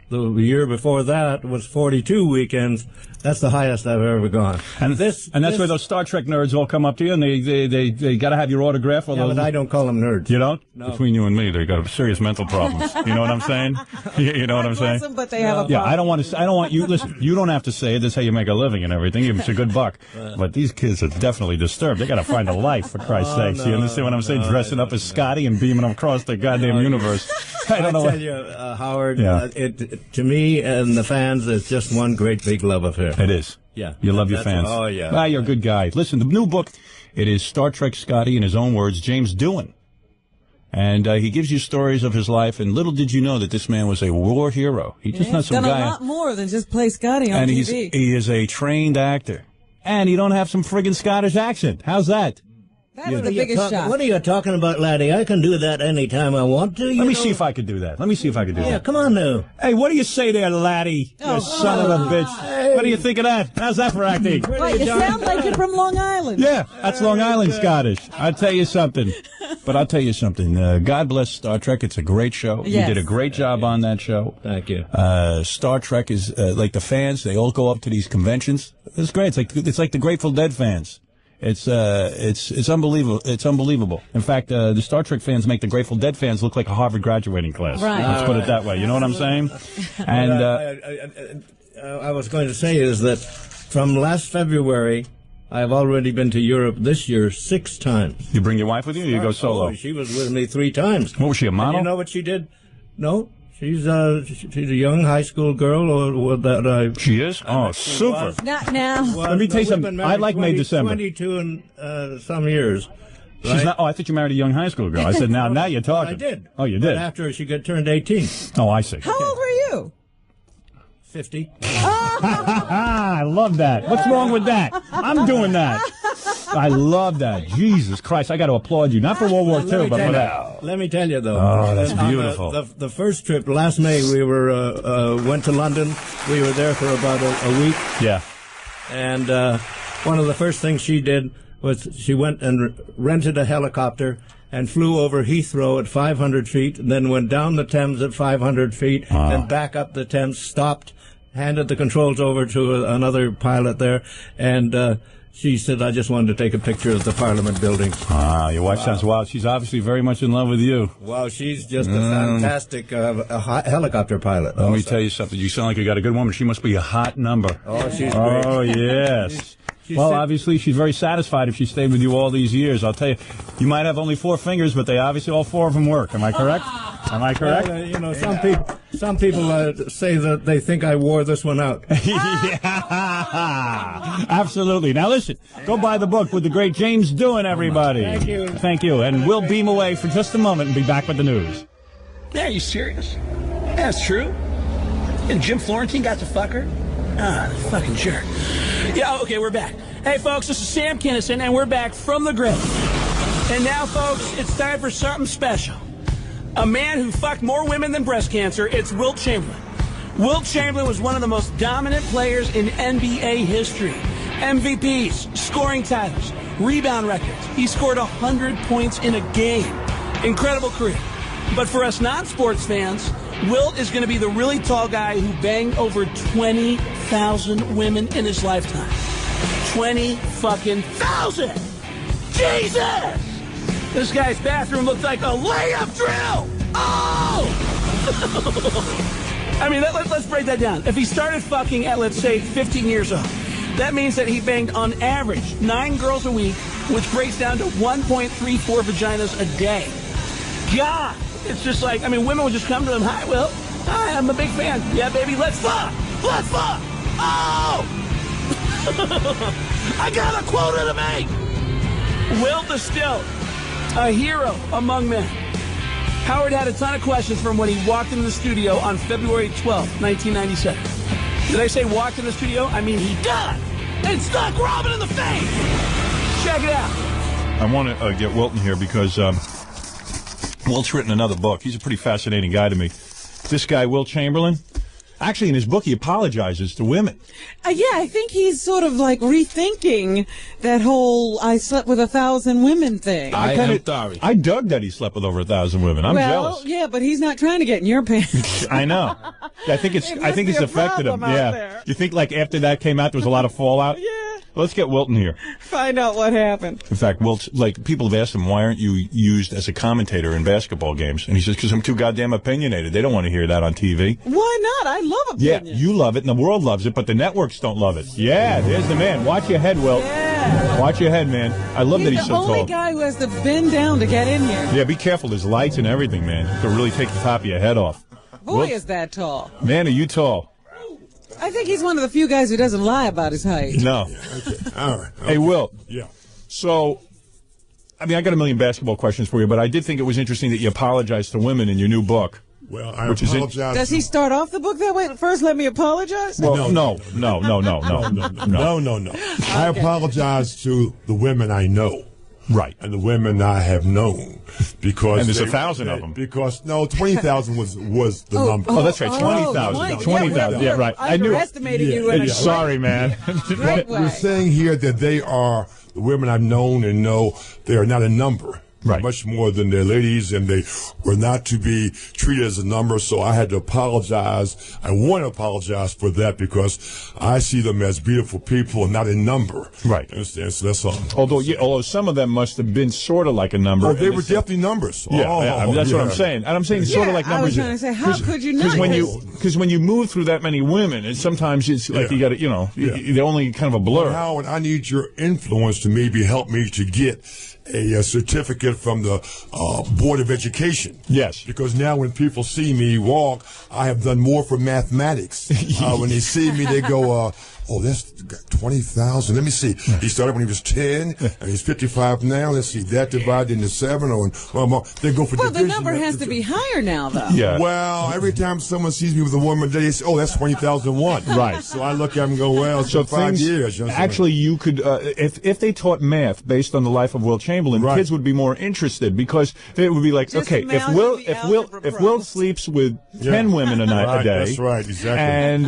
The year before that was 42 weekends. That's the highest I've ever gone. And that's where those Star Trek nerds all come up to you, and they got to have your autograph. But I don't call them nerds. You don't? No. Between you and me, they got serious mental problems. You know what I'm saying? You know what I'm saying? Them, but they have a problem. Yeah, I don't want you. Listen, you don't have to say it. That's how you make a living and everything. It's a good buck. But these kids are definitely disturbed. They got to find a life, for Christ's sakes. You understand what I'm saying? Dressing up as Scotty and beaming across the goddamn universe. I don't know. I tell you, Howard, to me and the fans, it's just one great big love affair. It is. Yeah. You love your fans. Oh, yeah. You're a good guy. Listen, the new book, it is Star Trek Scotty, in his own words, James Doohan. And he gives you stories of his life, and little did you know that this man was a war hero. He just not some done guy. a lot more than just play Scotty on and TV. he is a trained actor. And he don't have some friggin' Scottish accent. How's that? That's the biggest shot. What are you talking about, laddie? I can do that anytime I want to. Let me see if I could do that. Yeah, come on now. Hey, what do you say there, laddie? You son of a bitch. Hey. What do you think of that? How's that for acting? Right, you sound like you're from Long Island. Yeah, that's Long Island Scottish. I'll tell you something. God bless Star Trek. It's a great show. Yes. You did a great job on that show. Thank you. Star Trek is like the fans. They all go up to these conventions. It's great. It's like the Grateful Dead fans. It's unbelievable. It's unbelievable. In fact, the Star Trek fans make the Grateful Dead fans look like a Harvard graduating class. Right. Let's put it that way. You know what I'm saying? And I was going to say is that from last February, I've already been to Europe this year 6 times. You bring your wife with you, or you go solo? Oh, she was with me 3 times. What was she, a model? And you know what she did? No. She's a young high school girl She is? Oh, super. Not now. Let me tell you something. I like May December. 22 and some years. Right? She's not. Oh, I thought you married a young high school girl. I said, now you're talking. I did. Oh, you did? But after she turned 18. Oh, I see. How old were you? 50. I love that. What's wrong with that? I'm doing that. I love that. Jesus Christ, I got to applaud you. Not for World War II, but for that. Let me tell you, though. Oh, that's beautiful. The first trip, last May, we went to London. We were there for about a week. Yeah. And one of the first things she did was she went and rented a helicopter and flew over Heathrow at 500 feet, and then went down the Thames at 500 feet, and back up the Thames, stopped, handed the controls over to another pilot there, and she said, I just wanted to take a picture of the Parliament building. Your wife sounds wild. She's obviously very much in love with you. Wow, she's just a fantastic helicopter pilot. Let me tell you something. You sound like you got a good woman. She must be a hot number. Oh, she's great. Oh, yes. Well, obviously, she's very satisfied if she stayed with you all these years. I'll tell you, you might have only 4 fingers, but they obviously all 4 of them work. Am I correct? Am I correct? Well, you know, some people say that they think I wore this one out. Yeah, absolutely. Now listen, go buy the book with the great James Doohan, everybody. Thank you. Thank you. And we'll beam away for just a moment and be back with the news. Yeah, are you serious? That's true. And Jim Florentine got to fuck her? Ah, the fucking jerk. Yeah, okay, we're back. Hey, folks, this is Sam Kinison, and we're back from the grave. And now, folks, it's time for something special. A man who fucked more women than breast cancer, it's Wilt Chamberlain. Wilt Chamberlain was one of the most dominant players in NBA history. MVPs, scoring titles, rebound records. He scored 100 points in a game. Incredible career. But for us non-sports fans, Wilt is going to be the really tall guy who banged over 20,000 women in his lifetime. 20,000! Jesus! This guy's bathroom looked like a layup drill! Oh! I mean, let's break that down. If he started fucking at, let's say, 15 years old, that means that he banged on average 9 girls a week, which breaks down to 1.34 vaginas a day. God! It's just like, I mean, women would just come to him, hi, Will. Hi, I'm a big fan. Yeah, baby, let's fuck! Let's fuck! Oh! I got a quota to make! Will Distilled, a hero among men. Howard had a ton of questions from when he walked into the studio on February 12th, 1997. Did I say walked in the studio? I mean, he done! And stuck Robin in the face! Check it out. I want to get Wilton here because Wilt's written another book. He's a pretty fascinating guy to me. This guy, Wilt Chamberlain, actually in his book he apologizes to women. Yeah, I think he's sort of like rethinking that whole I slept with 1,000 women thing. I dug that he slept with over 1,000 women. I'm jealous. Yeah, but he's not trying to get in your pants. I know. I think it's affected him. Yeah. You think like after that came out there was a lot of fallout? Yeah. Let's get Wilton here. Find out what happened. In fact, Wilt, like, people have asked him, why aren't you used as a commentator in basketball games? And he says, because I'm too goddamn opinionated. They don't want to hear that on TV. Why not? I love opinion. Yeah, you love it, and the world loves it, but the networks don't love it. Yeah, there's the man. Watch your head, Wilt. Yeah. Watch your head, man. I love that he's so tall. He's the only guy who has to bend down to get in here. Yeah, be careful. There's lights and everything, man. You could really take the top of your head off. Boy, Wilt, is that tall. Man, are you tall. I think he's one of the few guys who doesn't lie about his height. No. Okay. All right. Okay. Hey, Wilt. Yeah. So, I mean, I got a million basketball questions for you, but I did think it was interesting that you apologized to women in your new book. Well, I apologize. Does he start off the book that way? First, let me apologize? Well, no. I apologize to the women I know. Right. And the women I have known. Because and there's 1,000 of them. Because, no, 20,000 was the number. Oh, that's right, 20,000. 20,000, yeah, right. I knew. Underestimating you. Sorry, man. We're saying here that they are, the women I've known and know, they are not a number. Right. Much more than their ladies, and they were not to be treated as a number, so I had to apologize. I want to apologize for that because I see them as beautiful people and not a number. Right. Understand? So that's all. Although some of them must have been sort of like a number. Oh, they were definitely numbers. Yeah, that's what I'm saying. And I'm saying it's sort of like numbers. I was trying to say, how could you not? Because when you move through that many women, and sometimes it's like you got to, they're only kind of a blur. Howard, I need your influence to maybe help me to get a certificate from the Board of Education. Yes. Because now when people see me walk, I have done more for mathematics. When they see me, they go, oh, that's 20,000. Let me see. He started when he was 10, and he's 55 now. Let's see, that divided into 7, or they go for Well, the division. number has to be higher now, though. Yeah. Well, every time someone sees me with a woman, they say, oh, that's 20,001. Right. So I look at him and go, well, it's So been 5 years. Actually, you could, if they taught math based on the life of Will Chamberlain, kids would be more interested because it would be like, okay, if Will sleeps with 10 women a night a day, that's right, exactly. And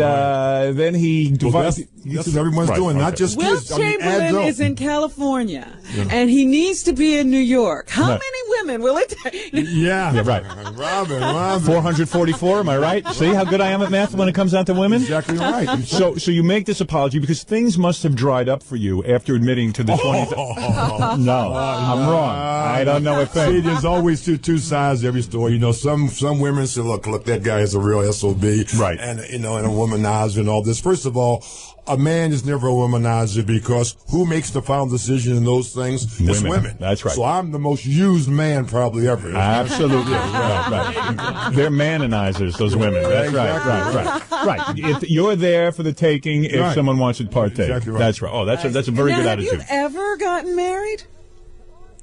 then he divides. That's what everyone's doing, not just Will kids. Chamberlain is in California, and he needs to be in New York. How many women will it take? Yeah, right. Robin. 444, am I right? See how good I am at math when it comes down to women? Exactly right. So you make this apology because things must have dried up for you after admitting to the 20. No, I'm wrong. I don't know a thing. See, there's always two sides to every story. You know, some women say, look, that guy is a real SOB. Right. And, and a womanizer and all this. First of all, a man is never a womanizer because who makes the final decision in those things? It's women. That's right. So I'm the most used man probably ever. Absolutely. right. They're manonizers, those women. That's right. If you're there for the taking if someone wants to partake. Exactly right. That's right. Oh, that's a very good attitude. Have you ever gotten married?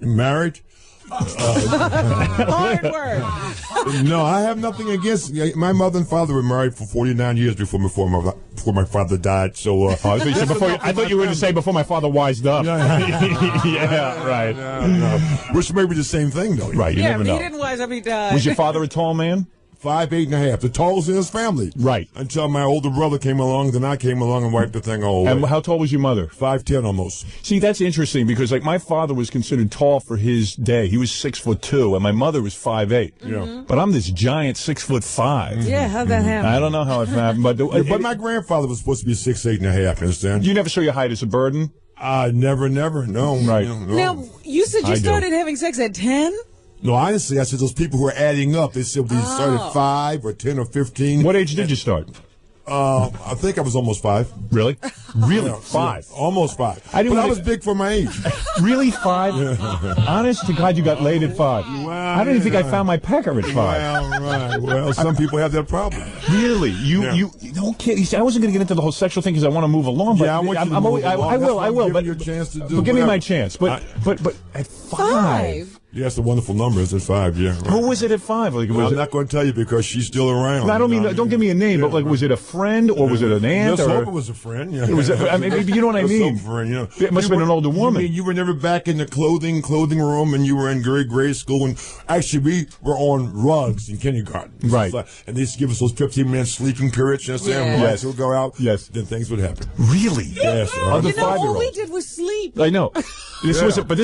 Married? Hard word. No, I have nothing against. My mother and father were married for 49 years before my father died. So, I thought you were going to say before my father wised up. Yeah, right. No. Which may be the same thing, though. Right, you never know. He didn't wise up, he died. Was your father a tall man? 5'8.5", the tallest in his family. Right. Until my older brother came along, then I came along and wiped the thing all away. And how tall was your mother? 5'10" almost. See, that's interesting because like my father was considered tall for his day. He was 6'2", and my mother was 5'8". Yeah. But I'm this giant 6'5". Yeah, how'd that happen? I don't know how it happened, but my grandfather was supposed to be 6'8.5", understand? You never saw your height as a burden? Never, no. Right. No. Now, you said you started having sex at 10? No, honestly, I said those people who are adding up. They said they started at 5 or 10 or 15. What age did you start? I think I was almost 5. Really? Really? Yeah, 5? Yeah, almost 5. I was big for my age. Really? 5? Honest to God, you got laid at 5. Well, I don't even think I found my pecker at 5. Well, some people have that problem. Really? You don't kid. I wasn't going to get into the whole sexual thing because I want to move along. But yeah, I want you to move along. I will. But give you a chance to do. But give me my chance. But at 5. Yeah, it's a wonderful number. It's at 5. Yeah. Right. Who was it at 5? Like, I'm not going to tell you because she's still around. I don't mean. Don't give me a name. But like, was it a friend or was it an aunt? Let's hope it was a friend. Yeah. It was. I mean, you know what I mean. Friend, you know. It must have been an older woman. You were never back in the clothing room, and you were in grade school. And actually, we were on rugs in kindergarten. Right. And they used to give us those 15-minute sleeping periods. You know, lights would go out. Yes. Then things would happen. Really? Yes. Under 5-year-olds. All we did was sleep. I know. This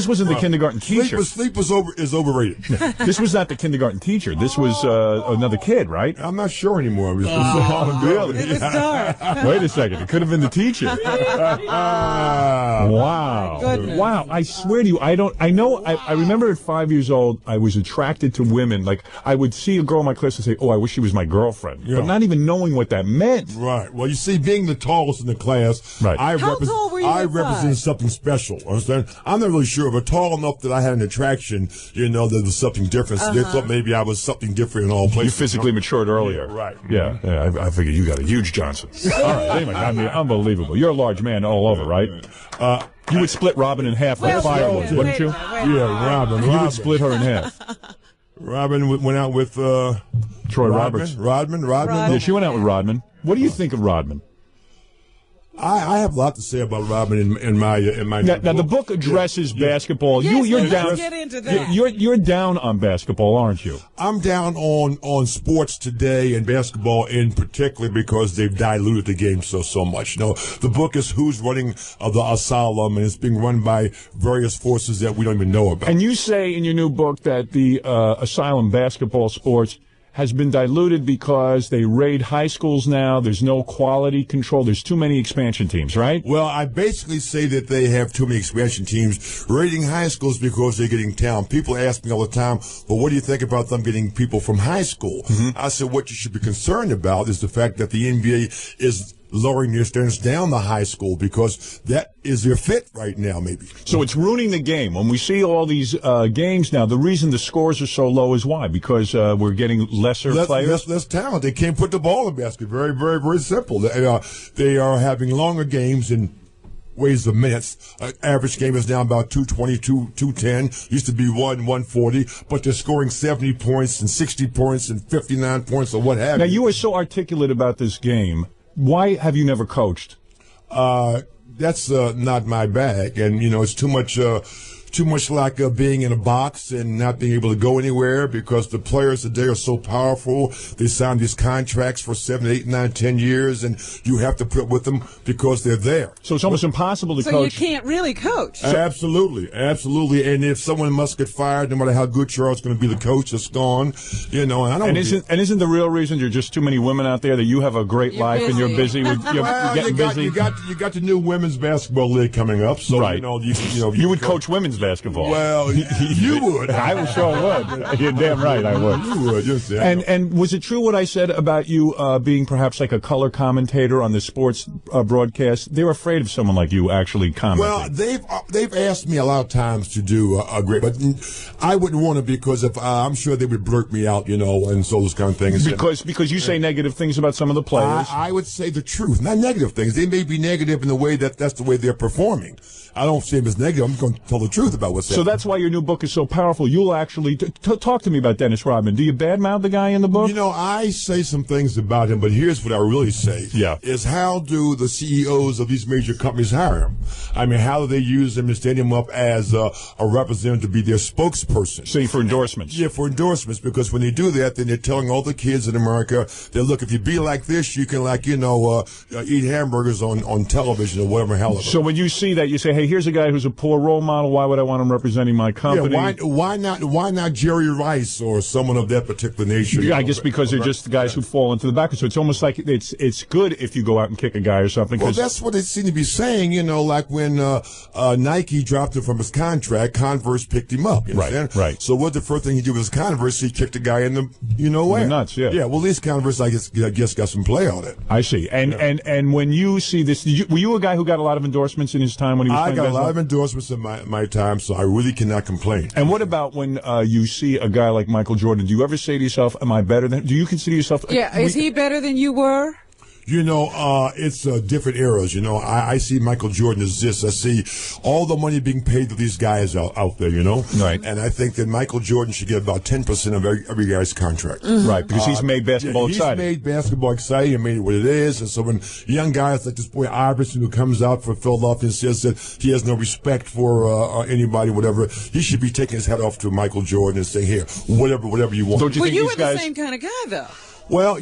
wasn't the kindergarten teacher. Sleep is overrated. This was not the kindergarten teacher. This was another kid, right? I'm not sure anymore. It was really? It was dark. Wait a second. It could have been the teacher. Wow. Wow. I swear to you, I remember at 5 years old, I was attracted to women. Like, I would see a girl in my class and say, oh, I wish she was my girlfriend. Yeah. But not even knowing what that meant. Right. Well, you see, being the tallest in the class, right. I represented something special. Understand? I'm not really sure, but tall enough that I had an attraction, there was something different. So they thought maybe I was something different in all places. You physically matured earlier. Yeah, right. Yeah. I figured you got a huge Johnson. All right. Anyway, I mean, unbelievable. You're a large man all over, right? You would split Robin in half like firewood, wouldn't you? Yeah, Robin. You would split her in half. Robin went out with Troy Roberts. Rodman. Yeah, she went out with Rodman. What do you think of Rodman? I have a lot to say about Rodman in my now the book addresses basketball. Yes, you're down. Let's get into that. You're down on basketball, aren't you? I'm down on sports today and basketball in particular because they've diluted the game so much. The book is Who's Running the Asylum, and it's being run by various forces that we don't even know about. And you say in your new book that the asylum basketball sports has been diluted because they raid high schools now. There's no quality control. There's too many expansion teams, right? Well, I basically say that they have too many expansion teams raiding high schools because they're getting talent. People ask me all the time, well, what do you think about them getting people from high school? Mm-hmm. I said, what you should be concerned about is the fact that the NBA is lowering their standards down the high school because that is their fit right now, maybe. So it's ruining the game. When we see all these games now, the reason the scores are so low is why? Because we're getting lesser players? Less talent. They can't put the ball in the basket. Very, very, very simple. They are having longer games in ways of minutes. Average game is now about 220, 210. Used to be 140, but they're scoring 70 points and 60 points and 59 points or what have you. Now, you are so articulate about this game. Why have you never coached? That's not my bag, and it's too much like being in a box and not being able to go anywhere because the players today are so powerful. They sign these contracts for 7, 8, 9, 10 years, and you have to put with them because they're there. So it's almost impossible to so coach. So you can't really coach. Absolutely. And if someone must get fired, no matter how good you are, it's going to be the coach that's gone. And I don't. And isn't the real reason there are just too many women out there that you have a great life and you're busy with you're getting busy? You got the new women's basketball league coming up, so right. You would coach women's basketball. Well, you would. I sure would. You're damn right I would. You would. Yes, and was it true what I said about you being perhaps like a color commentator on the sports broadcast? They're afraid of someone like you actually commenting. Well, they've asked me a lot of times to do a great, but I wouldn't want to because if I'm sure they would blurt me out, and so those kind of things. Because you say negative things about some of the players. I would say the truth, not negative things. They may be negative in the way that's the way they're performing. I don't see them as negative. I'm going to tell the truth about what's happening. So that's why your new book is so powerful. You'll actually talk to me about Dennis Rodman. Do you badmouth the guy in the book? I say some things about him, but here's what I really say. Yeah. Is how do the CEOs of these major companies hire him? I mean, how do they use him and stand him up as a representative to be their spokesperson? Say for endorsements. Yeah, for endorsements, because when they do that, then they're telling all the kids in America that, look, if you be like this, you can, eat hamburgers on television or whatever hell. So when you see that, you say, hey, here's a guy who's a poor role model. Why would I want him representing my company? Yeah, why not Jerry Rice or someone of that particular nature? Yeah, I guess because they're just the guys who fall into the back. So it's almost like it's good if you go out and kick a guy or something. Well, that's what they seem to be saying, like when Nike dropped him from his contract, Converse picked him up. Right. So what the first thing he did with his Converse, he kicked the guy in the, where? The nuts, yeah. Yeah, well, at least Converse, I guess got some play on it. I see. And when you see this, were you a guy who got a lot of endorsements in his time when he was playing I got baseball? a lot of endorsements in my time, so I really cannot complain. And what about when you see a guy like Michael Jordan? Do you ever say to yourself, am I better than? Do you consider yourself? Yeah, is he better than you were? It's different eras. I see Michael Jordan as this. I see all the money being paid to these guys out there, Right. And I think that Michael Jordan should get about 10% of every guy's contract. Mm-hmm. Right, because he's made basketball exciting. He's made basketball exciting and made it what it is. And so when young guys like this boy Iverson, who comes out for Philadelphia and says that he has no respect for anybody, whatever, he should be taking his hat off to Michael Jordan and saying, here, whatever you want. Don't you think you these were guys... the same kind of guy, though. Well,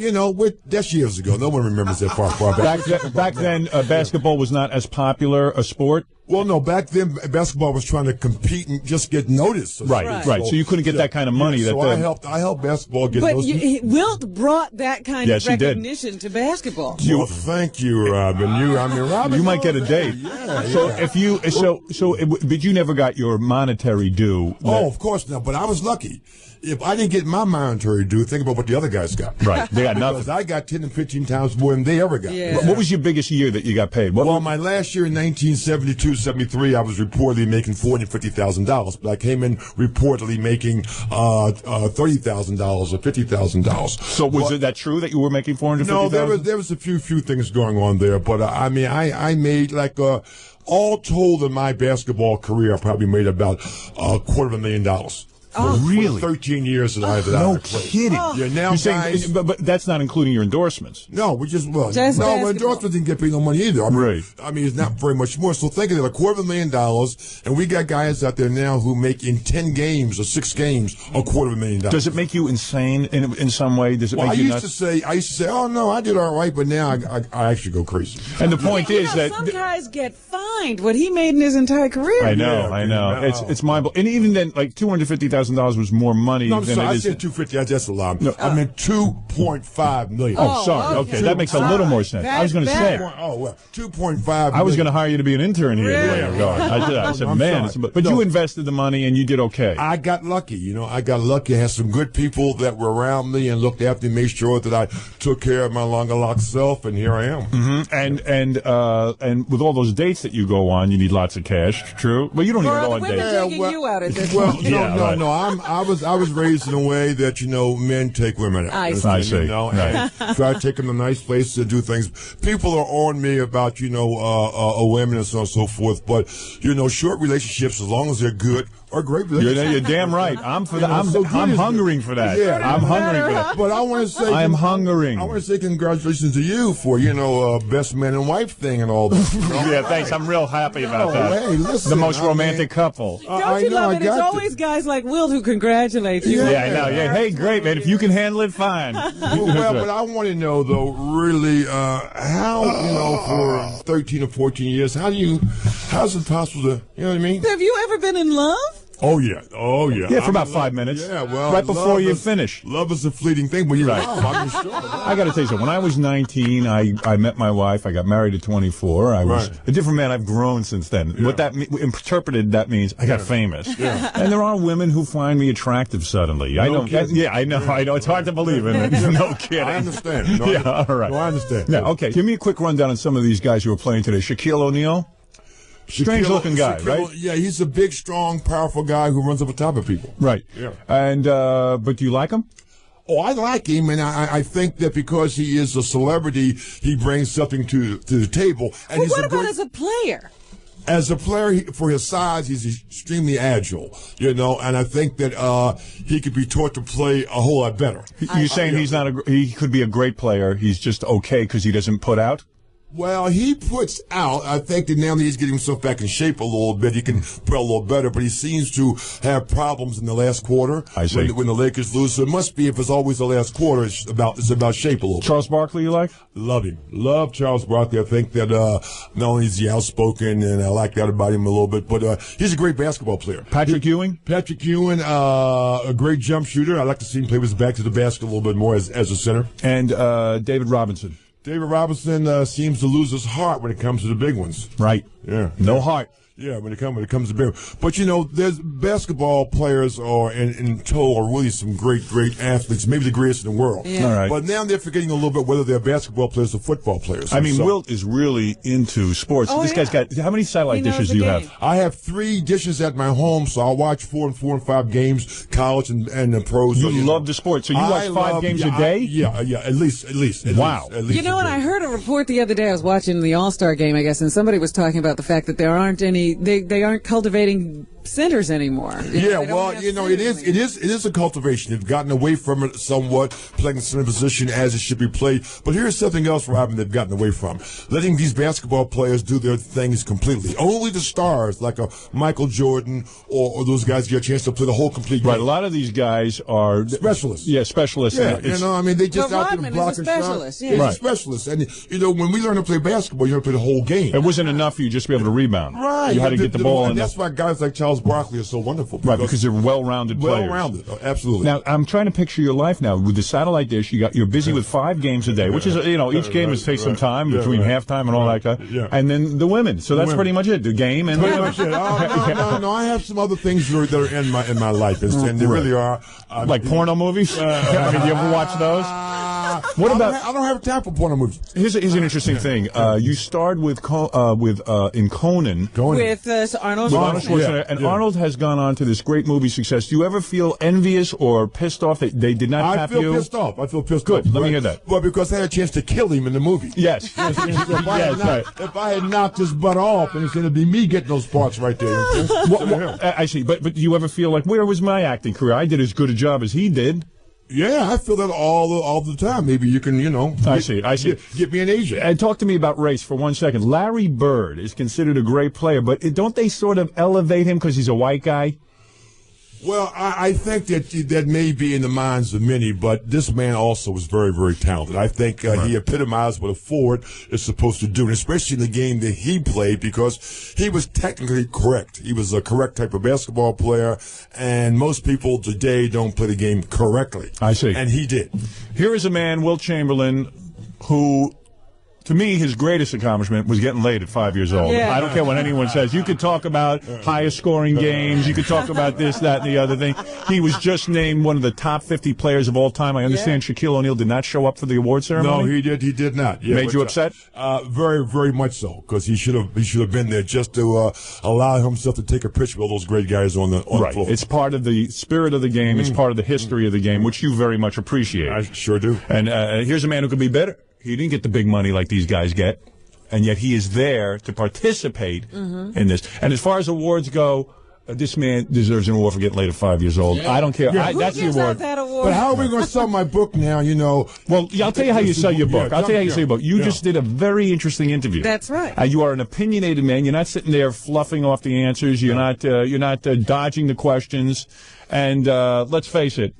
that's years ago. No one remembers that far back. Back then, basketball was not as popular a sport. Well, no, back then basketball was trying to compete and just get noticed. Right. So you couldn't get that kind of money. Yeah, so I helped basketball get But noticed. Wilt brought that kind of recognition to basketball. Well, thank you, Robin. Robin, you might get a date. But you never got your monetary due. Oh, of course not. But I was lucky. If I didn't get my monetary due, think about what the other guys got. Right, they got nothing. Because I got 10 and 15 times more than they ever got. Yeah. What was your biggest year that you got paid? My last year in 1972-73, I was reportedly making $450,000, but I came in reportedly making $30,000 or $50,000. So was it that true that you were making $450,000? No, there was a few things going on there, but I made all told in my basketball career, I probably made about $250,000. Really? 13 years that I No played. kidding. Yeah, now You're saying, but that's not including your endorsements. No, endorsements didn't get paid no money either. It's not very much more. So think of it, $250,000, and we got guys out there now who make in 10 games or 6 games $250,000. Does it make you insane in some way? Does it make you nuts? I used to say, oh no, I did all right, but now I actually go crazy. And the point is that some guys get fined what he made in his entire career. I know. It's mind-blowing. And even then, like $250,000 $200,000 was more money No, I'm than sorry, it I is. said 250. That's a lot. No. I meant 2.5 million. Oh, sorry. Okay, that makes a little more sense. I was going to say. Oh, well, 2.5. I was going to hire you to be an intern here. Yeah. I said, I'm man, sorry. but you invested the money and you did okay. I got lucky. You know, I got lucky. I had some good people that were around me and looked after me, made sure that I took care of my longer lock self, and here I am. Mm-hmm. And with all those dates that you go on, you need lots of cash. True. Well, you don't need it all on dates. Taking you out at this Well, point. no. I was raised in a way that men take women out. I see. I see. You know, Right. and try to take them to nice places to do things. People are on me about women and so on and so forth, but short relationships, as long as they're good, are great relationships. You're damn right. I'm for that. So I'm hungering for that. Yeah, I'm hungering for that. But I want to say, I'm hungering. I want to say congratulations to you for best man and wife thing and all that. Yeah, thanks. I'm real happy about that. Hey, listen, the most romantic couple. Don't you love it? It's always guys like Will who congratulate you. Yeah, I know. Yeah, hey, great, man. If you can handle it, fine. Well, but I want to know, though, really, how, for 13 or 14 years, how's it possible to, you know what I mean? Have you ever been in love? Oh, yeah. Yeah, for about 5 minutes. Yeah, well. Right before you finish. Love is a fleeting thing, but you're right. Sure. I got to tell you something. When I was 19, I met my wife. I got married at 24. I was a different man. I've grown since then. Yeah. What that interpreted, that means I got famous. Yeah. And there are women who find me attractive suddenly. I know. It's hard to believe it. No kidding. I understand. All right. No, I understand. Yeah, okay. Give me a quick rundown on some of these guys who are playing today. Shaquille O'Neal. Strange-looking guy, right? Yeah, he's a big, strong, powerful guy who runs up on top of people. Right. Yeah. And but do you like him? Oh, I like him, and I think that because he is a celebrity, he brings something to the table. And what about as a player? As a player, for his size, he's extremely agile, and I think that he could be taught to play a whole lot better. You're saying he could be a great player, he's just okay because he doesn't put out? Well, he puts out. I think that now that he's getting himself back in shape a little bit, he can play a little better. But he seems to have problems in the last quarter. I see. When the Lakers lose, so it must be, if it's always the last quarter, it's about shape a little. Charles Barkley, you like? Love him. Love Charles Barkley. I think that not only is he outspoken, and I like that about him a little bit, but he's a great basketball player. Patrick Ewing, a great jump shooter. I like to see him play with his back to the basket a little bit more as a center. And David Robinson. David Robinson seems to lose his heart when it comes to the big ones. Right. Yeah. No heart. Yeah, when it comes to big. But there's basketball players in total are really some great athletes, maybe the greatest in the world. Yeah. All right. But now they're forgetting a little bit whether they're basketball players or football players. I mean, Wilt is really into sports. This guy's got, how many satellite dishes do you have? I have 3 dishes at my home, so I'll watch 4 and 5 games, college and the pros. You love the sport, so you watch 5 games a day? Yeah, at least. Wow. At least what? I heard a report the other day. I was watching the All-Star game, I guess, and somebody was talking about the fact that there aren't any. They aren't cultivating centers anymore. Yeah, well, it is a cultivation. They've gotten away from it somewhat, playing the center position as it should be played. But here's something else, Robin, they've gotten away from. Letting these basketball players do their things completely. Only the stars, like a Michael Jordan or those guys, get a chance to play the whole complete game. Right, a lot of these guys are specialists. Yeah, specialists. Yeah, they just out there blocking shots. Yeah. He's a specialist. And, when we learn to play basketball, you learn to play the whole game. It wasn't enough for you just to be able to rebound. Right. You had to get the ball in. And that's why guys like Charles Barkley are so wonderful. Because they're well-rounded players. Well-rounded, absolutely. Now, I'm trying to picture your life now. With the satellite dish, you're busy with 5 games a day, which is, each game takes some time between halftime and all that kind of, and then the women. So that's pretty much it, the game and pretty much it. No, I have some other things that are in my life, and they really are. Like porno movies? I mean, do you ever watch those? What about? I don't have time for porno movies. Here's an interesting thing. You starred in Conan. With Arnold Schwarzenegger, and Arnold has gone on to this great movie success. Do you ever feel envious or pissed off that they did not tap you? I feel pissed off. Good. Let me hear that. Well, because I had a chance to kill him in the movie. Yes. If I had knocked his butt off, then it's going to be me getting those parts right there. I see. But do you ever feel like, where was my acting career? I did as good a job as he did. Yeah, I feel that all the time. Maybe you can, I see. Get me an agent. And talk to me about race for 1 second. Larry Bird is considered a great player, but don't they sort of elevate him because he's a white guy? Well, I think that may be in the minds of many, but this man also was very, very talented. I think he epitomized what a forward is supposed to do, and especially in the game that he played, because he was technically correct. He was a correct type of basketball player, and most people today don't play the game correctly. I see. And he did. Here is a man, Wilt Chamberlain, who... To me, his greatest accomplishment was getting laid at 5 years old. Yeah. I don't care what anyone says. You could talk about highest scoring games. You could talk about this, that, and the other thing. He was just named one of the top 50 players of all time. I understand Shaquille O'Neal did not show up for the award ceremony. No, he did. He did not. Yeah, Made you upset? Very, very much so, because he should have been there just to allow himself to take a picture with all those great guys on the floor. It's part of the spirit of the game. It's part of the history of the game, which you very much appreciate. I sure do. And here's a man who could be better. He didn't get the big money like these guys get, and yet he is there to participate in this. And as far as awards go, this man deserves an award for getting laid at 5 years old. I don't care. Yeah. That's the award. But how are we going to sell my book now, you know? Well, I'll tell you how you sell your book. I'll tell you how you sell your book. You just did a very interesting interview. That's right. You are an opinionated man. You're not sitting there fluffing off the answers. You're not dodging the questions. And let's face it,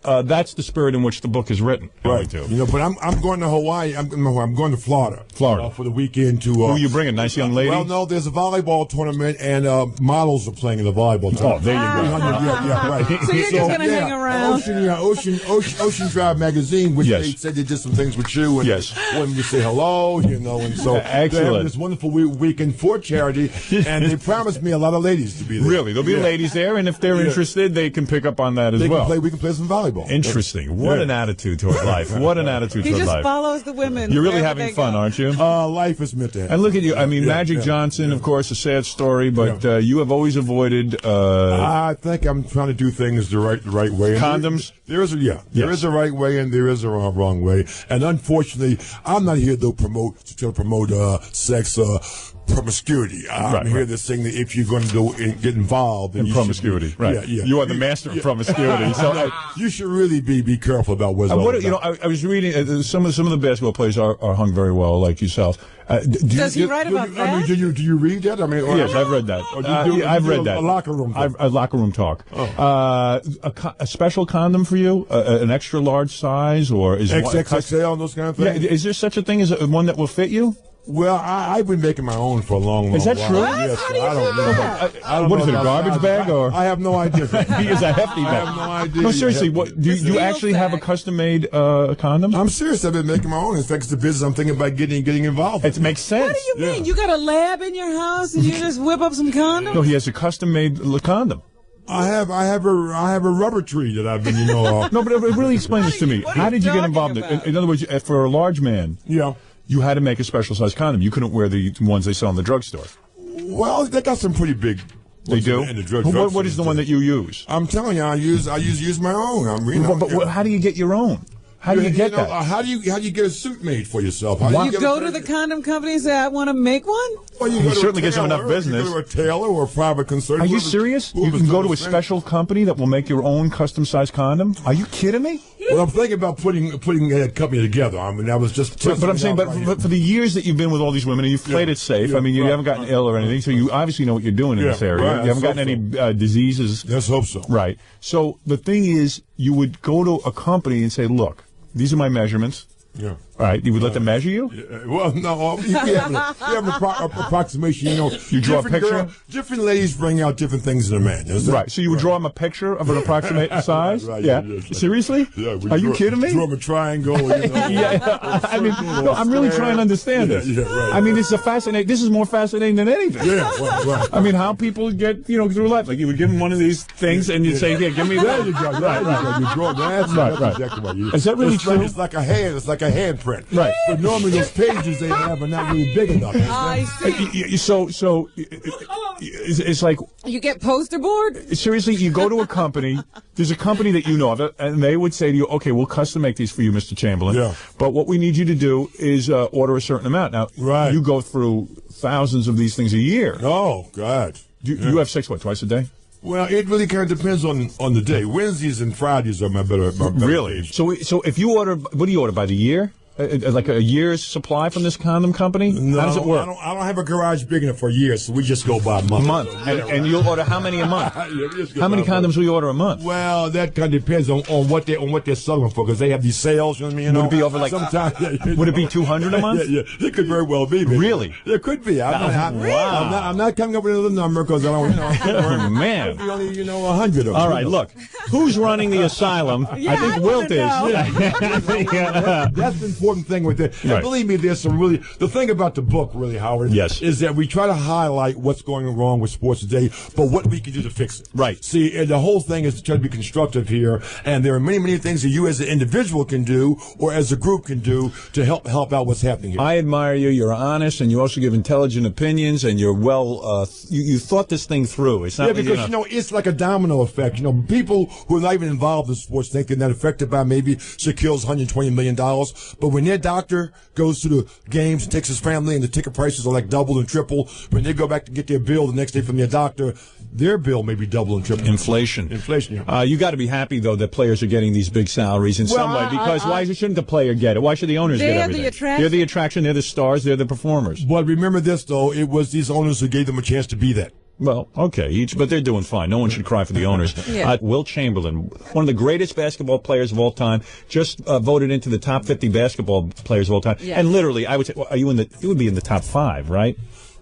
that's the spirit in which the book is written. Right. You know, but I'm going to Hawaii. I'm going to Florida. For the weekend to. Who are you bringing? Nice young lady? Well, no, there's a volleyball tournament, and models are playing in the volleyball tournament. Oh, there you go. Yeah, right. So you're just going to hang around. Ocean Drive magazine, which they said they did some things with you, and wanted to say hello, you know, and so they're having this wonderful weekend for charity, and they promised me a lot of ladies to be there. Really, there'll be ladies there, and if they're interested, they can pick up on that as well. We can play some volleyball. Interesting. What an attitude toward life. What an attitude toward life. He just follows the women. You're really having fun, aren't you? Life is meant to happen. And look at you. I mean, Magic Johnson, of course, a sad story, but you have always avoided. I think I'm trying to do things the right way. Condoms? There is a right way and there is a wrong way. And unfortunately, I'm not here to promote sex promiscuity. I'm here to sing that if you're going to get involved in promiscuity, right? You are the master of promiscuity. So you should really be careful about what's all about. I was reading some of the basketball players are hung very well, like yourself. Does he write about that? I mean, do you read that? I mean, yes, I've read that. I've read that. A locker room talk. A locker room talk. A special condom for you, an extra large size, or is XXL and those kind of things? Yeah, is there such a thing as one that will fit you? Well, I've been making my own for a long while. Is that true? Yes, How do you I don't know. What is it, a garbage bag? Or I have no idea. He is a hefty bag. I have no idea. No, seriously, what do you actually have a custom-made condom? I'm serious. I've been making my own. In fact, it's a business I'm thinking about getting involved in. It makes sense. What do you mean? You got a lab in your house and you just whip up some condoms? No, he has a custom-made condom. I have a rubber tree that I've been, No, but really explain this to me. How did you get involved in it? In other words, for a large man, you had to make a special size condom. You couldn't wear the ones they sell in the drugstore. Well, they got some pretty big. They do. In the drugstore. What is the one that you use? I'm telling you, I use my own. But how do you get your own? How do you get that? How do you get a suit made for yourself? You go to the condom company and say, I want to make one? Well, you certainly get some enough business. You go to a tailor or a private concern. Are you serious? You can go to a special company that will make your own custom-sized condom? Are you kidding me? Well, I'm thinking about putting that company together. I mean, that was just. But I'm saying, for the years that you've been with all these women, and you've played it safe. I mean, you haven't gotten ill or anything, so you obviously know what you're doing in this area. Right, you haven't gotten any diseases. Let's hope so. Right. So the thing is, you would go to a company and say, "Look, these are my measurements." Yeah. All right. You would let them measure you? Well, no. You have an approximation. You draw a picture? Different ladies bring out different things in a man. Right. So you would draw them a picture of an approximate size? Right. Yeah. Seriously? Yeah. Are you kidding me? Draw them a triangle. I mean, no, I'm really trying to understand this. Yeah, right. I mean, this is more fascinating than anything. Yeah. Right. I mean, how people get through life. Like you would give them one of these things and you'd say, "Here, give me that." There you go. Right. You draw that. Right. Exactly right. Is that really true? It's like a hand. It's like a handprint. Right. But normally those pages they have are not really big enough. I see. So it's like you get poster board. Seriously, you go to a company. There's a company that you know of, and they would say to you, "Okay, we'll custom make these for you, Mr. Chamberlain. Yeah. But what we need you to do is order a certain amount." Now, you go through thousands of these things a year. Oh God! You have sex twice a day? Well, it really kind of depends on the day. Wednesdays and Fridays are my better really? days. So if you order, what do you order by the year? like a year's supply from this condom company? No, how does it work? I don't have a garage big enough for a year, so we just go by a month. A month. And you'll order how many a month? How many condoms will you order a month? Well, that kind of depends on what they're selling for, because they have these sales. You know what I mean? Would it be over like? Sometimes, would it be 200 a month? Yeah, it could very well be. Maybe. Really? It could be. I'm not coming up with another number because I don't. Oh, man. Maybe only 100 of them. All right, look. Who's running the asylum? I think Wilt is. That's the important thing with it. And believe me, there's some really. The thing about the book, really, Howard, is that we try to highlight what's going wrong with sports today, but what we can do to fix it. Right. See, and the whole thing is to try to be constructive here, and there are many, many things that you as an individual can do or as a group can do to help out what's happening here. I admire you. You're honest, and you also give intelligent opinions, and you're well. You thought this thing through. It's not. Yeah, because it's like a domino effect. People who are not even involved in sports think they're not affected by maybe Shaquille's $120 million, but when their doctor goes to the games and takes his family, and the ticket prices are like double and triple, when they go back to get their bill the next day from their doctor, their bill may be double and triple. Inflation. Yeah. You got to be happy though that players are getting these big salaries in some way. Because why shouldn't the player get it? Why should the owners get everything? They're the attraction. They're the stars. They're the performers. But remember this though: it was these owners who gave them a chance to be that. Well, okay, but they're doing fine. No one should cry for the owners. Wilt Chamberlain, one of the greatest basketball players of all time, just voted into the top 50 basketball players of all time. Yes. And literally, I would say, you would be in the top 5, right?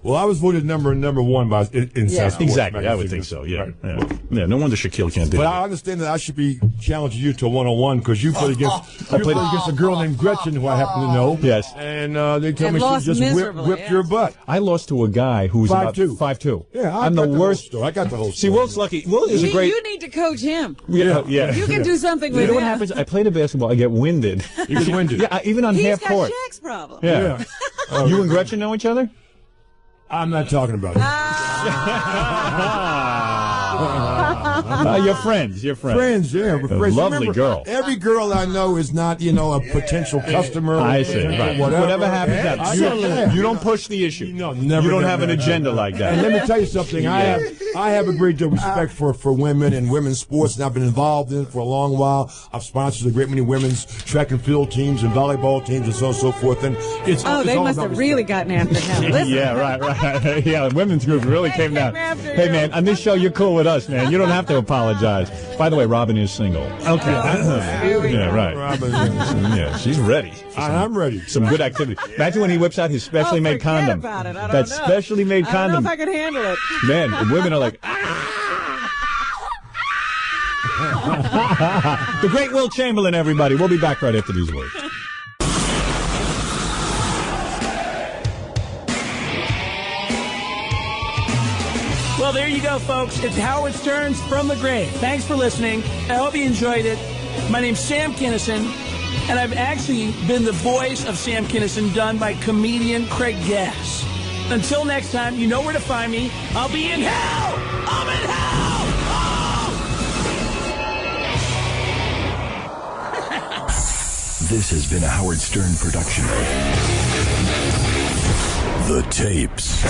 Well, I was voted number one by in Sassoul. Exactly, I would think so. Yeah, yeah. No wonder Shaquille can't do it. But I understand that I should be challenging you to a 1-on-1 because you played against a girl named Gretchen who I happen to know. Yes, and they tell me she just whipped your butt. I lost to a guy who was 5'2". Yeah, I'm the worst. I got the whole story. See, Wilt's lucky. Wilt is a great. You need to coach him. Yeah. You can do something with him. You know what happens? I play the basketball. I get winded. You get winded. Yeah, even on half court. He's got Shaq's problem. Yeah. You and Gretchen know each other? I'm not talking about it. You're friends. Friends, yeah. We're friends. Lovely girl. Every girl I know is not, a potential customer. I see. Right. Whatever happens, you don't push the issue. No, never. You don't have an agenda like that. And let me tell you something. I have a great deal of respect for women and women's sports, and I've been involved in it for a long while. I've sponsored a great many women's track and field teams and volleyball teams and so on and so forth. And it's they must have really gotten after him. Listen. Yeah, right. Yeah, the women's group really came down. Hey, man, on this show, you're cool with us, man. You don't have to apologize. By the way, Robin is single. Okay. Yeah, right. Robin, yeah, she's ready. I'm ready. Some good activity. Imagine when he whips out his specially made condom. About it. That specially made condom. I don't know if I could handle it. Man, the women are like, The great Wilt Chamberlain, everybody. We'll be back right after these words. Well, there you go, folks. It's Howard Stern's From the Grave. Thanks for listening. I hope you enjoyed it. My name's Sam Kinison, and I've actually been the voice of Sam Kinison done by comedian Craig Gass. Until next time, you know where to find me. I'll be in hell! I'm in hell! Oh! This has been a Howard Stern production. The Tapes.